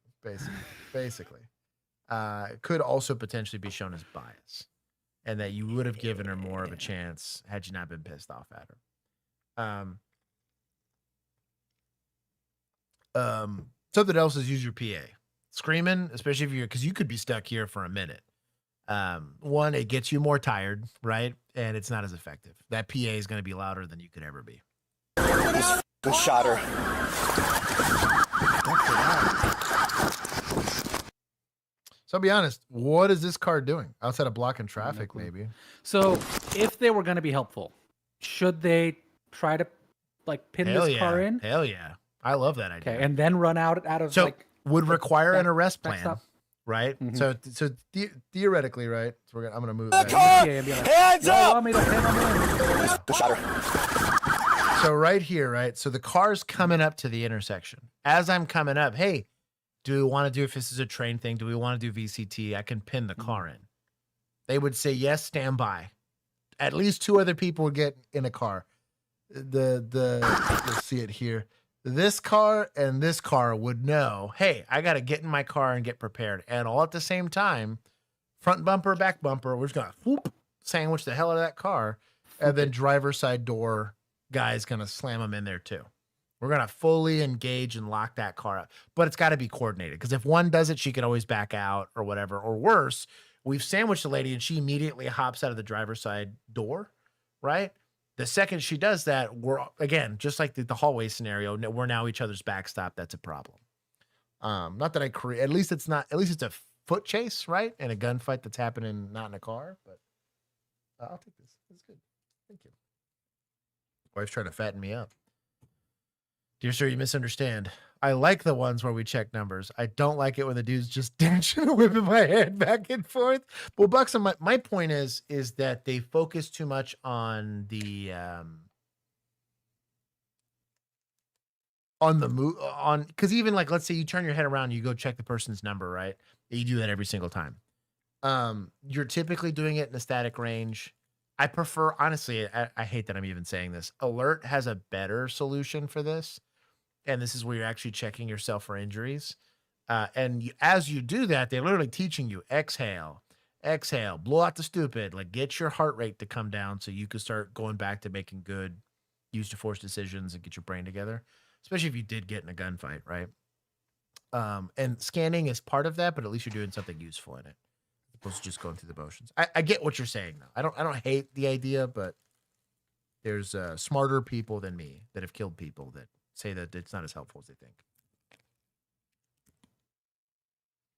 Basically. Could also potentially be shown as bias. And that you would have given her more of a chance had you not been pissed off at her. Something else is use your PA. Screaming, especially if you're, because you could be stuck here for a minute. One, it gets you more tired, right? And it's not as effective. That PA is going to be louder than you could ever be. Good shot her. So I'll be honest, what is this car doing outside of blocking traffic, maybe? So if they were going to be helpful, should they try to like pin this car in? Hell yeah. I love that idea. Okay, and then run out of so like would require an arrest plan, backstop. right? Mhm. So theoretically, right? So I'm gonna move The that. car, Yeah, and be like, hands "Yo, up! want me to pin him in?" Good shot her. So right here, right? So the car's coming up to the intersection. As I'm coming up, hey, do we want to do, if this is a train thing, do we want to do VCT? I can pin the car in. They would say, yes, stand by. At least 2 other people would get in a car. Let's see it here. This car and this car would know, hey, I got to get in my car and get prepared. And all at the same time, front bumper, back bumper, we're just going to whoop, sandwich the hell out of that car. And then driver's side door guy's going to slam them in there too. We're going to fully engage and lock that car up. But it's got to be coordinated, because if one does it, she can always back out or whatever. Or worse, we've sandwiched the lady and she immediately hops out of the driver's side door, right? The second she does that, we're, again, just like the hallway scenario, we're now each other's backstop. That's a problem. Not that I create, at least it's a foot chase, right? And a gunfight that's happening not in a car, but I'll take this. That's good. Thank you. Wife's trying to fatten me up. Dear sir, you misunderstand. I like the ones where we check numbers. I don't like it when the dude's just dashing and whipping my head back and forth. Well, Buxton, my point is that they focus too much on the move on, because even like, let's say you turn your head around, you go check the person's number, right? You do that every single time. You're typically doing it in a static range. I prefer, honestly, I hate that I'm even saying this. Alert has a better solution for this. And this is where you're actually checking yourself for injuries. As you do that, they're literally teaching you, exhale, blow out the stupid, like get your heart rate to come down so you can start going back to making good use of force decisions and get your brain together, especially if you did get in a gunfight, right? And scanning is part of that, but at least you're doing something useful in it, as opposed to just going through the motions. I get what you're saying, though. I don't hate the idea, but there's smarter people than me that have killed people that say that it's not as helpful as they think.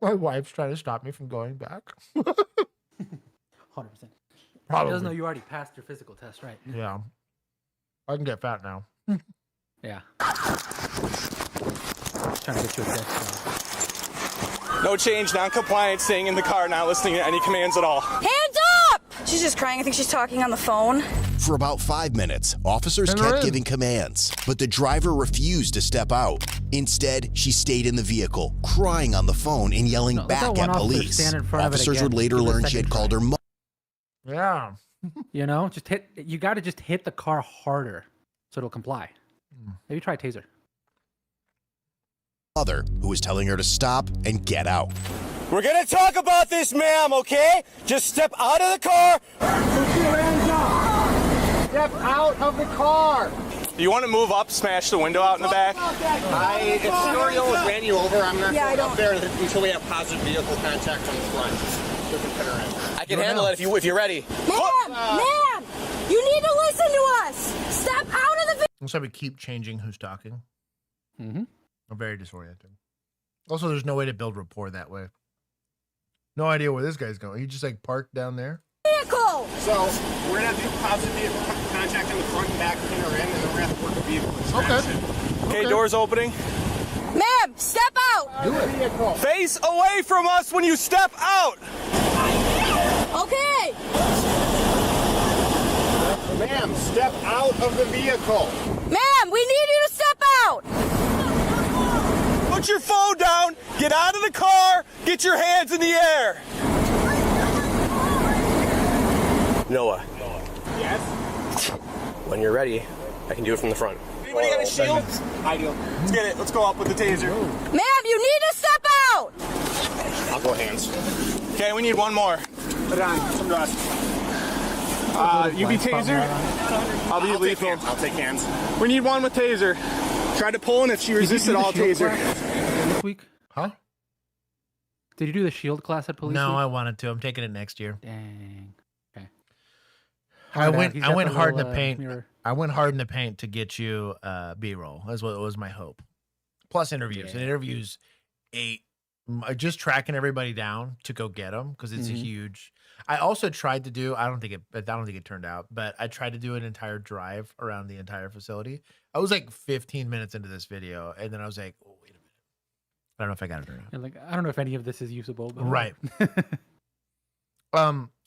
My wife's trying to stop me from going back. 100%. Probably. She doesn't know you already passed your physical test, right? Yeah. I can get fat now. Yeah. Trying to get you a desk. No change, non-compliant, staying in the car, not listening to any commands at all. Hands up! She's just crying. I think she's talking on the phone. For about 5 minutes, officers kept giving commands, but the driver refused to step out. Instead, she stayed in the vehicle, crying on the phone and yelling back at police. Officers would later learn she had called her mother. Yeah. You know, you got to just hit the car harder so it'll comply. Maybe try taser. Mother, who was telling her to stop and get out. We're gonna talk about this, ma'am, okay? Just step out of the car. Put your hands up. Step out of the car. You want to move up, smash the window out in the back? If Scenario ran you over, I'm not going up there until we have positive vehicle contact from the front. So we can put her in. I can handle it if you're ready. Ma'am, you need to listen to us. Step out of the vehicle. So we keep changing who's talking. Mm-hmm. I'm very disoriented. Also, there's no way to build rapport that way. No idea where this guy's going. He just like parked down there. So we're gonna have to do positive vehicle contact in the front and back, pin her in, and then we're gonna have to work the vehicle extraction. Okay, doors opening. Ma'am, step out. Face away from us when you step out. Okay. Ma'am, step out of the vehicle. Ma'am, we need you to step out. Put your phone down, get out of the car, get your hands in the air. Noah. Yes? When you're ready, I can do it from the front. Anybody got a shield? I do. Let's get it. Let's go up with the taser. Ma'am, you need to step out. I'll go hands. Okay, we need one more. Put it on. Some dust. You be taser? I'll be lethal. I'll take hands. We need one with taser. Tried to pull in if she resisted all taser. This week? Huh? Did you do the shield class at police? No, week? I wanted to. I'm taking it next year. Dang. Okay. I went He's got the hard in the little, paint. mirror. I went hard in the paint to get you B-roll. That's what was my hope. Plus interviews. And interviews 8. Just tracking everybody down to go get them because it's a huge. I also tried to do. I don't think it turned out, but I tried to do an entire drive around the entire facility. I was like 15 minutes into this video, and then I was like, "Oh, wait a minute! I don't know if I got it or not." And like, I don't know if any of this is usable. But Right.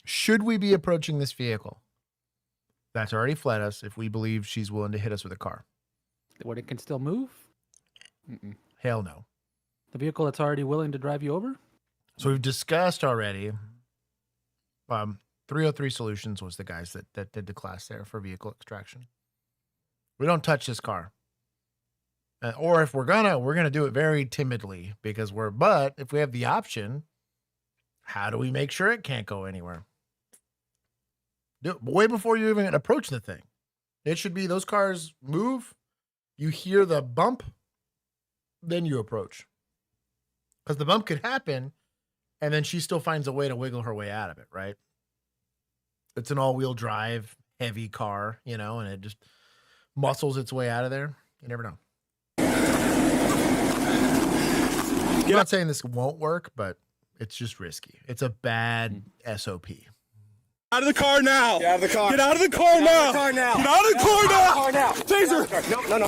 Should we be approaching this vehicle that's already fled us if we believe she's willing to hit us with a car? What, it can still move? Hell no. The vehicle that's already willing to drive you over? So we've discussed already. 303 Solutions was the guys that did the class there for vehicle extraction. We don't touch this car. Or if we're gonna do it very timidly but if we have the option, how do we make sure it can't go anywhere? Do it way before you even approach the thing. It should be those cars move, you hear the bump, then you approach. Because the bump could happen, and then she still finds a way to wiggle her way out of it, right? It's an all-wheel drive, heavy car, and it just muscles its way out of there. You never know. I'm not saying this won't work, but it's just risky. It's a bad SOP. Out of the car now. Get out of the car. Get out of the car now. Get out of the car now. Get out of the car now. Taser. No.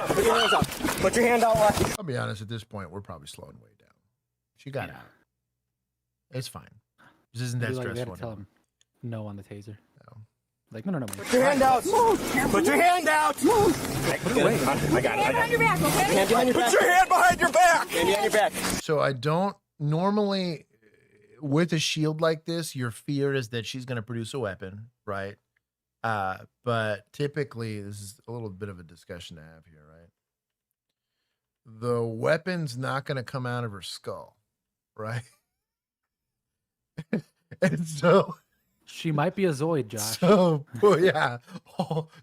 Put your hands up. Put your hand out. I'll be honest, at this point, we're probably slowing way down. She got out. It's fine. This isn't that Maybe, like, stressful. they had to tell him no on the taser. No. Like, no. Put your hand out. Put your hand out. Put it away. I got it. Hand behind your back, okay? Hand behind your back. Put your hand behind your back. Hand behind your back. So I don't normally, with a shield like this, your fear is that she's going to produce a weapon, right? But typically, this is a little bit of a discussion to have here, right? The weapon's not going to come out of her skull, right? And so she might be a Zoid, Josh. So, well, yeah,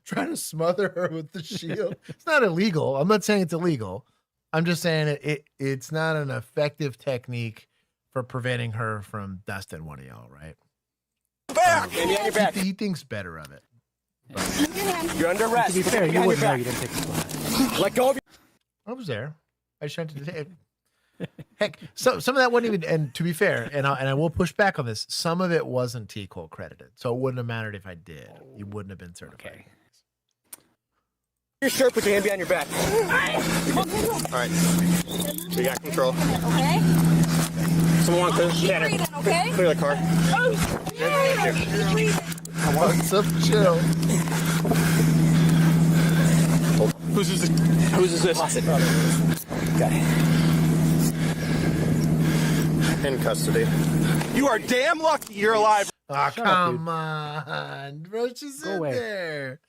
trying to smother her with the shield. It's not illegal. I'm not saying it's illegal. I'm just saying it's not an effective technique for preventing her from dusting one of y'all, right? Back! He thinks better of it. You're under arrest. To be fair, you wouldn't know you didn't take the class. Let go of your... I was there. I just had to... Heck, so some of that wasn't even, and to be fair, and I will push back on this, some of it wasn't TCOL credited, so it wouldn't have mattered if I did. You wouldn't have been certified. Okay. Your shirt, put your hand behind your back. All right. So you got control. Okay. Someone wants to Breathing, okay? clear the car. I want some chill. Whose is this? Got it. In custody. You are damn lucky you're alive. Oh, come on. Bro, she's in there.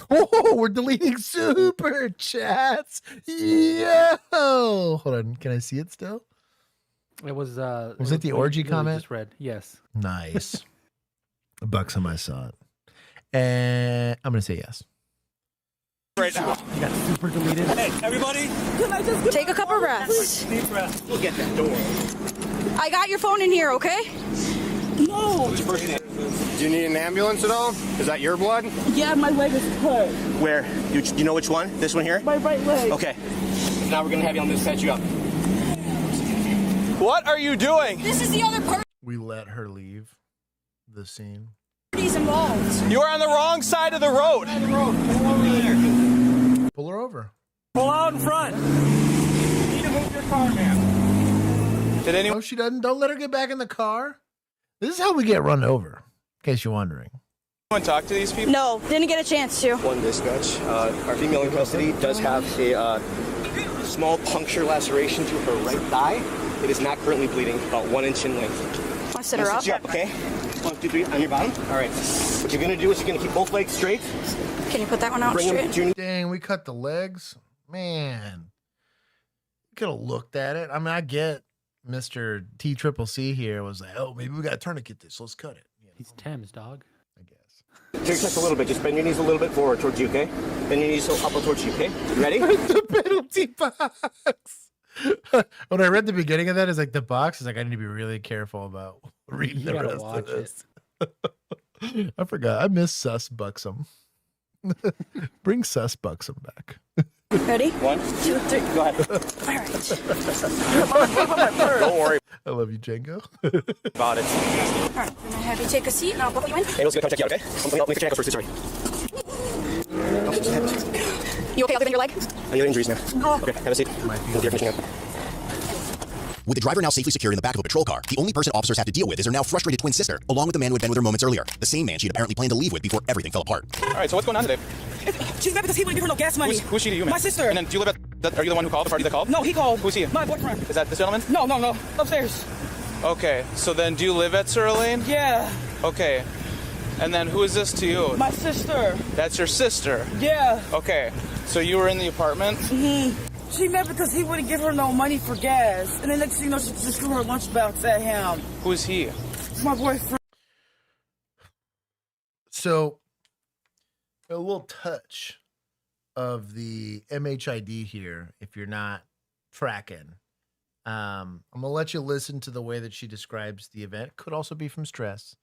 Oh, we're deleting super chats. Yo. Hold on. Can I see it still? It was it the orgy comment? Just read. Yes. Nice. Buxom, I saw it. And I'm going to say yes. Right now. You got super deleted. Hey, everybody. Take a couple breaths. Deep breath. We'll get that door. I got your phone in here, okay? No. What's your first name? Do you need an ambulance at all? Is that your blood? Yeah, my leg is cut. Where? You know which one? This one here? My right leg. Okay. Now we're going to have you on this, set you up. What are you doing? This is the other person. We let her leave. the scene. He's involved. You are on the wrong side of the road. Pull her over. Pull out in front. You need to move your car, man. Did anyone? No, she doesn't. Don't let her get back in the car. This is how we get run over, in case you're wondering. Talk to these people? No, didn't get a chance to. One dispatch. Our female in custody does have a small puncture laceration to her right thigh. It is not currently bleeding, about 1 inch in length. Want to sit her up? Sit you up, okay? 1, 2, 3, on your bottom. All right. What you're gonna do is you're gonna keep both legs straight. Can you put that one out Bring straight? them Dang, we cut the legs. Man, could have looked at it. I mean, I get Mr. TCCC here was like, oh, maybe we got to tourniquet this. Let's cut it. You know? He's Thames, dog. I guess. Turn your chest a little bit. Just bend your knees a little bit forward towards you, okay? Bend your knees up towards you, okay? You ready? The penalty box. When I read the beginning of that, it's like the box is like, I need to be really careful about reading the rest of this. I forgot. I miss Sus Buxom. Bring Sus Buxom back. Ready? 1, 2, 3. Go ahead. All right. Don't worry I love you, Django. about it. All right, I'm gonna have you take a seat and I'll put you in. Angel's gonna come check you out, okay? Let me check out first. Sorry. You okay? I'll give in your leg. Any other injuries, man? Oh. Okay, have a seat. With the driver now safely secured in the back of a patrol car, the only person officers have to deal with is their now frustrated twin sister, along with the man who had been with her moments earlier. The same man she'd apparently planned to leave with before everything fell apart. All right, so what's going on today? She's mad because he wouldn't give her no gas money. Who's she to you, man? My sister. And then do you live at, are you the one who called, the party that called? No, he called. Who's he? My boyfriend. Is that this gentleman? No. Upstairs. Okay, so then do you live at Sur Lane? Yeah. Okay. And then who is this to you? My sister. That's your sister? Yeah. Okay, so you were in the apartment? Mm-hmm. She mad because he wouldn't give her no money for gas. And then next thing you know, she just threw her lunchbox at him. Who's he? My boyfriend. So, a little touch of the MHID here, if you're not tracking. I'm going to let you listen to the way that she describes the event. Could also be from stress,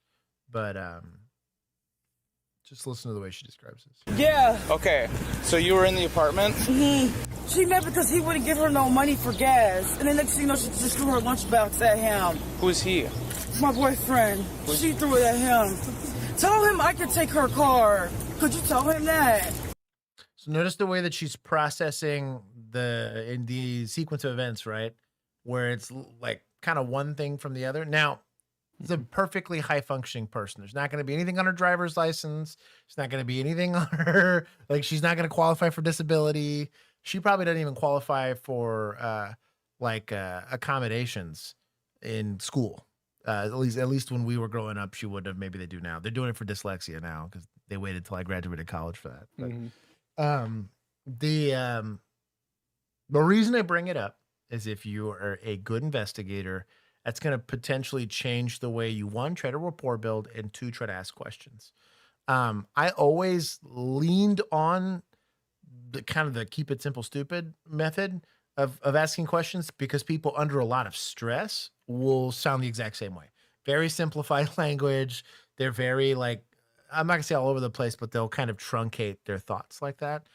but just listen to the way she describes this. Yeah. Okay, so you were in the apartment? Mm-hmm. She mad because he wouldn't give her no money for gas. And then next thing you know, she just threw her lunchbox at him. Who's he? My boyfriend. She threw it at him. Tell him I could take her car. Could you tell him that? So notice the way that she's processing in the sequence of events, right? Where it's like kind of one thing from the other. Now, it's a perfectly high functioning person. There's not going to be anything on her driver's license. There's not going to be anything on her. Like, she's not going to qualify for disability. She probably doesn't even qualify for accommodations in school. At least when we were growing up, she would have. Maybe they do now. They're doing it for dyslexia now because they waited till I graduated college for that. But, the reason I bring it up is if you are a good investigator, that's going to potentially change the way you, one, try to rapport build, and two, try to ask questions. I always leaned on the kind of the keep it simple, stupid method of asking questions because people under a lot of stress will sound the exact same way. Very simplified language. They're very like, I'm not gonna say all over the place, but they'll kind of truncate their thoughts like that.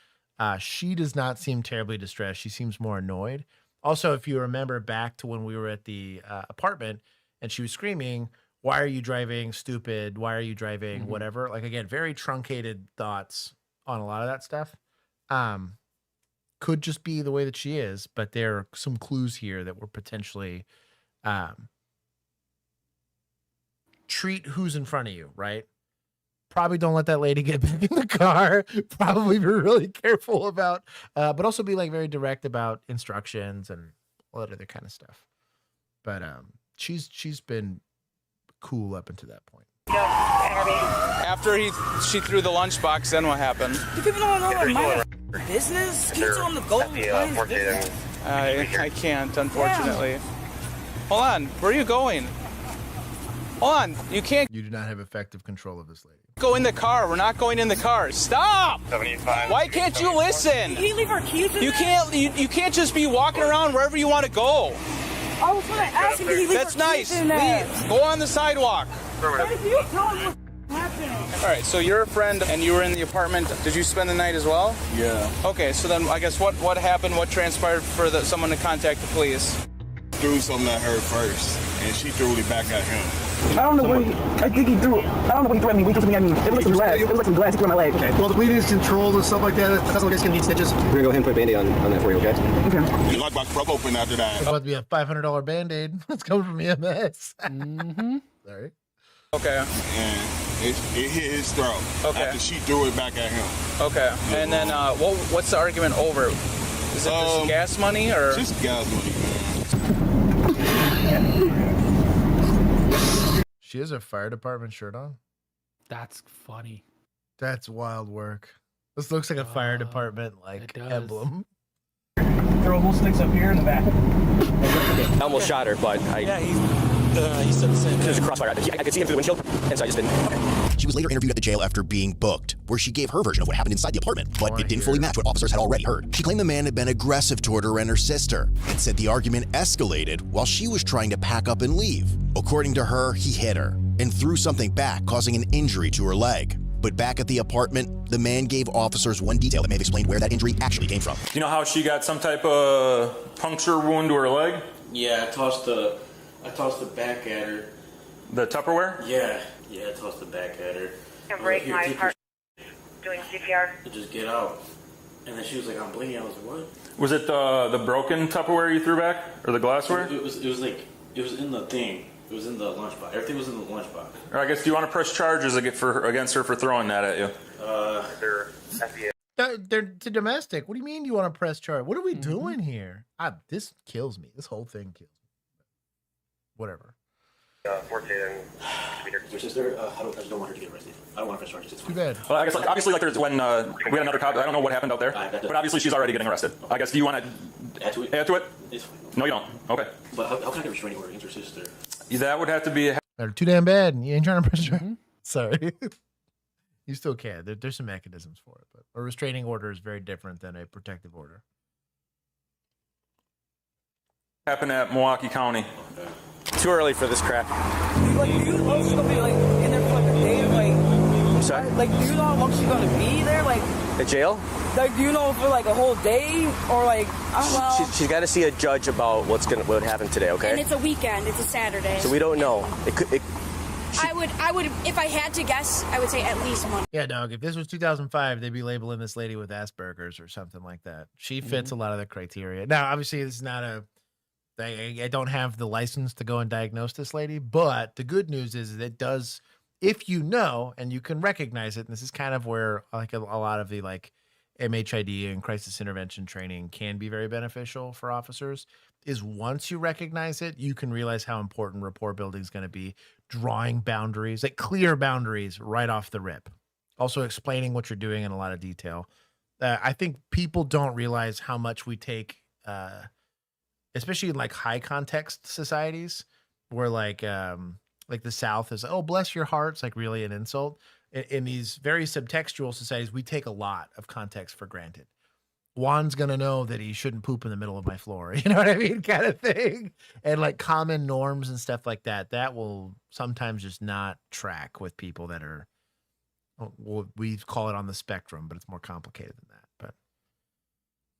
She does not seem terribly distressed. She seems more annoyed. Also, if you remember back to when we were at the apartment and she was screaming, why are you driving stupid? Why are you driving whatever? Like, again, very truncated thoughts on a lot of that stuff. Could just be the way that she is, but there are some clues here that were potentially treat who's in front of you, right? Probably don't let that lady get back in the car. Probably be really careful about, but also be like very direct about instructions and all that other kind of stuff. But she's been cool up until that point. After she threw the lunchbox, then what happened? You people don't know my business? Can you tell him to go? I can't, unfortunately. Yeah. Hold on, where are you going? Hold on, you can't. You do not have effective control of this lady. Go in the car. We're not going in the car. Stop! 75. Why can't you listen? Can you leave our keys in You there? can't. You can't just be walking around wherever you want to go. I was going to ask him, can he leave That's our nice. keys in there? Leave. Go on the sidewalk. What if you tell him what's happening? All right. So you're a friend, and you were in the apartment. Did you spend the night as well? Yeah. Okay. So then, I guess what happened? What transpired for someone to contact the police? threw something at her first, and she threw it back at him. I don't know what I think he threw. I don't know what he threw at me. He threw something at me. It was like some glass. It was like some glass. He threw at my leg. Okay. Well, the bleeding is controlled and stuff like that. That's what it's going to need stitches. We're going to go ahead and put a Band-Aid on that for you, okay? Okay. You like my throat open after that. About to be a $500 Band-Aid. Let's go from EMS. Sorry. Okay. And it hit his throat. Okay. After she threw it back at him. Okay. And then what's the argument over? Is it just gas money or? Just gas money, man. She has a fire department shirt on. That's funny. That's wild work. This looks like a fire department emblem. Throw little sticks up here in the back. I almost shot her, but he said the same. There's a crossfire. I could see him through the windshield, and so I just didn't. She was later interviewed at the jail after being booked, where she gave her version of what happened inside the apartment, but it didn't fully match what officers had already heard. She claimed the man had been aggressive toward her and her sister, and said the argument escalated while she was trying to pack up and leave. According to her, he hit her and threw something back, causing an injury to her leg. But back at the apartment, the man gave officers one detail that may have explained where that injury actually came from. Do you know how she got some type of puncture wound to her leg? Yeah, I tossed the back at her. The Tupperware? Yeah, I tossed the back at her. And break my heart doing CPR. Just get out. And then she was like, I'm bleeding. I was like, what? Was it the broken Tupperware you threw back? Or the glassware? It was in the thing. It was in the lunchbox. Everything was in the lunchbox. Or I guess, do you want to press charges against her for throwing that at you? They're FDA. They're domestic. What do you mean you want to press charge? What are we doing here? This kills me. This whole thing kills me. Whatever. Your sister, I just don't want her to get arrested. I don't want to press charges. It's too bad. Well, I guess obviously there's when we had another cop. I don't know what happened out there, but obviously she's already getting arrested. I guess, do you want to add to it? Add to it? It's fine. No, you don't. Okay. But how can I get a restraining order against your sister? That would have to be. They're too damn bad. You ain't trying to press charge. Sorry. You still can. There's some mechanisms for it, but a restraining order is very different than a protective order. Happened at Milwaukee County. Too early for this crap. Like, do you know she's gonna be like in there for like a day? I'm sorry? Like, do you know how long she's gonna be there? Like, The jail? like, do you know for like a whole day or like? I don't know. She's got to see a judge about what would happen today. Okay. And it's a weekend. It's a Saturday. So we don't know. I would, if I had to guess, I would say at least one. Yeah, dog. If this was 2005, they'd be labeling this lady with Asperger's or something like that. She fits a lot of the criteria. Now, obviously, this is not a. I don't have the license to go and diagnose this lady, but the good news is it does. If you know and you can recognize it, and this is kind of where like a lot of the like MHID and crisis intervention training can be very beneficial for officers, is once you recognize it, you can realize how important rapport building is going to be, drawing boundaries, like clear boundaries right off the rip. Also explaining what you're doing in a lot of detail. I think people don't realize how much we take, especially in like high context societies where like the South is, oh, bless your heart. It's like really an insult. In these very subtextual societies, we take a lot of context for granted. Juan's going to know that he shouldn't poop in the middle of my floor. You know what I mean? Kind of thing. And like common norms and stuff like that, that will sometimes just not track with people that are, well, we call it on the spectrum, but it's more complicated than that.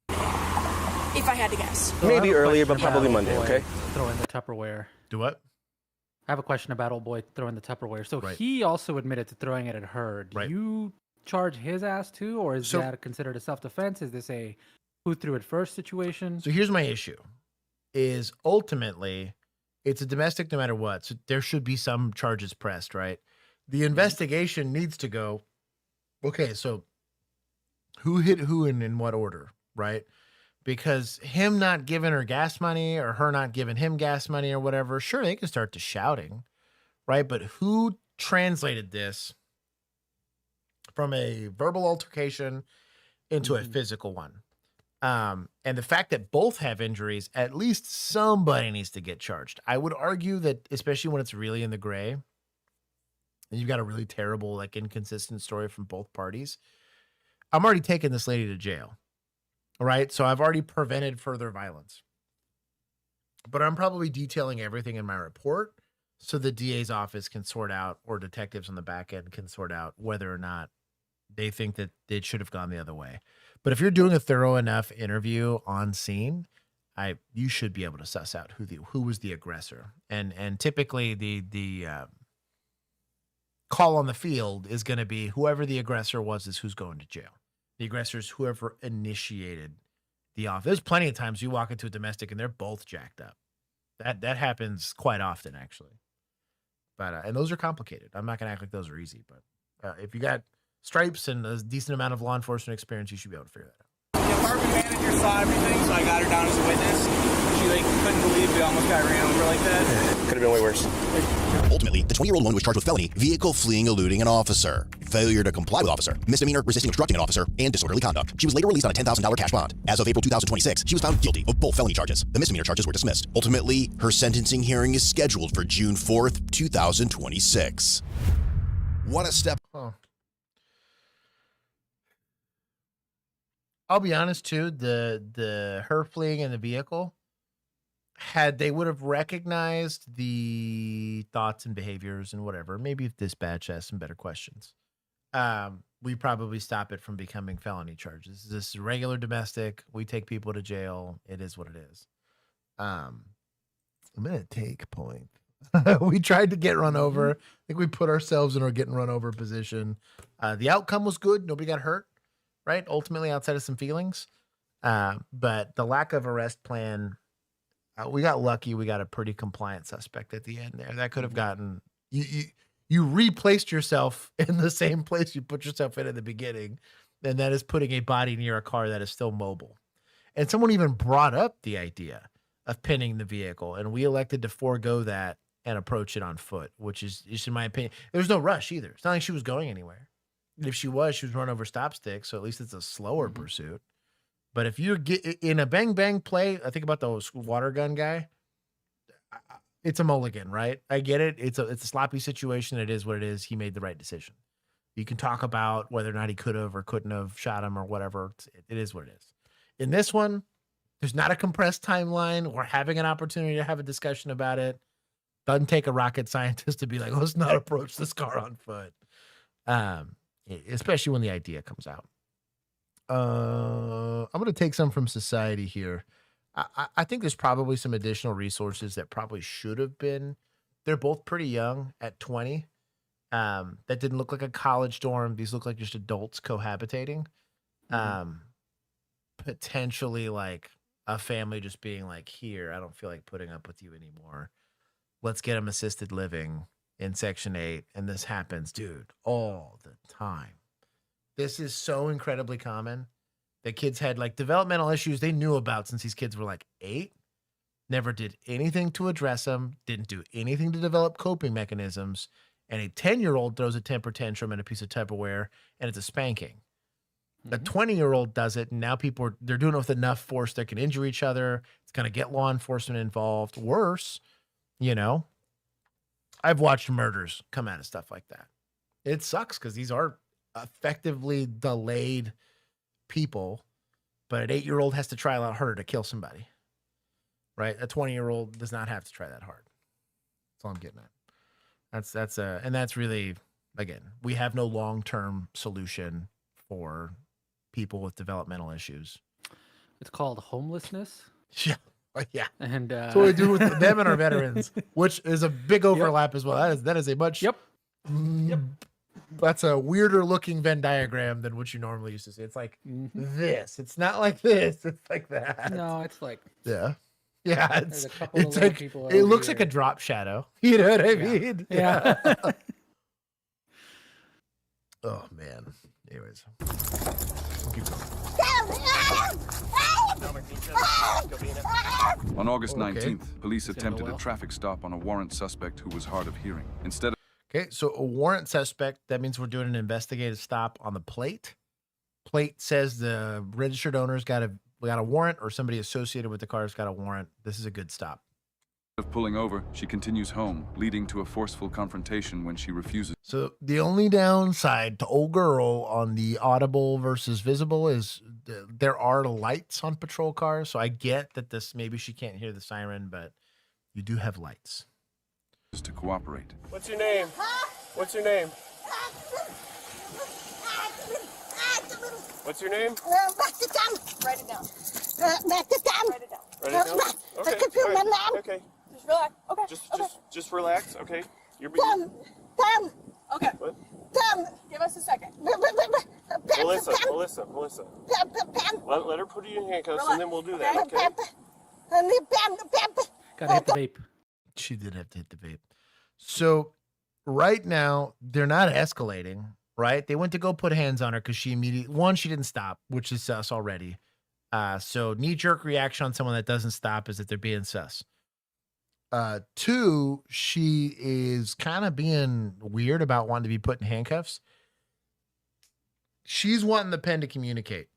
But If I had to guess. Maybe earlier, but probably Monday, okay? Throw in the Tupperware. Do what? I have a question about old boy throwing the Tupperware. So he also admitted to throwing it at her. Do you charge his ass too, or is that considered a self-defense? Is this a who threw it first situation? So here's my issue, is ultimately it's a domestic no matter what. So there should be some charges pressed, right? The investigation needs to go, okay, so who hit who and in what order, right? Because him not giving her gas money or her not giving him gas money or whatever, sure, they can start to shouting, right? But who translated this from a verbal altercation into a physical one? And the fact that both have injuries, at least somebody needs to get charged. I would argue that, especially when it's really in the gray, and you've got a really terrible, like inconsistent story from both parties, I'm already taking this lady to jail. All right. So I've already prevented further violence, but I'm probably detailing everything in my report so the DA's office can sort out, or detectives on the back end can sort out whether or not they think that it should have gone the other way. But if you're doing a thorough enough interview on scene, you should be able to suss out who was the aggressor. And typically the call on the field is going to be whoever the aggressor was is who's going to jail. The aggressor is whoever initiated the off. There's plenty of times you walk into a domestic and they're both jacked up. That happens quite often, actually. But and those are complicated. I'm not going to act like those are easy, but if you got stripes and a decent amount of law enforcement experience, you should be able to figure that out. The apartment manager saw everything, so I got her down as a witness. She couldn't believe we almost got ran over like that. Could have been way worse. Ultimately, the 20-year-old woman was charged with felony, vehicle fleeing, eluding an officer, failure to comply with officer, misdemeanor, resisting obstructing an officer, and disorderly conduct. She was later released on a $10,000 cash bond. As of April 2026, she was found guilty of both felony charges. The misdemeanor charges were dismissed. Ultimately, her sentencing hearing is scheduled for June 4th, 2026. What a step. Oh. I'll be honest too, the her fleeing in the vehicle, had they would have recognized the thoughts and behaviors and whatever, maybe if dispatch asked some better questions, we probably stop it from becoming felony charges. This is regular domestic. We take people to jail. It is what it is. I'm gonna take point. We tried to get run over. I think we put ourselves in our getting run over position. The outcome was good. Nobody got hurt. Right, ultimately, outside of some feelings, but the lack of arrest plan, we got lucky. We got a pretty compliant suspect at the end there. That could have gotten you replaced yourself in the same place you put yourself in at the beginning, and that is putting a body near a car that is still mobile. And someone even brought up the idea of pinning the vehicle, and we elected to forego that and approach it on foot, which is, in my opinion, there was no rush either. It's not like she was going anywhere. If she was run over stop stick, so at least it's a slower pursuit. But if you get in a bang bang play, I think about the water gun guy. It's a mulligan, right? I get it. It's a sloppy situation. It is what it is. He made the right decision. You can talk about whether or not he could have or couldn't have shot him or whatever. It is what it is. In this one, there's not a compressed timeline. We're having an opportunity to have a discussion about it. Doesn't take a rocket scientist to be like, let's not approach this car on foot. Especially when the idea comes out. I'm going to take some from society here. I think there's probably some additional resources that probably should have been. They're both pretty young at 20. That didn't look like a college dorm. These look like just adults cohabitating. Potentially like a family just being like, here, I don't feel like putting up with you anymore. Let's get them assisted living in Section 8, and this happens, dude, all the time. This is so incredibly common that kids had like developmental issues they knew about since these kids were like 8, never did anything to address them, didn't do anything to develop coping mechanisms, and a 10-year-old throws a temper tantrum in a piece of Tupperware, and it's a spanking. The 20-year-old does it, and now they're doing it with enough force they can injure each other. It's going to get law enforcement involved. Worse, I've watched murders come out of stuff like that. It sucks because these are effectively delayed people, but an 8-year-old has to try a lot harder to kill somebody, right? A 20-year-old does not have to try that hard. That's all I'm getting at. And that's really, again, we have no long-term solution for people with developmental issues. It's called homelessness. Yeah. Yeah, and that's what we do with them and our veterans, which is a big overlap as well. That is a much That's a weirder looking Venn diagram than what you normally used to see. It's like this. It's not like this. It's like that. No, it's like yeah. It's like it looks like a drop shadow. You know what I mean? Yeah. Oh man. Anyways, we'll keep going. On August 19th, police attempted a traffic stop on a warrant suspect who was hard of hearing. Instead of Okay, so a warrant suspect, that means we're doing an investigative stop on the plate. Plate says the registered owner's got a warrant, or somebody associated with the car's got a warrant. This is a good stop. Of pulling over, she continues home, leading to a forceful confrontation when she refuses. So the only downside to old girl on the audible versus visible is there are lights on patrol cars. So I get that maybe she can't hear the siren, but you do have lights. To cooperate. What's your name? What's your name? What's your name? Write it down. Write it down. Ready now? Okay. All right. Okay. Just relax. Okay. Just relax. Okay. You're Okay. What? Give us a second. Melissa. Let her put you in handcuffs, and then we'll do that. Okay. Gotta hit the vape. She did have to hit the vape. So right now they're not escalating, right? They went to go put hands on her because she didn't stop, which is sus already. So knee-jerk reaction on someone that doesn't stop is that they're being sus. 2, she is kind of being weird about wanting to be put in handcuffs. She's wanting the pen to communicate.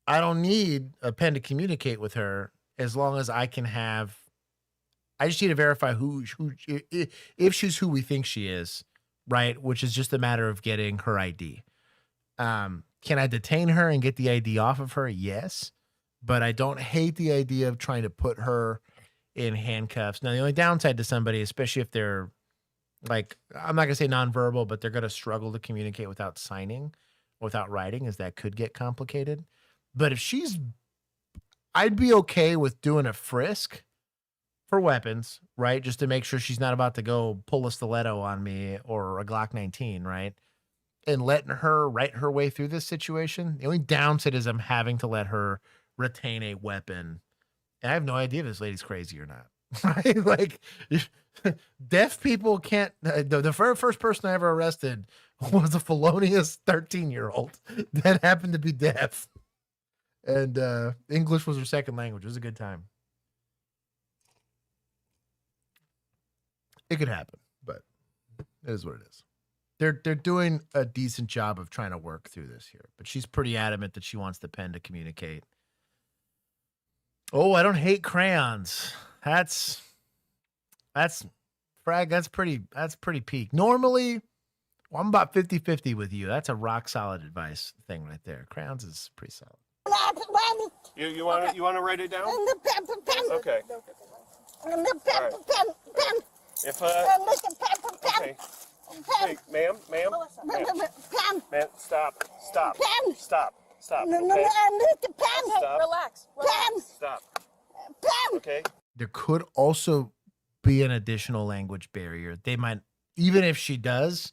I don't need a pen to communicate with her as long as I just need to verify if she's who we think she is, right? Which is just a matter of getting her ID. Can I detain her and get the ID off of her? Yes. But I don't hate the idea of trying to put her in handcuffs. Now, the only downside to somebody, especially if they're like, I'm not going to say nonverbal, but they're going to struggle to communicate without signing, without writing, is that could get complicated. But if I'd be okay with doing a frisk for weapons, right? Just to make sure she's not about to go pull a stiletto on me or a Glock 19, right? And letting her write her way through this situation. The only downside is I'm having to let her retain a weapon. And I have no idea if this lady's crazy or not. Right? Like, deaf people can't. The first person I ever arrested was a felonious 13-year-old that happened to be deaf. And English was her second language. It was a good time. It could happen, but it is what it is. They're doing a decent job of trying to work through this here, but she's pretty adamant that she wants the pen to communicate. Oh, I don't hate crayons. That's pretty peak. Normally, well, I'm about 50-50 with you. That's a rock solid advice thing right there. Crayons is pretty solid. You want to write it down? Okay. All right. If okay. Hey, ma'am, stop. Okay? Stop. Relax. Stop. Okay. There could also be an additional language barrier. They might, even if she does,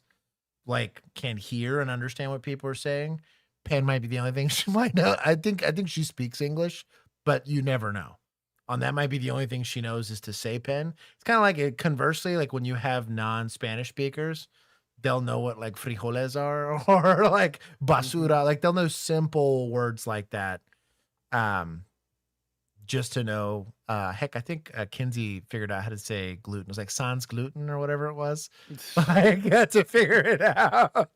like, can hear and understand what people are saying, pen might be the only thing she might know. I think she speaks English, but you never know. That might be the only thing she knows is to say pen. It's kind of like, conversely, like when you have non-Spanish speakers, they'll know what like frijoles are or like basura. Like they'll know simple words like that. Just to know, heck, I think Kinsey figured out how to say gluten. It was like sans gluten or whatever it was. I got to figure it out.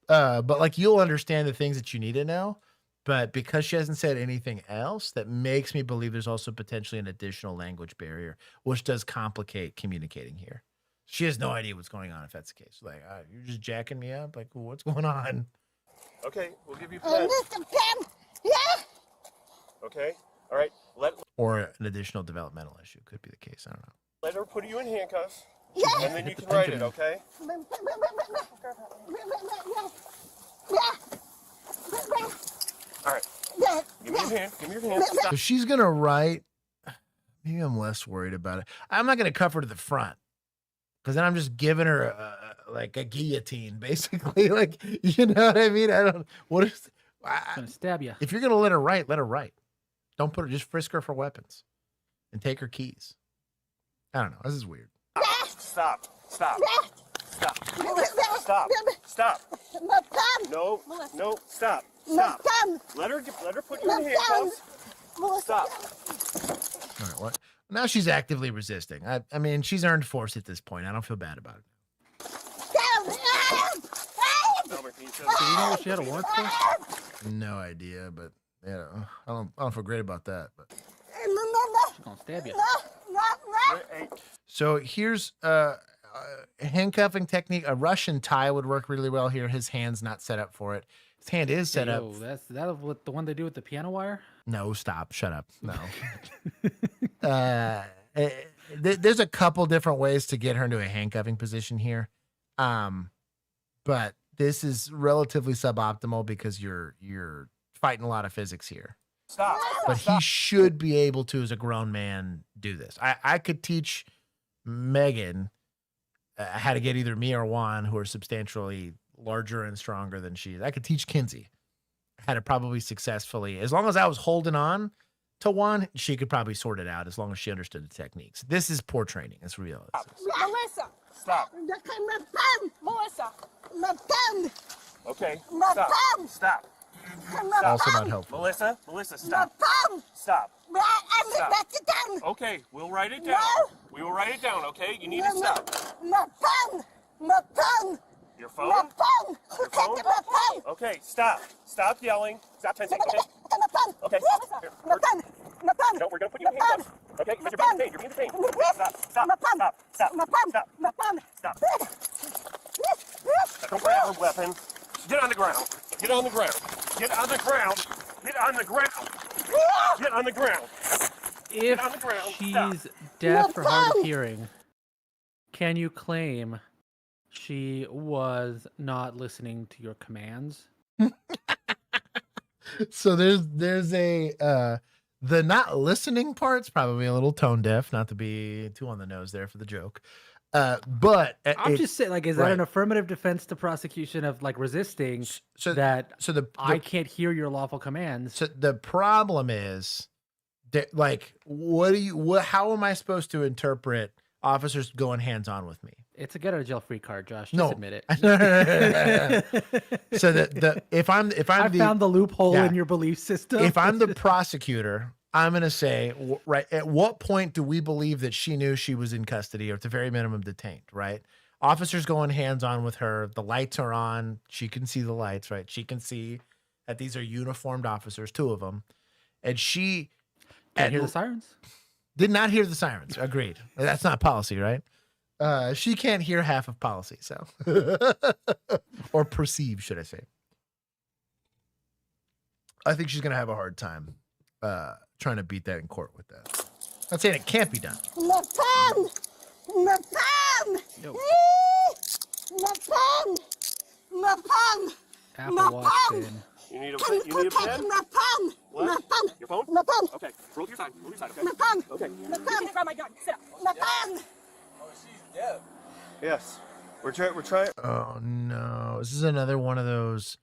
But like you'll understand the things that you need to know. But because she hasn't said anything else, that makes me believe there's also potentially an additional language barrier, which does complicate communicating here. She has no idea what's going on if that's the case. Like, you're just jacking me up? Like, what's going on? Okay, we'll give you pen. Yeah. Okay, all right. Or an additional developmental issue. Could be the case. I don't know. Let her put you in handcuffs. Yeah. And then you can write it, okay? All right. Give me your hand. Give me your hand. So she's going to write. Maybe I'm less worried about it. I'm not going to cuff her to the front. Because then I'm just giving her like a guillotine, basically. Like, you know what I mean? I'm going to stab you. If you're going to let her write, let her write. Don't put her, just frisk her for weapons. And take her keys. I don't know. This is weird. Stop. No, stop. Let her put you in handcuffs. Stop. All right, what? Now she's actively resisting. I mean, she's earned force at this point. I don't feel bad about it. Do you know what she had a warrant for? No idea, but yeah, I don't feel great about that. But she's gonna stab you. So here's a handcuffing technique. A Russian tie would work really well here. His hand's not set up for it. His hand is set up. That's what the one they do with the piano wire? No, stop. Shut up. No. There's a couple different ways to get her into a handcuffing position here. But this is relatively suboptimal because you're fighting a lot of physics here. Stop. But he should be able to, as a grown man, do this. I could teach Megan how to get either me or Juan, who are substantially larger and stronger than she is. I could teach Kinsey how to probably successfully, as long as I was holding on to Juan, she could probably sort it out as long as she understood the techniques. This is poor training. It's real. Melissa. Stop. Melissa. Okay. Stop. Stop. Also not helpful. Melissa, stop. Stop. Okay, we'll write it down. We will write it down, okay? You need to stop. Your phone? Your phone? Okay, stop. Stop yelling. Stop tensing, okay? Okay. No, we're gonna put you in handcuffs. Okay, because you're being detained. You're being detained. Stop. Don't grab her weapon. Get on the ground. Get on the ground. Get on the ground. Get on the ground. Get on the ground. If on the ground. she's deaf or hard of hearing, can you claim she was not listening to your commands? So there's a the not listening part's probably a little tone deaf, not to be too on the nose there for the joke. But I'm just saying, like, is that an affirmative defense to prosecution of like resisting I can't hear your lawful commands? So the problem is that, like, how am I supposed to interpret officers going hands-on with me? It's a get out of jail free card, Josh. Just admit it. So if I'm found the loophole in your belief system. If I'm the prosecutor, I'm going to say, right, at what point do we believe that she knew she was in custody or at the very minimum detained, right? Officers going hands-on with her. The lights are on. She can see the lights, right? She can see that these are uniformed officers, 2 of them. And she... Can't hear the sirens? Did not hear the sirens. Agreed. That's not policy, right? She can't hear half of policy, so... or perceive, should I say. I think she's going to have a hard time trying to beat that in court with that. I'm not saying it can't be done. No. Apple Watch bin. You need a pen? What? Your phone? Okay. Roll to your side. Okay. Okay. You can grab my gun. Sit up. Oh, she's dead. Yes. We're trying. Oh no. This is another one of those.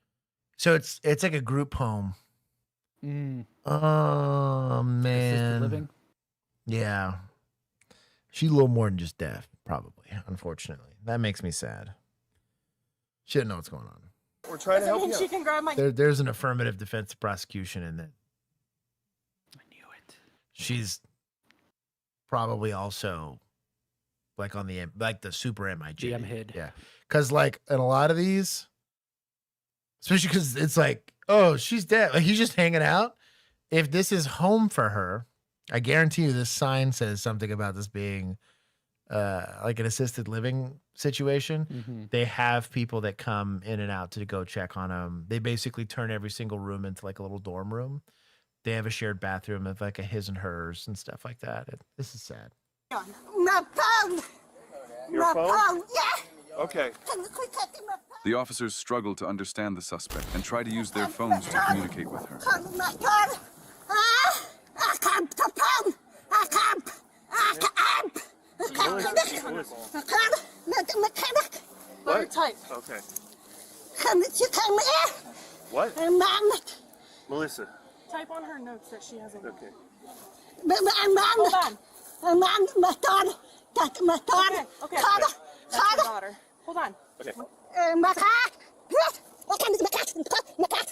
So it's like a group home. Oh man. Assisted living? Yeah. She's a little more than just deaf, probably, unfortunately. That makes me sad. She didn't know what's going on. We're trying to help you. She can grab my There's an affirmative defense prosecution in that. I knew it. She's probably also like on the super MIG. GM hid. Yeah. Because like in a lot of these, especially because it's like, oh, she's dead. Like he's just hanging out. If this is home for her, I guarantee you this sign says something about this being like an assisted living situation. They have people that come in and out to go check on them. They basically turn every single room into like a little dorm room. They have a shared bathroom of like a his and hers and stuff like that. This is sad. My phone. Your phone? Yeah. Okay. The officers struggle to understand the suspect and try to use their phones to communicate with her. My phone. I can't. The phone. I can't. Mechanic. What? Let her type. Okay. Can you tell me? What? Mechanic. Melissa. Type on her notes that she hasn't. Okay. Hold on. My daughter. That's my daughter. Okay. That's your daughter. Hold on. Okay. My cat. Yes. My cat. My cat. My cat. My cat.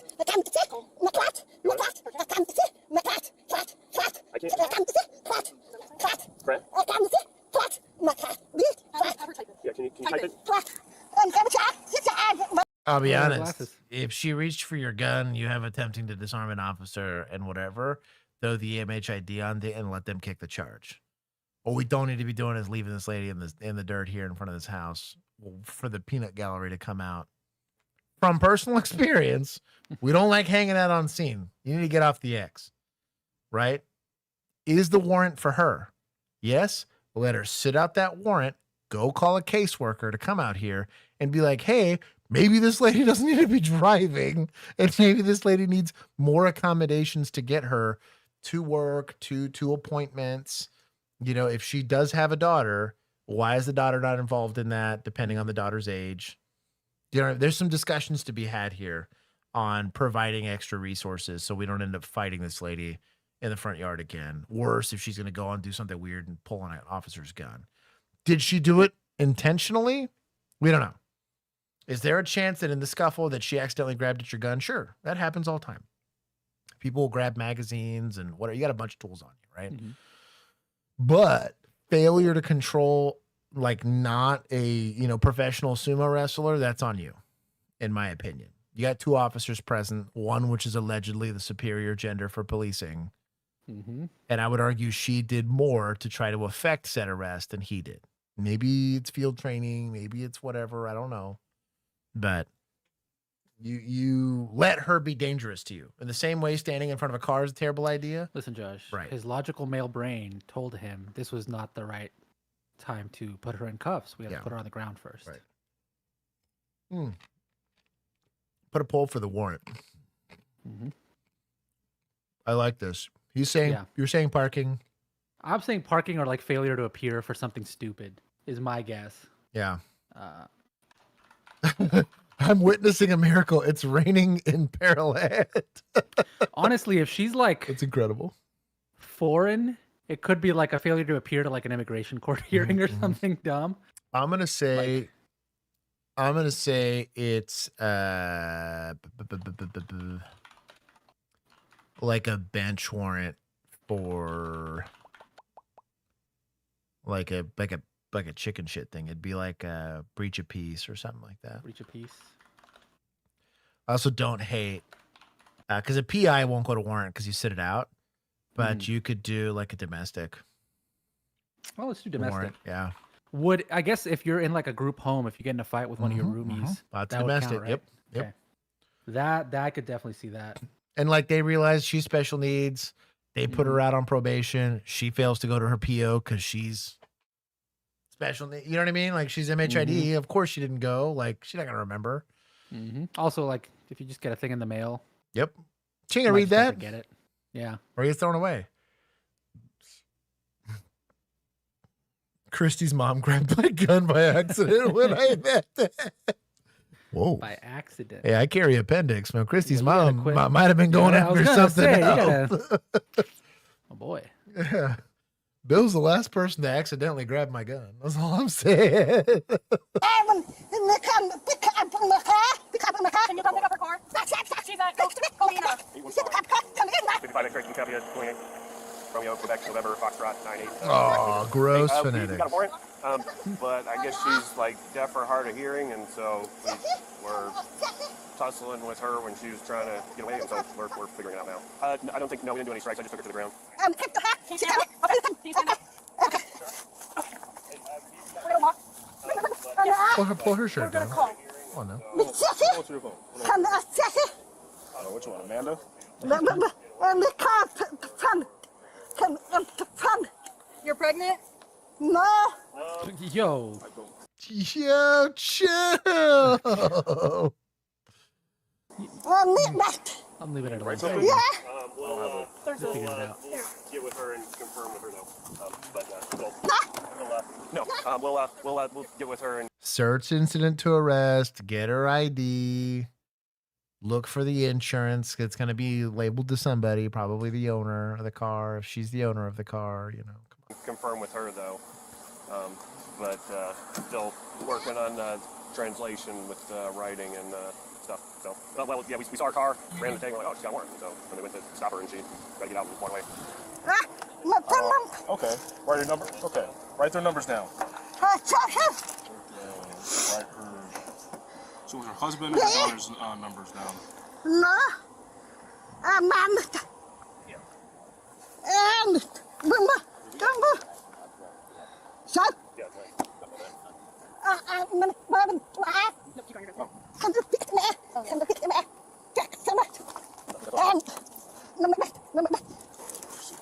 My cat. My cat. My cat. My cat. Cat. Cat. I can't. Cat. Cat. Brett? I can't see. Cat. My cat. Cat. Yeah, can you type it? I'll be honest. If she reached for your gun, you have attempting to disarm an officer and whatever, throw the MHID on it and let them kick the charge. What we don't need to be doing is leaving this lady in the dirt here in front of this house for the peanut gallery to come out. From personal experience, we don't like hanging out on scene. You need to get off the X, right? Is the warrant for her? Yes. Let her sit out that warrant. Go call a caseworker to come out here and be like, hey, Maybe this lady doesn't need to be driving, and maybe this lady needs more accommodations to get her to work, to appointments. You know, if she does have a daughter, why is the daughter not involved in that, depending on the daughter's age? You know, there's some discussions to be had here on providing extra resources so we don't end up fighting this lady in the front yard again. Worse, if she's going to go on and do something weird and pull on an officer's gun. Did she do it intentionally? We don't know. Is there a chance that in the scuffle that she accidentally grabbed at your gun? Sure, that happens all the time. People will grab magazines and whatever. You got a bunch of tools on you, right? Mm-hmm. But failure to control, like not a, you know, professional sumo wrestler, that's on you, in my opinion. You got 2 officers present, one which is allegedly the superior gender for policing. Mm-hmm. And I would argue she did more to try to affect said arrest than he did. Maybe it's field training, maybe it's whatever, I don't know. But you let her be dangerous to you. In the same way standing in front of a car is a terrible idea. Listen, Josh, right. His logical male brain told him this was not the right time to put her in cuffs. We have to put her on the ground first. Right. Put a poll for the warrant. Mm-hmm. I like this. He's saying, you're saying parking. I'm saying parking or like failure to appear for something stupid is my guess. Yeah. I'm witnessing a miracle. It's raining in Pearland. Honestly, if she's like, it's incredible. Foreign, it could be like a failure to appear to like an immigration court hearing or something dumb. I'm gonna say it's like a bench warrant for like a chicken shit thing. It'd be like a breach of peace or something like that. Breach of peace. I also don't hate because a PI won't go to warrant because you sit it out, but you could do like a domestic. Well, let's do domestic. Warrant. Yeah. Would I guess if you're in like a group home, if you get in a fight with one of your roomies, That's that would domestic. count, right? Yep. Okay. That I could definitely see that. And like they realize she's special needs. They put her out on probation. She fails to go to her PO because she's special needs. You know what I mean? Like she's MHID. Of course she didn't go. Like she's not gonna remember. Also, like if you just get a thing in the mail. Yep. She ain't gonna read that. Get it. Yeah. Or get thrown away. Christy's mom grabbed my gun by accident when I met that. Whoa. By accident. Hey, I carry appendix. Now, Christy's mom might have been going I was after gonna something say, else. Oh, boy. Yeah. Bill's the last person to accidentally grab my gun. That's all I'm saying. Can you come pick up her car? She's at Colina. 55 X-ray, can copy it. 28. Romeo, Quebec, November, Foxtrot, 98. Oh, gross phonetics. We got a warrant, but I guess she's like deaf or hard of hearing, and so we're tussling with her when she was trying to get away, and so we're figuring it out now. I don't think, no, we didn't do any strikes. I just took her to the ground. Pull her shirt down. Oh, no. Which one, Amanda? You're pregnant? No. Yo, chill. I'm leaving it alone. We'll Figure it out. get with her and confirm with her though. We'll get with her and Search incident to arrest. Get her ID. Look for the insurance. It's going to be labeled to somebody, probably the owner of the car. If she's the owner of the car, you know. confirm with her though. But still working on translation with writing and stuff. So, well, yeah, we saw her car, ran the thing, we're like, oh, she's got a warrant. So when they went to stop her and she got to get out and walk away. Okay. Write your number. Okay. Write their numbers down. Write her. So her husband and her daughter's numbers down. No. Mom. And Mama. So.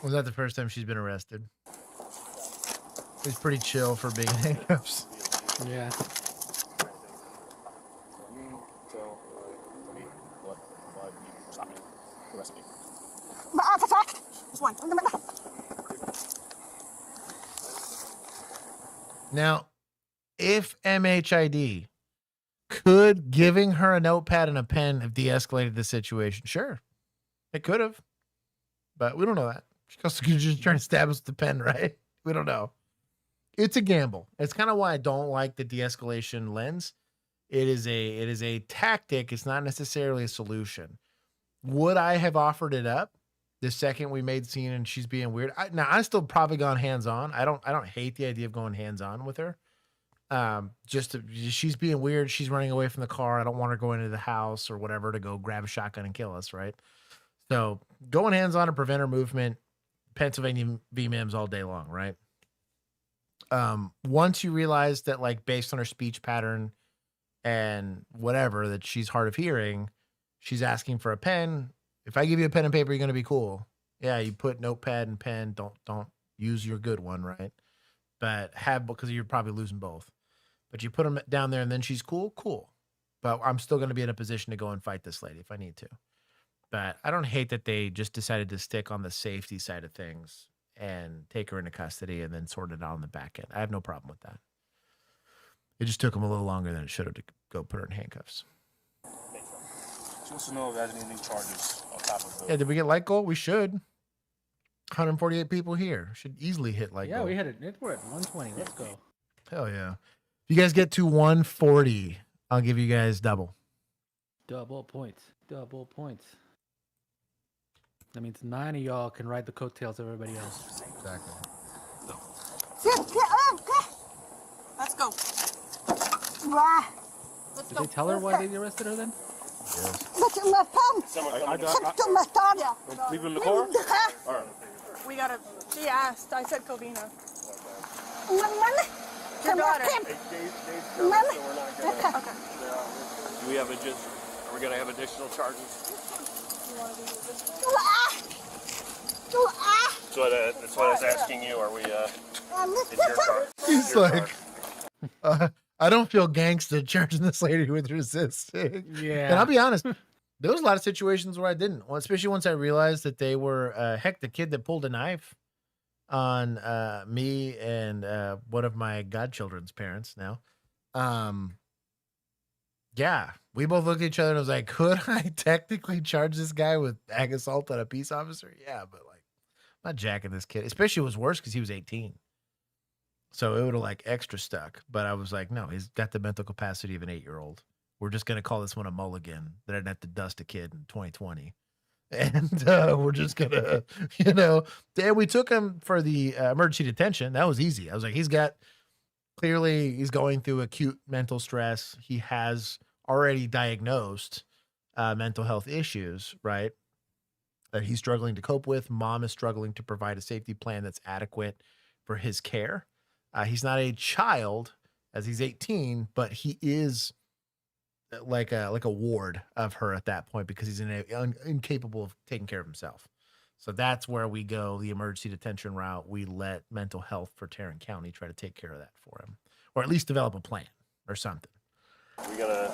Was that the first time she's been arrested? He's pretty chill for being in handcuffs. Yeah. Now, if MHID could giving her a notepad and a pen have de-escalated the situation, sure, it could have, but we don't know that. She's just trying to stab us with the pen, right? We don't know. It's a gamble. It's kind of why I don't like the de-escalation lens. It is a tactic. It's not necessarily a solution. Would I have offered it up the second we made scene and she's being weird? I still probably gone hands-on. I don't hate the idea of going hands-on with her. She's being weird. She's running away from the car. I don't want her going into the house or whatever to go grab a shotgun and kill us, right? So going hands-on to prevent her movement, Pennsylvania VMIMs all day long, right? Once you realize that, like, based on her speech pattern and whatever, that she's hard of hearing, she's asking for a pen. If I give you a pen and paper, you're going to be cool. Yeah, you put notepad and pen. Don't use your good one, right? But because you're probably losing both. But you put them down there and then she's cool. But I'm still going to be in a position to go and fight this lady if I need to. But I don't hate that they just decided to stick on the safety side of things and take her into custody and then sort it out on the back end. I have no problem with that. It just took them a little longer than it should have to go put her in handcuffs. She wants to know if there's any charges on top of it. Yeah, did we get light goal? We should. 148 people here. Should easily hit light goal. Yeah, we had it. We're at 120. Let's go. Hell yeah. If you guys get to 140, I'll give you guys double. Double points. Double points. That means 9 of y'all can ride the coattails of everybody else. Exactly. Let's go. Did they tell her why they arrested her then? Yes. Leave it in the car? All right. We gotta. She asked. I said Covina. Your daughter. Okay. Do we have are we gonna have additional charges? That's what I was asking you. Are we? It's your car. He's like, I don't feel gangsta charging this lady with resisting. Yeah. And I'll be honest, there was a lot of situations where I didn't. Well, especially once I realized that they were, heck, the kid that pulled a knife on me and one of my godchildren's parents now. Yeah, we both looked at each other and was like, could I technically charge this guy with ag assault on a peace officer? Yeah, but like, I'm not jacking this kid. Especially it was worse because he was 18. So it would have like extra stuck. But I was like, no, he's got the mental capacity of an 8-year-old. We're just going to call this one a mulligan that I didn't have to dust a kid in 2020. And we're just going to, and we took him for the emergency detention. That was easy. I was like, he's going through acute mental stress. He has already diagnosed mental health issues, right? That he's struggling to cope with. Mom is struggling to provide a safety plan that's adequate for his care. He's not a child as he's 18, but he is like a ward of her at that point because he's incapable of taking care of himself. So that's where we go the emergency detention route. We let mental health for Tarrant County try to take care of that for him, or at least develop a plan or something. We gotta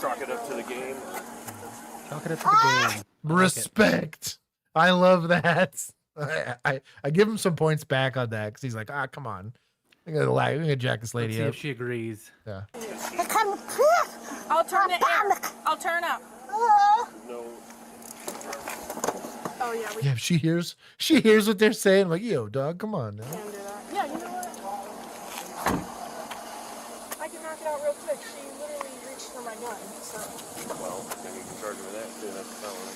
chalk it up to the game. Chalk it up to the game. Respect. I love that. I give him some points back on that because he's like, come on. I'm gonna jack this lady Let's see up. if she agrees. Yeah. I'll turn it in. I'll turn up. No. Oh yeah. Yeah, she hears what they're saying. I'm like, yo, dog, come on now. Can do that. Yeah, you know what? I can knock it out real quick. She literally reached for my gun. So. Well, then you can charge her with that too. That's a felony.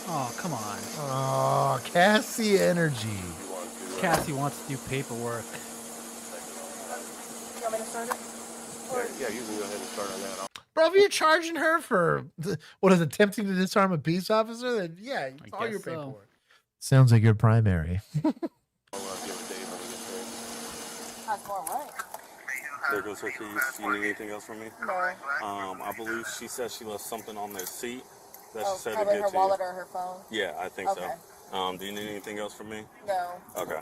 Oh, come on. Oh, Cassie energy. Cassie wants to do paperwork. You want me to start it? Yeah, you can go ahead and start on that. Bro, if you're charging her for attempting to disarm a peace officer, then yeah, it's all your paperwork. Sounds like your primary. I'll give it Dave when he gets there. That's more right. There goes her keys. You need anything else from me? No. I believe she said she left something on the seat that she said to probably get her to wallet you. or her phone. Yeah, I think Okay. so. Do you need anything else from me? No. Okay.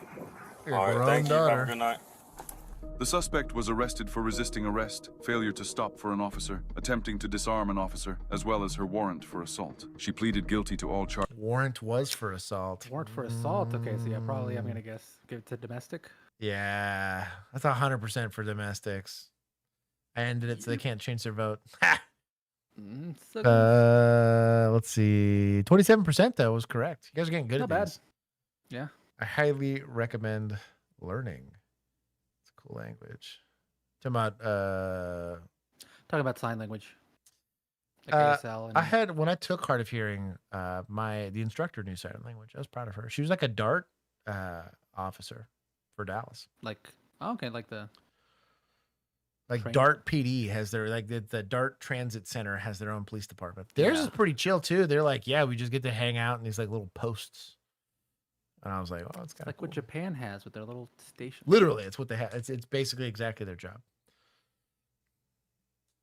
Your All right, grown thank you. daughter. Have a good night. The suspect was arrested for resisting arrest, failure to stop for an officer, attempting to disarm an officer, as well as her warrant for assault. She pleaded guilty to all charges. Warrant was for assault. Warrant for assault. Okay, so yeah, probably I'm gonna guess give it to domestic. Yeah, that's 100% for domestics. I ended it so they can't change their vote. Let's see. 27% though was correct. You guys are getting good Not at bad. these. Yeah. I highly recommend learning. It's a cool language. Talking about sign language. Like ASL and when I took hard of hearing, the instructor knew sign language. I was proud of her. She was like a DART officer for Dallas. like okay, like the training. DART PD has their the DART Transit Center has their own police department. Theirs is pretty chill too. They're like, yeah, we just get to hang out in these like little posts. And I was like, oh, it's kind of like what Japan has with their little station. Literally, it's what they have. It's basically exactly their job.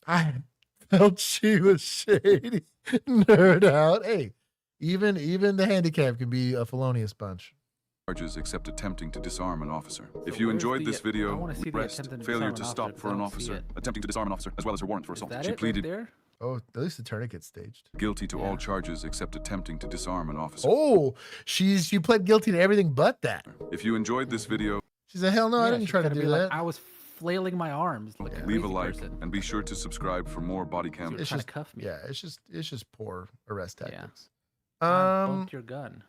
I felt she was shady. Nerd out. Hey, even the handicap can be a felonious bunch. Charges except attempting to disarm an officer. If you enjoyed this video, arrest, failure to stop for an officer, attempting to disarm an officer, as well as her warrant for assault. She pleaded Oh, at least the tourniquet's staged. guilty to all charges except attempting to disarm an officer. Oh, she pled guilty to everything but that. If you enjoyed this video, She said, hell no, I didn't try to do that. I was flailing my arms like a leave a crazy like person. and be sure to subscribe for more body cam. It's trying just to cuff me. Yeah, it's just poor arrest tactics. Bump your gun.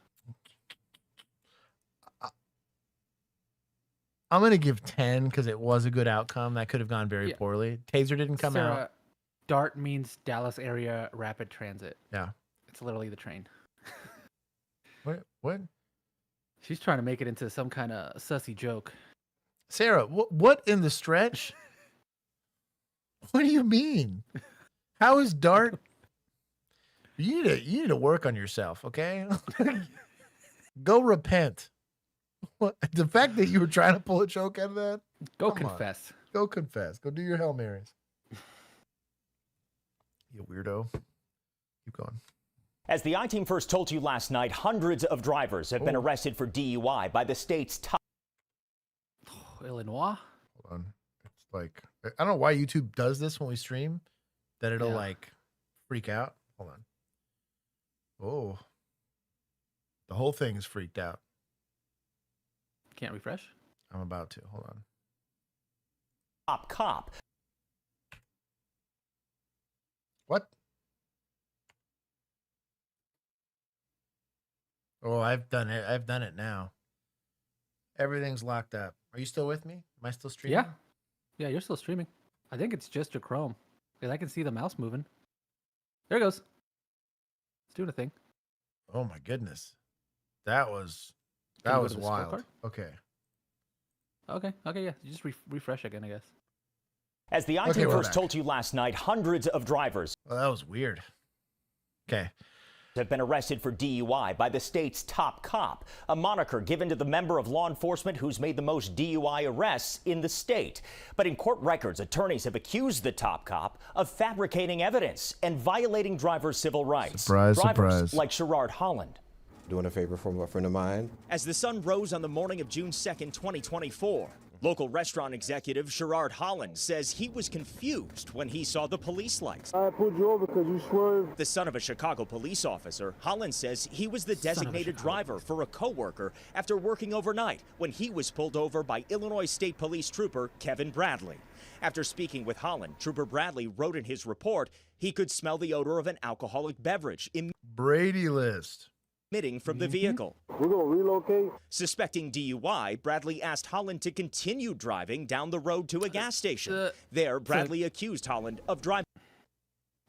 I'm gonna give 10 because it was a good outcome. That could have gone very poorly. Taser didn't come out. DART means Dallas Area Rapid Transit. Yeah. It's literally the train. What? She's trying to make it into some kind of sussy joke. Sarah, what in the stretch? What do you mean? How is DART? You need to work on yourself, okay? Go repent. What, the fact that you were trying to pull a joke out of that? Go Come on. confess. Go confess. Go do your Hail Marys. You weirdo. Keep going. As the I-Team first told you last night, hundreds of drivers have been arrested for DUI by the state's top. Illinois? Hold on. It's like, I don't know why YouTube does this when we stream, that it'll like freak out. Hold on. Oh. The whole thing is freaked out. Can't refresh? I'm about to. Hold on. Top cop. What? Oh, I've done it. I've done it now. Everything's locked up. Are you still with me? Am I still streaming? Yeah. Yeah, you're still streaming. I think it's just your Chrome. Because I can see the mouse moving. There it goes. It's doing a thing. Oh my goodness. That was wild. Okay. Okay, yeah. You just refresh again, I guess. As the I-Team first told you last night, hundreds of drivers. Well, that was weird. Okay. Have been arrested for DUI by the state's top cop, a moniker given to the member of law enforcement who's made the most DUI arrests in the state. But in court records, attorneys have accused the top cop of fabricating evidence and violating drivers' civil rights. Surprise, drivers surprise. like Sherrard Holland. Doing a favor for a friend of mine. As the sun rose on the morning of June 2nd, 2024, local restaurant executive Sherrard Holland says he was confused when he saw the police lights. I pulled you over because you swerved. The son of a Chicago police officer, Holland says he was the designated driver for a coworker after working overnight when he was pulled over by Illinois State Police Trooper Kevin Bradley. After speaking with Holland, Trooper Bradley wrote in his report he could smell the odor of an alcoholic beverage Brady list. emitting from the vehicle. We're going to relocate. Suspecting DUI, Bradley asked Holland to continue driving down the road to a gas station. There, Bradley accused Holland of driving.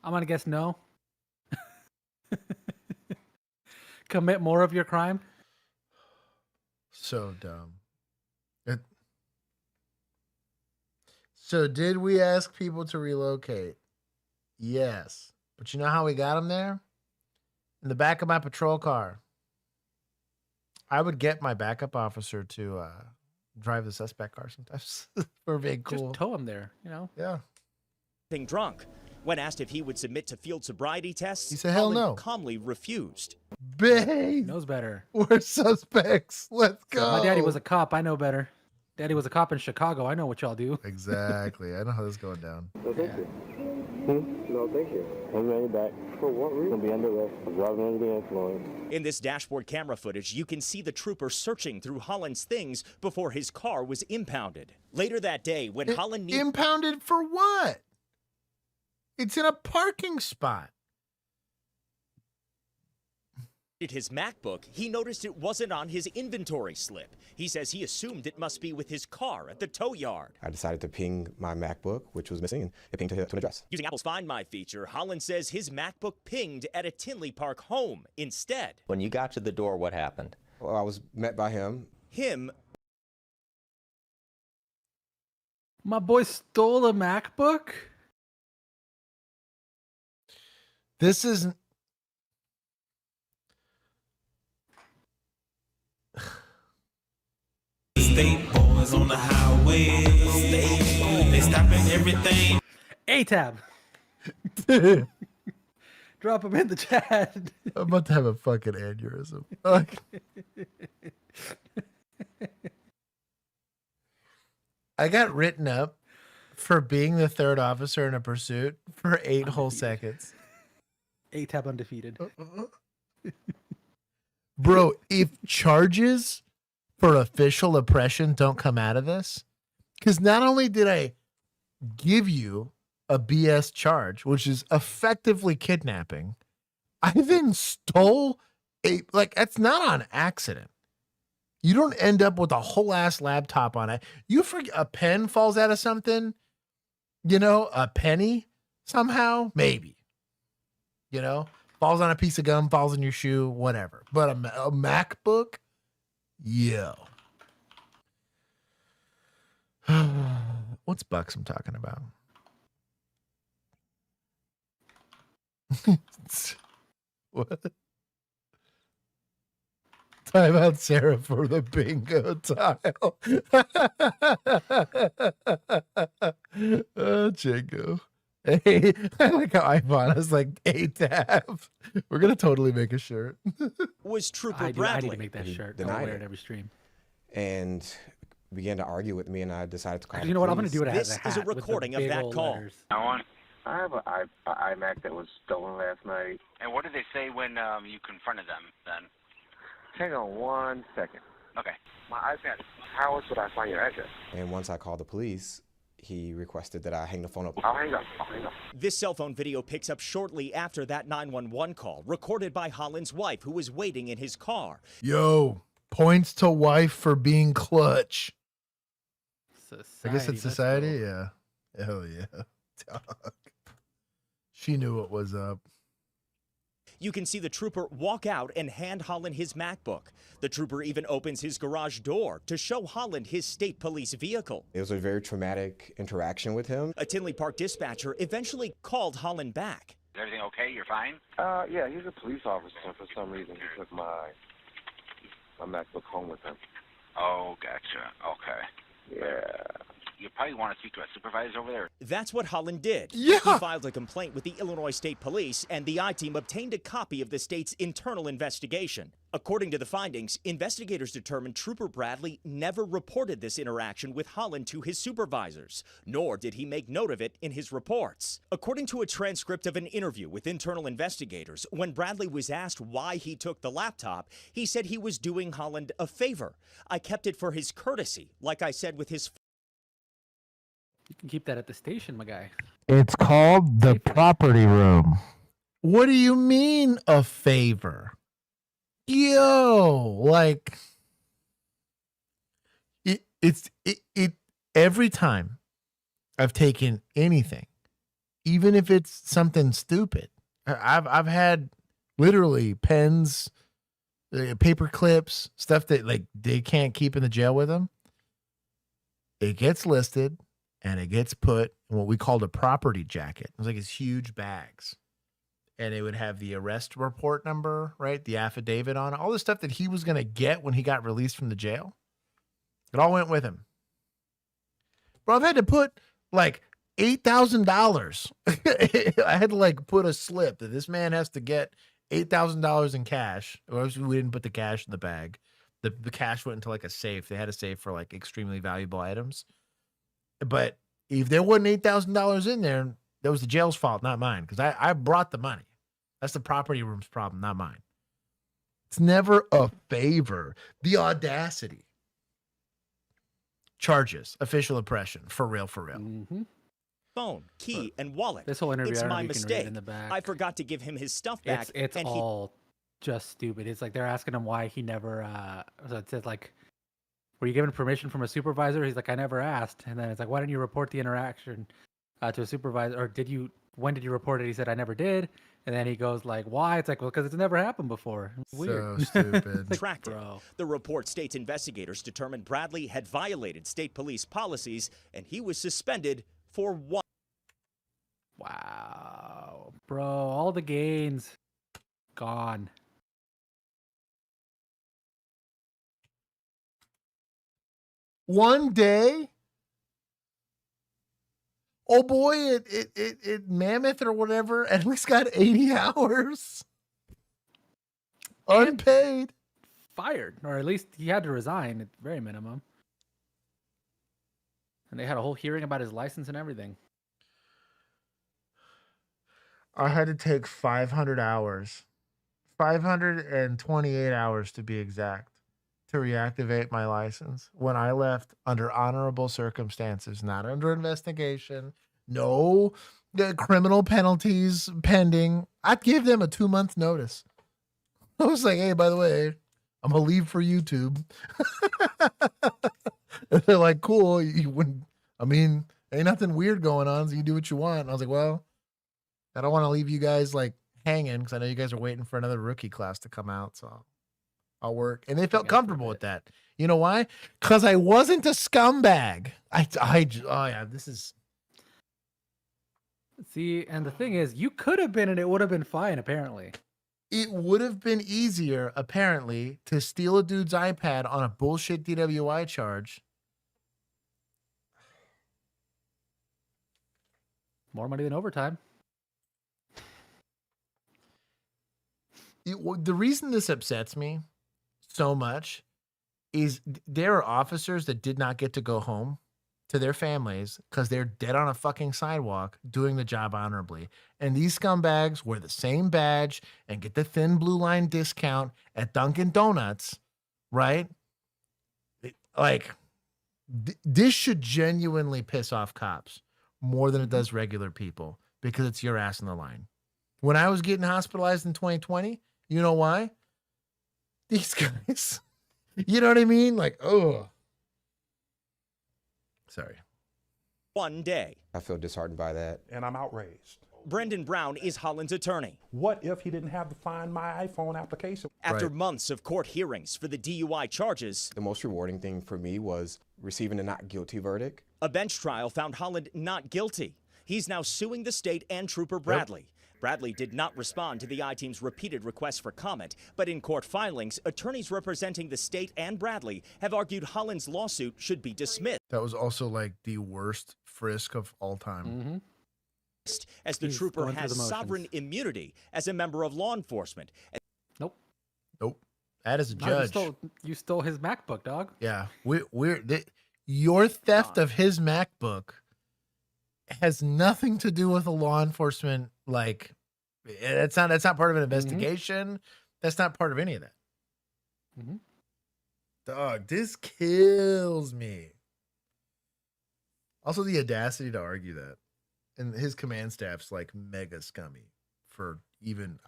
I'm going to guess no. Commit more of your crime? So dumb. So did we ask people to relocate? Yes. But you know how we got them there? In the back of my patrol car. I would get my backup officer to drive the suspect car sometimes. We're being cool. Just tow him there, you know? Yeah. Being drunk. When asked if he would submit to field sobriety tests, he said, hell Holland no. calmly refused. Babe. Knows better. We're suspects. Let's go. My daddy was a cop. I know better. Daddy was a cop in Chicago. I know what y'all do. Exactly. I know how this is going down. No, thank you. No, thank you. I'm ready back. For what reason? Be under arrest. I'm driving under the influence. In this dashboard camera footage, you can see the trooper searching through Holland's things before his car was impounded. Later that day, when Holland impounded for what? It's in a parking spot. his MacBook, he noticed it wasn't on his inventory slip. He says he assumed it must be with his car at the tow yard. I decided to ping my MacBook, which was missing, and it pinged to an address. Using Apple's Find My feature, Holland says his MacBook pinged at a Tinley Park home instead. When you got to the door, what happened? Well, I was met by him. My boy stole a MacBook? This isn't... State boys on the highway. They stopping everything. A-tab. Drop him in the chat. I'm about to have a fucking aneurysm. I got written up for being the third officer in a pursuit for 8 whole seconds. A-tab undefeated. Bro, if charges for official oppression don't come out of this, because not only did I give you a BS charge, which is effectively kidnapping, I then stole that's not on accident. You don't end up with a whole ass laptop on it. You forget a pen falls out of something, a penny somehow, maybe, falls on a piece of gum, falls in your shoe, whatever. But a MacBook, yo. What's Bucks I'm talking about? What? Time out Sarah for the bingo tile. Oh, Jingo. Hey, I like how Ivana's like, hey, Tab. We're going to totally make a shirt. Was Trooper I Bradley. need to make that shirt. I'll wear it every stream. And began to argue with me, and I decided to call the You know what? I'm going to police. do it as a hat. This is a recording of that call. I have an iMac that was stolen last night. And what did they say when you confronted them then? Hang on 1 second. Okay. My iPad. How else would I find your address? And once I called the police, he requested that I hang the phone up. I'll hang up. This cell phone video picks up shortly after that 911 call, recorded by Holland's wife, who was waiting in his car. Yo, points to wife for being clutch. Society, I guess it's society. Yeah. Hell yeah. Dog. She knew what was up. You can see the trooper walk out and hand Holland his MacBook. The trooper even opens his garage door to show Holland his state police vehicle. It was a very traumatic interaction with him. A Tinley Park dispatcher eventually called Holland back. Is everything okay? You're fine? Yeah, he's a police officer. For some reason, he took my MacBook home with him. Oh, gotcha. Okay. Yeah. You probably want to speak to a supervisor over there. That's what Holland did. Yeah. He filed a complaint with the Illinois State Police, and the I-Team obtained a copy of the state's internal investigation. According to the findings, investigators determined Trooper Bradley never reported this interaction with Holland to his supervisors, nor did he make note of it in his reports. According to a transcript of an interview with internal investigators, when Bradley was asked why he took the laptop, he said he was doing Holland a favor. I kept it for his courtesy, like I said with his... You can keep that at the station, my guy. It's called the property room. What do you mean a favor? Yo, like it every time I've taken anything, even if it's something stupid. I've had literally pens, paper clips, stuff that like they can't keep in the jail with them. It gets listed. And it gets put in what we called a property jacket. It was like these huge bags. And it would have the arrest report number, right? The affidavit on it. All the stuff that he was going to get when he got released from the jail. It all went with him. Bro, I've had to put like $8,000. I had to like put a slip that this man has to get $8,000 in cash. Or else we didn't put the cash in the bag. The cash went into like a safe. They had a safe for like extremely valuable items. But if there wasn't $8,000 in there, that was the jail's fault, not mine. Because I brought the money. That's the property room's problem, not mine. It's never a favor. The audacity. Charges, official impression, for real, for real. Phone, key, and wallet. This whole interview, It's I don't know my if you can read mistake. it in the back. I forgot to give him his stuff back. It's and all just stupid. It's like they're asking him why he never. So it says like, were you given permission from a supervisor? He's like, I never asked. And then it's like, why didn't you report the interaction to a supervisor? Or did you? When did you report it? He said, I never did. And then he goes like, why? It's like, well, because it's never happened before. Weird. So stupid. Attractive. The report states investigators determined Bradley had violated state police policies, and he was suspended for 1. Wow, bro, all the gains gone. One day. Oh boy, it Mammoth or whatever at least got 80 hours. Unpaid. Fired, or at least he had to resign at very minimum. And they had a whole hearing about his license and everything. I had to take 500 hours, 528 hours to be exact, to reactivate my license when I left under honorable circumstances, not under investigation, no criminal penalties pending. I'd give them a 2-month notice. I was like, hey, by the way, I'm going to leave for YouTube. And they're like, cool. You wouldn't, I mean, ain't nothing weird going on, so you do what you want. And I was like, well, I don't want to leave you guys like hanging because I know you guys are waiting for another rookie class to come out. So I'll work. And they felt comfortable with that. You know why? Because I wasn't a scumbag. Oh yeah, this is. See, and the thing is, you could have been and it would have been fine, apparently. It would have been easier, apparently, to steal a dude's iPad on a bullshit DWI charge. More money than overtime. The reason this upsets me so much is there are officers that did not get to go home to their families because they're dead on a fucking sidewalk doing the job honorably. And these scumbags wear the same badge and get the thin blue line discount at Dunkin' Donuts, right? This should genuinely piss off cops more than it does regular people because it's your ass in the line. When I was getting hospitalized in 2020, you know why? These guys, you know what I mean? Like, oh, sorry. One day. I feel disheartened by that. And I'm outraged. Brendan Brown is Holland's attorney. What if he didn't have to find my iPhone application? After months of court hearings for the DUI charges, the most rewarding thing for me was receiving a not guilty verdict. A bench trial found Holland not guilty. He's now suing the state and Trooper Bradley. Bradley did not respond to the I-Team's repeated requests for comment, but in court filings, attorneys representing the state and Bradley have argued Holland's lawsuit should be dismissed. That was also like the worst frisk of all time. As the trooper has sovereign immunity as a member of law enforcement. Nope. That is a No, judge. you stole his MacBook, dog. Yeah, your theft of his MacBook has nothing to do with a law enforcement. Like, that's not part of an investigation. That's not part of any of that. Dog, this kills me. Also, the audacity to argue that, and his command staff's like mega scummy for even.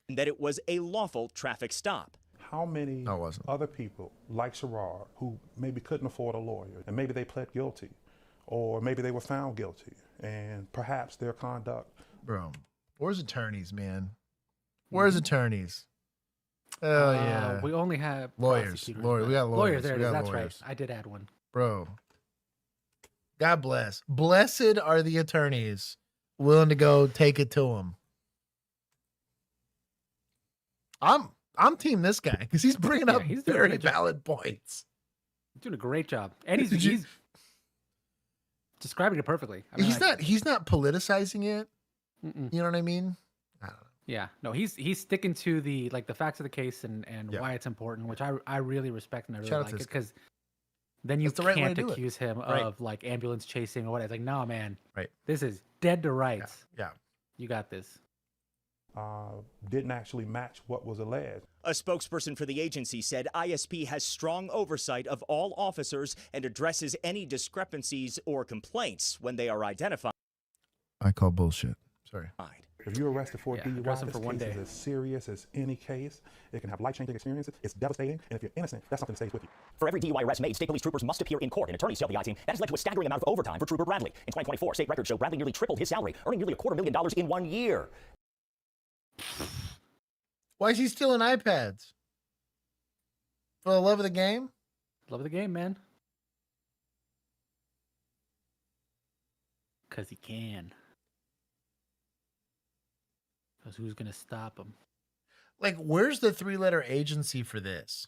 That it was a lawful traffic stop. How many other people like Sherrod who maybe couldn't afford a lawyer and maybe they pled guilty or maybe they were found guilty and perhaps their conduct. Bro, where's attorneys, man? Where's attorneys? Oh, yeah. We only have lawyers. We got lawyers. There we got that's lawyers. right. I did add one. Bro, God bless. Blessed are the attorneys willing to go take it to them. I'm team this guy because he's bringing up very valid points. He's doing a great job, and he's describing it perfectly. I mean, he's not politicizing it. You know what I mean? I don't know. Yeah, no, he's sticking to the facts of the case and why it's important, which I really respect and I really like it, because then you can't accuse him of like ambulance chasing or what. It's like, no, man, this is dead to rights. Yeah. You got this. Didn't actually match what was alleged. A spokesperson for the agency said ISP has strong oversight of all officers and addresses any discrepancies or complaints when they are identified. I call bullshit. Sorry. If you're arrested for DUI, address him this for one case day. is as serious as any case. It can have life-changing experiences. It's devastating, and if you're innocent, that's something that stays with you. For every DUI arrest made, state police troopers must appear in court. An attorney tell the I-Team that has led to a staggering amount of overtime for Trooper Bradley. In 2024, state records show Bradley nearly tripled his salary, earning nearly $250,000 in 1 year. Why is he stealing iPads? For the love of the game? Love of the game, man. Because he can. Because who's going to stop him? Like, where's the 3-letter agency for this?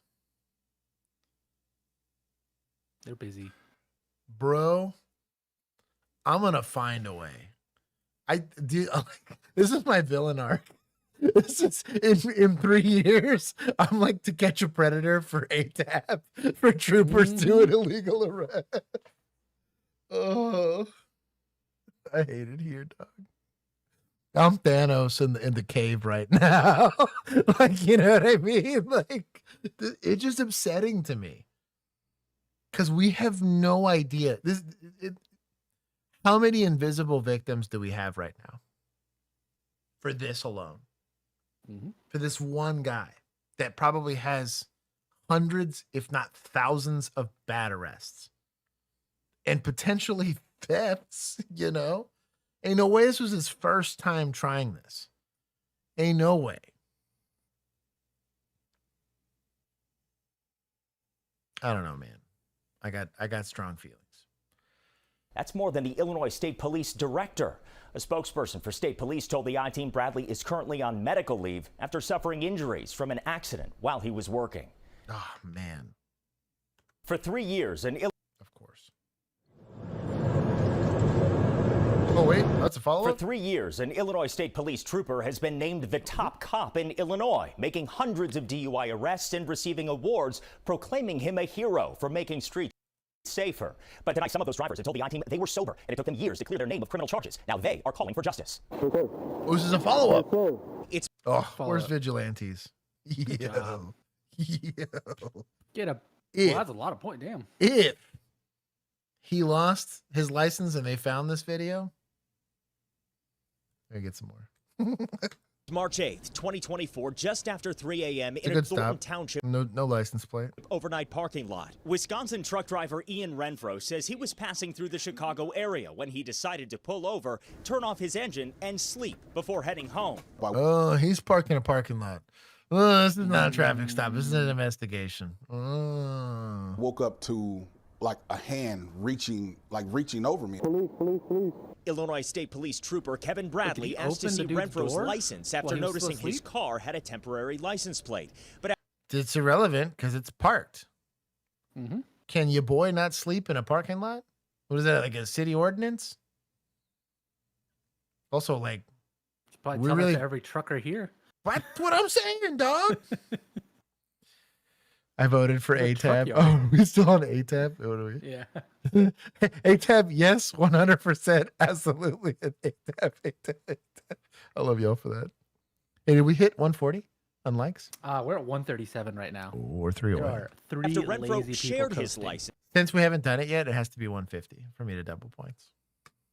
They're busy. Bro, I'm going to find a way. This is my villain arc. This is in 3 years. I'm like To Catch a Predator for ATAP for troopers doing illegal arrest. Oh, I hate it here, dog. I'm Thanos in the cave right now. Like, you know what I mean? Like, it's just upsetting to me because we have no idea how many invisible victims do we have right now for this alone. For this one guy that probably has hundreds, if not thousands, of bad arrests and potentially thefts, you know? Ain't no way this was his first time trying this. Ain't no way. I don't know, man. I got strong feelings. That's more than the Illinois State Police Director. A spokesperson for state police told the I-Team Bradley is currently on medical leave after suffering injuries from an accident while he was working. Oh, man. For 3 years, Of course. Oh, wait, that's a follow-up? For 3 years, an Illinois State Police trooper has been named the top cop in Illinois, making hundreds of DUI arrests and receiving awards, proclaiming him a hero for making streets safer. But tonight, some of those drivers had told the I-Team they were sober, and it took them years to clear their name of criminal charges. Now they are calling for justice. Oh, this is a follow-up. It's where's vigilantes? Yo. Get a... Well, that's a lot of points. Damn. If he lost his license and they found this video, let me get some more. March 8th, 2024, just after 3 a.m. in a Thornton Township no license plate overnight parking lot. Wisconsin truck driver Ian Renfro says he was passing through the Chicago area when he decided to pull over, turn off his engine, and sleep before heading home. Oh, he's parking a parking lot. Oh, this is not a traffic stop. This is an investigation. Oh. Woke up to like a hand reaching over me. Police. Illinois State Police Trooper Kevin Bradley asked to see Renfro's license after noticing his car had a temporary license plate. But it's irrelevant because it's parked. Can your boy not sleep in a parking lot? What is that, like a city ordinance? Also, like, probably tell that to every trucker here. That's what I'm saying, dog. I voted for ATAB. Oh, we still on ATAB? What are we? Yeah. ATAB, yes, 100%. Absolutely. ATAB. I love y'all for that. Hey, did we hit 140 on likes? We're at 137 right now. We're 3 away. There are 3 after lazy Renfro people shared his coasting. license. Since we haven't done it yet, it has to be 150 for me to double points.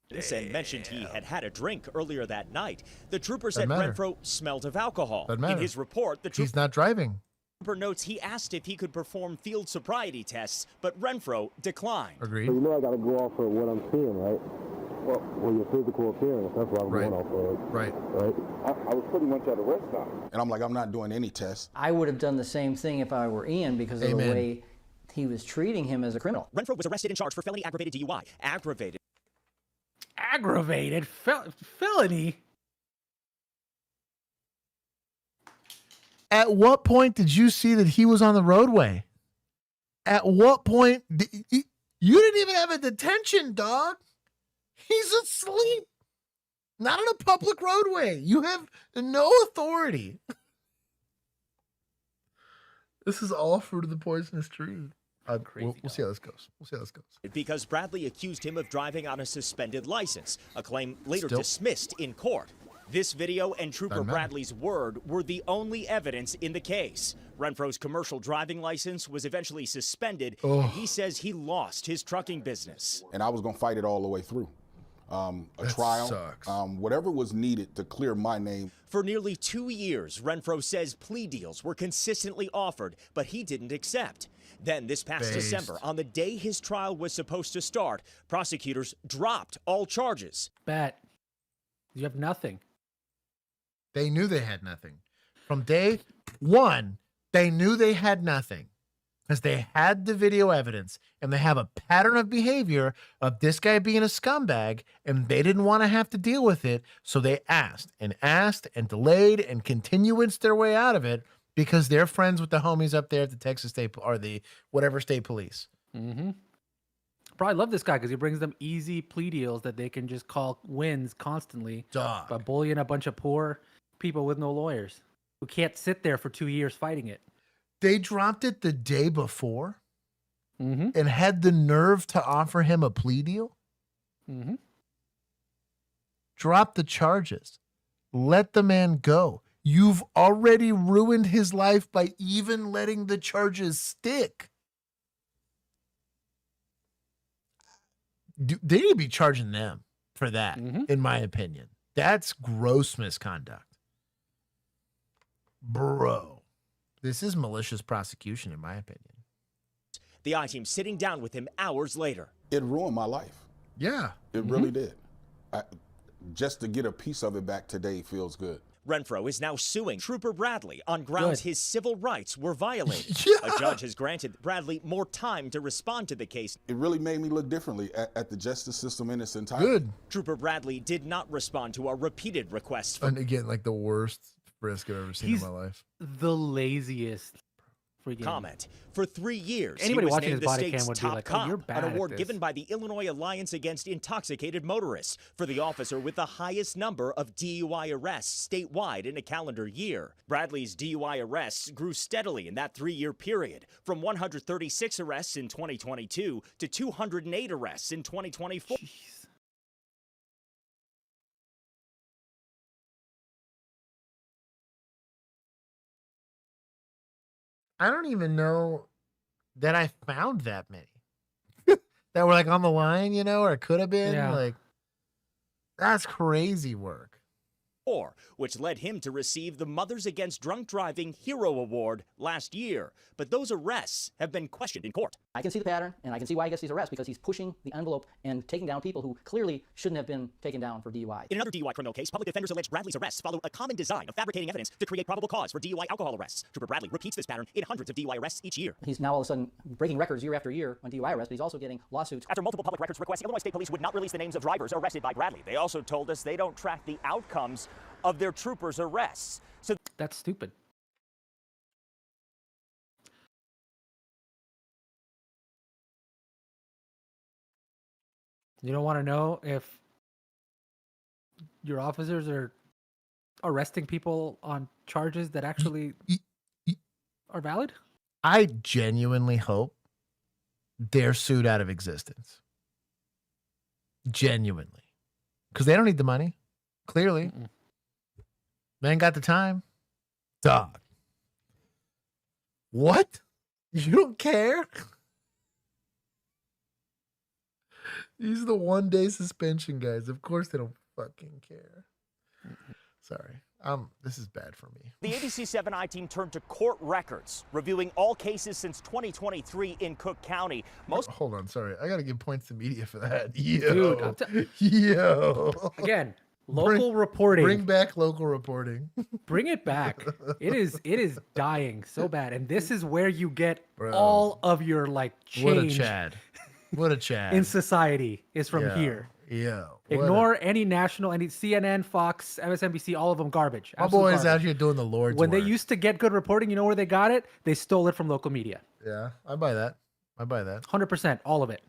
And mentioned he had had a drink earlier that night. The trooper said Doesn't matter. Renfro smelled of alcohol. Doesn't In matter. his report, the He's not driving. trooper notes he asked if he could perform field sobriety tests, but Renfro declined. Agreed. So you know I got to go off for what I'm seeing, right? Well, your physical appearance, that's what I'm going off of. Right. I was pretty much at a rest stop. And I'm like, I'm not doing any tests. I would have done the same thing if I were Ian because of the Amen. way he was treating him as a criminal. Renfro was arrested and charged for felony aggravated DUI. Aggravated felony? At what point did you see that he was on the roadway? At what point? You didn't even have a detention, dog. He's asleep. Not on a public roadway. You have no authority. This is all fruit of the poisonous tree. We'll see how this goes. Because Bradley accused him of driving on a suspended license, a claim later dismissed in court. This video and Trooper Bradley's word were the only evidence in the case. Renfro's commercial driving license was eventually suspended, and he says he lost his trucking business. And I was going to fight it all the way through. A trial, whatever was needed to clear my name. For nearly 2 years, Renfro says plea deals were consistently offered, but he didn't accept. Then this past December, on the day his trial was supposed to start, prosecutors dropped all charges. Bet. You have nothing. They knew they had nothing. From day one, they knew they had nothing. Because they had the video evidence, and they have a pattern of behavior of this guy being a scumbag, and they didn't want to have to deal with it, so they asked and delayed and continued their way out of it because they're friends with the homies up there at the Texas State or the whatever state police. Mm-hmm. Probably love this guy because he brings them easy plea deals that they can just call wins constantly by bullying a bunch of poor people with no lawyers who can't sit there for 2 years fighting it. They dropped it the day before and had the nerve to offer him a plea deal. Drop the charges. Let the man go. You've already ruined his life by even letting the charges stick. They need to be charging them for that, in my opinion. That's gross misconduct. Bro. This is malicious prosecution, in my opinion. The I-Team sitting down with him hours later. It ruined my life. Yeah. It really did. Just to get a piece of it back today feels good. Renfro is now suing Trooper Bradley on grounds his civil rights were violated. A judge has granted Bradley more time to respond to the case. It really made me look differently at the justice system in its entirety. Trooper Bradley did not respond to our repeated requests. And again, like the worst frisk I've ever seen in my life. The laziest freaking comment. For 3 years, anybody he was watching named his the body state's cam would be top like, cop, you're bad an at award this. given by the Illinois Alliance Against Intoxicated Motorists for the officer with the highest number of DUI arrests statewide in a calendar year. Bradley's DUI arrests grew steadily in that 3-year period, from 136 arrests in 2022 to 208 arrests in 2024. I don't even know that I found that many that were like on the line, you know, or it could have been. Yeah. Like, that's crazy work. Which led him to receive the Mothers Against Drunk Driving Hero Award last year. But those arrests have been questioned in court. I can see the pattern, and I can see why he gets these arrests, because he's pushing the envelope and taking down people who clearly shouldn't have been taken down for DUI. In another DUI criminal case, public defenders allege Bradley's arrests follow a common design of fabricating evidence to create probable cause for DUI alcohol arrests. Trooper Bradley repeats this pattern in hundreds of DUI arrests each year. He's now all of a sudden breaking records year after year on DUI arrests, but he's also getting lawsuits. After multiple public records requests, Illinois State Police would not release the names of drivers arrested by Bradley. They also told us they don't track the outcomes of their troopers' arrests. So that's stupid. You don't want to know if your officers are arresting people on charges that actually are valid? I genuinely hope they're sued out of existence. Genuinely. Because they don't need the money. Clearly. They ain't got the time. Dog. What? You don't care? These are the 1-day suspension guys. Of course they don't fucking care. Sorry. This is bad for me. the ABC7 I-Team turned to court records, reviewing all cases since 2023 in Cook County. Hold on, sorry. I got to give points to media for that. Yo. Dude, yo. Again, local reporting. Bring back local reporting. Bring it back. It is dying so bad. And this is where you get all of your change. What a Chad. What a Chad. In society is from here. Yo. Ignore any national, any CNN, Fox, MSNBC, all of them garbage. My boys out here doing the Lord's When work. they used to get good reporting, you know where they got it? They stole it from local media. Yeah, I buy that. 100%, all of it.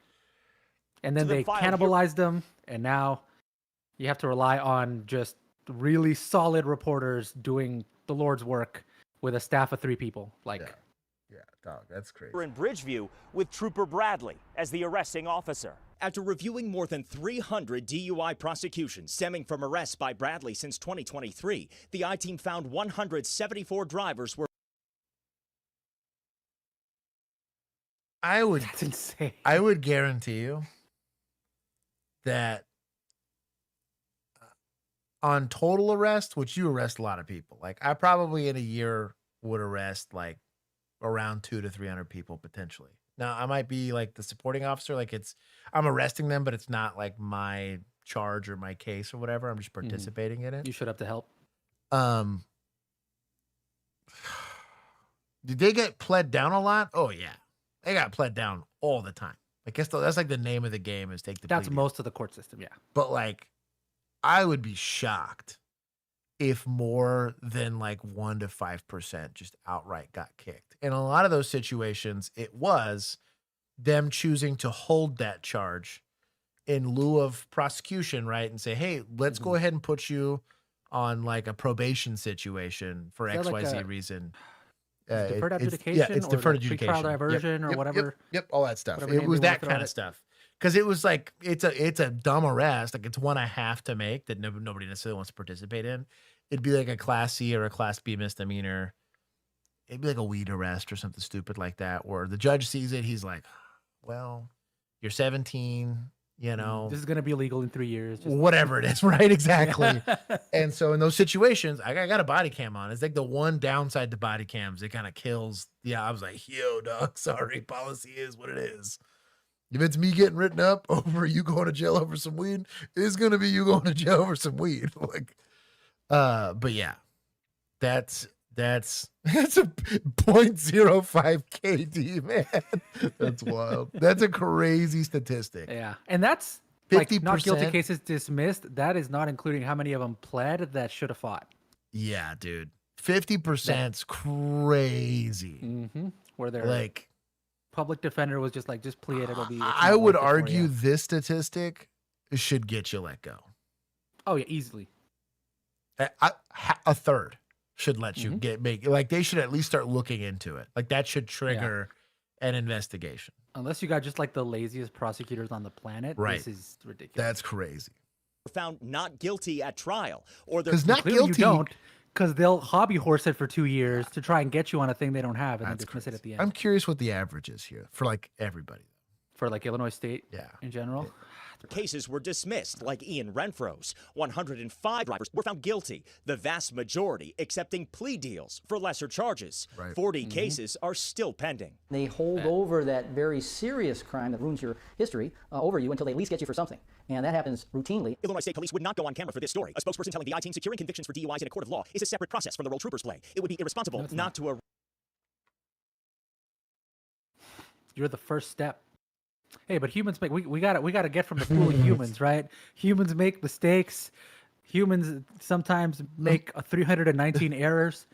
And then they cannibalized them, and now You have to rely on just really solid reporters doing the Lord's work with a staff of 3 people. Like, yeah, dog, that's crazy. In Bridgeview with Trooper Bradley as the arresting officer. After reviewing more than 300 DUI prosecutions stemming from arrests by Bradley since 2023, the I-Team found 174 drivers were. That's insane. I would guarantee you that on total arrest, which you arrest a lot of people, like I probably in a year would arrest like around 200 to 300 people potentially. Now I might be like the supporting officer, like I'm arresting them, but it's not like my charge or my case or whatever. I'm just participating in it. You showed up to help. Did they get pled down a lot? Oh yeah, they got pled down all the time. I guess that's like the name of the game is take the. That's plea most of the court system, yeah. But like, I would be shocked if more than like 1 to 5% just outright got kicked. In a lot of those situations, it was them choosing to hold that charge in lieu of prosecution, right? And say, hey, let's go ahead and put you on like a probation situation for XYZ reason. Deferred adjudication? Yeah, it's deferred adjudication. Pretrial diversion or whatever. Yep, all that stuff. Whatever It was that kind of stuff. Because it was like, it's a dumb arrest. Like, it's one I have to make that nobody necessarily wants to participate in. It'd be like a Class C or a Class B misdemeanor. It'd be like a weed arrest or something stupid like that, where the judge sees it. He's like, well, you're 17, you know. This is going to be illegal in 3 years. Whatever it is, right? Exactly. And so in those situations, I got a body cam on. It's like the one downside to body cams. It kind of kills. Yeah, I was like, yo, dog, sorry. Policy is what it is. If it's me getting written up over you going to jail over some weed, it's going to be you going to jail over some weed. Like, but yeah, that's a 0.05 KD, man. That's wild. That's a crazy statistic. Yeah. And that's 50%. Like not guilty cases dismissed. That is not including how many of them pled that should have fought. Yeah, dude. 50%'s crazy. Where they're like, public defender was just like, just plea it. It'll be. I would argue this statistic should get you let go. Oh yeah, easily. A third should let you like they should at least start looking into it. Like that should trigger an investigation. Unless you got just like the laziest prosecutors on the planet. Right. This is ridiculous. That's crazy. Found not guilty at trial, or because not guilty. You don't. Because they'll hobby horse it for 2 years to try and get you on a thing they don't have and then dismiss it at the end. I'm curious what the average is here for like everybody. For like Illinois State in general? Cases were dismissed, like Ian Renfro's. 105 drivers were found guilty, the vast majority accepting plea deals for lesser charges. 40 cases are still pending. They hold over that very serious crime that ruins your history over you until they at least get you for something. And that happens routinely. Illinois State Police would not go on camera for this story. A spokesperson telling the I-Team securing convictions for DUIs in a court of law is a separate process from the role troopers play. It would be irresponsible not to... You're the first step. Hey, but humans make we got to get from the pool of humans, right? Humans make mistakes. Humans sometimes make 319 errors.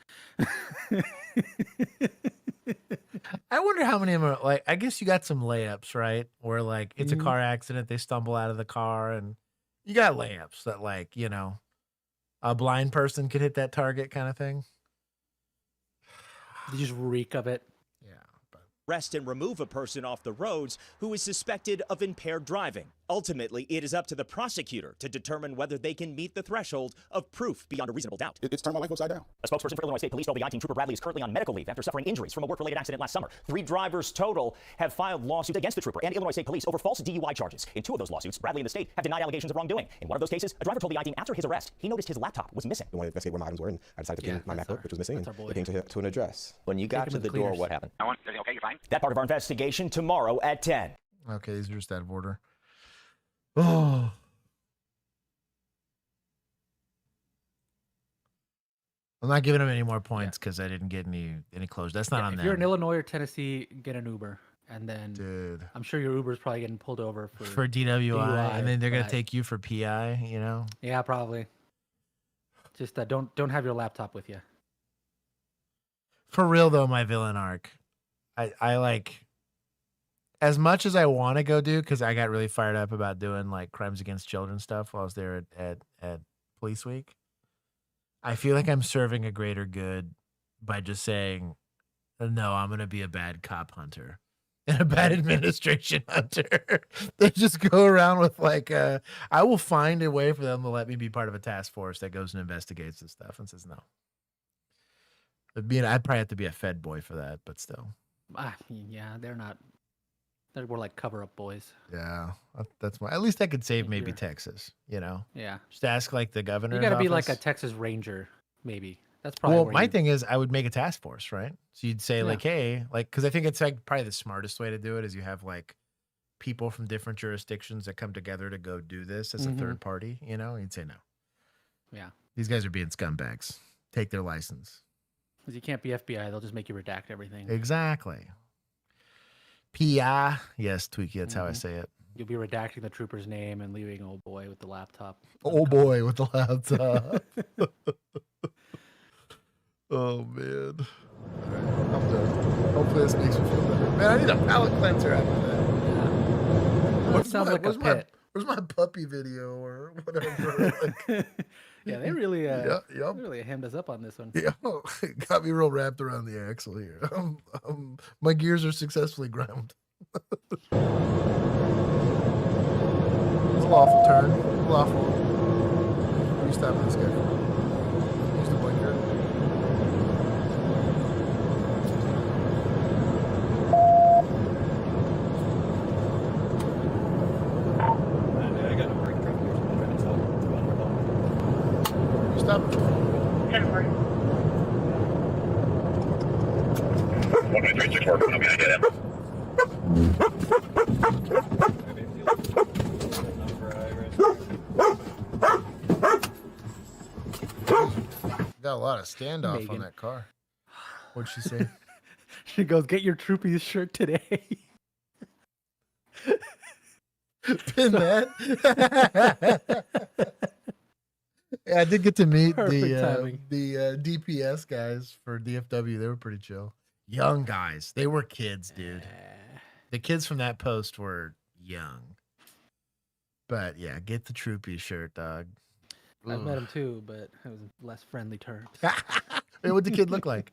I wonder how many of them are like, I guess you got some layups, right? Where like it's a car accident, they stumble out of the car, and you got layups that like, you know, a blind person could hit that target kind of thing. You just reek of it. Arrest and remove a person off the roads who is suspected of impaired driving. Ultimately, it is up to the prosecutor to determine whether they can meet the threshold of proof beyond a reasonable doubt. It's turned my life upside down. A spokesperson for Illinois State Police told the I-Team Trooper Bradley is currently on medical leave after suffering injuries from a work-related accident last summer. 3 drivers total have filed lawsuits against the trooper and Illinois State Police over false DUI charges. In 2 of those lawsuits, Bradley and the state have denied allegations of wrongdoing. In one of those cases, a driver told the I-Team after his arrest, he noticed his laptop was missing. I wanted to investigate where my items were, and I decided to pin my MacBook, which was missing, and it came to an address. When you got to the door, what happened? Okay, you're fine. That part of our investigation tomorrow at 10. Okay, these are just out of order. Oh. I'm not giving them any more points because I didn't get any closure. That's not on them. If you're in Illinois or Tennessee, get an Uber. And then I'm sure your Uber's probably getting pulled over for DWI, and then they're gonna take you for PI, you know? Yeah, probably. Just don't have your laptop with you. For real though, my villain arc. I like as much as I want to go do, because I got really fired up about doing like crimes against children stuff while I was there at Police Week, I feel like I'm serving a greater good by just saying, no, I'm going to be a bad cop hunter and a bad administration hunter. They just go around with like, I will find a way for them to let me be part of a task force that goes and investigates this stuff and says no. I'd probably have to be a Fed boy for that, but still. Yeah, they're not. They're more like cover-up boys. Yeah, that's at least I could save maybe Texas, Yeah. Just ask like the governor. You got to be like a Texas Ranger, maybe. That's probably well. My thing is, I would make a task force, right? So you'd say like, hey, like, because I think it's like probably the smartest way to do it is you have like people from different jurisdictions that come together to go do this as a third party. You'd say no. Yeah. These guys are being scumbags. Take their license. Because you can't be FBI, they'll just make you redact everything. Exactly. PI. Yes, Tweaky, that's how I say it. You'll be redacting the trooper's name and leaving old boy with the laptop. Old boy with the laptop. Oh, man. All right, I'm done. Hopefully this makes me feel better. Man, I need a palate cleanser after that. What sounds like a pit. Where's my puppy video or whatever? Yeah, they really, Yep. really hemmed us up on this one. Yeah, got me real wrapped around the axle here. My gears are successfully ground. It's a lawful turn. Lawful. What are you stopping this guy for? Use the blinker. I got no break. Stop. 10-4. 12364, I'm gonna get him. Got a lot of standoff on that car. What'd she say? She goes, "Get your Troopies shirt today." Pin that. Yeah, I did get to meet the DPS guys for DFW. They were pretty chill. Young guys. They were kids, dude. The kids from that post were young. But yeah, get the Troopy shirt, dog. I met him too, but it was less friendly terms. Hey, what'd the kid look like?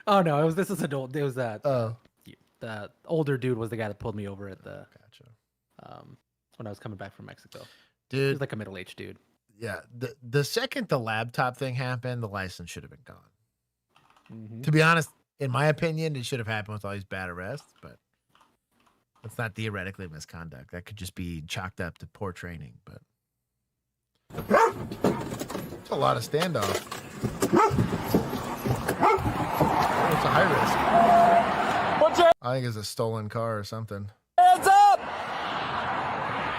Oh no, this is adult. It was that. Oh, the older dude was the guy that pulled me over at the. Gotcha. When I was coming back from Mexico, dude, he was like a middle-aged dude. Yeah, the second the laptop thing happened, the license should have been gone. To be honest, in my opinion, it should have happened with all these bad arrests, but it's not theoretically misconduct. That could just be chalked up to poor training, but it's a lot of standoff. It's a high risk. I think it's a stolen car or something. Hands up!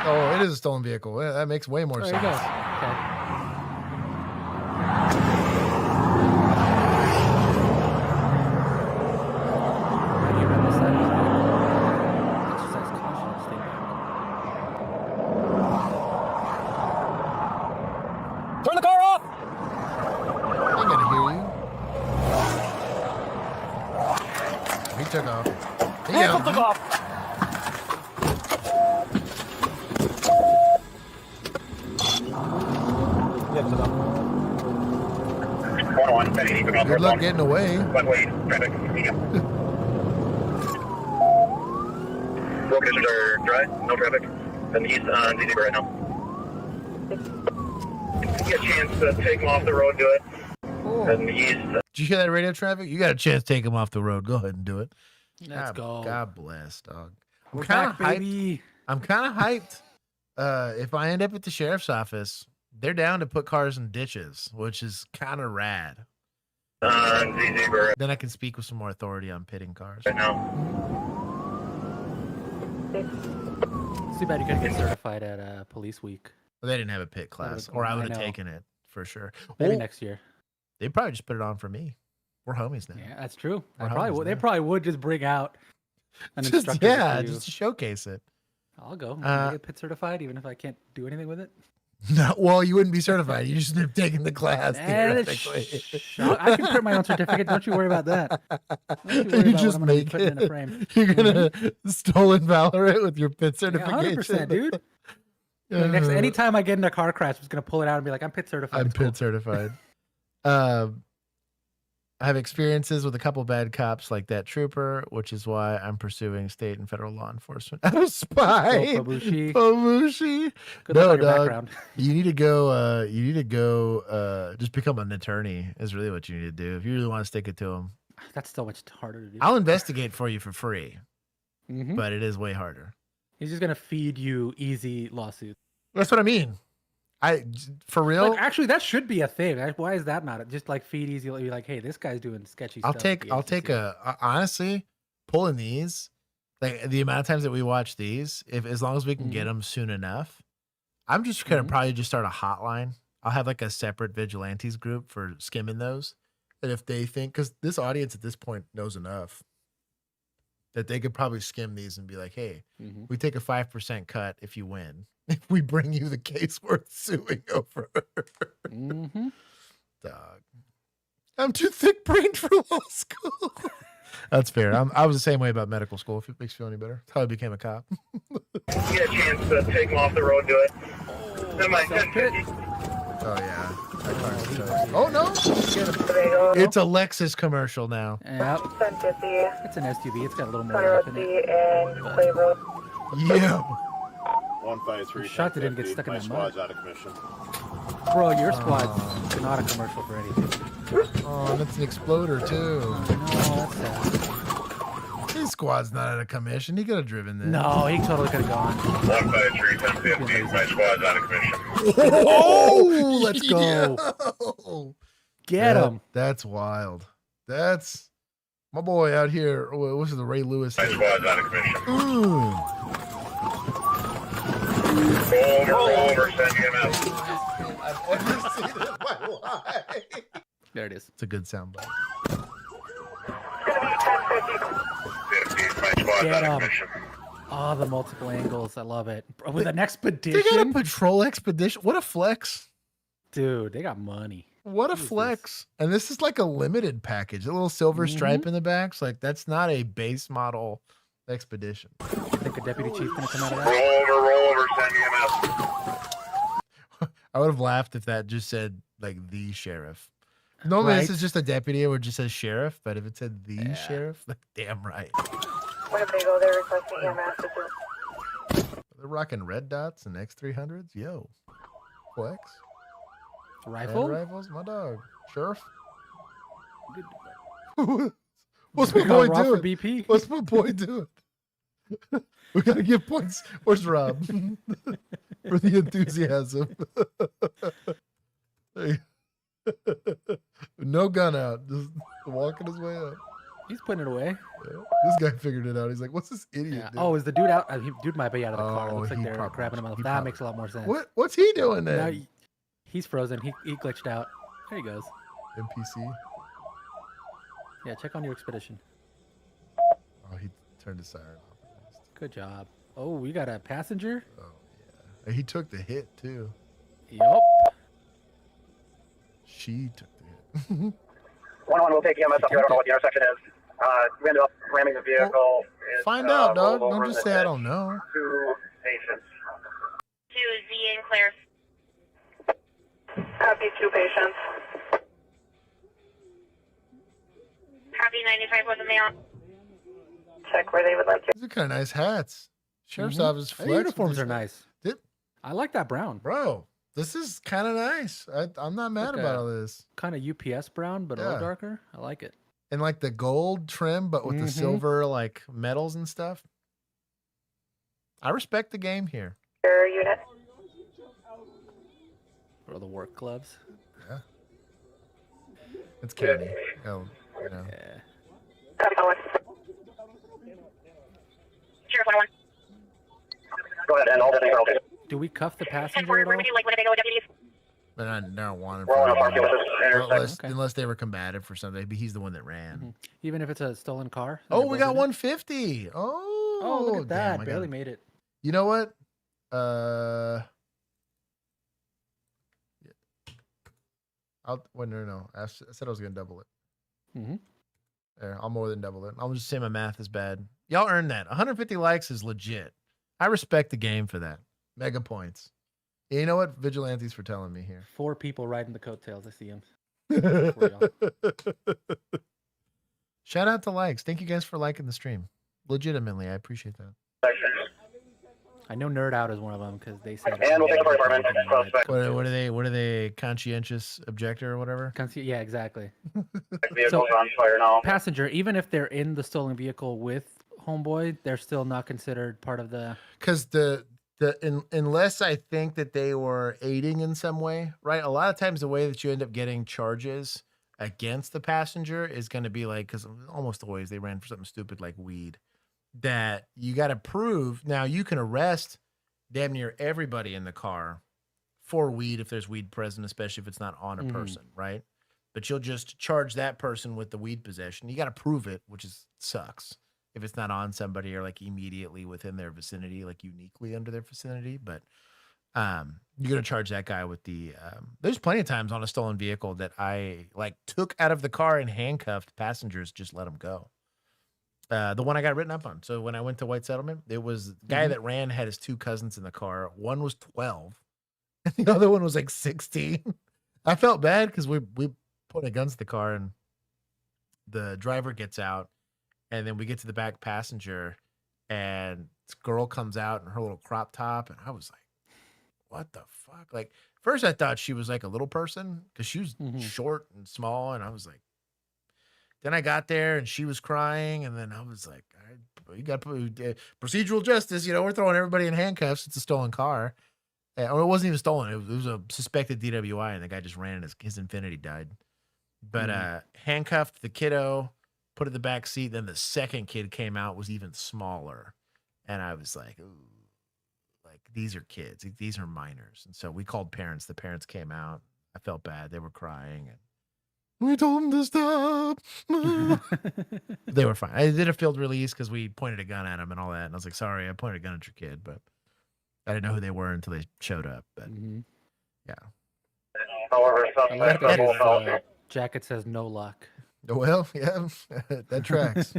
Oh, it is a stolen vehicle. Yeah, that makes way more sense. Okay. Turn the car off! I ain't gonna hear you. He took off. Vehicle took off! Good luck getting away. One-way traffic, medium. Road conditions are dry, no traffic. And the east on ZZ right now. Get a chance to take them off the road, do it. And the east. Did you hear that radio traffic? You got a chance to take him off the road. Go ahead and do it. Let's go. God bless, dog. We're back, baby. I'm kind of hyped. If I end up at the sheriff's office, they're down to put cars in ditches, which is kind of rad. Then I can speak with some more authority on pitting cars. Right now. It's too bad you couldn't get certified at Police Week. Well, they didn't have a pit class, or I would have taken it for sure. Maybe next year. They probably just put it on for me. We're homies now. Yeah, that's true. We're They probably would just bring out an just, instructor. yeah, just to showcase it. I'll go. I'll get pit certified, even if I can't do anything with it. No, well, you wouldn't be certified. You just have taken the class. Theoretically. I can print my own certificate. Don't you worry about that. Don't you worry about just what I'm going to be make putting in a it. frame. You're gonna stolen Valorant with your pit Yeah, certification. 100%, dude. Like anytime I get in a car crash, I'm just going to pull it out and be like, I'm pit certified. I'm It's cool. pit certified. I have experiences with a couple bad cops like that trooper, which is why I'm pursuing state and federal law enforcement. Out of spite. Go, Pabushi. Pabushi. Good No, luck on your dog. background. You need to go. Just become an attorney is really what you need to do if you really want to stick it to them. That's so much harder to do. I'll investigate for you for free, Mhm. but it is way harder. He's just going to feed you easy lawsuits. That's what I mean. For real. Like, actually, that should be a thing. Like, why is that not? Just like feed easy. You're like, hey, this guy's doing sketchy I'll stuff. take honestly pulling these, like the amount of times that we watch these, if as long as we can get them soon enough, I'm just gonna probably just start a hotline. I'll have like a separate vigilantes group for skimming those, and if they think, because this audience at this point knows enough that they could probably skim these and be like, hey, we take a 5% cut if you win. If we bring you the case worth suing over. Dog. I'm too thick-brained for law school. That's fair. I was the same way about medical school, if it makes you feel any better. That's how I became a cop. Get a chance to take him off the road, do it. Oh, yeah. Oh, no. It's a Lexus commercial now. Yep. It's an SUV. It's got a little more up in it. Yeah. 153. Shot that didn't get stuck in my that mud. squad's out of commission. Bro, your squad's not a commercial for anything. Oh, that's an exploder, too. No, that's sad. His squad's not out of commission. He could have driven this. No, he totally could have gone. 153, 1050. My squad's out of commission. Oh, let's go. Yo. Get him. That's wild. That's my boy out here. What's the Ray Lewis? My squad's out of commission. Roll over, send him out. I've ever seen it in my life. There it is. It's a good sound bite. Get him. Oh, the multiple angles. I love it. Bro, with an expedition. They got a patrol expedition. What a flex. Dude, they got money. What a flex. And this is like a limited package. A little silver stripe in the back. So like that's not a base model expedition. You think a deputy chief gonna come out of that? Roll over, send him out. I would have laughed if that just said like the sheriff. Normally this is just a deputy or it just says sheriff, but if it said the sheriff, like damn right. Whenever they go there requesting EMS, They're rocking red dots and X300s. Yo. Flex. Rifle? And rifles, my dog. Sheriff. Good. What's my boy Raw for doing? BP? What's my boy doing? We gotta give points. Where's Rob? For the enthusiasm. Hey. No gun out. Just walking his way up. He's putting it away. Yeah. This guy figured it out. He's like, what's this idiot doing? Oh, is the dude out? Dude might be out of the car. It looks like he they're probably- grabbing him on the. he That probably- makes a lot more sense. What's he doing Now then? he's frozen. He glitched out. There he goes. NPC. Yeah, check on your expedition. Oh, he turned his siren off. Good job. Oh, we got a passenger. And he took the hit too. Yup. She took the hit. 1-1 will take EMS up here. I don't know what the intersection is. We ended up ramming the vehicle. Find out, dog. Don't just say I don't know. 2 patients. 2 Z and Claire. Copy 2 patients. Copy 95 with a male. Check where they would like to. These are kind of nice hats. Sheriff's Mhm. office Their flex. uniforms are nice. Did- I like that brown. Bro, this is kind of nice. I'm not mad Like about a- all this. Kind of UPS brown, but a Yeah. little darker. I like it. And like the gold trim, but with the silver like metals and stuff. I respect the game here. Your unit. Or the work gloves. Yeah. It's candy. Oh, you know. Yeah. Copy 1. Sheriff 101. Go ahead, and all the things are okay. Do we cuff the 10 passenger for at all? like when they go deputies. But I don't want him. We're on a for parking lot. unless they were combative for something. But he's the one that ran. Even if it's a stolen car? Oh, we got 150. Oh, look at that. damn, I Barely got- made it. You know what? No. I said I was gonna double it. Mm-hmm. There, I'll more than double it. I'll just say my math is bad. Y'all earned that. 150 likes is legit. I respect the game for that. Mega points. You know what? Vigilantes for telling me here. 4 people riding the coattails. I see them. Shout out to likes. Thank you guys for liking the stream. Legitimately, I appreciate that. I know Nerd Out is one of them because they said. And we'll take a fire department. What are they? Conscientious objector or whatever? Yeah, exactly. Vehicles on fire now. Passenger, even if they're in the stolen vehicle with homeboy, they're still not considered part of the. Because unless I think that they were aiding in some way, right? A lot of times the way that you end up getting charges against the passenger is going to be like, because almost always they ran for something stupid like weed, that you got to prove. Now you can arrest damn near everybody in the car for weed if there's weed present, especially if it's not on a person, right? But you'll just charge that person with the weed possession. You got to prove it, which sucks if it's not on somebody or like immediately within their vicinity, like uniquely under their vicinity. But you're gonna charge that guy with the. There's plenty of times on a stolen vehicle that I like took out of the car and handcuffed passengers, just let them go. The one I got written up on. So when I went to White Settlement, it was the guy that ran had his 2 cousins in the car. One was 12, and the other one was like 16. I felt bad because we put guns to the car, and the driver gets out, and then we get to the back passenger, and this girl comes out in her little crop top, and I was like, what the fuck? Like, first I thought she was like a little person because she was short and small, and I was like, then I got there and she was crying, and then I was like, all right, you got procedural justice, we're throwing everybody in handcuffs. It's a stolen car. Or it wasn't even stolen. It was a suspected DWI, and the guy just ran and his Infinity died. But handcuffed the kiddo, put it in the back seat. Then the second kid came out, was even smaller, and I was like, ooh. Like, these are kids. These are minors. And so we called parents. The parents came out. I felt bad. They were crying. And we told them to stop. They were fine. I did a field release because we pointed a gun at them and all that. And I was like, sorry, I pointed a gun at your kid. But I didn't know who they were until they showed up. But yeah. However, jacket says no luck. Well, yeah, that tracks.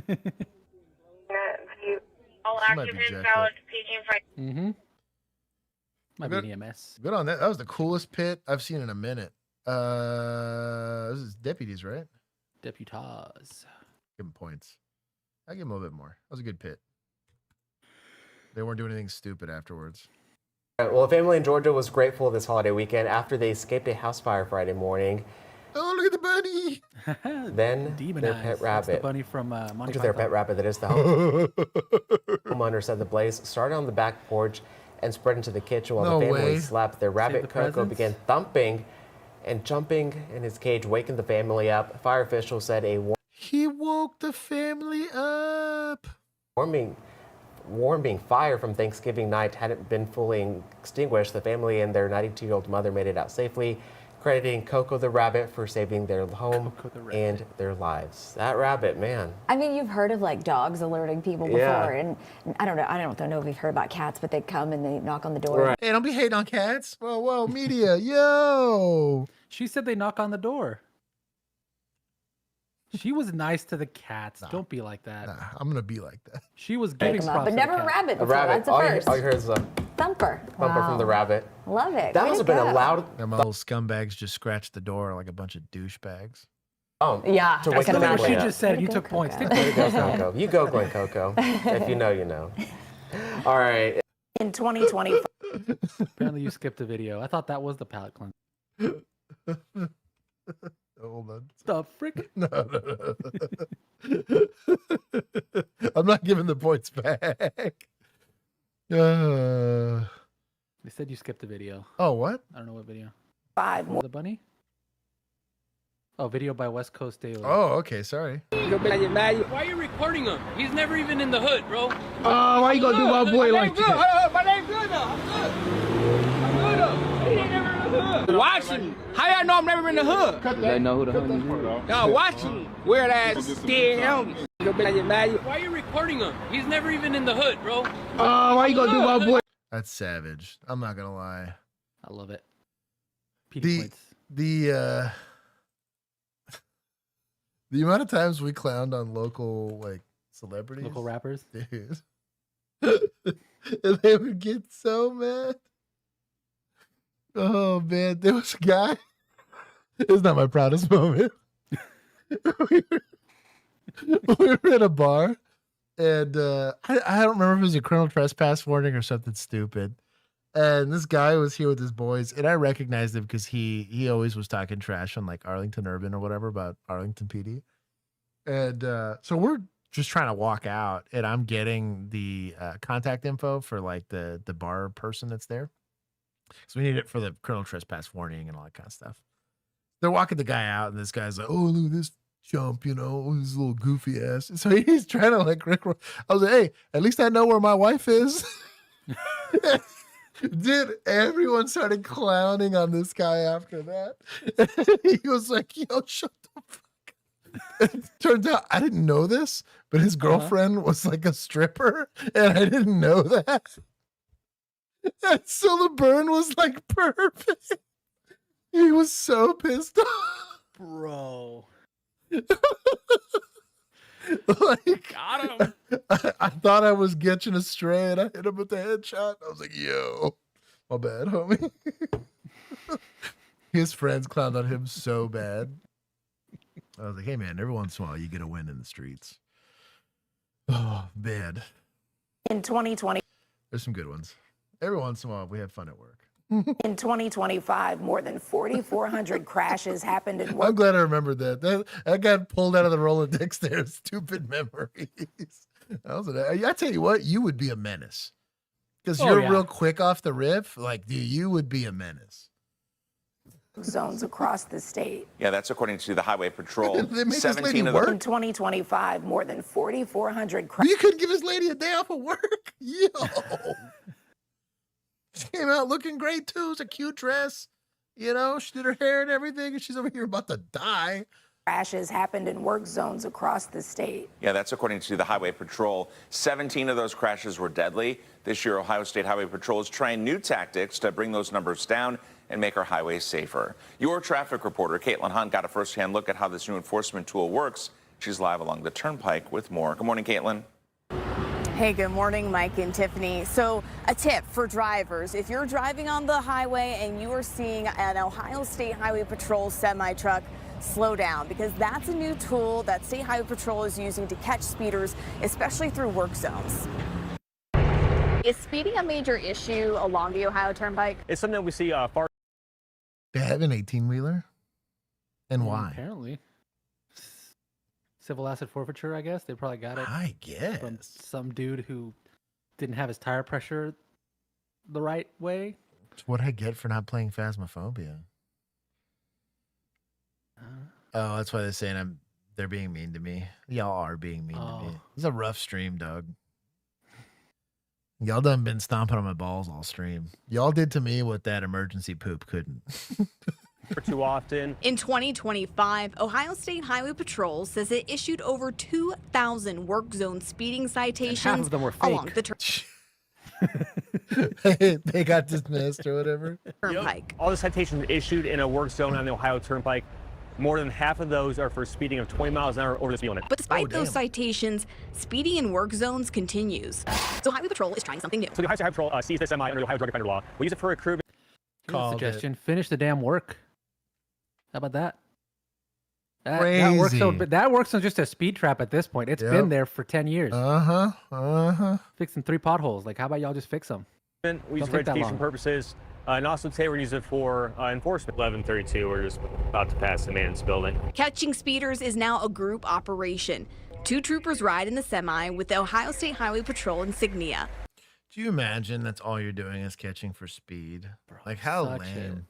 All active invalid paging for. Mm-hmm. Might be an EMS. Good on that. That was the coolest pit I've seen in a minute. This is deputies, right? Deputaz. Give them points. I give them a little bit more. That was a good pit. They weren't doing anything stupid afterwards. Well, a family in Georgia was grateful this holiday weekend after they escaped a house fire Friday morning. Oh, look at the bunny! Then their pet rabbit. That's the bunny from Monty Their pet rabbit that is the home. Homeowner said the blaze started on the back porch and spread into the kitchen while the family slept. Their rabbit Coco began thumping and jumping in his cage, waking the family up. Fire officials said he woke the family up. Warming fire from Thanksgiving night hadn't been fully extinguished. The family and their 92-year-old mother made it out safely, crediting Coco the rabbit for saving their home and their lives. That rabbit, man. I mean, you've heard of like dogs alerting people before, and I don't know if you've heard about cats, but they come and they knock on the door. Hey, don't be hating on cats. Whoa, media, yo. She said they knock on the door. She was nice to the cats. Don't be like that. Nah, I'm gonna be like that. She was giving props but to never the a cat. rabbit A before. rabbit. That's a All first. you heard is a Thumper. thumper from the rabbit. Love it. That Way must to have been a go. loud. Them little scumbags just scratched the door like a bunch of douchebags. Oh, Yeah, to I wake can the imagine. family She up. just said you took points. There you go, Coco. You go, Glen Coco. If you know, you know. All right. In 2020. Apparently you skipped a video. I thought that was the palate cleanser. Hold on. The frick? No. I'm not giving the points back. They said you skipped a video. Oh, what? I don't know what video. 5 more. The bunny? Oh, video by West Coast Daily. Oh, okay. Sorry. Why are you recording him? He's never even in the hood, bro. Why you gonna do my boy like that? My name's good though. I'm good. I'm good though. He ain't never in the hood. Watching. How y'all know I'm never in the hood? They know who the hood is. Y'all watching. Weird ass scared helmet. Why are you recording him? He's never even in the hood, bro. Why you gonna do my boy? That's savage. I'm not gonna lie. I love it. The The amount of times we clowned on local like celebrities, Local rappers. dude, and they would get so mad. Oh man, there was a guy. It's not my proudest moment. we were at a bar, and I don't remember if it was a criminal trespass warning or something stupid. And this guy was here with his boys, and I recognized him because he always was talking trash on like Arlington Urban or whatever about Arlington PD. And so we're just trying to walk out, and I'm getting the contact info for like the bar person that's there. So we need it for the criminal trespass warning and all that kind of stuff. They're walking the guy out, and this guy's like, "Oh, look at this chump, you know, this little goofy ass." And so he's trying to like Rick. I was like, "Hey, at least I know where my wife is." Dude, everyone started clowning on this guy after that. He was like, "Yo, shut the fuck up." It turns out I didn't know this, but his girlfriend was like a stripper, and I didn't know that. And so the burn was like perfect. He was so pissed off. Bro. Like, Got him. I thought I was getting astray, and I hit him with the headshot. I was like, "Yo, my bad, homie." His friends clowned on him so bad. I was like, "Hey, man, every once in a while you get a win in the streets." Oh, bad. In 2020. There's some good ones. Every once in a while we have fun at work. In 2025, more than 4,400 crashes happened in I'm glad I remembered that. That got pulled out of the Rolodex there. Stupid memories. I tell you what, you would be a menace. Because you're real quick off the riff. Like, dude, you would be a menace. zones across the state. Yeah, that's according to the Highway Patrol. 17 of work? In 2025, more than 4,400 crashes. You couldn't give this lady a day off of work? Yo. She came out looking great, too. It's a cute dress. You know, she did her hair and everything, and she's over here about to die. Crashes happened in work zones across the state. Yeah, that's according to the Highway Patrol. 17 of those crashes were deadly. This year, Ohio State Highway Patrol is trying new tactics to bring those numbers down and make our highways safer. Your traffic reporter, Caitlin Hunt, got a firsthand look at how this new enforcement tool works. She's live along the Turnpike with more. Good morning, Caitlin. Hey, good morning, Mike and Tiffany. So a tip for drivers, if you're driving on the highway and you are seeing an Ohio State Highway Patrol semi-truck, slow down, because that's a new tool that State Highway Patrol is using to catch speeders, especially through work zones. Is speeding a major issue along the Ohio Turnpike? It's something that we see far. They have an 18-wheeler? And why? Apparently. Civil asset forfeiture, I guess. They probably got it. I guess. From some dude who didn't have his tire pressure the right way. It's what I get for not playing Phasmophobia. Oh, that's why they're saying they're being mean to me. Y'all are being mean to me. It's a rough stream, Doug. Y'all done been stomping on my balls all stream. Y'all did to me what that emergency poop couldn't. For too often. In 2025, Ohio State Highway Patrol says it issued over 2,000 work zone speeding citations half of them were fake. along the They got dismissed or whatever. Turnpike. All the citations issued in a work zone on the Ohio Turnpike, more than half of those are for speeding of 20 miles an hour over the speed limit. But despite those citations, speeding in work zones continues. So Highway Patrol is trying something new. So the Ohio State Highway Patrol sees this semi under the Ohio Drug Offender Law. We use it for a crew. Here's a suggestion: finish the damn work. How about that? Crazy. That works on just a speed trap at this point. It's been there for 10 years. Fixing 3 potholes. Like, how about y'all just fix them? We use it for education purposes. And also today we're going to use it for enforcement. 11:32, we're just about to pass the man's building. Catching speeders is now a group operation. 2 troopers ride in the semi with the Ohio State Highway Patrol insignia. Do you imagine that's all you're doing is catching for speed? Bro, like, how lame.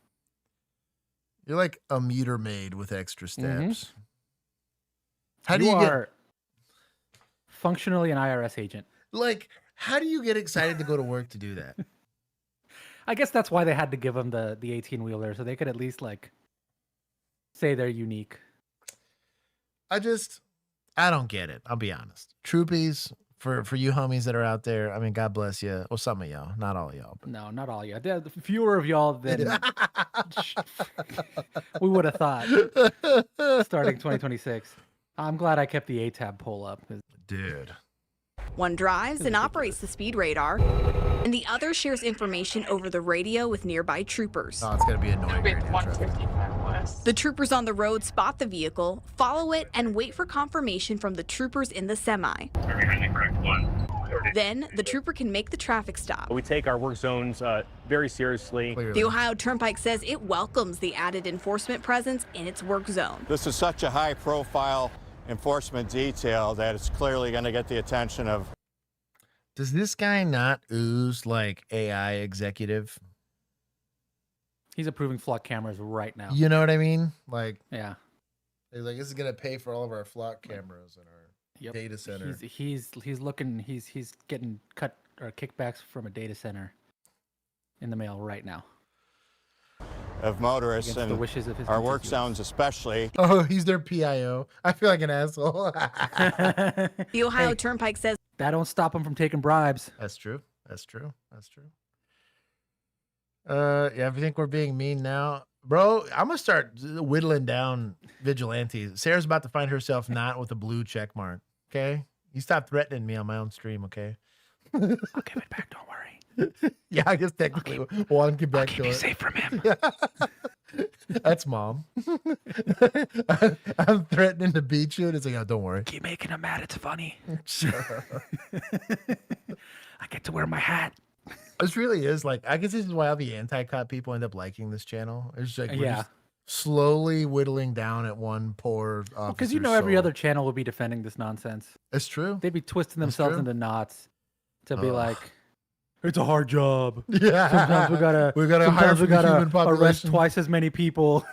You're like a meter maid with extra steps. How do you get functionally an IRS agent? Like, how do you get excited to go to work to do that? I guess that's why they had to give them the 18-wheeler, so they could at least like say they're unique. I don't get it. I'll be honest. Troopies, for you homies that are out there, I mean, God bless you. Well, some of y'all, not all of y'all. But. No, not all of y'all. There are fewer of y'all than we would have thought starting 2026. I'm glad I kept the A-tab pull up. Dude. One drives and operates the speed radar, and the other shares information over the radio with nearby troopers. Oh, it's going to be annoying. The troopers on the road spot the vehicle, follow it, and wait for confirmation from the troopers in the semi. Then, the trooper can make the traffic stop. We take our work zones very seriously. The Ohio Turnpike says it welcomes the added enforcement presence in its work zone. This is such a high-profile enforcement detail that it's clearly going to get the attention of. Does this guy not ooze like AI executive? He's approving flock cameras right now. You know what I mean? Like, yeah. He's like, this is gonna pay for all of our flock cameras in our data center. He's looking. He's getting cut or kickbacks from a data center in the mail right now. Of motorists Against and the wishes of his our work constituents. zones especially. Oh, he's their PIO. I feel like an asshole. The Ohio Turnpike says that don't stop him from taking bribes. That's true. That's true. That's true. Yeah, I think we're being mean now. Bro, I'm going to start whittling down vigilantes. Sarah's about to find herself not with a blue check mark, okay? You stop threatening me on my own stream, okay? I'll give it back, don't worry. Yeah, I guess technically one get back to Keep it. me safe from him. That's mom. I'm threatening to beat you, and it's like, oh, don't worry. Keep making him mad, it's funny. Sure. I get to wear my hat. This really is like, I guess this is why all the anti-cop people end up liking this channel. It's like, we're just slowly whittling down at one poor officer's Because you know every soul. other channel would be defending this nonsense. It's true. They'd be twisting themselves true. into knots to be like, it's a hard job. Yeah. Sometimes we gotta hire from the human arrest population. twice as many people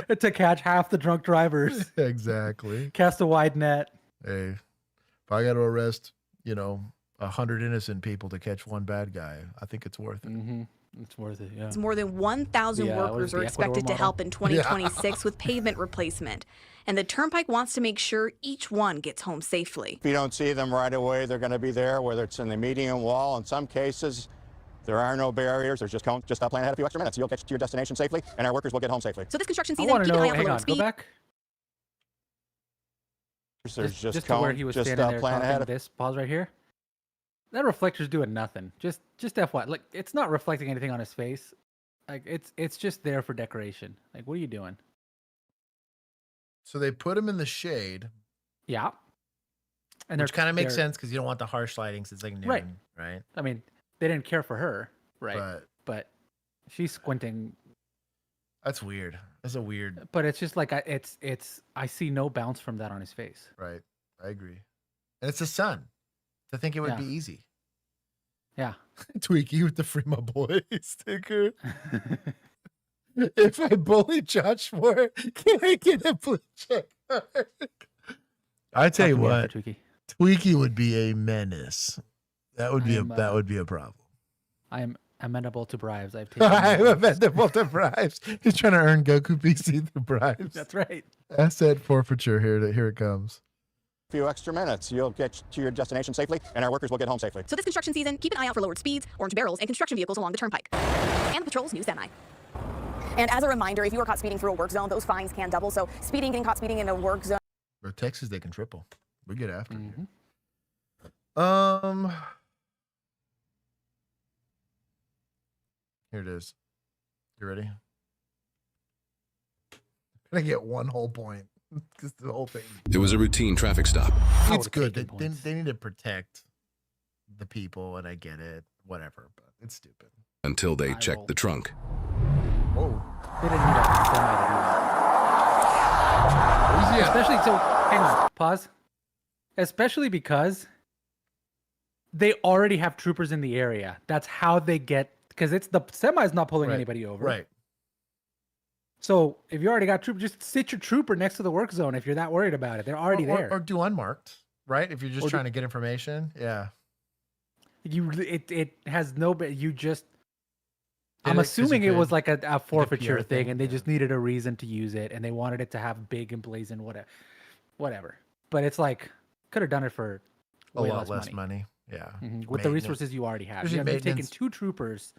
to catch half the drunk drivers. Exactly. Cast a wide net. Hey, if I got to arrest, 100 innocent people to catch one bad guy, I think it's worth it. Mm-hmm. It's worth it, yeah. more than 1,000 workers are expected to help in 2026 with pavement replacement. And the Turnpike wants to make sure each one gets home safely. If you don't see them right away, they're going to be there, whether it's in the median wall. In some cases, there are no barriers. There's just plan ahead a few extra minutes. You'll get to your destination safely, and our workers will get home safely. So this construction I season, want to keep an know, eye out for hang lower on, speed. go back. There's Just to where he was standing there plan ahead. talking this. Pause right here. That reflector's doing nothing. Just FYI. Like, it's not reflecting anything on his face. Like, it's just there for decoration. Like, what are you doing? So they put him in the shade. Yeah. And Which kind of makes sense because you don't want the harsh lighting since it's like noon, right? I mean, they didn't care for her, right? But she's squinting. That's weird. That's a weird. But it's just like I see no bounce from that on his face. Right. I agree. And it's the sun. To think it would be easy. Yeah. Tweaky with the Free My Boy sticker. If I bully Josh more, can I get a blue check mark? I tell you what, Tweaky would be a menace. That would be a problem. I am amenable to bribes. I've taken. I'm amenable to bribes. He's trying to earn Goku PC through bribes. That's right. Asset forfeiture here it comes. Few extra minutes. You'll get to your destination safely, and our workers will get home safely. So this construction season, keep an eye out for lowered speeds, orange barrels, and construction vehicles along the Turnpike. And the patrol's new semi. And as a reminder, if you are caught speeding through a work zone, those fines can double. So getting caught speeding in a work zone. Or Texas, they can triple. We get after you. Here it is. You ready? I'm gonna get one whole point. Just the whole thing. It was a routine traffic stop. It's good. They need to protect the people, and I get it. Whatever, but it's stupid. Until they checked the trunk. Whoa. They didn't need a semi to do that. Especially so. Hang on. Pause. Especially because they already have troopers in the area. That's how they get. Because it's the semi's not pulling anybody over. Right. So if you already got troopers, just sit your trooper next to the work zone if you're that worried about it. They're already there. Or do unmarked, right? If you're just trying to get information. Yeah. It has no, but you just. I'm assuming it was like a forfeiture thing, and they just needed a reason to use it, and they wanted it to have big and blazing whatever. But it's like could have done it for a lot less money. Yeah. With the resources you already have. You're taking 2 troopers.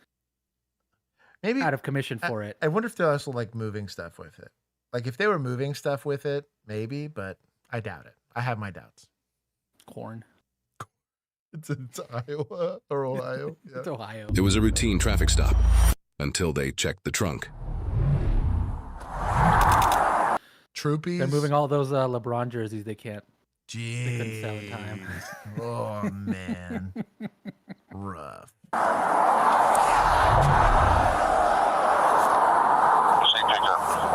Maybe out of commission for it. I wonder if they're also like moving stuff with it. Like if they were moving stuff with it, maybe, but I doubt it. I have my doubts. Corn. It's Iowa or Ohio. Yeah. It's Ohio. It was a routine traffic stop until they checked the trunk. Troopies. They're moving all those LeBron jerseys. They can't. Jeez. They couldn't sell in time. Oh man. Rough. How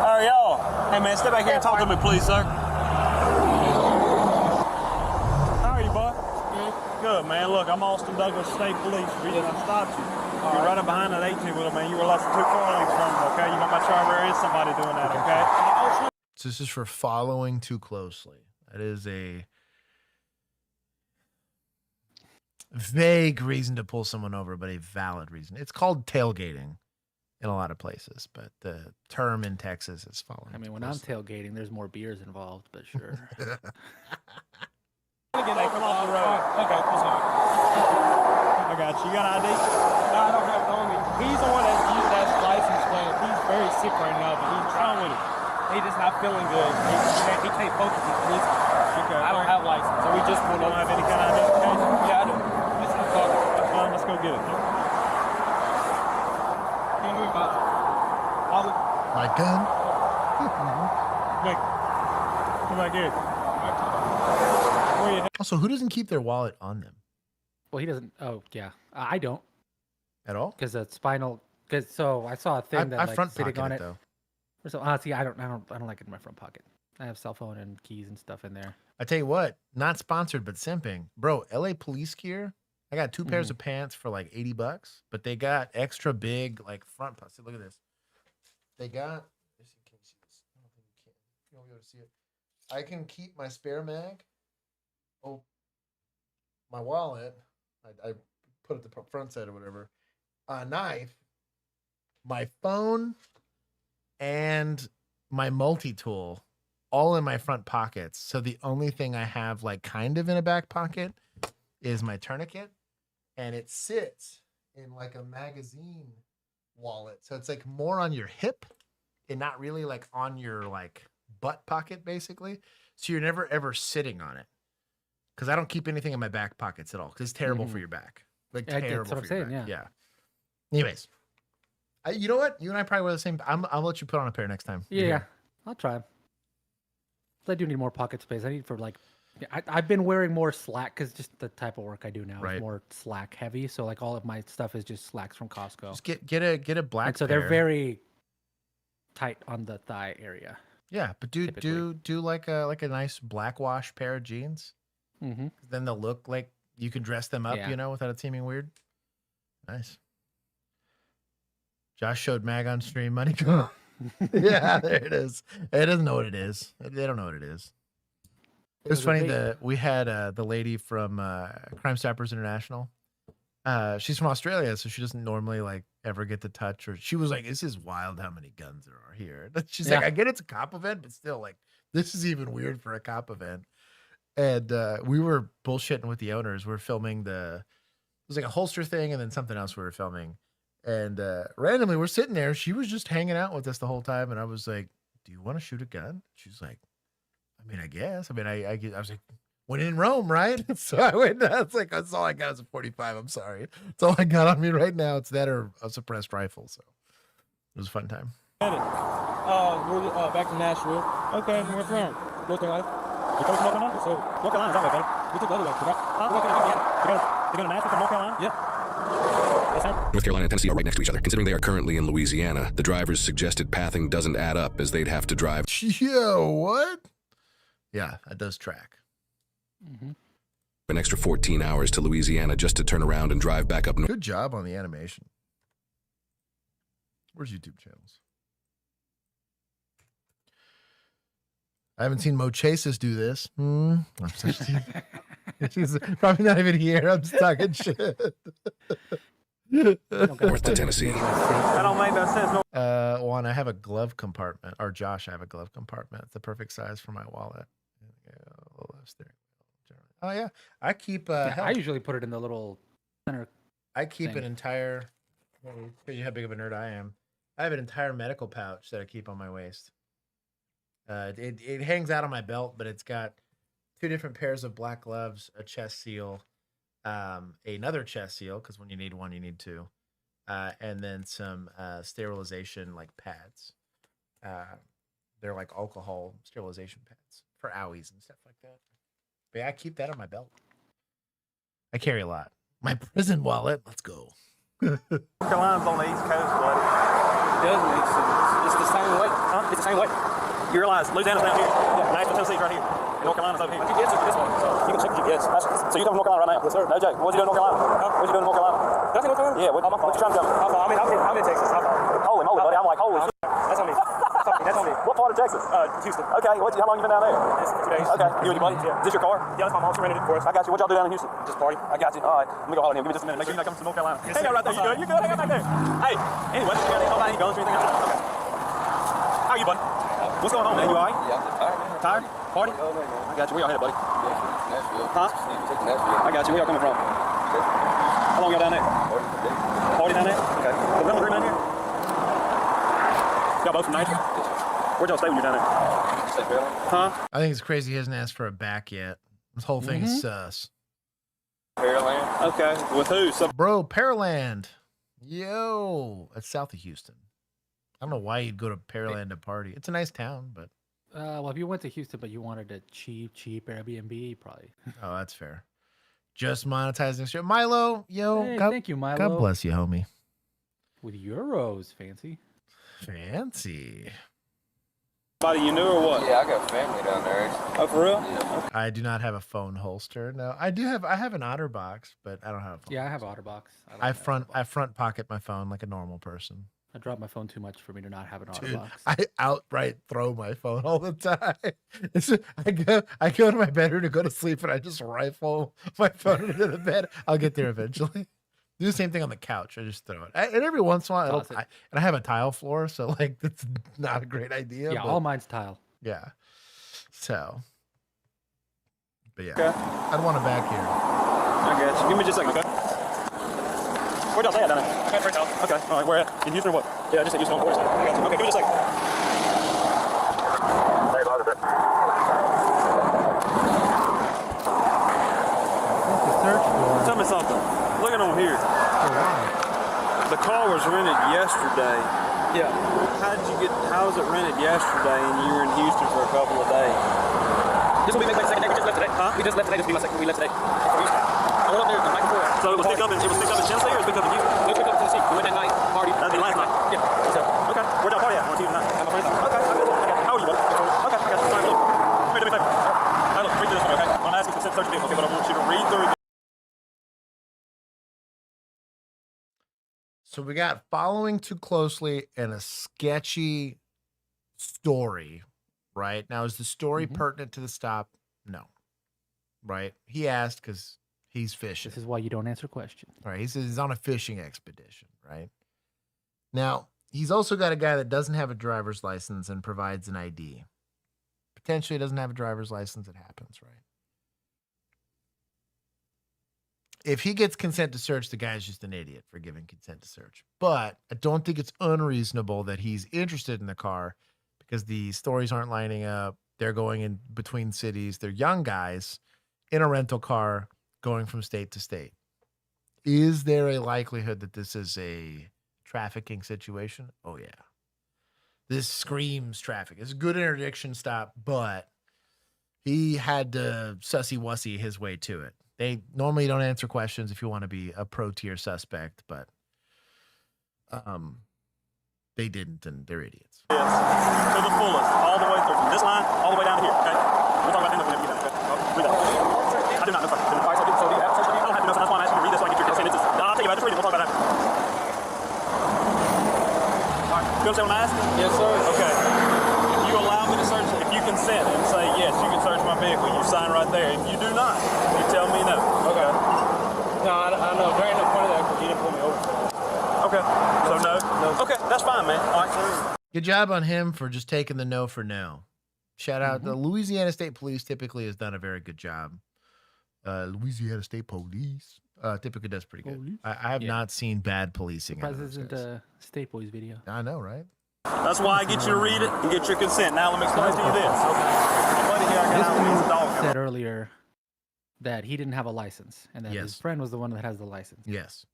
are y'all? Hey man, step back here and talk to me, please, sir. How are you, boy? Good, man. Look, I'm Austin Douglas State Police. The reason I stopped you, you're right up behind that 18-wheeler, man. You were less than 2 car lengths from me, okay? You know my chart, there is somebody doing that, okay? So this is for following too closely. That is a vague reason to pull someone over, but a valid reason. It's called tailgating in a lot of places, but the term in Texas is following. I mean, when I'm tailgating, there's more beers involved, but sure. Come off the road. Okay, let's go. I got you. You got an ID? No, I don't have it on me. He's the one that used that license plate. He's very sick right now, but he's trying with it. He's just not feeling good. He can't focus. Okay. I don't have a license, so we just pulled don't up. have any kind of identification? Yeah, I do. That's fine. Let's go get it. Can we My gun. Come back here. Also, who doesn't keep their wallet on them Well, he doesn't. Oh, yeah. I don't. at all? Because the spinal. Because so I saw a thing that I like front sitting pocket on it it. though. Or so, see, I don't like it in my front pocket. I have cell phone and keys and stuff in there. I tell you what, not sponsored, but simping, bro. LA police gear. I got 2 pairs of pants for like $80, but they got extra big like front pockets. Look at this. They got. Can you see this? I don't think you can. You won't be able to see it. I can keep my spare mag. Oh, my wallet. I put it the front side or whatever. A knife, my phone, and my multi-tool all in my front pockets. So the only thing I have like kind of in a back pocket is my tourniquet, and it sits in like a magazine wallet. So it's like more on your hip and not really like on your like butt pocket basically. So you're never ever sitting on it. Because I don't keep anything in my back pockets at all. Because it's terrible for your back. Like terrible that's what I'm for your saying, back. Yeah. Anyways, you know what? You and I probably wear the same. I'll let you put on a pair next time. Yeah, I'll try. I do need more pocket space. I need for like, I've been wearing more slack because just the type of work I do now is more slack heavy. So like all of my stuff is just slacks from Costco. Just get a black. And so pair. they're very tight on the thigh area. Yeah, but do like a nice black wash pair of jeans. Mm-hmm. Then they'll look like you can dress them up, without it seeming weird. Nice. Josh showed Mag on stream. Money go. Yeah, there it is. It doesn't know what it is. They don't know what it is. It was funny that we had the lady from Crime Stoppers International. She's from Australia, so she doesn't normally like ever get to touch. Or she was like, "This is wild how many guns there are here." She's like, "I get it's a cop event, but still, like, this is even weird for a cop event." And we were bullshitting with the owners. We're filming it was like a holster thing and then something else we were filming. And randomly we're sitting there. She was just hanging out with us the whole time. And I was like, "Do you want to shoot a gun?" She's like, "I mean, I guess." I mean, I was like, "When in Rome, right?" So I went, that's like, that's all I got is a 45. I'm sorry. That's all I got on me right now. It's that or a suppressed rifle. So it was a fun time. We're back to Nashville. Okay, we're from North Carolina. You come from North Carolina? So North Carolina's that way, buddy. We took the other way. To go to Nashville from North Carolina? Yeah. North Carolina and Tennessee are right next to each other. Considering they are currently in Louisiana, the driver's suggested pathing doesn't add up as they'd have to drive. Yo, what? Yeah, that does track. Mm-hmm. An extra 14 hours to Louisiana just to turn around and drive back up north. Good job on the animation. Where's YouTube channels? I haven't seen Mo Chases do this. I'm such she's probably not even here. I'm just talking shit. North to Tennessee. That don't make no sense. Juan, I have a glove compartment. Or Josh, I have a glove compartment. It's the perfect size for my wallet. Oh yeah, I keep. I usually put it in the little center. I keep an entire. Show you how big of a nerd I am. I have an entire medical pouch that I keep on my waist. It hangs out on my belt, but it's got 2 different pairs of black gloves, a chest seal, another chest seal, because when you need one, you need 2, and then some sterilization like pads. They're like alcohol sterilization pads for owies and stuff like that. But yeah, I keep that on my belt. I carry a lot. My prison wallet. Let's go. Carolina's on the East Coast, buddy. It does make sense. It's the same way. Huh? It's the same way. You realize Louisiana's down here. Yeah. Nashville, Tennessee's right here. North Carolina's over here. My GPS is this one. So you can check the GPS. So you come from North Carolina right now? Yes, sir. No joke. What you doing in North Carolina? Huh? What you doing in North Carolina? Did I say North Carolina? Yeah. What you trying to tell me? How far? I'm in Texas. How far? Holy moly, buddy. I'm like, holy shit. That's on me. That's on me. What part of Texas? Houston. Okay. How long you been down there? Just 2 days. Okay. You and your buddy? Yeah. Is this your car? Yeah, that's my mom. She rented it for us. I got you. What y'all do down in Houston? Just party. I got you. All right. Let me go holler at him. Give me just a minute. Make sure you're not coming from North Carolina. Yes, hang out right there. You good? You good? Hang out back there. Hey. Anyway, you got any guns or anything? Okay. How are you, buddy? What's going on, man? You all right? Yeah. Tired? Party? I got you. Where y'all headed, buddy? Nashville. Huh? I got you. Where y'all coming from? How long y'all down there? Party down there? Okay. The rental room down here? Y'all both from Nashville? Where'd y'all stay when you're down there? Huh? I think it's crazy he hasn't asked for a back yet. This whole thing is sus. Pearland. Okay. With who? Bro, Pearland. Yo. That's south of Houston. I don't know why you'd go to Pearland to party. It's a nice town, but... well, if you went to Houston, but you wanted a cheap Airbnb, probably. Oh, that's fair. Just monetizing shit. Milo, yo. Hey, thank you, Milo. God bless you, homie. With euros, fancy. Fancy. Buddy, you knew or what? Yeah, I got family down there. Oh, for real? Yeah. I do not have a phone holster. No, I have an OtterBox, but I don't have a phone. Yeah, I have OtterBox. I front pocket my phone like a normal person. I drop my phone too much for me to not have an Dude, OtterBox. I outright throw my phone all the time. I go to my bedroom to go to sleep and I just rifle my phone into the bed. I'll get there eventually. Do the same thing on the couch. I just throw it. And every once in a while, I have a tile floor, so like that's not a great idea. Yeah, all mine's tile. Yeah. So. But yeah, okay. I'd want it back here. I got you. Give me just a second, okay? Where'd y'all stay at down there? Okay, first house. Okay, all right, where at? In Houston or what? Yeah, I just said Houston on board. I got you. Okay, give me just a second. Hey, a lot of it. Tell me something. Looking on here. The car was rented yesterday. Yeah. How was it rented yesterday and you were in Houston for a couple of days? This will be my second day. We just left today. Huh? We just left today. This will be my second. We left today. I went up there the night before. So it was picked up in Tennessee or it was picked up in Houston? It was picked up in Tennessee. We went that night, party. That'd be last night? Yeah. So. Okay. Where'd y'all party at? On Tuesday night? At my friend's house. Okay. How old are you, buddy? Okay. I got you. Sorry, look. Come here, do me a favor. Hey, look, read through this one, okay? I'm asking consent to search the vehicle, okay? But I want you to read through. So we got following too closely and a sketchy story, right? Now, is the story pertinent to the stop? No. Right? He asked because he's fishing. This is why you don't answer questions. Right? He says he's on a fishing expedition, right? Now, he's also got a guy that doesn't have a driver's license and provides an ID. Potentially doesn't have a driver's license. It happens, right? If he gets consent to search, the guy's just an idiot for giving consent to search. But I don't think it's unreasonable that he's interested in the car because the stories aren't lining up. They're going in between cities. They're young guys in a rental car going from state to state. Is there a likelihood that this is a trafficking situation? Oh, yeah. This screams traffic. It's a good interdiction stop, but he had to sussy-wussy his way to it. They normally don't answer questions if you want to be a pro-tier suspect, but they didn't, and they're idiots. Yes, to the fullest, all the way through, from this line, all the way down to here, okay? We'll talk about that whenever you get down, okay? Read that. I do not know, sir. All right, so do you have search? I don't have to know, so that's why I'm asking you to read this so I can get your consent. I'll tell you about it, just read it. We'll talk about that. All right, you understand what I'm asking? Yes, sir. Okay. If you allow me to search, if you consent and say, yes, you can search my vehicle, you sign right there. If you do not, you tell me no. Okay. No, I know. There ain't no point of that because you didn't pull me over for that. Okay. So no? Okay, that's fine, man. All right, sir. Good job on him for just taking the no for no. Shout out. The Louisiana State Police typically has done a very good job. Louisiana State Police typically does pretty good. I have not seen bad policing. Surprised this isn't a State Boys video. I know, right? That's why I get you to read it and get your consent. Now let me explain to you this. Okay. My buddy here, I got out with his dog said earlier that he didn't have a license and that his friend was the one that has the license. Yes.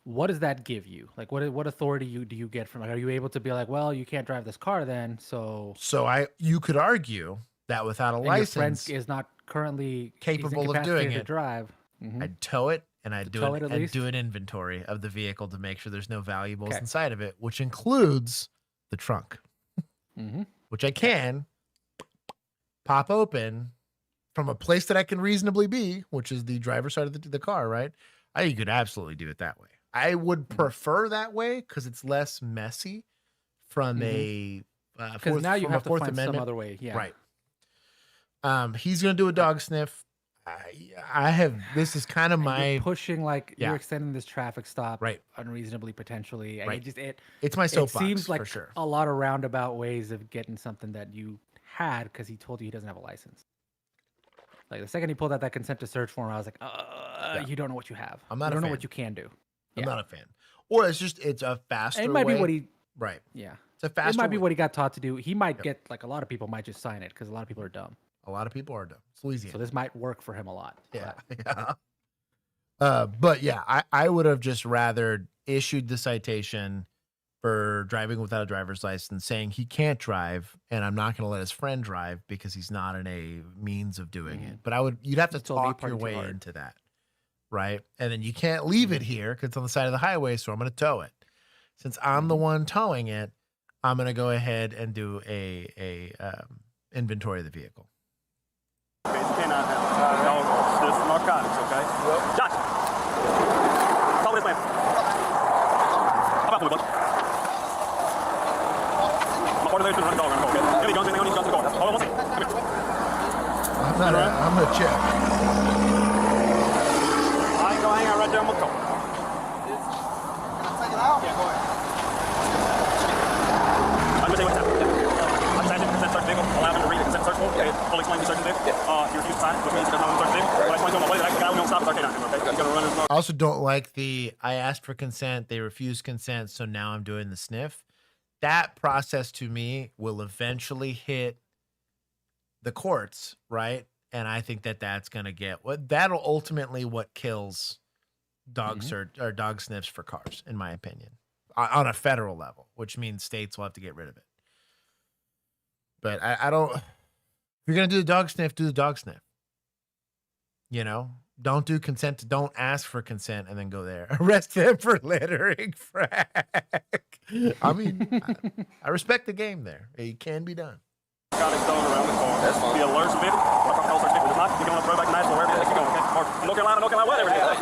What does that give you? Like, what authority do you get from? Like, are you able to be like, well, you can't drive this car then, so you could argue that without a license, your friend is not currently capable of doing it. To drive. I'd tow it and I'd do an inventory of the vehicle to make sure there's no valuables inside of it, which includes the trunk, which I can pop open from a place that I can reasonably be, which is the driver's side of the car, right? You could absolutely do it that way. I would prefer that way because it's less messy from a because now you have to Fourth find Amendment. some other way. Yeah. Right. He's gonna do a dog sniff. This is kind of my pushing, like you're extending this traffic stop unreasonably, potentially. Right. It's my soapbox. It seems like for sure. a lot of roundabout ways of getting something that you had because he told you he doesn't have a license. Like the second he pulled out that consent to search form, I was like, you don't know what you have. I'm not you a don't know fan. what you can do. I'm not a fan. Or it's a faster way. It might be what he right. Yeah. It's a faster It might be way. what he got taught to do. He might get like a lot of people might just sign it because a lot of people are dumb. A lot of people are dumb. It's Louisiana. So this might work for him a lot. Yeah. But yeah, I would have just rather issued the citation for driving without a driver's license, saying he can't drive, and I'm not going to let his friend drive because he's not in a means of doing it. But you'd have to talk your way into that, right? And then you can't leave it here because it's on the side of the highway, so I'm going to tow it. Since I'm the one towing it, I'm going to go ahead and do a inventory of the vehicle. This is narcotics, okay? Yep. Josh! Call this man. How about the I'm gonna check. I ain't gonna hang out right there on my car. Can I take it out? Yeah, go ahead. I'm gonna tell you what's happening. I just asked you to consent search vehicle, allow them to read the consent search form. Okay. Fully explain the search vehicle. You refuse to sign it, which means it doesn't search vehicle. But I explained to him, wait, that guy we don't stop his arcade out here, okay? He's gonna run his I also don't like I asked for consent, they refused consent, so now I'm doing the sniff. That process to me will eventually hit the courts, right? And I think that's going to that'll ultimately what kills dog search or dog sniffs for cars, in my opinion, on a federal level, which means states will have to get rid of it. But I don't, if you're going to do the dog sniff, do the dog sniff. You know, don't do consent. Don't ask for consent and then go there. Arrest them for littering, frack. I mean, I respect the game there. It can be done. Got it going around the car. That's fine. The alerts vehicle. Like our call search vehicle. If not, you're going to throw back to Nashville, wherever the heck you're going, okay? Or North Carolina, whatever it is.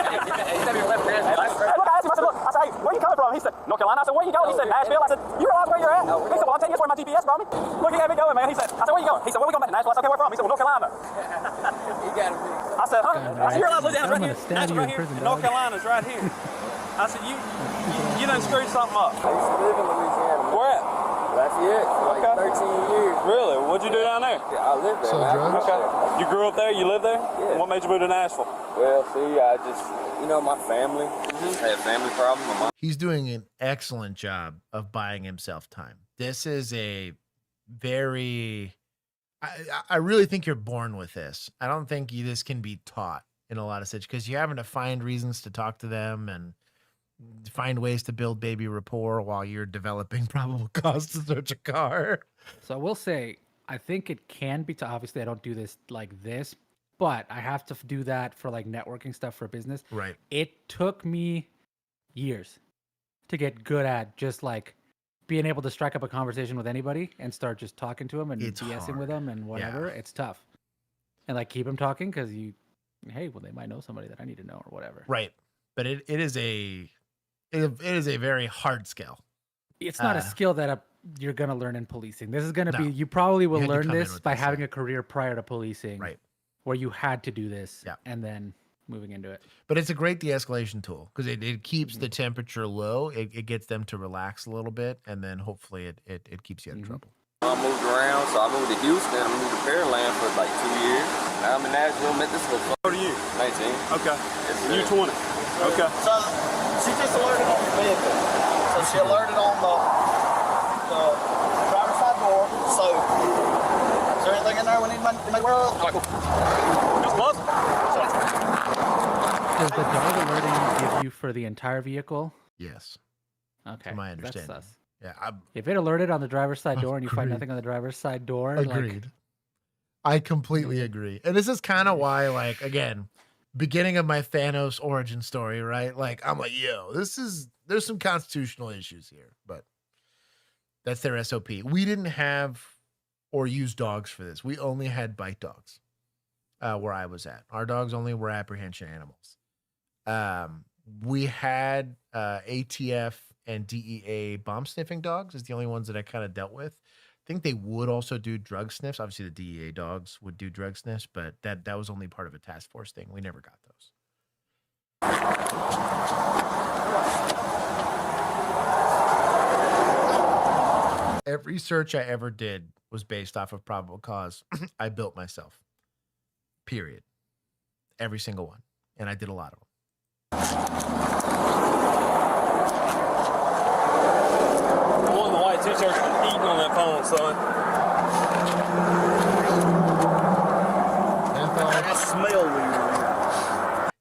Hey, look, I asked him, I said, hey, where you coming from? He said, North Carolina. I said, where you going? He said, Nashville. I said, you realize where you're at? He said, well, I'll tell you where my GPS brought me. Look, he had me going, man. He said, I said, where you going? He said, where we going back to Nashville? I said, okay, where from? He said, well, North Carolina. You got it. I said, huh? I said, you realize Louisiana's right here? Nashville right here. And North Carolina's right here. I said, you done screwed something up. I used to live in Louisiana. Where at? Lafayette for like 13 years. Really? What'd you do down there? Yeah, I lived there. Okay. You grew up there? You lived there? Yeah. What made you move to Nashville? Well, see, I just, my family had family problems. He's doing an excellent job of buying himself time. This is a very, I really think you're born with this. I don't think this can be taught in a lot of situations because you're having to find reasons to talk to them and find ways to build baby rapport while you're developing probable cause to search a car. So I will say, I think it can be obviously I don't do this like this, but I have to do that for like networking stuff for business. Right. It took me years to get good at just like being able to strike up a conversation with anybody and start just talking to them and BSing with them and whatever. Yeah. It's tough. And like keep them talking because they might know somebody that I need to know or whatever. Right. But it is a very hard skill. It's not a skill that you're going to learn in policing. This is going to be, you probably will learn this by having a career prior to policing. Right. Where you had to do this and then moving into it. But it's a great de-escalation tool because it keeps the temperature low. It gets them to relax a little bit and then hopefully it keeps you out of trouble. I moved around, so I moved to Houston. I moved to Pearland for like 2 years. Now I'm in Nashville, met this little. How old are you? 19. Okay. You're 20. Okay. So she just alerted on the vehicle. So she alerted on the driver's side door. So is there anything in there everyone in my world. All right, cool. Use gloves. Does the dog alerting give you for the entire vehicle? Yes. Okay. From my understanding. That's sus. Yeah. If it alerted on the driver's side door and you find Agreed. nothing on the driver's side door, Agreed. I completely agree. And this is kind of why, like, again, beginning of my Thanos origin story, right? Like, I'm like, yo, there's some constitutional issues here, but that's their SOP. We didn't have or use dogs for this. We only had bite dogs where I was at. Our dogs only were apprehension animals. We had ATF and DEA bomb sniffing dogs is the only ones that I kind of dealt with. I think they would also do drug sniffs. Obviously, the DEA dogs would do drug sniffs, but that was only part of a task force thing. We never got those. Every search I ever did was based off of probable cause I built myself. Period. Every single one. And I did a lot of them. One of the white t-shirts was eating on that phone, son. I smell weird.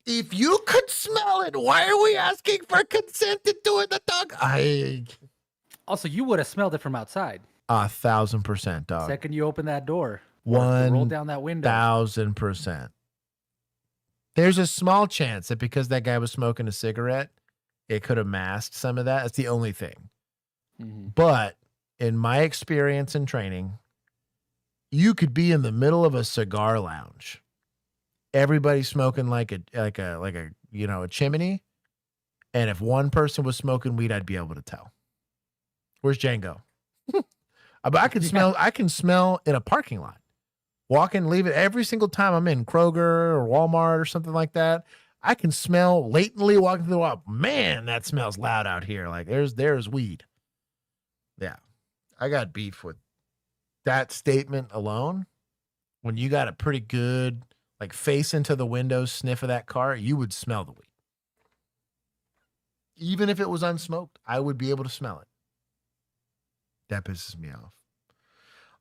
If you could smell it, why are we asking for consent to doing the dog? Also, you would have smelled it from outside. 1,000%, dog. Second you open that door, roll down that window. 1,000%. There's a small chance that because that guy was smoking a cigarette, it could have masked some of that. That's the only thing. Mm-hmm. But in my experience and training, you could be in the middle of a cigar lounge. Everybody smoking like a a chimney, and if one person was smoking weed, I'd be able to tell. Where's Django? I can smell in a parking lot. Walk in, leave it every single time I'm in Kroger or Walmart or something like that. I can smell latently walking through the wall. Man, that smells loud out here. Like there's weed. Yeah, I got beef with that statement alone. When you got a pretty good like face into the window sniff of that car, you would smell the weed. Even if it was unsmoked, I would be able to smell it. That pisses me off.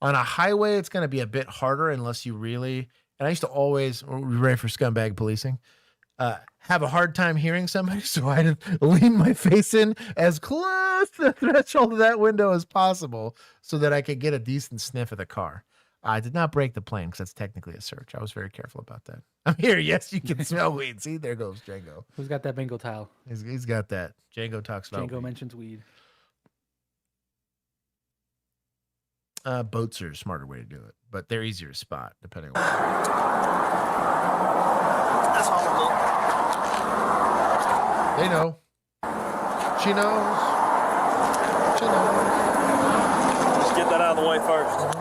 On a highway, it's going to be a bit harder unless you really, and I used to always, ready for scumbag policing, have a hard time hearing somebody, so I'd lean my face in as close to the threshold of that window as possible so that I could get a decent sniff of the car. I did not break the plane because that's technically a search. I was very careful about that. I'm here. Yes, you can smell weed. See, there goes Django. Who's got that bingo tile? He's got that. Django talks about Django weed. mentions weed. Boats are a smarter way to do it, but they're easier to spot depending on. That's horrible. They know. She knows. She knows. Just get that out of the way first.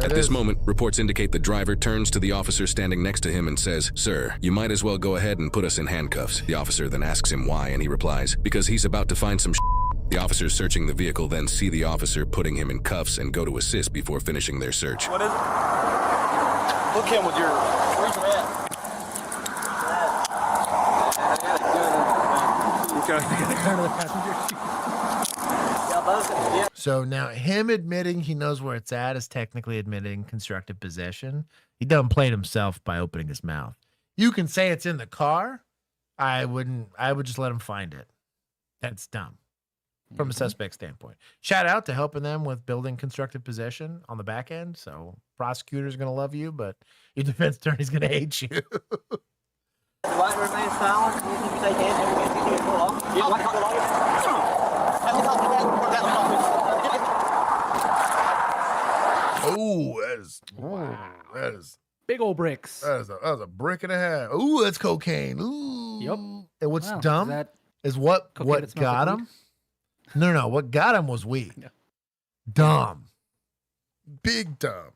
At this moment, reports indicate the driver turns to the officer standing next to him and says, "Sir, you might as well go ahead and put us in handcuffs." The officer then asks him why, and he replies, "Because he's about to find some The officers searching the vehicle then see the officer putting him in cuffs and go to assist before finishing their search. What is it? Look him with your... Where's your at? So now him admitting he knows where it's at is technically admitting constructive possession. He done played himself by opening his mouth. You can say it's in the car. I would just let him find it. That's dumb from a suspect standpoint. Shout out to helping them with building constructive possession on the back end. So prosecutor's going to love you, but your defense attorney's going to hate you. The light remains silent. You think you take hands every minute you pull off? Yeah, light come along. Oh, that is big old bricks. That was a brick and a half. Ooh, that's cocaine. Ooh. Yep. And what's dumb is what got him. No. What got him was weed. No. Dumb. Big dumb.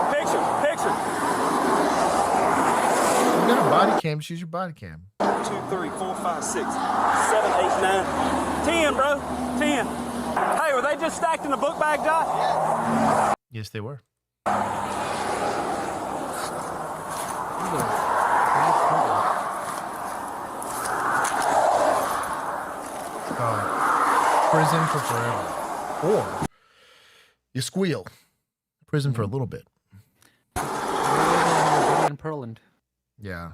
Picture. You got a body cam. Just use your body cam. 2, 3, 4, 5, 6, 7, 8, 9, 10, bro. 10. Hey, were they just stacked in the book bag, Doc? Yes, they were. prison for forever, or you squeal. Prison for a little bit. In Pearland. Yeah.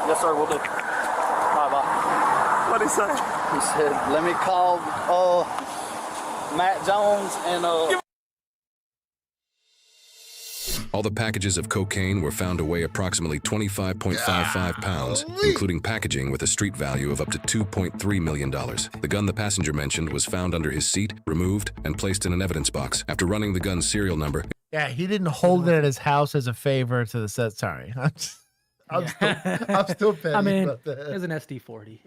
Yes, sir, we'll do. Bye-bye. What'd he say? He said, let me call Matt Jones and All the packages of cocaine were found to weigh approximately 25.55 pounds, including packaging with a street value of up to $2.3 million. The gun the passenger mentioned was found under his seat, removed, and placed in an evidence box. After running the gun's serial number... Yeah, he didn't hold it at his house as a favor to the set. Sorry. I'm still petty. I mean, about that. there's an SD40.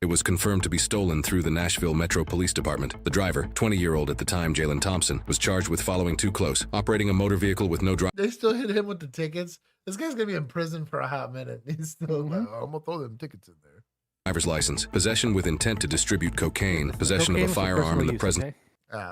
It was confirmed to be stolen through the Nashville Metro Police Department. The driver, 20-year-old at the time, Jalen Thompson, was charged with following too close, operating a motor vehicle with no driver. They still hit him with the tickets. This guy's going to be in prison for a hot minute. He's still like, oh, I'm going to throw them tickets in there. Driver's license, possession with intent to distribute cocaine, possession of a firearm in the presence.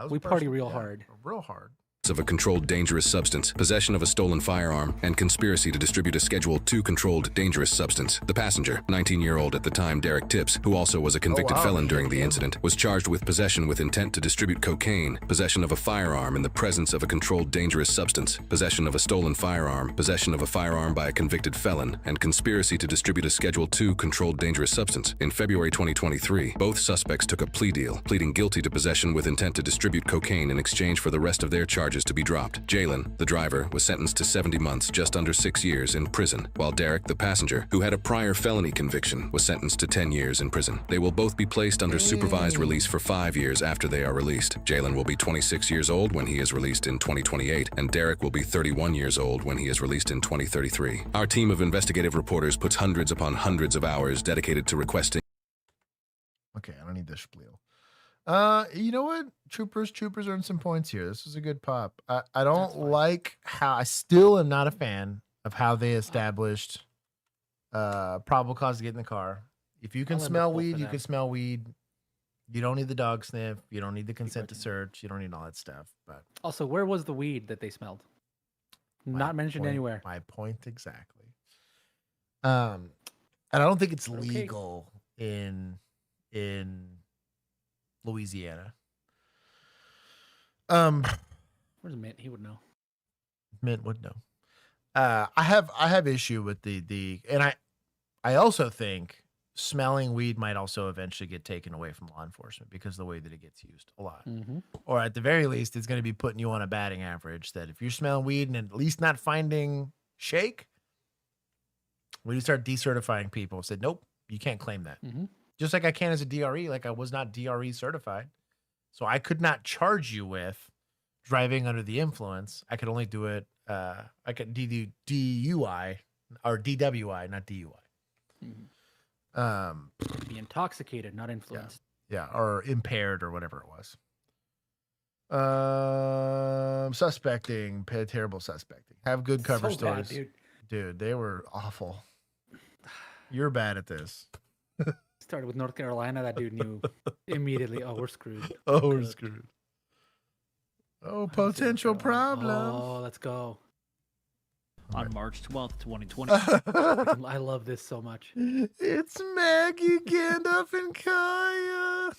We party real hard. Real hard. Of a controlled dangerous substance, possession of a stolen firearm, and conspiracy to distribute a Schedule II controlled dangerous substance. The passenger, 19-year-old at the time Derek Tips, who also was a convicted felon during the incident, was charged with possession with intent to distribute cocaine, possession of a firearm in the presence of a controlled dangerous substance, possession of a stolen firearm, possession of a firearm by a convicted felon, and conspiracy to distribute a Schedule II controlled dangerous substance. In February 2023, both suspects took a plea deal, pleading guilty to possession with intent to distribute cocaine in exchange for the rest of their charges to be dropped. Jalen, the driver, was sentenced to 70 months, just under 6 years in prison, while Derek, the passenger, who had a prior felony conviction, was sentenced to 10 years in prison. They will both be placed under supervised release for 5 years after they are released. Jalen will be 26 years old when he is released in 2028, and Derek will be 31 years old when he is released in 2033. Our team of investigative reporters puts hundreds upon hundreds of hours dedicated to requesting. Okay, I don't need this spiel. You know what? Troopers earned some points here. This was a good pop. I don't like how I still am not a fan of how they established probable cause to get in the car. If you can smell weed, you can smell weed. You don't need the dog sniff. You don't need the consent to search. You don't need all that stuff. But also, where was the weed that they smelled? Not mentioned anywhere. My point exactly. And I don't think it's legal in Louisiana. Where's Mint? He would know. Mint would know. I have issue with the and I also think smelling weed might also eventually get taken away from law enforcement because of the way that it gets used a lot. Or at the very least, it's going to be putting you on a batting average that if you're smelling weed and at least not finding shake, we just start decertifying people. Said, nope, you can't claim that. Just like I can as a DRE, like I was not DRE certified. So I could not charge you with driving under the influence. I could only do it, I could do DUI or DWI, not DUI. Be intoxicated, not influenced. Yeah, or impaired or whatever it was. Suspecting, terrible suspecting. Have good cover stories. Bad, dude, they were awful. You're bad at this. Started with North Carolina. That dude knew immediately. Oh, we're screwed. We're screwed. Oh, potential problem. Oh, let's go. On March 12th, 2020. I love this so much. It's Maggie, Gandalf, and Kaya.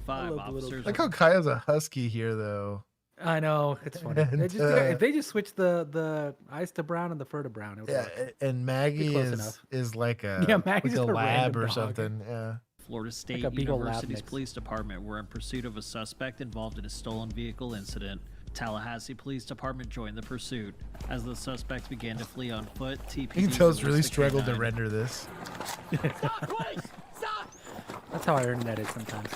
Officers. Like how Kaya's a husky here, though. I know, it's funny. If they just switch the eyes to brown and the fur to brown, it would work. And Maggie is like a Maggie's like a a lab or dog. something. Yeah. Florida State Like a Beagle University's lab police department were in pursuit of a suspect involved in a stolen vehicle incident. Tallahassee Police Department joined the pursuit. As the suspects began to flee on foot, TPD... You can tell it's really struggled to render this. That's how our internet is sometimes.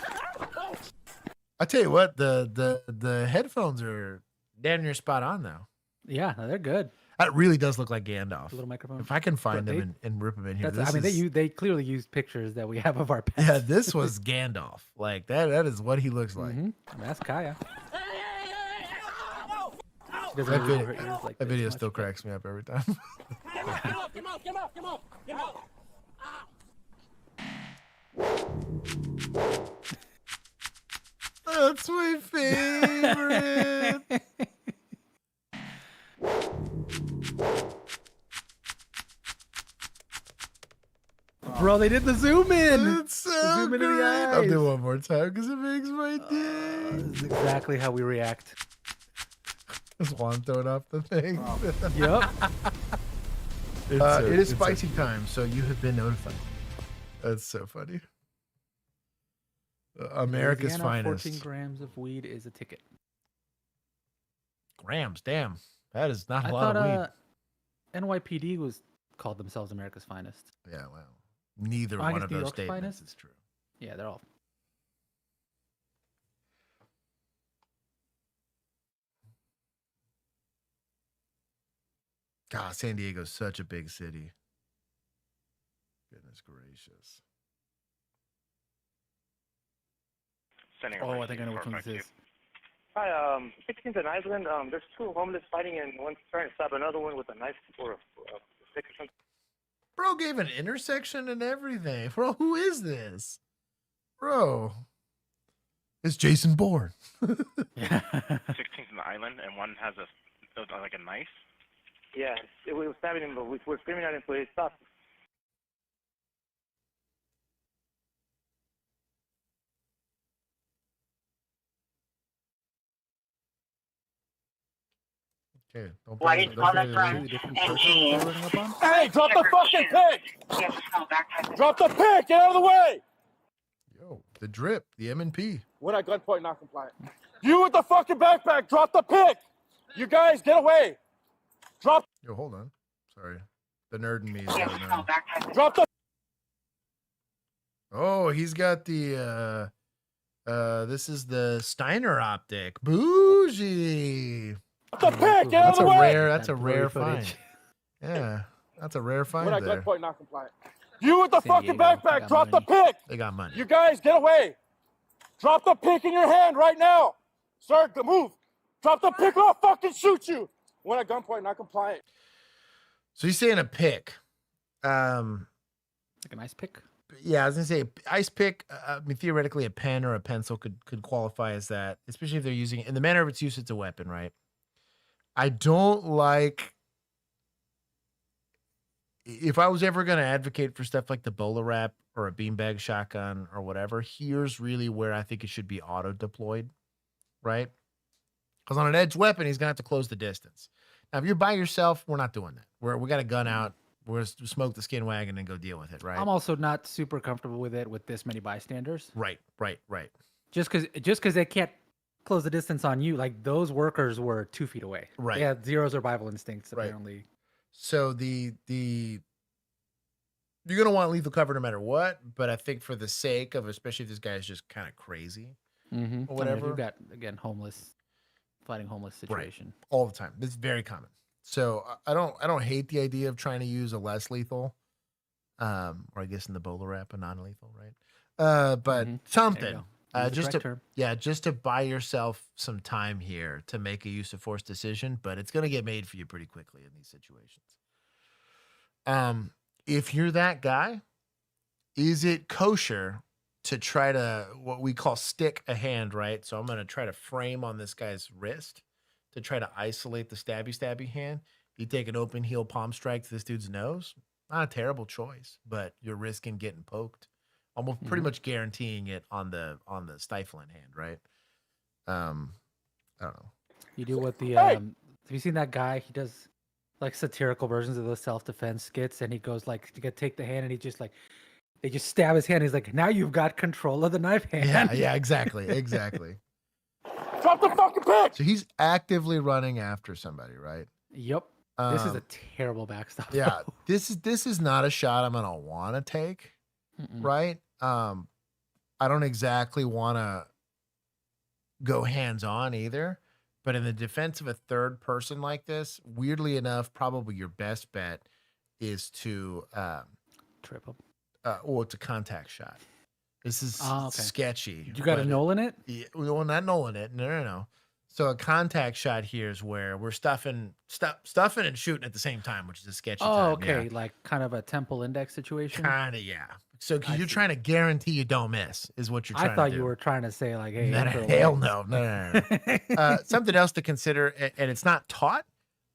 I tell you what, the headphones are damn near spot on now. Yeah, no, they're good. That really does look like Gandalf. The little microphone. If I can find them and rip them in here. They clearly used pictures that we have of our pets. Yeah, this was Gandalf. Like that is what he looks like. That's Kaya. That video still cracks me up every time. That's my favorite. bro, they did the zoom in. It's so zoom into the great. eyes. I'll do one more time because it makes my day. This is exactly how we react. Is Juan throwing off the thing? Yep. It is spicy time, so you have been notified. That's so funny. America's Louisiana, finest. 14 grams of weed is a ticket. Grams, damn. That is not a lot of weed. NYPD was called themselves America's finest. Yeah, well, neither I one guess of New those York's statements finest? is true. Yeah, they're all. God, San Diego's such a big city. Goodness gracious. Oh, I think I know which one this is. Hi, 16th and Island. There's two homeless fighting, and one's trying to stab another one with a knife or a stick or something. Bro gave an intersection and everything. Bro, who is this? Bro. It's Jason Bourne. 16th and Island, and one has like a knife. Yeah, we were stabbing him, but we were screaming at him, so he stopped. Okay, don't White play- don't play the color video. and jeans. Hey, drop the fucking pick! Drop the pick! Get out of the way! Yo, the drip, the M&P. When at gunpoint, not compliant. You with the fucking backpack, drop the pick! You guys, get away! Drop. Yo, hold on. Sorry. The nerd in me is going on. Drop the. Oh, he's got the this is the Steiner optic. Bougie. The pick, get out of the way! That's a rare find. Yeah, that's a rare find When at there. gunpoint, not compliant. You with the fucking backpack, drop the pick! They got money. You guys, get away! Drop the pick in your hand right now! Sir, move! Drop the pick or I'll fucking shoot you! When at gunpoint, not compliant. So he's saying a pick. Like an ice pick? Yeah, I was gonna say ice pick. I mean, theoretically, a pen or a pencil could qualify as that, especially if they're using it in the manner of its use. It's a weapon, right? I don't like. If I was ever going to advocate for stuff like the bowler wrap or a beanbag shotgun or whatever, here's really where I think it should be auto deployed, right? Because on an edge weapon, he's going to have to close the distance. Now, if you're by yourself, we're not doing that. We got a gun out. We're going to smoke the skin wagon and go deal with it, right? I'm also not super comfortable with it with this many bystanders. Right. Just because they can't close the distance on you, like those workers were 2 feet away. Right. They had zero survival instincts apparently. So the you're gonna want lethal cover no matter what, but I think for the sake of, especially if this guy is just kind of crazy or whatever, I mean, you've got again fighting homeless situation all the time. This is very common. So I don't hate the idea of trying to use a less lethal, or I guess in the bowler wrap a non-lethal, right? But something. Just to buy yourself some time here to make a use of force decision, but it's going to get made for you pretty quickly in these situations. If you're that guy, is it kosher to try to what we call stick a hand, right? So I'm going to try to frame on this guy's wrist to try to isolate the stabby hand. You take an open heel palm strike to this dude's nose. Not a terrible choice, but you're risking getting poked. Almost pretty much guaranteeing it on the stifling hand, right? I don't know. You do what the have you seen that guy? He does like satirical versions of those self-defense skits, and he goes like to take the hand, and he just like they just stab his hand. He's like, now you've got control of the knife hand. Yeah, exactly. Drop the fucking pick. So he's actively running after somebody, right? Yep. This is a terrible backstop. Yeah, this is not a shot I'm gonna want to take. Right? I don't exactly want to go hands-on either, but in the defense of a third person like this, weirdly enough, probably your best bet is to trip him. It's a contact shot. This is sketchy. You got to Nolan it? Yeah, well, not Nolan it. No. So a contact shot here is where we're stuffing and shooting at the same time, which is a sketchy time. Okay. Yeah. Like kind of a temple index situation? Kind of, yeah. So you're trying to guarantee you don't miss is what you're trying to do. I thought you were trying to say like, hey. Hell no. Something else to consider, and it's not taught.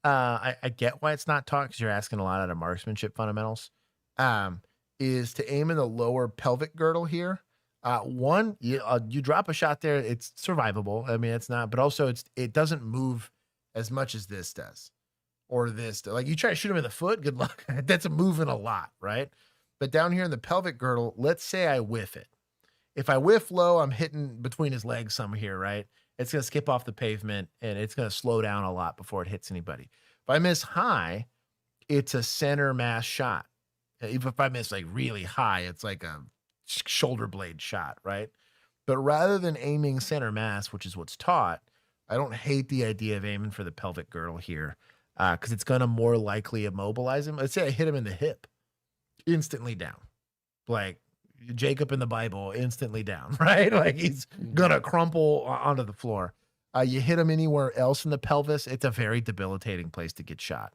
I get why it's not taught because you're asking a lot out of marksmanship fundamentals. is to aim in the lower pelvic girdle here. One, you drop a shot there, it's survivable. I mean, it's not, but also it doesn't move as much as this does, or this. Like you try to shoot him in the foot, good luck. That's moving a lot, right? But down here in the pelvic girdle, let's say I whiff it. If I whiff low, I'm hitting between his legs some here, right? It's going to skip off the pavement, and it's going to slow down a lot before it hits anybody. If I miss high, it's a center mass shot. Even if I miss like really high, it's like a shoulder blade shot, right? But rather than aiming center mass, which is what's taught, I don't hate the idea of aiming for the pelvic girdle here because it's going to more likely immobilize him. Let's say I hit him in the hip, instantly down. Like Jacob in the Bible, instantly down, right? Like he's going to crumple onto the floor. You hit him anywhere else in the pelvis, it's a very debilitating place to get shot.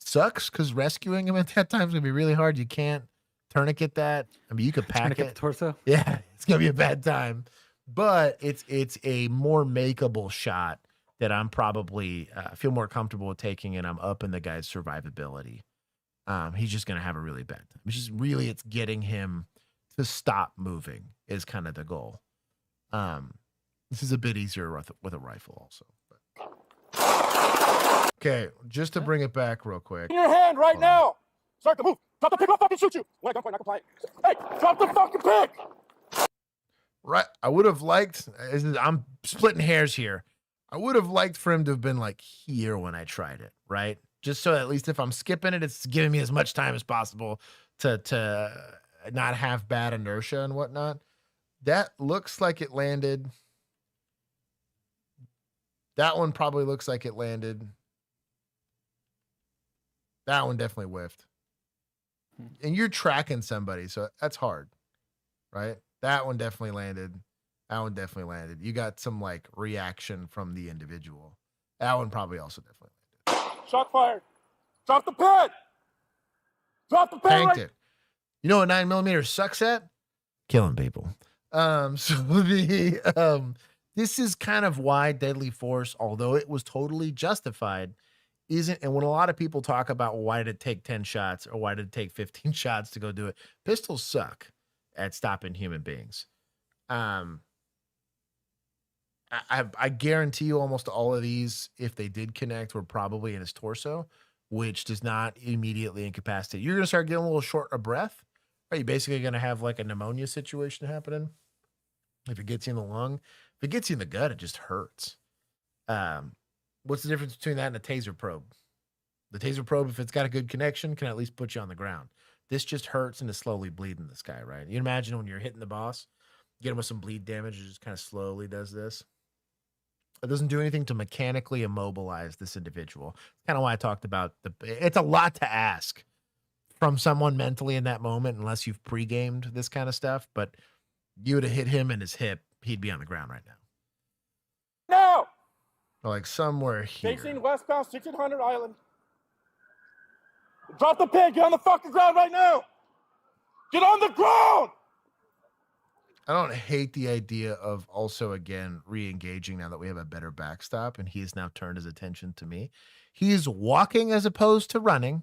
Sucks because rescuing him at that time is going to be really hard. You can't tourniquet that. I mean, you could pack Tourniquet it. the torso? Yeah, it's going to be a bad time. But it's a more makeable shot that I'm probably feel more comfortable with taking, and I'm up in the guy's survivability. He's just going to have a really bad time. It's getting him to stop moving is kind of the goal. This is a bit easier with a rifle also. Okay, just to bring it back real quick. In your hand right now. Start to move. Drop the pig, I'll fucking shoot you. When I gunpoint, not compliant. Hey, drop the fucking pig. Right. I would have liked, I'm splitting hairs here. I would have liked for him to have been like here when I tried it, right? Just so at least if I'm skipping it, it's giving me as much time as possible to not have bad inertia and whatnot. That looks like it landed. That one probably looks like it landed. That one definitely whiffed. And you're tracking somebody, so that's hard, right? That one definitely landed. That one definitely landed. You got some like reaction from the individual. That one probably also definitely landed. Shot fired. Drop the pig. Drop the pig. Tanked it. You know what 9mm sucks at? Killing people. This is kind of why deadly force, although it was totally justified, isn't. And when a lot of people talk about why did it take 10 shots or why did it take 15 shots to go do it, pistols suck at stopping human beings. I guarantee you almost all of these, if they did connect, were probably in his torso, which does not immediately incapacitate. You're going to start getting a little short of breath. Are you basically going to have like a pneumonia situation happening? If it gets you in the lung, if it gets you in the gut, it just hurts. What's the difference between that and a taser probe? The taser probe, if it's got a good connection, can at least put you on the ground. This just hurts and is slowly bleeding this guy, right? You imagine when you're hitting the boss, get him with some bleed damage, it just kind of slowly does this. It doesn't do anything to mechanically immobilize this individual. Kind of why I talked about it's a lot to ask from someone mentally in that moment, unless you've pre-gamed this kind of stuff. But you would have hit him in his hip, he'd be on the ground right now. Now. Like somewhere here. Facing westbound 1600 Island. Drop the pig. Get on the fucking ground right now. Get on the ground. I don't hate the idea of also, again, re-engaging now that we have a better backstop and he has now turned his attention to me. He's walking as opposed to running,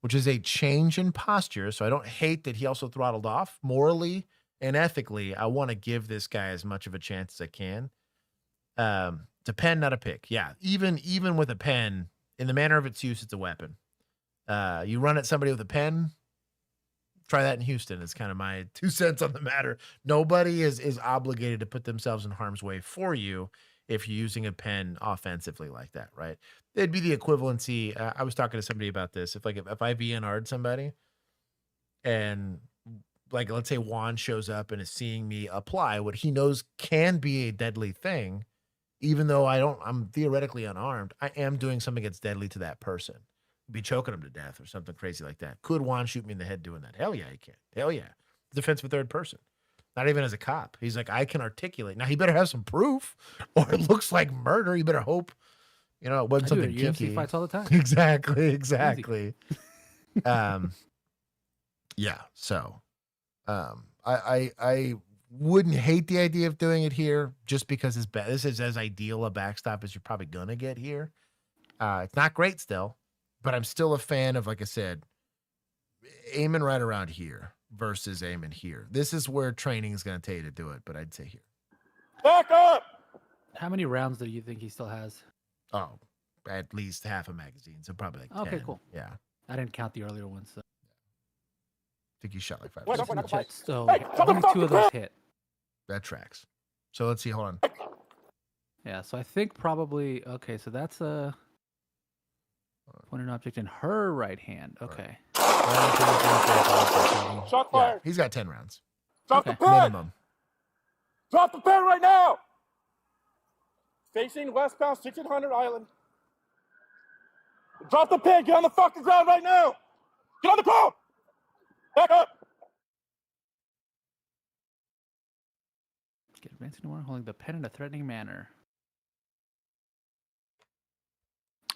which is a change in posture. So I don't hate that he also throttled off. Morally and ethically, I want to give this guy as much of a chance as I can. It's a pen, not a pick. Yeah, even with a pen, in the manner of its use, it's a weapon. You run at somebody with a pen, try that in Houston. It's kind of my 2 cents on the matter. Nobody is obligated to put themselves in harm's way for you if you're using a pen offensively like that, right? It'd be the equivalency. I was talking to somebody about this. If I VNR'd somebody and like, let's say Juan shows up and is seeing me apply what he knows can be a deadly thing, even though I'm theoretically unarmed, I am doing something that's deadly to that person. Be choking him to death or something crazy like that. Could Juan shoot me in the head doing that? Hell yeah, he can. Hell yeah. Defense of a third person. Not even as a cop. He's like, I can articulate. Now, he better have some proof or it looks like murder. You better hope, it wasn't something kinky. UFC fights all the time. Exactly. Yeah. So, I wouldn't hate the idea of doing it here just because this is as ideal a backstop as you're probably going to get here. It's not great still, but I'm still a fan of, like I said, aiming right around here versus aiming here. This is where training is going to tell you to do it, but I'd say here. Back up! How many rounds do you think he still has? Oh, at least half a magazine, so probably like 10. Okay, cool. Yeah. I didn't count the earlier ones. So. I think he shot like 5 Just or gonna 6. check. So only 2 of those hit. That tracks. So let's see. Hold on. Yeah, so I think probably, okay, so that's a pointed object in her right hand. Okay. Shot fired. He's got 10 rounds. Drop the pen. Minimum. Drop the pen right now. Facing westbound 1600 Island. Drop the pen. Get on the fucking ground right now. Get on the ground. Back up. Get advancing to holding the pen in a threatening manner.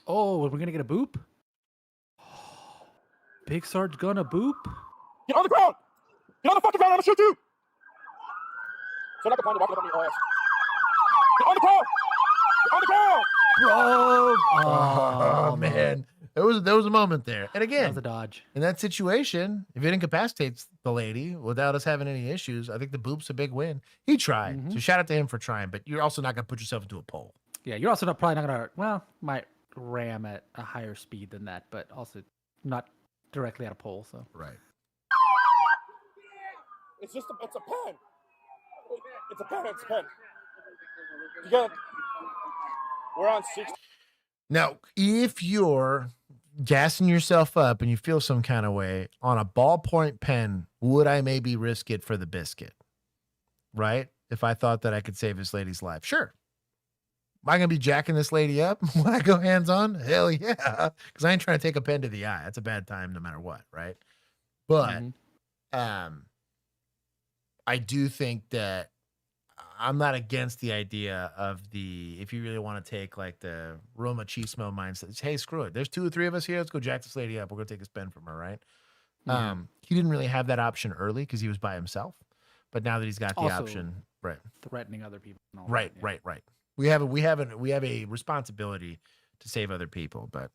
Oh, we're gonna get a boop? Big Sarge gonna boop? Get on the ground. Get on the fucking ground. I'm gonna shoot you. So not the point of walking up on your ass. Get on the ground. Get on the ground. Bro. Oh, man. There was a moment there. And again, that was a dodge. In that situation, if it incapacitates the lady without us having any issues, I think the boop's a big win. He tried. So shout out to him for trying, but you're also not going to put yourself into a pole. Yeah, you're also probably not going to, well, might ram at a higher speed than that, but also not directly at a pole. So right. It's a pen. It's a pen. It's a pen. You got. We're on 6. Now, if you're gassing yourself up and you feel some kind of way on a ballpoint pen, would I maybe risk it for the biscuit? Right? If I thought that I could save this lady's life, sure. Am I going to be jacking this lady up when I go hands on? Hell yeah. Because I ain't trying to take a pen to the eye. That's a bad time no matter what, right? But I do think that I'm not against the idea of if you really want to take like the real machismo mindset, hey, screw it. There's 2 or 3 of us here. Let's go jack this lady up. We're going to take this pen from her, right? He didn't really have that option early because he was by himself. But now that he's got the also option, right? Threatening other people. And all Right. We have a responsibility to save other people, but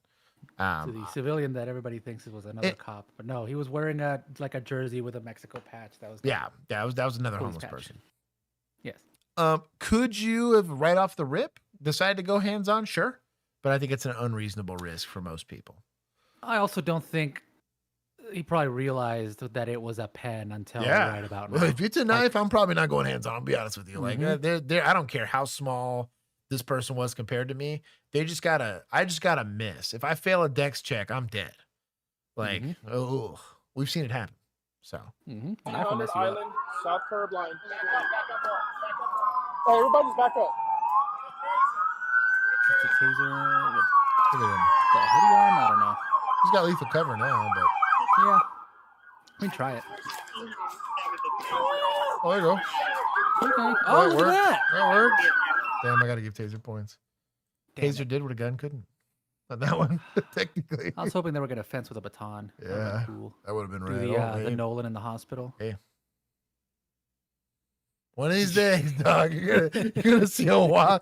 to the civilian that everybody thinks it was another cop, but no, he was wearing a jersey with a Mexico patch. That was that was another police homeless patch. person. Yes. Could you have right off the rip decided to go hands on? Sure, but I think it's an unreasonable risk for most people. I also don't think he probably realized that it was a pen until right about now. Well, if it's a knife, I'm probably not going hands on. I'll be honest with you. Like, I don't care how small this person was compared to me. I just gotta miss. If I fail a dex check, I'm dead. Like, we've seen it happen. So, 100 Island, South Curb line. Hey, everybody's back up. It's a taser with look at him. the hoodie on. I don't know. He's got lethal cover now, but yeah, we can try it. Oh, there you go. Okay. Oh, look at that. That worked. Damn, I got to give Taser points. Taser did what a gun couldn't. Not that one, technically. I was hoping they were going to fence with a baton. Yeah, cool. That would have been Do right. the Nolan in the hospital. Hey. One of these days, dog, you're gonna see a while.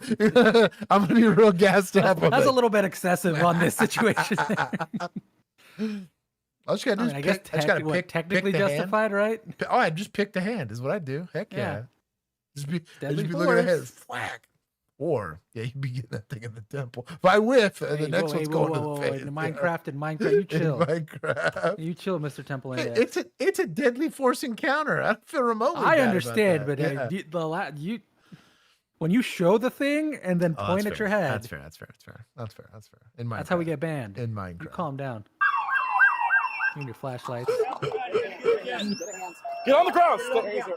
I'm gonna be real gassed up. That's a little bit excessive on this situation. I guess technically justified, right? Oh, I just picked a hand. Is what I do. Heck yeah. Just be looking at the head. Whack. Or you'd be getting that thing in the temple. If I whiff, the next one's going to the face. In Minecraft, you chill. Minecraft. You chill, Mr. Temple. It's a deadly force encounter. I don't feel remotely. I bad understand, about that. but when you show the thing and then point at your head, That's fair. In Minecraft, that's how we get banned. In Minecraft, you calm down. You and your flashlights. Get on the ground.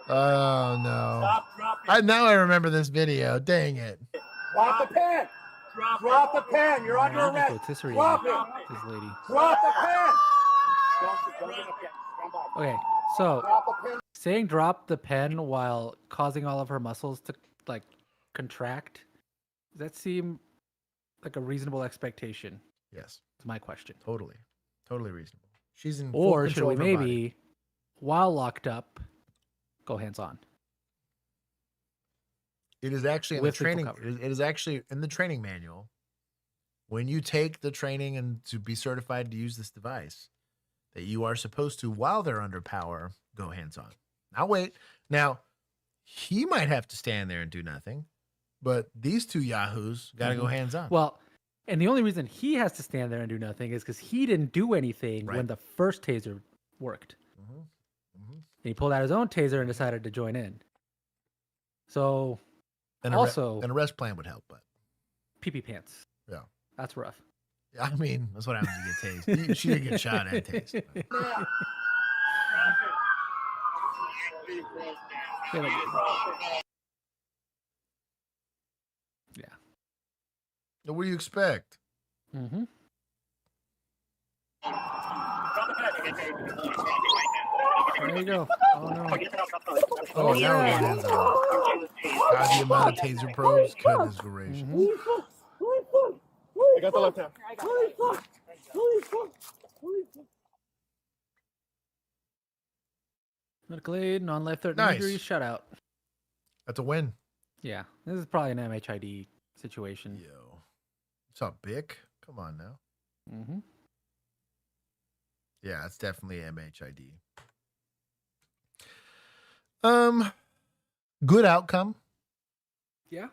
Oh no! Now I remember this video. Dang it! Drop the pen. Drop the pen. You're under arrest. Drop it. This lady. Drop the pen. Okay, so saying drop the pen while causing all of her muscles to like contract, does that seem like a reasonable expectation? Yes. That's my question. Totally reasonable. She's in or full should control we of her maybe, body. while locked up, go hands on? It is actually in the training. It is actually in the training manual. When you take the training and to be certified to use this device, that you are supposed to, while they're under power, go hands-on. Now wait. Now, he might have to stand there and do nothing, but these two yahoos got to go hands-on. Well, and the only reason he has to stand there and do nothing is because he didn't do anything when the first taser worked. And he pulled out his own taser and decided to join in. So, an arrest plan would help, but pee-pee pants. Yeah. That's rough. I mean, that's what happens when you get tased. She didn't get shot and tased. Yeah. What do you expect? Mm-hmm. There you go. Oh, no. Oh, yeah. The amount of taser probes. Goodness gracious. I got the left hand. Medical aid, non-life-threatening injuries, shutout. That's a win. Yeah. This is probably an MHID situation. Yo. What's up, Bick? Come on now. Mm-hmm. Yeah, it's definitely MHID. Good outcome. Yeah.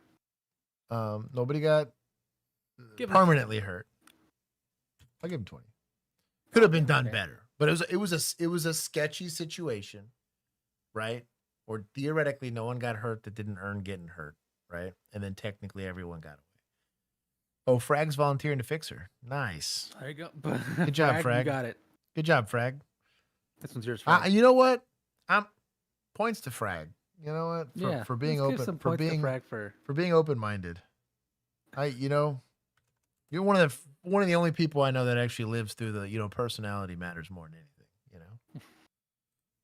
Nobody got permanently hurt. I'll give him 20. Could have been done better, but it was a sketchy situation, right? Or theoretically, no one got hurt that didn't earn getting hurt, right? And then technically, everyone got away. Oh, Frag's volunteering to fix her. Nice. There you go. Good job, Frag. You got it. Good job, Frag. This one's yours, Frag. You know what? Points to Frag. You know what? For being let's give open, some for points to being Frag for being open-minded. You're one of the only people I know that actually lives through the, personality matters more than anything,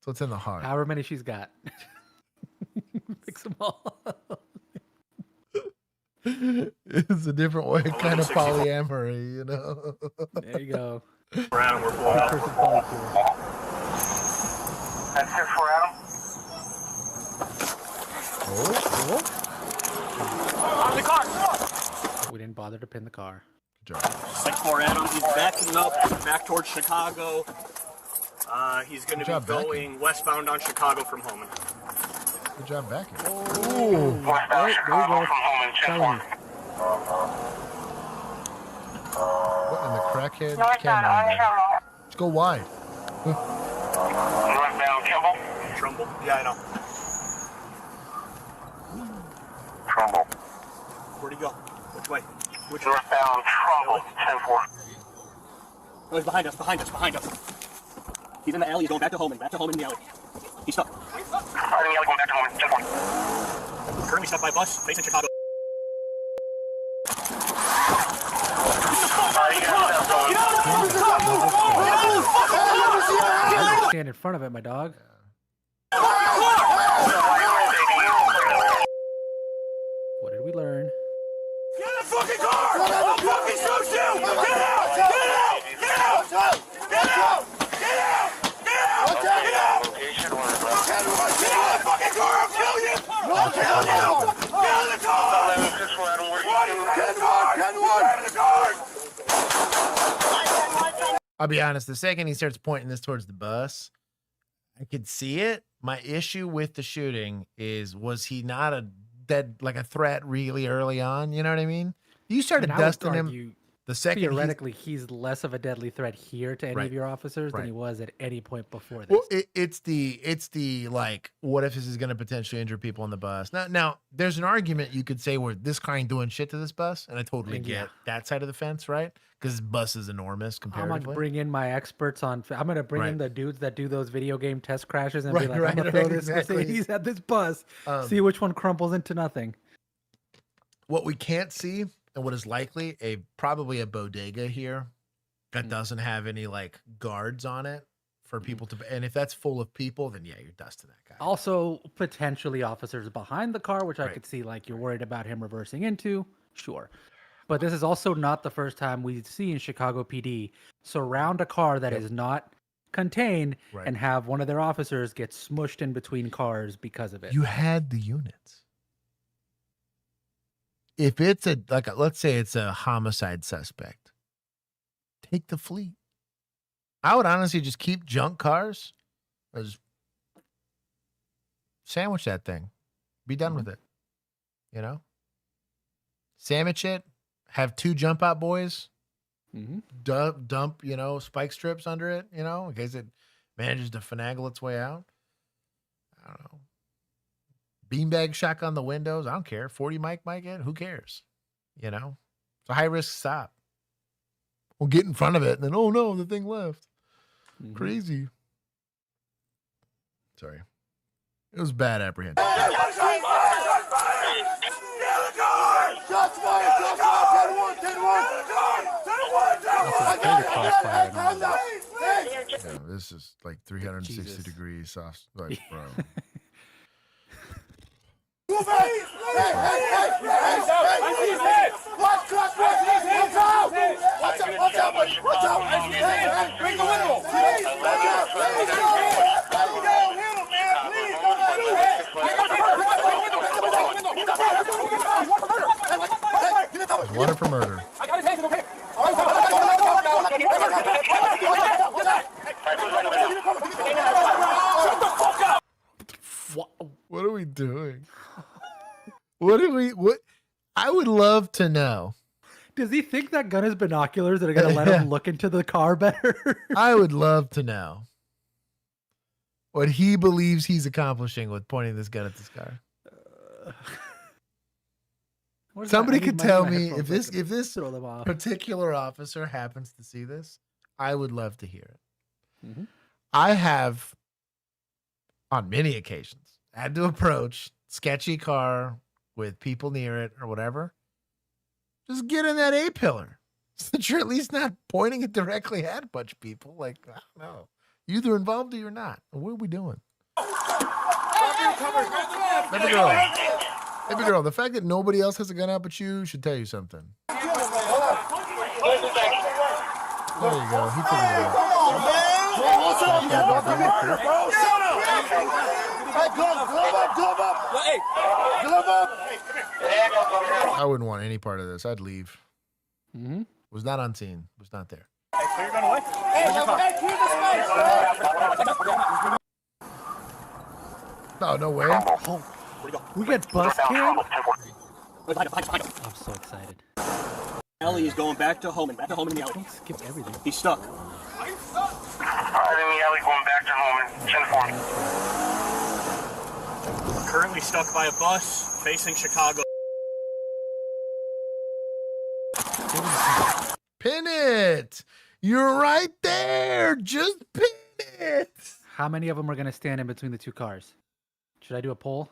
So it's in the heart. However many she's got. Fix them all. It's a different way, kind of polyamory, There you go. Adam, we're full out. That's it for Adam. On the car. We didn't bother to pin the car. Good job. 6-4 Adam. He's backing up back towards Chicago. He's going to be going westbound on Chicago from Homan. Good job backing. Westbound Chicago from Homan, 10-4. What in the crackhead canyon? Let's go wide. Northbound Kimball. Trumbull. Yeah, I know. Trumbull. Where'd he go? Which way? Which northbound Trumbull, 10-4. Oh, he's behind us. He's in the alley, he's going back to Homan in the alley. He's stuck. In the alley going back to Homan, 10-4. Currently stuck by bus, facing Chicago. Stand in front of it, my dog. What did we learn? Get in the fucking car! I'll fucking shoot you! Get out! Get out! Get out! Get out! Get out! Get out! Get out! Get out of the fucking car! I'll kill you! I'll kill you! Get out of the car! Get out of the car! I'll be honest, the second he starts pointing this towards the bus, I could see it. My issue with the shooting was he not a threat really early on? You know what I mean? You started dusting him the second. Theoretically, he's less of a deadly threat here to any of your officers than he was at any point before this. Well, it's the like, what if this is going to potentially injure people on the bus? Now, there's an argument you could say where this guy ain't doing shit to this bus, and I totally get that side of the fence, right? Because this bus is enormous comparatively. I'm going to bring in my experts I'm going to bring in the dudes that do those video game test crashes and be like, I'm going to throw this Mercedes at this bus, see which one crumples into nothing. What we can't see, and what is likely, probably a bodega here that doesn't have any like guards on it for people to, and if that's full of people, then yeah, you're dusting that guy. Also, potentially officers behind the car, which I could see like you're worried about him reversing into, sure. But this is also not the first time we've seen Chicago PD surround a car that is not contained and have one of their officers get smushed in between cars because of it. You had the units. If it's let's say it's a homicide suspect, take the fleet. I would honestly just keep junk cars. Just sandwich that thing. Be done with it. You know? Sandwich it. Have 2 jump out boys. Dump, spike strips under it, in case it manages to finagle its way out. I don't know. Beanbag shotgun the windows. I don't care. 40 mic it. Who cares? It's a high risk stop. We'll get in front of it and then, oh no, the thing left. Crazy. Sorry. It was bad apprehension. Yeah, this is like 360 degrees soft, like, bro. Wanted for murder. What are we doing? What? I would love to know. Does he think that gun is binoculars that are going to let him look into the car better? I would love to know what he believes he's accomplishing with pointing this gun at this car. Somebody could tell me if this particular officer happens to see this. I would love to hear it. I have, on many occasions, had to approach sketchy car with people near it or whatever. Just get in that A-pillar so that you're at least not pointing it directly at a bunch of people. Like, I don't know. You're either involved or you're not. What are we doing? Baby girl, the fact that nobody else has a gun out but you should tell you something. There you go. He figured it out. I wouldn't want any part of this. I'd leave. Was not on scene. Was not there. No, no way. We got bus cam? I'm so excited. Ellie is going back to home in the alley. Don't skip everything. He's stuck. I'm in the alley going back to home in 10-4. Currently stuck by a bus facing Chicago. Pin it. You're right there. Just pin it. How many of them are going to stand in between the 2 cars? Should I do a poll?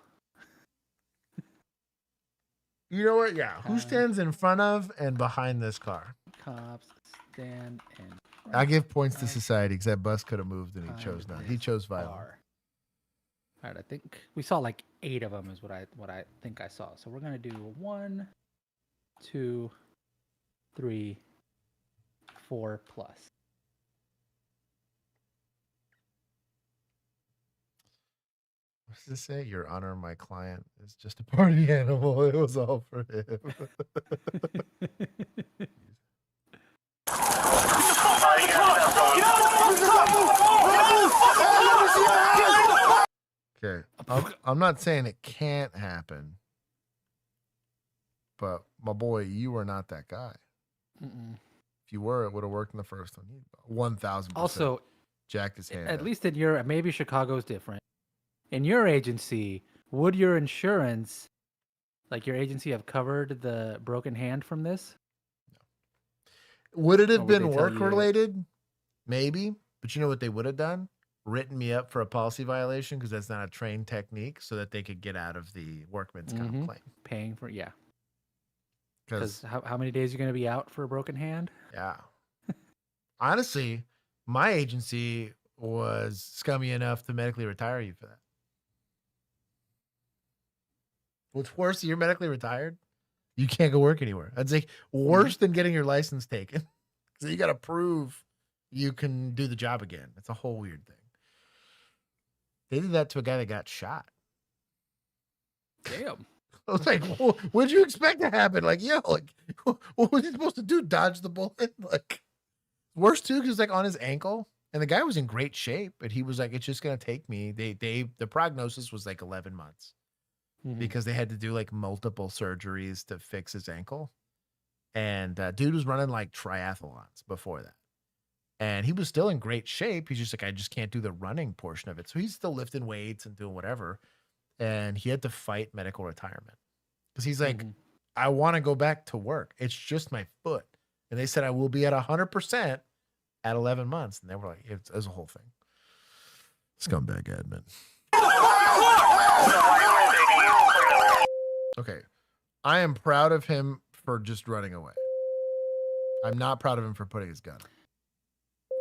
You know what? Yeah. Who stands in front of and behind this car? Cops stand in. I give points to society because that bus could have moved and he chose not. He chose violence. All right. I think we saw like 8 of them is what I think I saw. So we're going to do 1, 2, 3, 4 plus. What does this say? Your Honor, my client is just a party animal. It was all for him. Okay. I'm not saying it can't happen, but my boy, you are not that guy. If you were, it would have worked in the first one. 1,000%. Also, jacked his hand. At least in your, maybe Chicago's different. In your agency, would your insurance, like your agency, have covered the broken hand from this? No. Would it have been work related? Maybe. But you know what they would have done? Written me up for a policy violation because that's not a trained technique so that they could get out of the workman's comp claim. Paying for, yeah. Because how many days are you going to be out for a broken hand? Yeah. Honestly, my agency was scummy enough to medically retire you for that. What's worse, you're medically retired, you can't go work anywhere. That's like worse than getting your license taken. So you got to prove you can do the job again. It's a whole weird thing. They did that to a guy that got shot. Damn. I was like, what'd you expect to happen? Like, yo, like, what was he supposed to do? Dodge the bullet? Like, worse too, because like on his ankle, And the guy was in great shape, but he was like, it's just going to take me. The prognosis was like 11 months because they had to do like multiple surgeries to fix his ankle. And dude was running like triathlons before that. And he was still in great shape. He's just like, I just can't do the running portion of it. So he's still lifting weights and doing whatever. And he had to fight medical retirement because he's like, I want to go back to work. It's just my foot. And they said, I will be at 100% at 11 months. And they were like, it was a whole thing. Scumbag admin. Okay. I am proud of him for just running away. I'm not proud of him for putting his gun up.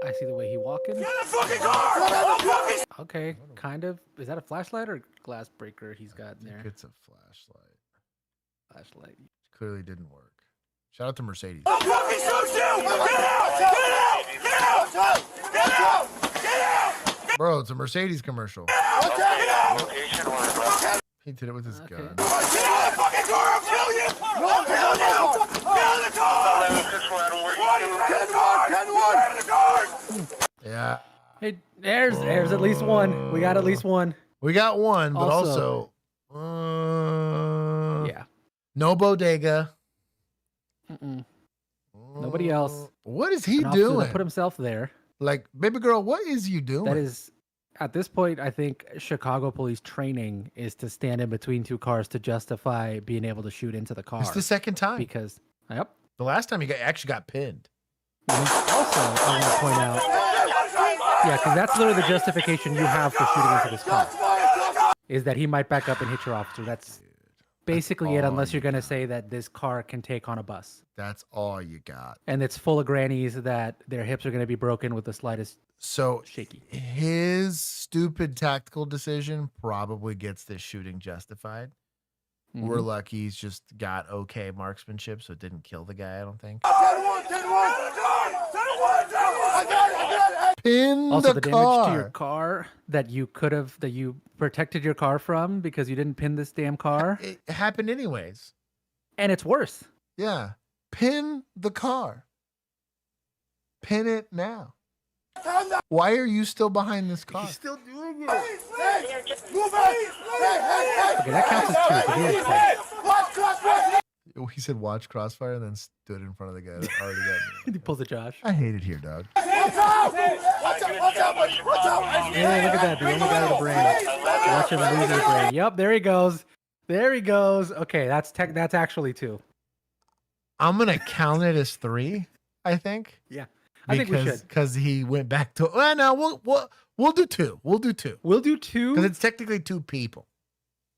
I see the way he walking. Get in the fucking car! Okay, kind of. Is that a flashlight or glass breaker he's got in there? It's a flashlight. Flashlight. Clearly didn't work. Shout out to Mercedes. I'll fucking shoot you! Get out! Get out! Get out! Get out! Get out! Bro, it's a Mercedes commercial. Get out! He did it with his gun. Get out of the fucking car! I'll kill you! I'll kill you! Get out of the car! Get in the car! Yeah. Hey, there's at least one. We got at least one. We got one, but also yeah. No bodega. Nobody else. What is he An officer doing? that put himself there. Like, baby girl, what is you doing? That is, at this point, I think Chicago police training is to stand in between two cars to justify being able to shoot into the car. It's the second time. Because, yep. The last time he actually got pinned. And also, I want to point out, yeah, because that's literally the justification you have for shooting into this car, is that he might back up and hit your officer. That's basically it, unless you're going to say that this car can take on a bus. That's all you got. And it's full of grannies that their hips are going to be broken with the slightest shaky. His stupid tactical decision probably gets this shooting justified. We're lucky he's just got okay marksmanship, so it didn't kill the guy, I don't think. Pin Also, the the car. damage to your car that you protected your car from because you didn't pin this damn car. It happened anyways. And it's worse. Yeah. Pin the car. Pin it now. Why are you still behind this car? He's still doing it. Okay, that counts as two. He said watch Crossfire and then stood in front of the guy that already got me. He pulls a Josh. I hate it here, dog. Watch out! Yeah, look at that. The only guy with a brain. Watch him lose his brain. Yep, there he goes. There he goes. Okay, that's actually two. I'm going to count it as 3, I think. Yeah. I think we should. Because he went back to, well, no, we'll do 2. We'll do 2. We'll do 2? Because it's technically 2 people.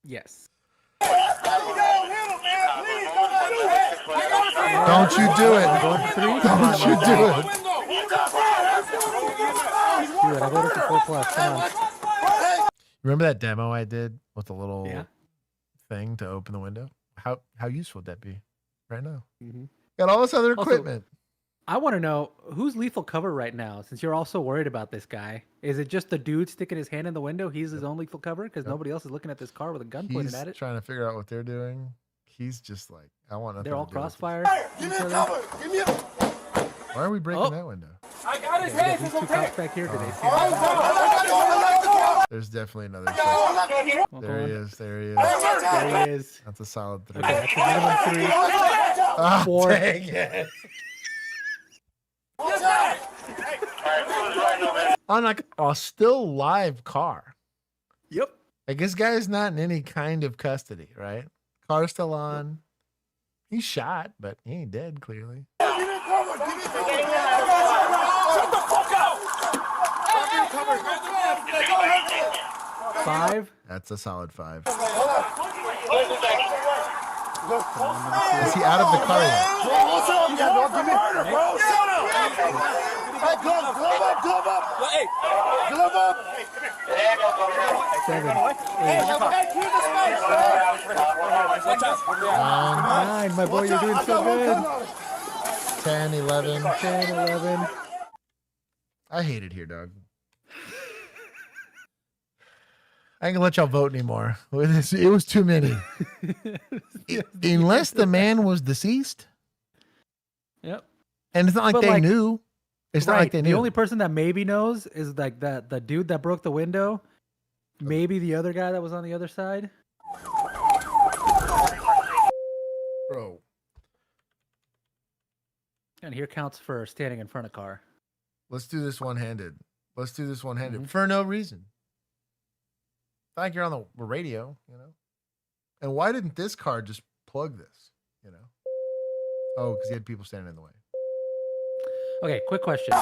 Yes. Don't you do it. Don't you do it. Dude, I voted for 4+. Come on. Remember that demo I did with the little thing to open the window? How useful would that be right now? Got all this other equipment. I want to know, who's lethal cover right now, since you're also worried about this guy? Is it just the dude sticking his hand in the window? He's his own lethal cover because nobody else is looking at this car with a gun pointed at it? He's trying to figure out what they're doing. He's just like, I want nothing They're all to do with crossfire. Give me a cover. Give me a... Why are we breaking that window? I got his Yeah, hands. these two cops back here, did they see There's definitely another There There he is. There he is. There he is. That's a solid 3. Okay, that's a minimum 3. Oh, 4. dang it. On like a still live car. Yep. Like this guy is not in any kind of custody, right? Car's still on. He's shot, but he ain't dead, clearly. Shut the fuck up! 5. That's a solid 5. Is he out of the car yet? Hey, glove up! Hey, glove up! 7, 8. 9. My boy, you're doing so good. 10, 11. 10, 11. I hate it here, dog. I ain't gonna let y'all vote anymore. It was too many. Unless the man was deceased. Yep. And it's not like they knew. It's not like they knew. The only person that maybe knows is like the dude that broke the window. Maybe the other guy that was on the other side. Bro. And here counts for standing in front of car. Let's do this one-handed. For no reason. Like you're on the radio, you know. And why didn't this car just plug this, you know? Oh, because he had people standing in the way. Okay, quick question.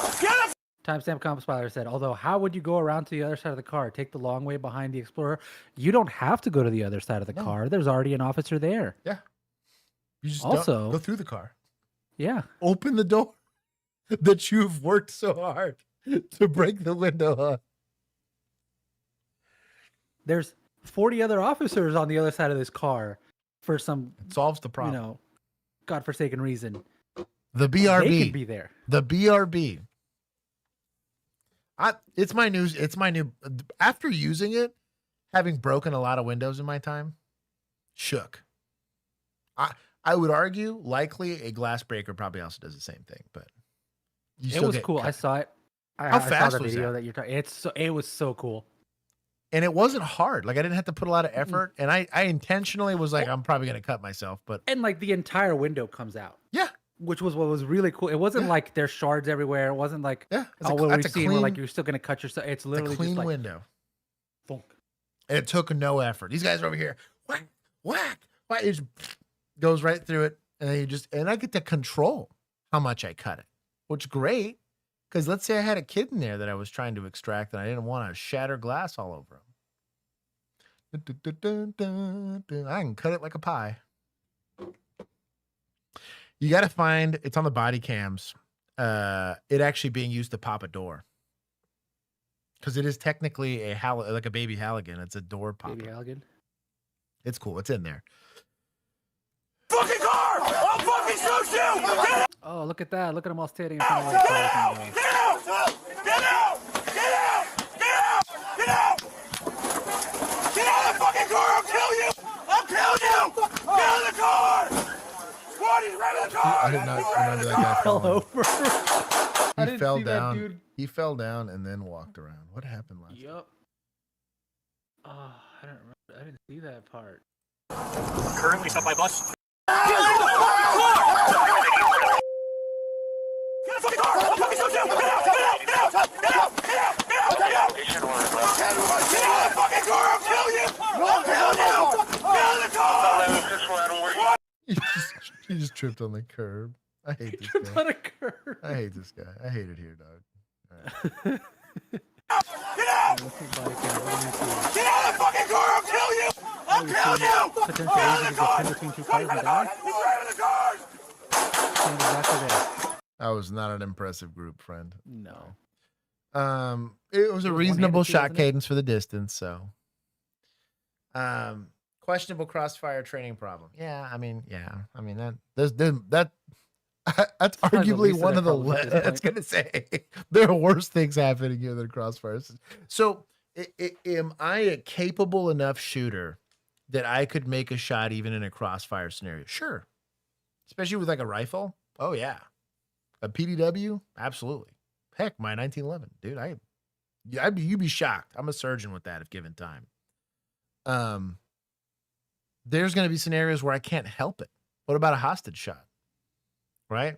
Timestamp Compiler said, although how would you go around to the other side of the car? Take the long way behind the Explorer? You don't have to go to the other side of the car. There's already an officer there. Yeah. You just also don't go through the car. Yeah. Open the door that you've worked so hard to break the window up. There's 40 other officers on the other side of this car for some it solves the problem. You know, godforsaken reason. The BRB. They can be there. The BRB. It's my new. After using it, having broken a lot of windows in my time, shook. I would argue likely a glass breaker probably also does the same thing, but it was cool. I saw it. How fast saw the was video that? that you're talking. It was so cool. And it wasn't hard. Like I didn't have to put a lot of effort. And I intentionally was like, I'm probably gonna cut myself. But like the entire window comes out. Yeah. Which was what was really cool. It wasn't like there's shards everywhere. It wasn't like what we've seen where like you're still gonna cut yourself. It's literally a clean just like window. Thunk. And it took no effort. These guys are over here. Whack, whack, whack. It just goes right through it. And then and I get to control how much I cut it. Which is great. Because let's say I had a kid in there that I was trying to extract and I didn't want to shatter glass all over him. I can cut it like a pie. You got to find, it's on the body cams, it actually being used to pop a door. Because it is technically like a baby Halligan. It's a door popper. Baby Halligan? It's cool. It's in there. Fucking car! I'll fucking shoot you! Get out! Oh, look at that. Look at them all standing in front of the car. Get out! Get out! Get out! Get out! Get out! Get out of the fucking car! I'll kill you! I'll kill you! Get out of the car! Squad, he's right in the car! I did not remember that guy fell falling. over. He fell down. He fell down and then walked around. What happened last? Yep. Oh, I don't remember. I didn't see that part. Currently stopped by bus. Get out of the fucking car! I'll fucking shoot you! Get out! Get out! Get out! Get out! Get out! Get out! Get out! Get out of the fucking car! I'll kill you! I'll kill you! Get out of the car! He just tripped on the curb. I hate this Tripped guy. on a curb. I hate this guy. I hate it here, dog. All right. Get out! Get out of the fucking car! I'll kill you! I'll kill you! Potential Get out of agent the car! is between two cars and die. He's right in the cars! Stand exactly there. That was not an impressive group, friend. No. It was a reasonable too, shot wasn't it? cadence for the distance, so. Questionable crossfire training problem. Yeah, I mean that's arguably least of one their of the problems at this I was gonna say there are worse things happening here than crossfires. So, am I a capable enough shooter that I could make a shot even in a crossfire scenario? Sure, especially with like a rifle. Oh yeah, a PDW, absolutely. Heck, my 1911, dude. You'd be shocked. I'm a surgeon with that if given time. There's going to be scenarios where I can't help it. What about a hostage shot? Right?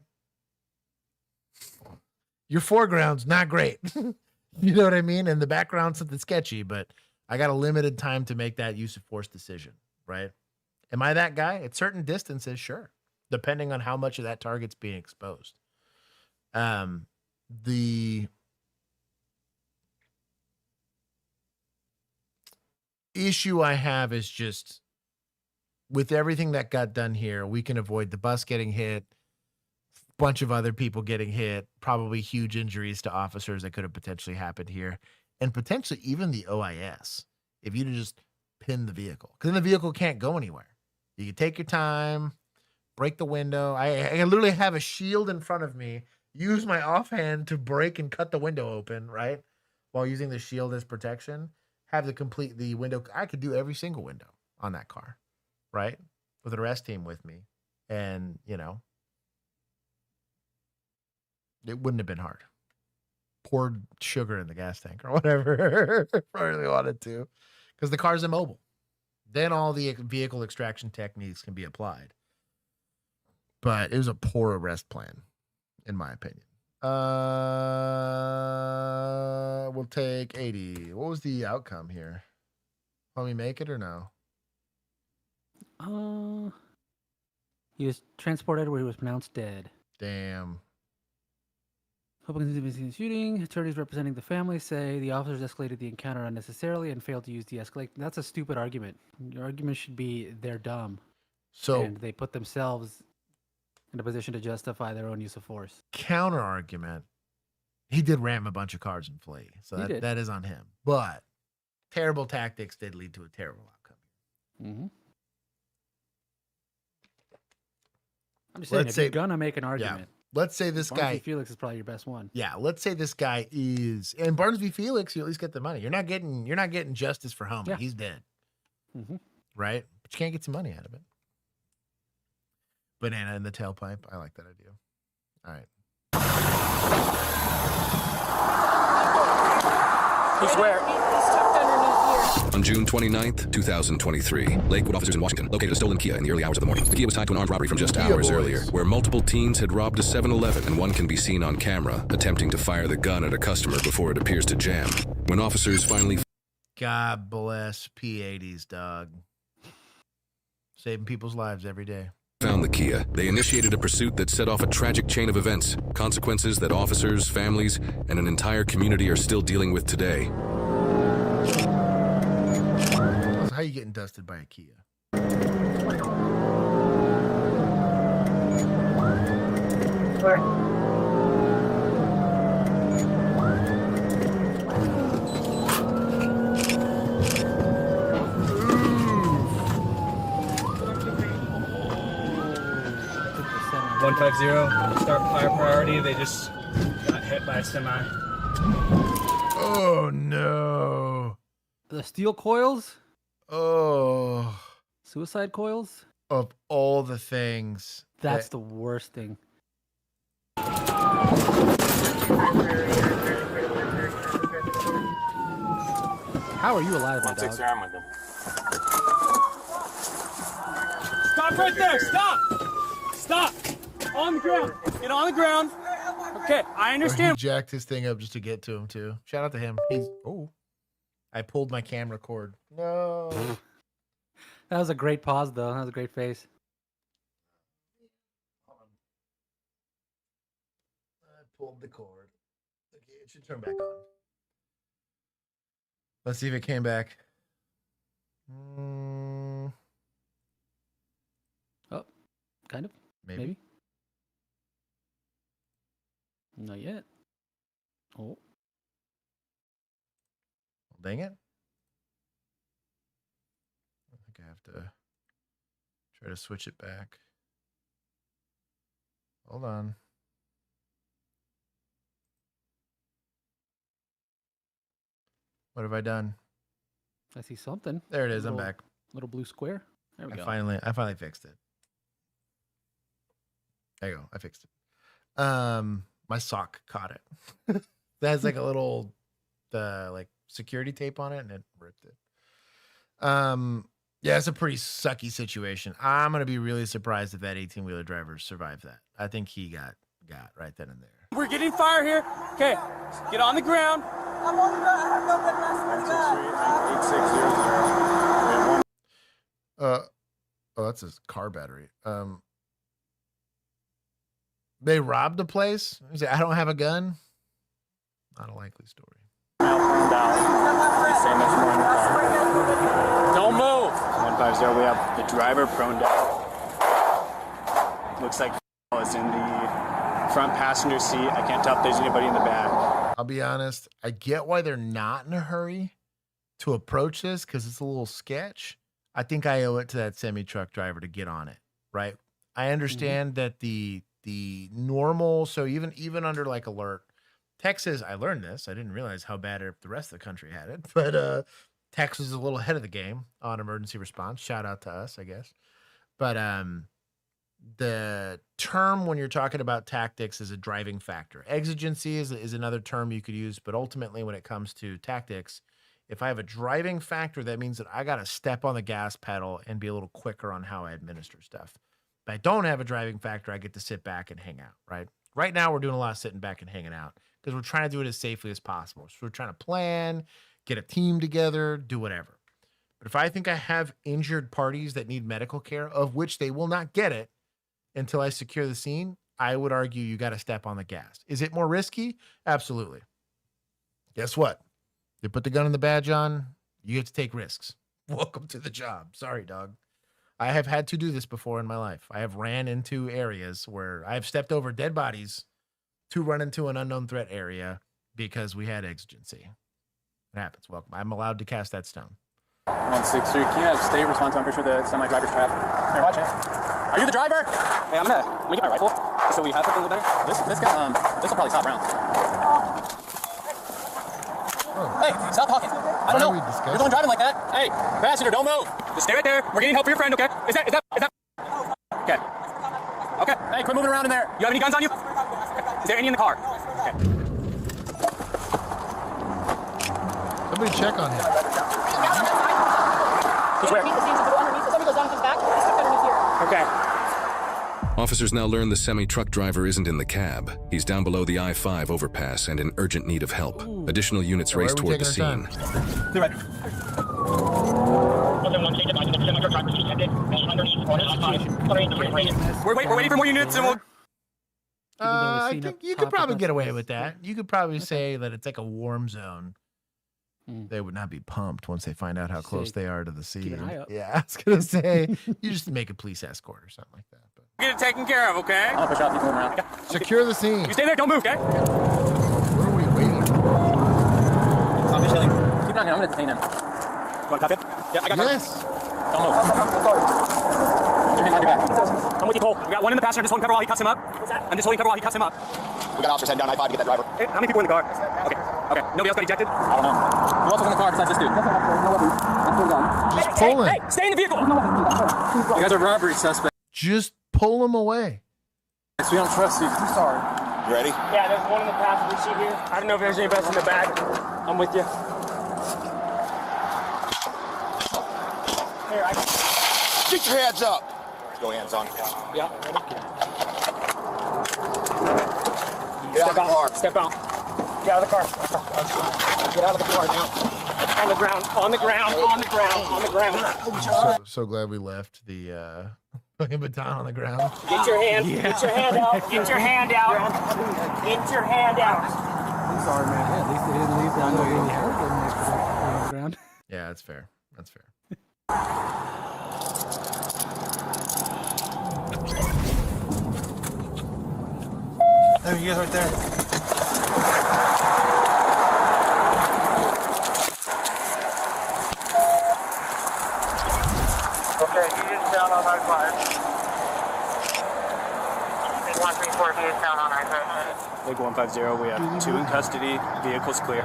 Your foreground's not great. You know what I mean? And the background's something sketchy, but I got a limited time to make that use of force decision, right? Am I that guy? At certain distances, sure. Depending on how much of that target's being exposed. The issue I have is just with everything that got done here, we can avoid the bus getting hit, bunch of other people getting hit, probably huge injuries to officers that could have potentially happened here, and potentially even the OIS if you'd have just pinned the vehicle. Because then the vehicle can't go anywhere. You can take your time, break the window. I literally have a shield in front of me, use my offhand to break and cut the window open, right? While using the shield as protection. Have the window. I could do every single window on that car, right? With an arrest team with me. And, it wouldn't have been hard. poured sugar in the gas tank or whatever. If I really wanted to, because the car's immobile. Then all the vehicle extraction techniques can be applied. But it was a poor arrest plan, in my opinion. We'll take 80. What was the outcome here? Will we make it or no? He was transported where he was pronounced dead. Damn. Hoping to be shooting. Attorneys representing the family say the officers escalated the encounter unnecessarily and failed to use de-escalate. That's a stupid argument. Your argument should be they're dumb. So and they put themselves in a position to justify their own use of force. Counter argument. He did ram a bunch of cars in Flea. So that is on him. But terrible tactics did lead to a terrible outcome. Mm-hmm. I'm just saying, if you're gonna make an argument. Yeah. Let's say this Barnes guy. v. Felix is probably your best one. Yeah, let's say this guy is, and Barnes v. Felix, you at least get the money. You're not getting justice for Homie. Yeah. He's dead. Mm-hmm. Right? But you can't get some money out of it. Banana in the tailpipe. I like that idea. All right. He's where? He's tucked underneath here. On June 29th, 2023, Lakewood officers in Washington located a stolen Kia in the early hours of the morning. The Kia was tied to an armed robbery from just hours earlier, where multiple teens had robbed a 7-Eleven, and one can be seen on camera attempting to fire the gun at a customer before it appears to jam. When officers finally... God bless P80s, dog. Saving people's lives every day. Found the Kia, they initiated a pursuit that set off a tragic chain of events, consequences that officers, families, and an entire community are still dealing with today. How are you getting dusted by a Kia? Where? Start fire priority. They just got hit by a semi. Oh no! The steel coils? Oh. Suicide coils? Of all the things. That's the worst thing. How are you alive, my dog? Stop right there! Stop! Stop! On the ground! Get on the ground! Okay, I understand. He jacked his thing up just to get to him too. Shout out to him. I pulled my camera cord. No. That was a great pause, though. That was a great face. I pulled the cord. Okay, it should turn back on. Let's see if it came back. Oh, kind of. Maybe. Not yet. Oh. Dang it. I think I have to try to switch it back. Hold on. What have I done? I see something. There it is. I'm back. Little blue square. There we go. I finally fixed it. There you go. I fixed it. My sock caught it. That has like a little like security tape on it, and it ripped it. Yeah, it's a pretty sucky situation. I'm gonna be really surprised if that 18-wheeler driver survived that. I think he got right then and there. We're getting fire here. Okay, get on the ground. I'm on the ground. I have no good mess. Oh, that's his car battery. They robbed a place. He said, I don't have a gun. Not a likely story. Don't move. 150, we have the driver prone down. Looks like is in the front passenger seat. I can't tell if there's anybody in the back. I'll be honest. I get why they're not in a hurry to approach this because it's a little sketch. I think I owe it to that semi-truck driver to get on it, right? I understand that the normal, so even under like alert, Texas, I learned this. I didn't realize how bad the rest of the country had it, but Texas is a little ahead of the game on emergency response. Shout out to us, I guess. But the term when you're talking about tactics is a driving factor. Exigency is another term you could use, but ultimately when it comes to tactics, if I have a driving factor, that means that I got to step on the gas pedal and be a little quicker on how I administer stuff. If I don't have a driving factor, I get to sit back and hang out, right? Right now, we're doing a lot of sitting back and hanging out because we're trying to do it as safely as possible. So we're trying to plan, get a team together, do whatever. But if I think I have injured parties that need medical care, of which they will not get it until I secure the scene, I would argue you got to step on the gas. Is it more risky? Absolutely. Guess what? They put the gun and the badge on, you get to take risks. Welcome to the job. Sorry, dog. I have had to do this before in my life. I have ran into areas where I have stepped over dead bodies to run into an unknown threat area because we had exigency. It happens. Welcome. I'm allowed to cast that stone. 163. Can you have state respond to? I'm pretty sure the semi-driver's trapped. Here, watch it. Are you the driver? Hey, I'm gonna get my rifle so we have something with there. This will probably stop rounds. Hey, stop talking. I don't know. You're the one driving like that. Hey, passenger, don't move. Just stay right there. We're getting help for your friend, okay? Is that? Okay. Okay. Hey, quit moving around in there. You have any guns on you? Is there any in the car? Okay. Somebody check on him. Okay. Officers now learn the semi-truck driver isn't in the cab. He's down below the I-5 overpass and in urgent need of help. Additional units race toward the scene. Clear right. We're waiting for more units and we'll... I think you could probably get away with that. You could probably say that it's like a warm zone. They would not be pumped once they find out how close they are to the scene. Yeah, I was gonna say you just make a police escort or something like that. But get it taken care of, okay? I'll push out, keep moving around. Secure the scene. You stay there, don't move, okay? What are we waiting for? I'm just chilling. Keep on here, I'm gonna detain him. You want to tap it? Yeah, I got Yes. Don't move. Put your hand on your back. I'm with you, Cole. We got one in the passenger. I'm just holding cover while he cuts him up. I'm just holding cover while he cuts him up. We got officers heading down I-5 to get that driver. Hey, how many people in the car? Okay. Nobody else got ejected? I don't know. Who else was in the car besides this dude? Just pull him. Hey, stay in the vehicle. You guys are robbery suspects. Just pull him away. We don't trust you. I'm sorry. You ready? Yeah, there's one in the passenger seat here. I don't know if there's any else in the bag. I'm with you. Here, Get your hands up. Go hands on. Yeah. Get out of the car. Step out. Get out of the car. Get out of the car now. On the ground. On the ground. On the ground. On the ground. So glad we left the fucking baton on the ground. Get your hand. Yeah. Get your hand out. Get your hand out. Get your hand out. I'm sorry, man. Yeah, at least they didn't leave down the on the ground. Yeah, that's fair. That's fair. There he is right there. Okay, he is down on I-5. 134, he is down on I-5. Big 150, we have 2 in custody, vehicle's clear.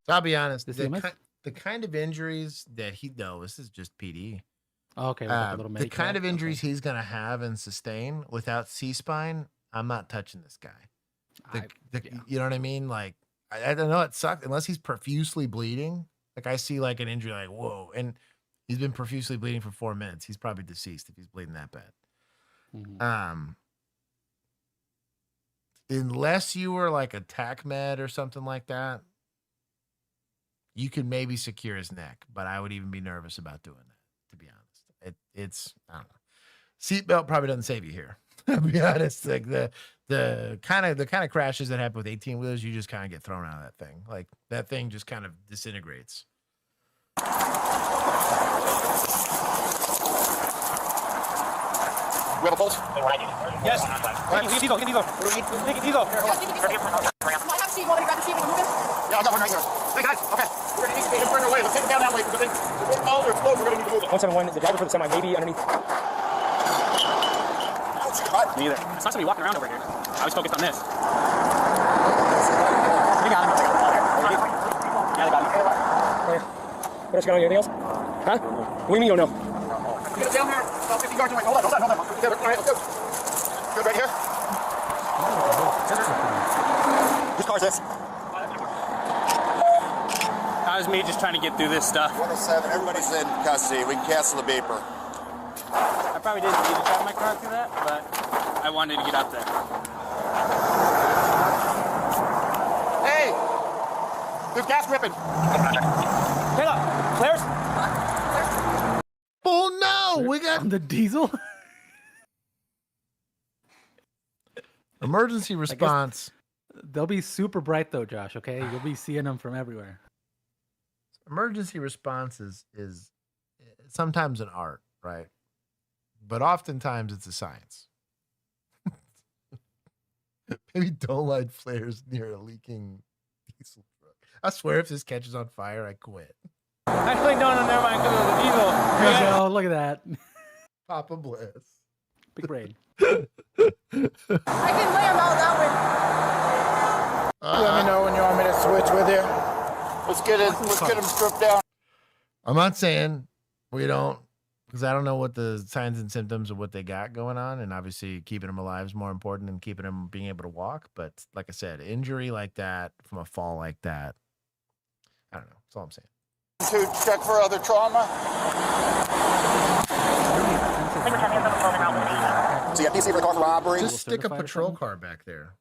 So I'll be honest, the kind of injuries that this is just PD. Oh, okay. The kind of injuries he's going to have and sustain without C-spine, I'm not touching this guy. You know what I mean? Like, I don't know, it sucks. Unless he's profusely bleeding. Like, I see like an injury like, whoa. And he's been profusely bleeding for 4 minutes. He's probably deceased if he's bleeding that bad. Mm-hmm. Unless you were like a TAC med or something like that, you could maybe secure his neck. But I would even be nervous about doing that, to be honest. It's I don't know. Seatbelt probably doesn't save you here. I'll be honest. Like the kind of crashes that happen with 18 wheelers, you just kind of get thrown out of that thing. Like that thing just kind of disintegrates. We have a pulse? Yes. Get Diesel. Yeah, I got one right here. Hey guys, okay. We're gonna need to get him further away. Let's take him down that way because if all are explode, we're gonna need to move it. 171, the driver for the semi maybe underneath. Me either. I saw somebody walking around over here. I was focused on this. We got him. Yeah, they got him. What else you got on you? Anything else? Huh? What do you mean you don't know? Get it down here. About 50 yards away. Hold on. Together. All right, let's go. Good right here. Whose car is this? That was me just trying to get through this stuff. 107, everybody's in custody. We can cancel the beeper. I probably didn't need to drive my car through that, but I wanted to get up there. Hey! There's gas dripping. Kayla, flares? Oh no! We got on the diesel. Emergency response. They'll be super bright though, Josh. Okay, you'll be seeing them from everywhere. Emergency response is sometimes an art, right? But oftentimes it's a science. Maybe don't light flares near a leaking diesel truck. I swear if this catches on fire, I quit. Actually, no, never mind, because of the diesel. There you go, look at that. Papa Bliss. Big brain. I can lay them out that way. Let me know when you want me to switch with you. Let's get them stripped down. I'm not saying we don't, because I don't know what the signs and symptoms of what they got going on, and obviously keeping them alive is more important than keeping them being able to walk. But like I said, injury like that from a fall like that, I don't know. That's all I'm saying. To check for other trauma. So you have PC for the car for robbery. Just stick a patrol car back there.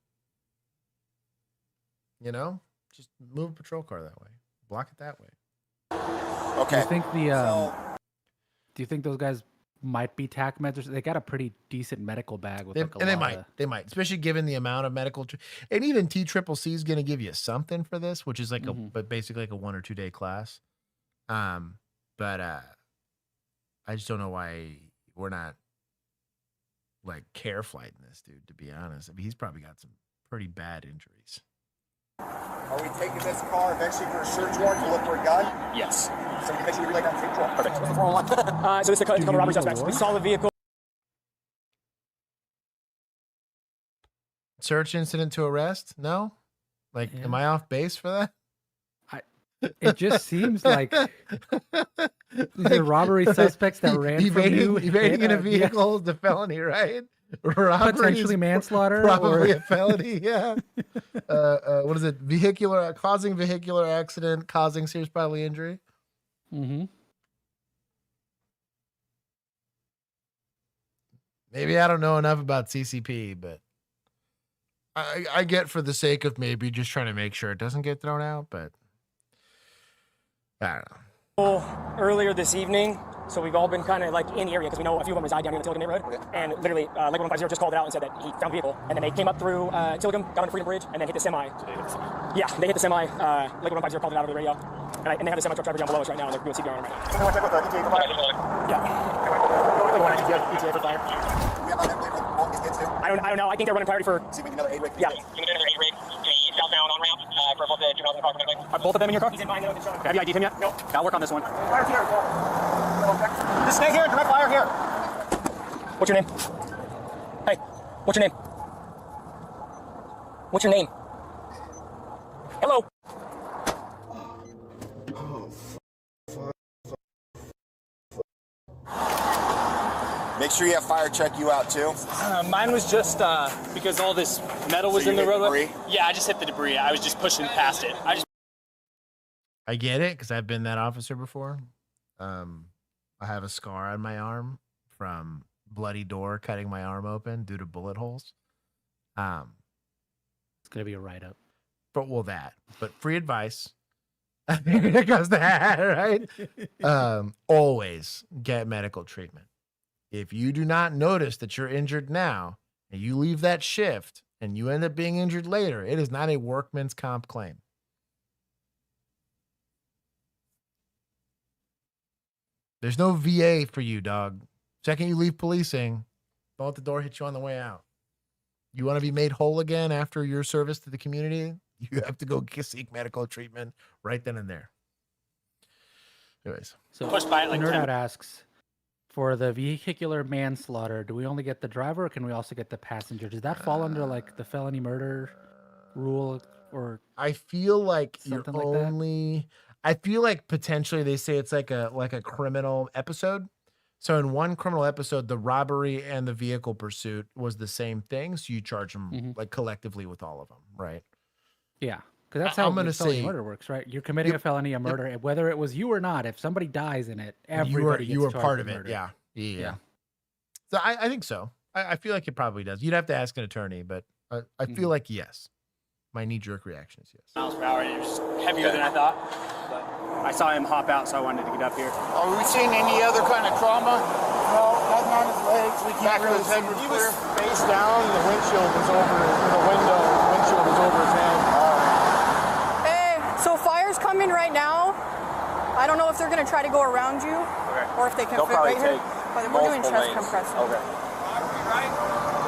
You know, just move a patrol car that way. Block it that way. Okay. Do you think do you think those guys might be TAC meds? Or they got a pretty decent medical bag with They might, especially given the amount of medical, and even TCCC is going to give you something for this, which is like but basically like a 1 or 2 day class. But I just don't know why we're not like care flighting this dude. To be honest, I mean, he's probably got some pretty bad injuries. Are we taking this car eventually for a search warrant to look for a gun? Yes. So you make sure you relay that to the Perfect. What's the 411? So this is a couple robbery suspects. We saw the vehicle. Search incident to arrest? No? Like, am I off base for that? It just seems like the robbery suspects that ran from you. Evading in a vehicle is a felony, right? Robbery potentially manslaughter, probably a felony. Yeah. What is it? Causing vehicular accident, causing serious bodily injury. Mm-hmm. Maybe I don't know enough about CCP, but I get for the sake of maybe just trying to make sure it doesn't get thrown out, but I don't know. Earlier this evening, so we've all been kind of like in the area because we know a few of them reside down here in the Tillicum neighborhood. And literally, like 150 just called it out and said that he found a vehicle, and then they came up through Tillicum, got on Freedom Bridge, and then hit the semi. Yeah, they hit the semi. Like 150 called it out over the radio, and they have the semi truck driver down below us right now, and they're doing CPR on him right now. Can I check with the ETA for fire? Yeah. ETA for fire. I don't know. I think they're running priority for. See, we need another 8 rig. Yeah. You need another 8 rig. Southbound on ramp for both the juveniles in the car. Are both of them in your car? He's in mine. Have you ID'd him yet? No. I'll work on this one. Fire's here. Just stay here. Direct fire here. What's your name? Hey, what's your name? What's your name? Hello. Make sure you have fire check you out too. Mine was just because all this metal was in the roadway. Debris? Yeah, I just hit the debris. I was just pushing past it. I get it because I've been that officer before. I have a scar on my arm from bloody door cutting my arm open due to bullet holes. It's gonna be a write-up. But free advice. Here goes that, right? Always get medical treatment. If you do not notice that you're injured now and you leave that shift and you end up being injured later, it is not a workman's comp claim. There's no VA for you, dog. Second you leave policing, don't let the door hit you on the way out. You want to be made whole again after your service to the community? You have to go seek medical treatment right then and there. Anyways. So Pushed by it like Nerd 10. Out asks, for the vehicular manslaughter, do we only get the driver or can we also get the passenger? Does that fall under like the felony murder rule or I feel like you're something like only I feel like potentially they say it's like a criminal episode. So in one criminal episode, the robbery and the vehicle pursuit was the same thing. So you charge them like collectively with all of them, right? Yeah, because that's how I'm gonna felony say murder works, right? You're committing a felony, a murder, and whether it was you or not. If somebody dies in it, everybody you were gets part charged of with it. murder. Yeah. So I think so. I feel like it probably does. You'd have to ask an attorney, but I feel like yes. My knee-jerk reaction is yes. Miles per hour, it was heavier than I thought. But I saw him hop out, so I wanted to get up here. Are we seeing any other kind of trauma? No, nothing on his legs. We can't really see. He was face down. The windshield was over the window. The windshield was over his head. Hey, so fire's coming right now. I don't know if they're going to try to go around you or if they can fit right here. But we're doing chest compression. Okay.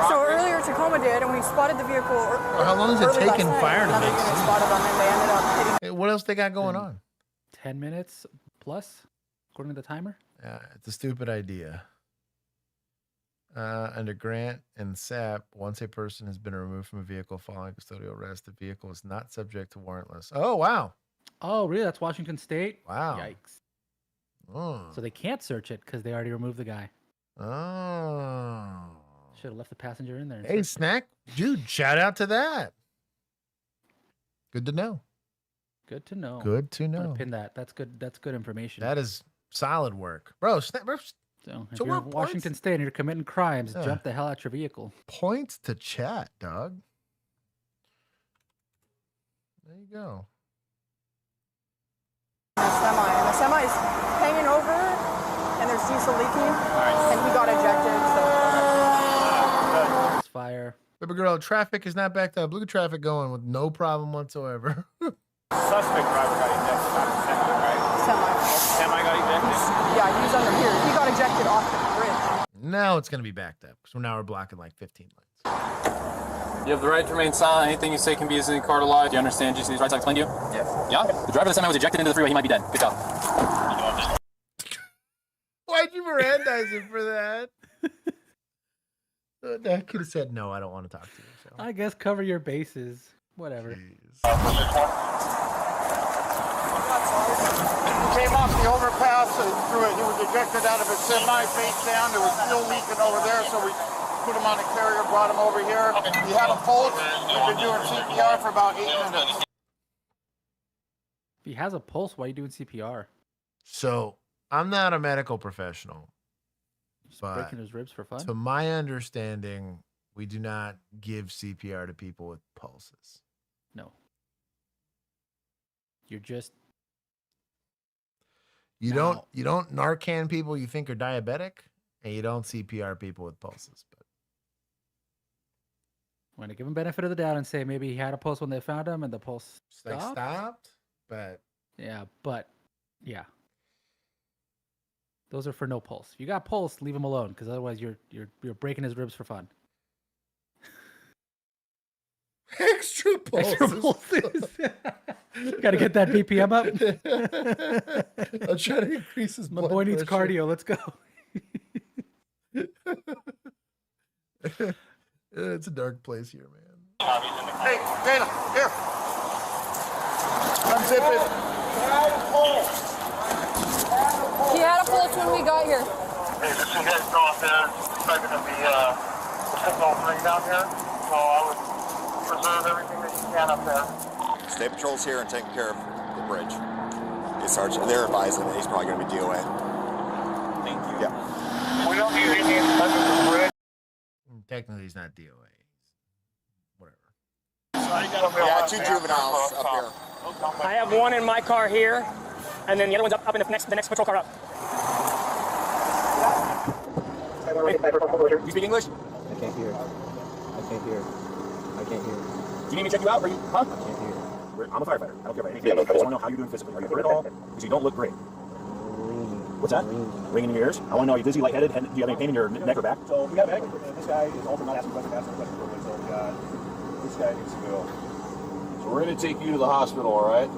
So earlier Tacoma did, and we spotted the vehicle. How long is it taking fire to Another make? unit spotted them, and they ended up hitting. Hey, what else they got going on? 10 minutes plus, according to the timer. Yeah, it's a stupid idea. Under Grant and SAP, once a person has been removed from a vehicle following custodial arrest, the vehicle is not subject to warrantless. Oh, wow. Oh, really? That's Washington State? Wow. Yikes. Oh. So they can't search it because they already removed the guy. Oh. Should have left the passenger in there. Hey, Snack. Dude, shout out to that. Good to know. Good to know. Good to I'm know. gonna pin that. That's good. That's good information. That is solid work. Bro, So if so you're we're in Washington State and you're committing crimes, Yeah. jump the hell out your vehicle. Points to chat, dog. There you go. And the semi's hanging over, and there's diesel leaking, and he got ejected. So. It's fire. Baby girl, traffic is not backed up. Look at traffic going with no problem whatsoever. Suspect driver got ejected, not the semi, right? Semi got ejected? Yeah, he was under here. He got ejected off the bridge. Now it's going to be backed up. So now we're blocking like 15 lanes. You have the right to remain silent. Anything you say can be used in court of law. Do you understand these rights I explained to you? Yes. Yeah? The driver of the semi was ejected into the freeway. He might be dead. Good job. Why'd you Mirandize him for that? I could have said, no, I don't want to talk to you. So. I guess cover your bases. Whatever. Came off the overpass and threw it. He was ejected out of his semi, face down. There was fuel leaking over there, so we put him on a carrier, brought him over here. He had a pulse. We've been doing CPR for about 8 minutes. If he has a pulse, why are you doing CPR? So I'm not a medical professional. But Breaking his ribs for fun? to my understanding, we do not give CPR to people with pulses. No. You're just You don't Narcan people you think are diabetic, and you don't CPR people with pulses. But I'm going to give him benefit of the doubt and say maybe he had a pulse when they found him and the pulse stopped. But yeah. Those are for no pulse. If you got pulse, leave him alone, because otherwise you're breaking his ribs for fun. extra pulses. Got to get that BPM up. I'll try to increase his My blood boy needs pressure. cardio. Let's go. It's a dark place here, man. Hey, Dana, here. Unzip it. He had a pulse when we got here. Hey, just so you guys know, if there's expected to be a signal ring down here, so I would preserve everything that you can up there. State Patrol's here and taking care of the bridge. Sergeant, they're advising that he's probably going to be DOA. Thank you. Yeah. We don't need any under the bridge. Technically, he's not DOA. Whatever. Yeah, 2 juveniles up here. I have one in my car here, and then the other one's up in the next patrol car up. You speak English? I can't hear. Do you need me to check you out? Or you, huh? I can't hear. I'm a firefighter. I don't care about anything. I just want to know how you're doing physically. Are you hurt at all? Because you don't look great. What's that? Ringing in your ears? I want to know, are you dizzy, lightheaded, and do you have any pain in your neck or back? So we got a medic. This guy is also not asking questions, So we got this guy needs to go. So we're going to take you to the hospital, all right?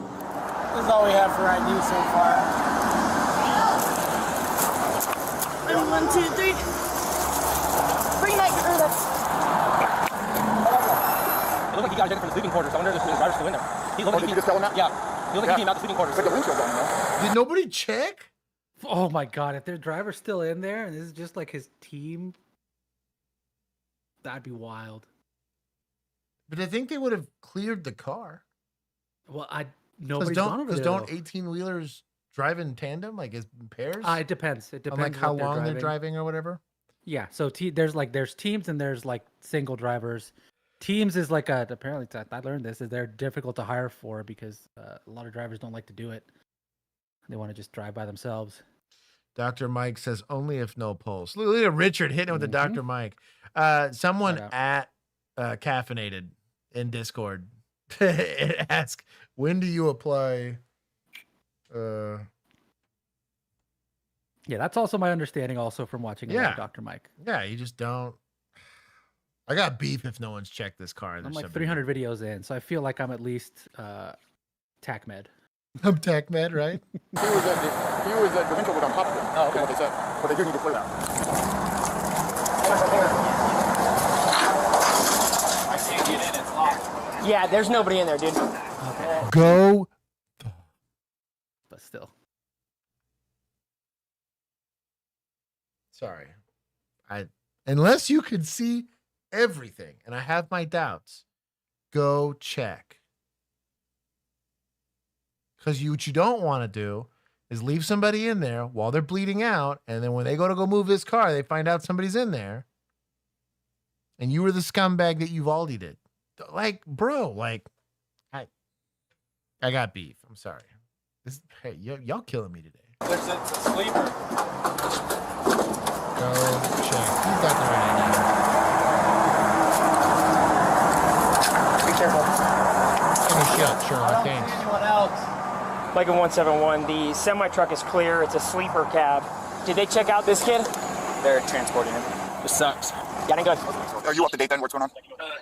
This is all we have for ID so far. 1, 2, 3. Bring that girl up. It looked like he got ejected from the sleeping quarters. I wonder if the driver's still in there. Did you just tell him that? Yeah. You look at him out the sleeping quarters. Put the windshield on there. Did nobody check? Oh my god, if their driver's still in there and this is just like his team, that'd be wild. But I think they would have cleared the car. Well, nobody's gone over there. Don't 18-wheelers drive in tandem, like as pairs? It depends. It depends on like how long they're driving or whatever. Yeah, so there's teams and there's like single drivers. Teams is like apparently I learned this is they're difficult to hire for because a lot of drivers don't like to do it. They want to just drive by themselves. Dr. Mike says only if no pulse. Look at Richard hitting with the Dr. Mike. Someone at Caffeinated in Discord ask, when do you apply? Yeah, that's also my understanding. Also from watching Dr. Mike. Yeah, you just don't. I got beef if no one's checked this car. I'm like 300 videos in, so I feel like I'm at least TACMed. I'm TACMed, right? He was at the windshield on top of him. Oh, okay. What they said, but they do need to clear that. I can't get in. It's locked. Yeah, there's nobody in there, dude. Okay. Go. But still. Sorry. Unless you could see everything, and I have my doubts, go check. Because what you don't want to do is leave somebody in there while they're bleeding out, and then when they go move this car, they find out somebody's in there, and you were the scumbag that Uvalde did. Like, bro, like, I got beef. I'm sorry. Hey, y'all killing me today. It's a sleeper. Go check. Who's got the right idea? Be careful. Sure, thanks. Anyone else? Like a 171, the semi-truck is clear. It's a sleeper cab. Did they check out this kid? They're transporting him. This sucks. Got it good. Are you up to date then? What's going on?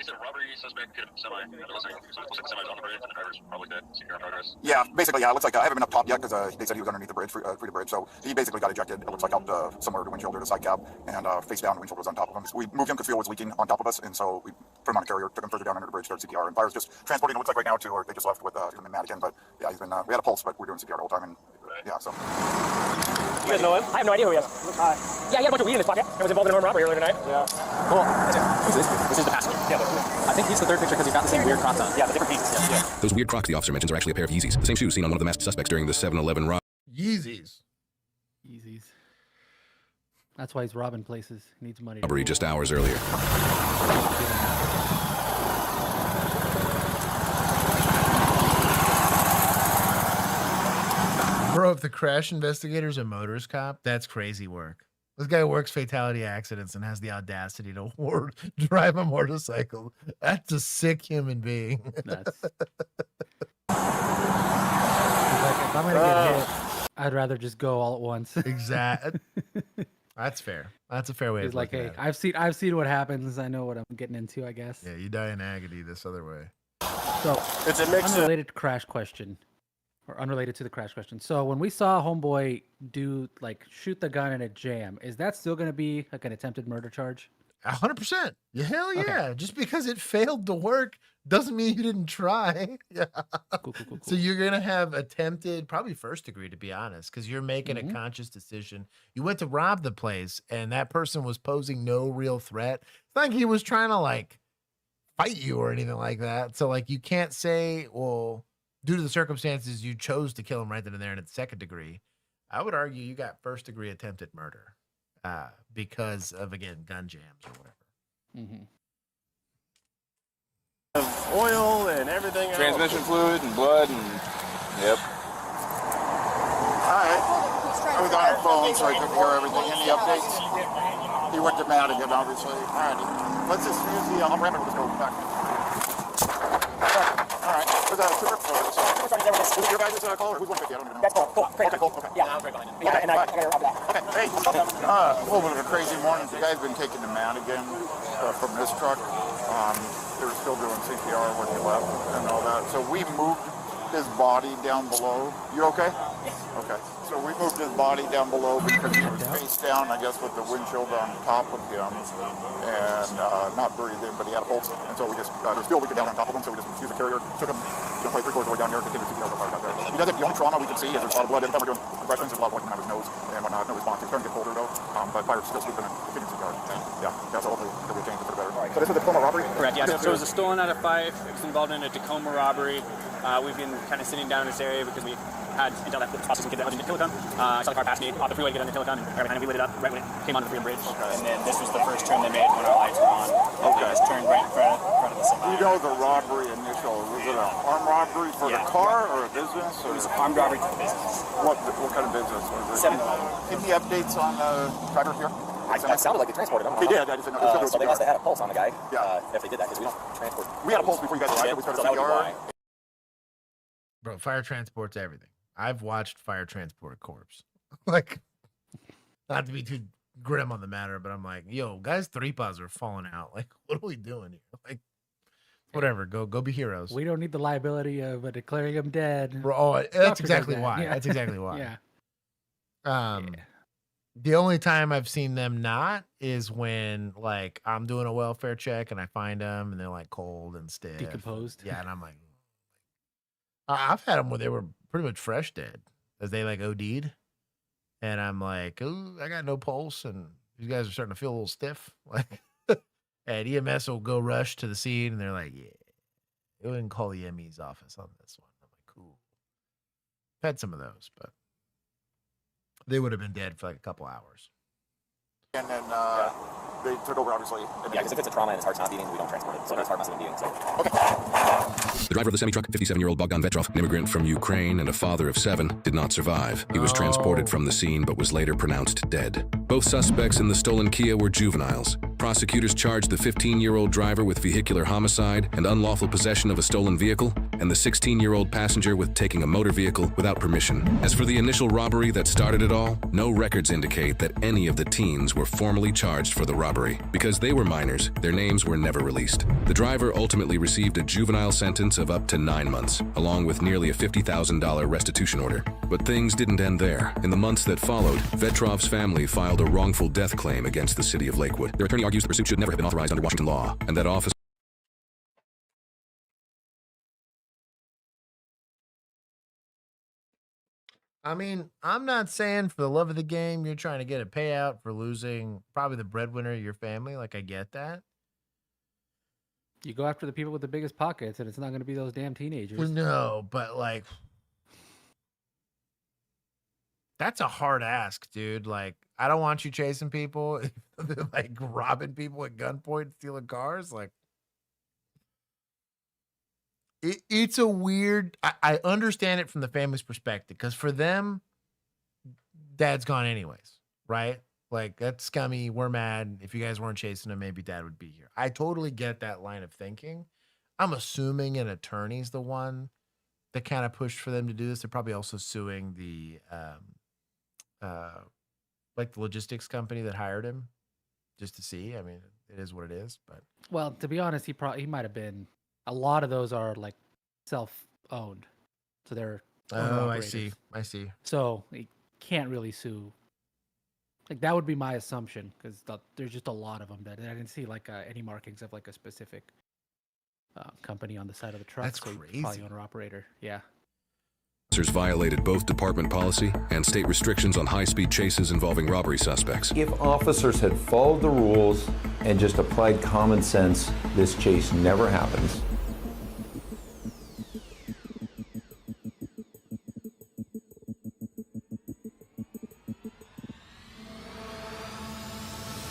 It's a robbery suspect, semi. It looks like semi's on the bridge and the driver's probably dead. CPR progress. Yeah, basically, yeah. It looks like I haven't been up top yet because they said he was underneath the bridge, free the bridge. So he basically got ejected. It looks like out somewhere to the windshield or the side cab, and face down. The windshield was on top of him. We moved him because fuel was leaking on top of us, and so we put him on a carrier, took him further down under the bridge, started CPR. And fire's just transporting. It looks like right now too, or they just left with him in Madigan. But yeah, he's been. We had a pulse, but we're doing CPR the whole time, and yeah. So. You guys know him? I have no idea who he is. Yeah, he had a bunch of weed in his pocket. He was involved in an armed robbery earlier tonight. Yeah. Cool. Who's this? This is the passenger. Yeah, I think he's the third picture because he's got the same weird Crocs on. Yeah, the different pieces. Yeah. Those weird Crocs the officer mentions are actually a pair of Yeezys, the same shoes seen on one of the masked suspects during the 7-Eleven robbery. Yeezys. That's why he's robbing places. He needs money. Robbery just hours earlier. Bro, if the crash investigator's a motorist cop, that's crazy work. This guy works fatality accidents and has the audacity to drive a motorcycle. That's a sick human being. Like, if I'm gonna get hit, I'd rather just go all at once. Exactly. That's fair. That's a fair way. He's like, hey, I've seen what happens. I know what I'm getting into, I guess. Yeah, you die in agony this other way. So it's a mix. Unrelated crash question. Or unrelated to the crash question. So when we saw Homeboy shoot the gun in a jam, is that still going to be like an attempted murder charge? 100%. Yeah, hell yeah. Okay. Just because it failed to work doesn't mean you didn't try. Yeah. Cool. So you're going to have attempted, probably first degree, to be honest, because you're making a conscious decision. You went to rob the place and that person was posing no real threat. It's like he was trying to fight you or anything like that. So you can't say, well, due to the circumstances, you chose to kill him right then and there, and it's second degree. I would argue you got first degree attempted murder because of, again, gun jams or whatever. Oil and everything else. Transmission fluid and blood and yep. Alright. I was on the phone so I couldn't hear everything. Any updates? He went to Madigan, obviously. Alright. Let's just use the parameter. Let's go back. Alright. Was that a trooper? Was it your guys' call or who's 150? I don't even know. That's cool. Okay, cool. Okay. Yeah, I'm right behind him. Yeah, and I got to rob that. Okay. Hey, a little bit of a crazy morning. The guy's been taken to Madigan from this truck. They were still doing CPR when he left and all that. So we moved his body down below. You okay? Okay. So we moved his body down below because he was face down, I guess, with the windshield on top of him and not breathing, but he had a pulse. And so we just, there's still we could down on top of him, so we just used a carrier, took him, played 3/4 way down here, continued to CPR. He doesn't. The only trauma we can see is there's a lot of blood. Every time we're doing compressions, there's a lot of blood coming out of his nose and whatnot. No response. He's starting to get colder though. But fire's still sleeping in the kitchen CPR. Yeah. So hopefully it'll be a change for the better. So this was a Tacoma robbery. Correct. Yeah. So it was a stolen out of 5. It was involved in a Tacoma robbery. We've been kind of sitting down in this area because we had intel that the processing kid that was in Tillicum. I saw the car pass me off the freeway to get on the Tillicum, and right behind it, we lit it up right when it came onto the freeway bridge. And then this was the first turn they made when our lights were on. Okay. They just turned right in front of the semi. You know the robbery initial. Was it an armed robbery for the car or a business? Or? It was an armed robbery for the business. What kind of business was it? 7-Eleven. Any updates on driver here? That sounded like they transported him. They did. I just didn't know. So they must have had a pulse on the guy. Yeah. If they did that, because we don't transport. We had a pulse before you guys arrived. We started CPR. Bro, fire transport's everything. I've watched fire transport a corpse. Like, not to be too grim on the matter, but I'm like, yo, guys, 3-pas are falling out. Like, what are we doing here? Like, whatever. Go be heroes. We don't need the liability of declaring them dead. Bro, oh, that's exactly why. Yeah. That's exactly why. Yeah. The only time I've seen them not is when, like, I'm doing a welfare check and I find them and they're like cold and stiff, decomposed. Yeah, and I'm like, I've had them where they were pretty much fresh dead as they like OD'd, and I'm like, oh, I got no pulse, and these guys are starting to feel a little stiff. Like, and EMS will go rush to the scene, and they're like, yeah, go ahead and call the ME's office on this one. I'm like, cool. I've had some of those, but they would have been dead for like a couple hours. And then they took over, obviously. Yeah, because if it's a trauma and his heart's not beating, we don't transport it. So his heart must have been beating. So. Okay. The driver of the semi-truck, 57-year-old Bogdan Vetrov, an immigrant from Ukraine and a father of 7, did not survive. He was transported from the scene but was later pronounced dead. Both suspects in the stolen Kia were juveniles. Prosecutors charged the 15-year-old driver with vehicular homicide and unlawful possession of a stolen vehicle, and the 16-year-old passenger with taking a motor vehicle without permission. As for the initial robbery that started it all, no records indicate that any of the teens were formally charged for the robbery. Because they were minors, their names were never released. The driver ultimately received a juvenile sentence of up to 9 months, along with nearly a $50,000 restitution order. But things didn't end there. In the months that followed, Vetrov's family filed a wrongful death claim against the city of Lakewood. Their attorney argues the pursuit should never have been authorized under Washington law, and that officer I mean, I'm not saying for the love of the game you're trying to get a payout for losing probably the breadwinner of your family. Like, I get that. You go after the people with the biggest pockets, and it's not going to be those damn teenagers. Well, no, but like, that's a hard ask, dude. Like, I don't want you chasing people, like robbing people at gunpoint, stealing cars. Like, it's a weird. I understand it from the family's perspective because for them, dad's gone anyways, right? Like, that's scummy. We're mad. If you guys weren't chasing him, maybe dad would be here. I totally get that line of thinking. I'm assuming an attorney's the one that kind of pushed for them to do this. They're probably also suing the like the logistics company that hired him just to see. I mean, it is what it is. But well, to be honest, he might have been. A lot of those are like self-owned, so they're. Oh, I see. So he can't really sue. Like, that would be my assumption, because there's just a lot of them that I didn't see like any markings of like a specific company on the side of the truck. That's so crazy. Probably owner-operator. Yeah. Officers violated both department policy and state restrictions on high-speed chases involving robbery suspects. If officers had followed the rules and just applied common sense, this chase never happens.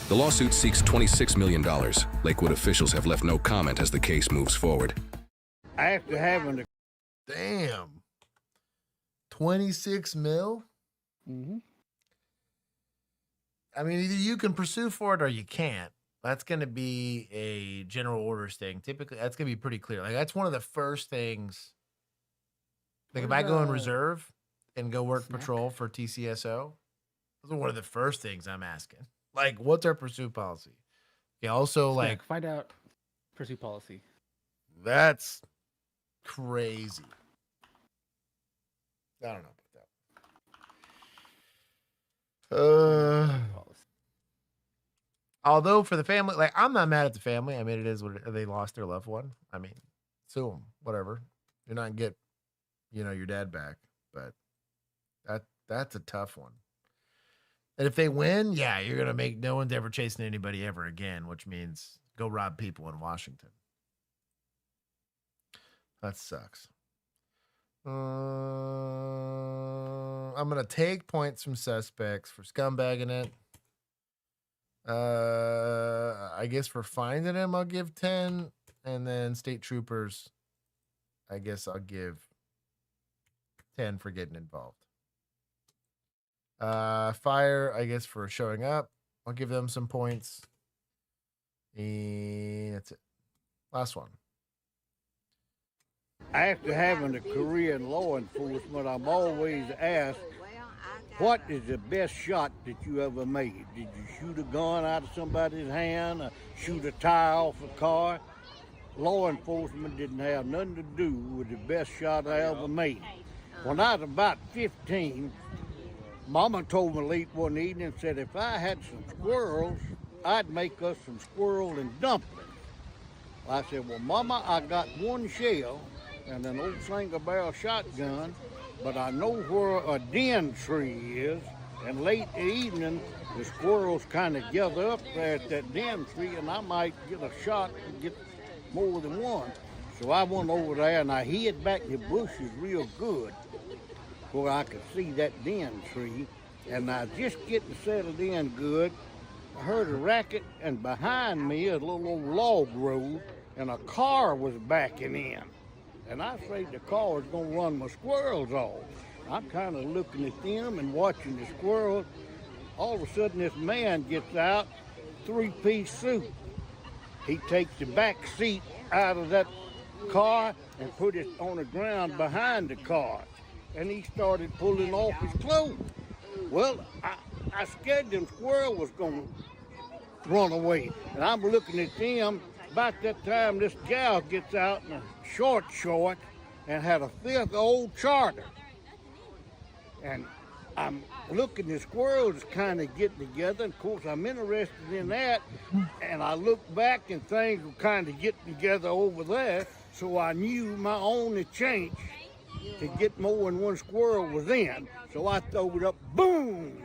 The lawsuit seeks $26 million. Lakewood officials have left no comment as the case moves forward. After having the... Damn. 26 mil? Mm-hmm. I mean, either you can pursue for it or you can't. That's going to be a general orders thing. Typically, that's going to be pretty clear. Like, that's one of the first things. Like, if I go in reserve and go work patrol for TCSO, those are one of the first things I'm asking. Like, what's our pursuit policy? Yeah, also, like... find out pursuit policy. That's crazy. I don't know about that. Although for the family, like, I'm not mad at the family. I mean, it is what they lost their loved one. I mean, sue them, whatever. You're not going to get, your dad back. but that's a tough one. And if they win, yeah, you're gonna make no one's ever chasing anybody ever again, which means go rob people in Washington. That sucks. I'm gonna take points from suspects for scumbagging it. I guess for finding him, I'll give 10, and then state troopers, I guess I'll give 10 for getting involved. Fire, I guess for showing up, I'll give them some points. And that's it. Last one. After having a career in law enforcement, I'm always asked, what is the best shot that you ever made? Did you shoot a gun out of somebody's hand or shoot a tire off a car? Law enforcement didn't have nothing to do with the best shot I ever made. When I was about 15, Mama told me late one evening and said if I had some squirrels, I'd make us some squirrel and dumplings. I said, well, Mama, I got one shell and an old single barrel shotgun, but I know where a den tree is, and late evening, the squirrels kind of gather up there at that den tree, and I might get a shot and get more than one. So I went over there, and I hid back in the bushes real good where I could see that den tree, and I just getting settled in good. I heard a racket, and behind me, a little old log road, and a car was backing in. And I afraid the car was going to run my squirrels off. I'm kind of looking at them and watching the squirrels. All of a sudden, this man gets out, three-piece suit. He takes the back seat out of that car and put it on the ground behind the car. And he started pulling off his clothes. Well, I scared them squirrels was going to run away. And I'm looking at them. About that time, this gal gets out in a short and had a fifth old charter. And I'm looking, the squirrels kind of getting together. Of course, I'm interested in that. And I look back and things were kind of getting together over there. So I knew my only chance to get more than one squirrel was in. So I threw it up, boom!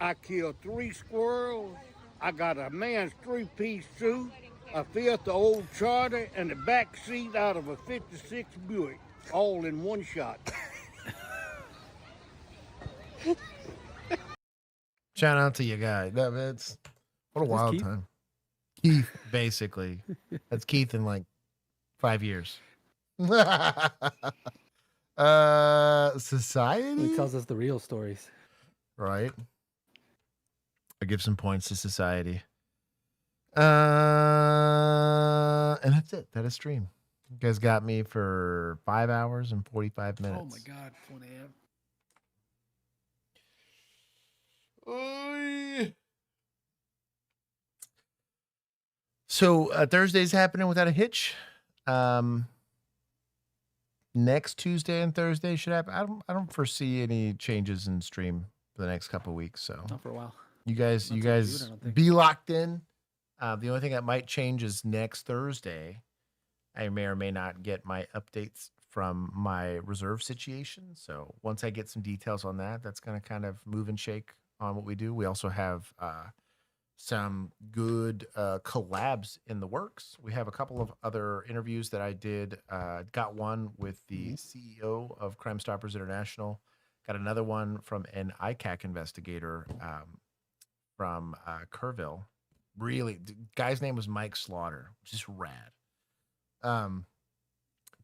I killed 3 squirrels. I got a man's three-piece suit, a fifth old charter, and the back seat out of a 56 Buick, all in one shot. Shout out to you guys. That's what a wild Keith? time. Keith, basically. That's Keith in like 5 years. Society? He tells us the real stories. Right. I give some points to society. And that's it. That is stream. You guys got me for 5 hours and 45 minutes. Oh my God, 1 a.m. So Thursday's happening without a hitch. Next Tuesday and Thursday should happen. I don't foresee any changes in stream for the next couple of weeks. So Not for a while. you guys June, I don't think. be locked in. The only thing that might change is next Thursday. I may or may not get my updates from my reserve situation. So once I get some details on that, that's going to kind of move and shake on what we do. We also have some good collabs in the works. We have a couple of other interviews that I did. Got one with the CEO of Crime Stoppers International. Got another one from an ICAC investigator from Kerrville. Really, the guy's name was Mike Slaughter, which is rad.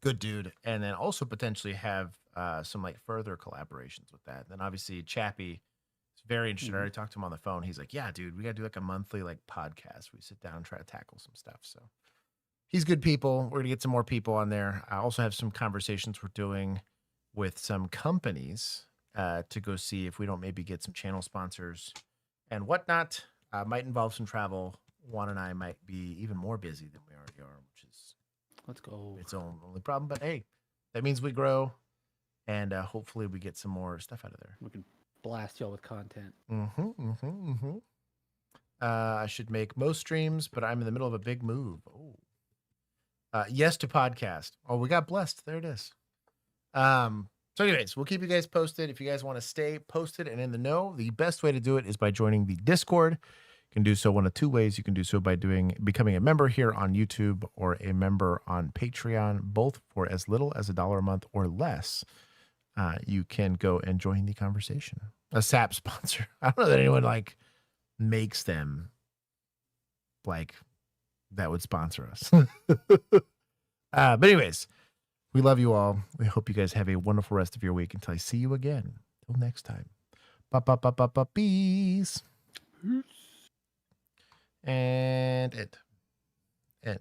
Good dude. And then also potentially have some like further collaborations with that. And then obviously Chappie is very interested. I already talked to him on the phone. He's like, yeah, dude, we got to do like a monthly like podcast. We sit down and try to tackle some stuff. So he's good people. We're going to get some more people on there. I also have some conversations we're doing with some companies to go see if we don't maybe get some channel sponsors and whatnot. Might involve some travel. Juan and I might be even more busy than we already are, which is Let's go. its own only problem. But hey, that means we grow, and hopefully we get some more stuff out of there. We can blast y'all with content. I should make most streams, but I'm in the middle of a big move. Oh, yes to podcast. Oh, we got blessed. There it is. So anyways, we'll keep you guys posted. If you guys want to stay posted and in the know, the best way to do it is by joining the Discord. You can do so one of two ways. You can do so by becoming a member here on YouTube or a member on Patreon, both for as little as $1 a month or less. You can go and join the conversation. A SAP sponsor. I don't know that anyone like makes them like that would sponsor us. But anyways, we love you all. We hope you guys have a wonderful rest of your week until I see you again. Till next time. Peace. And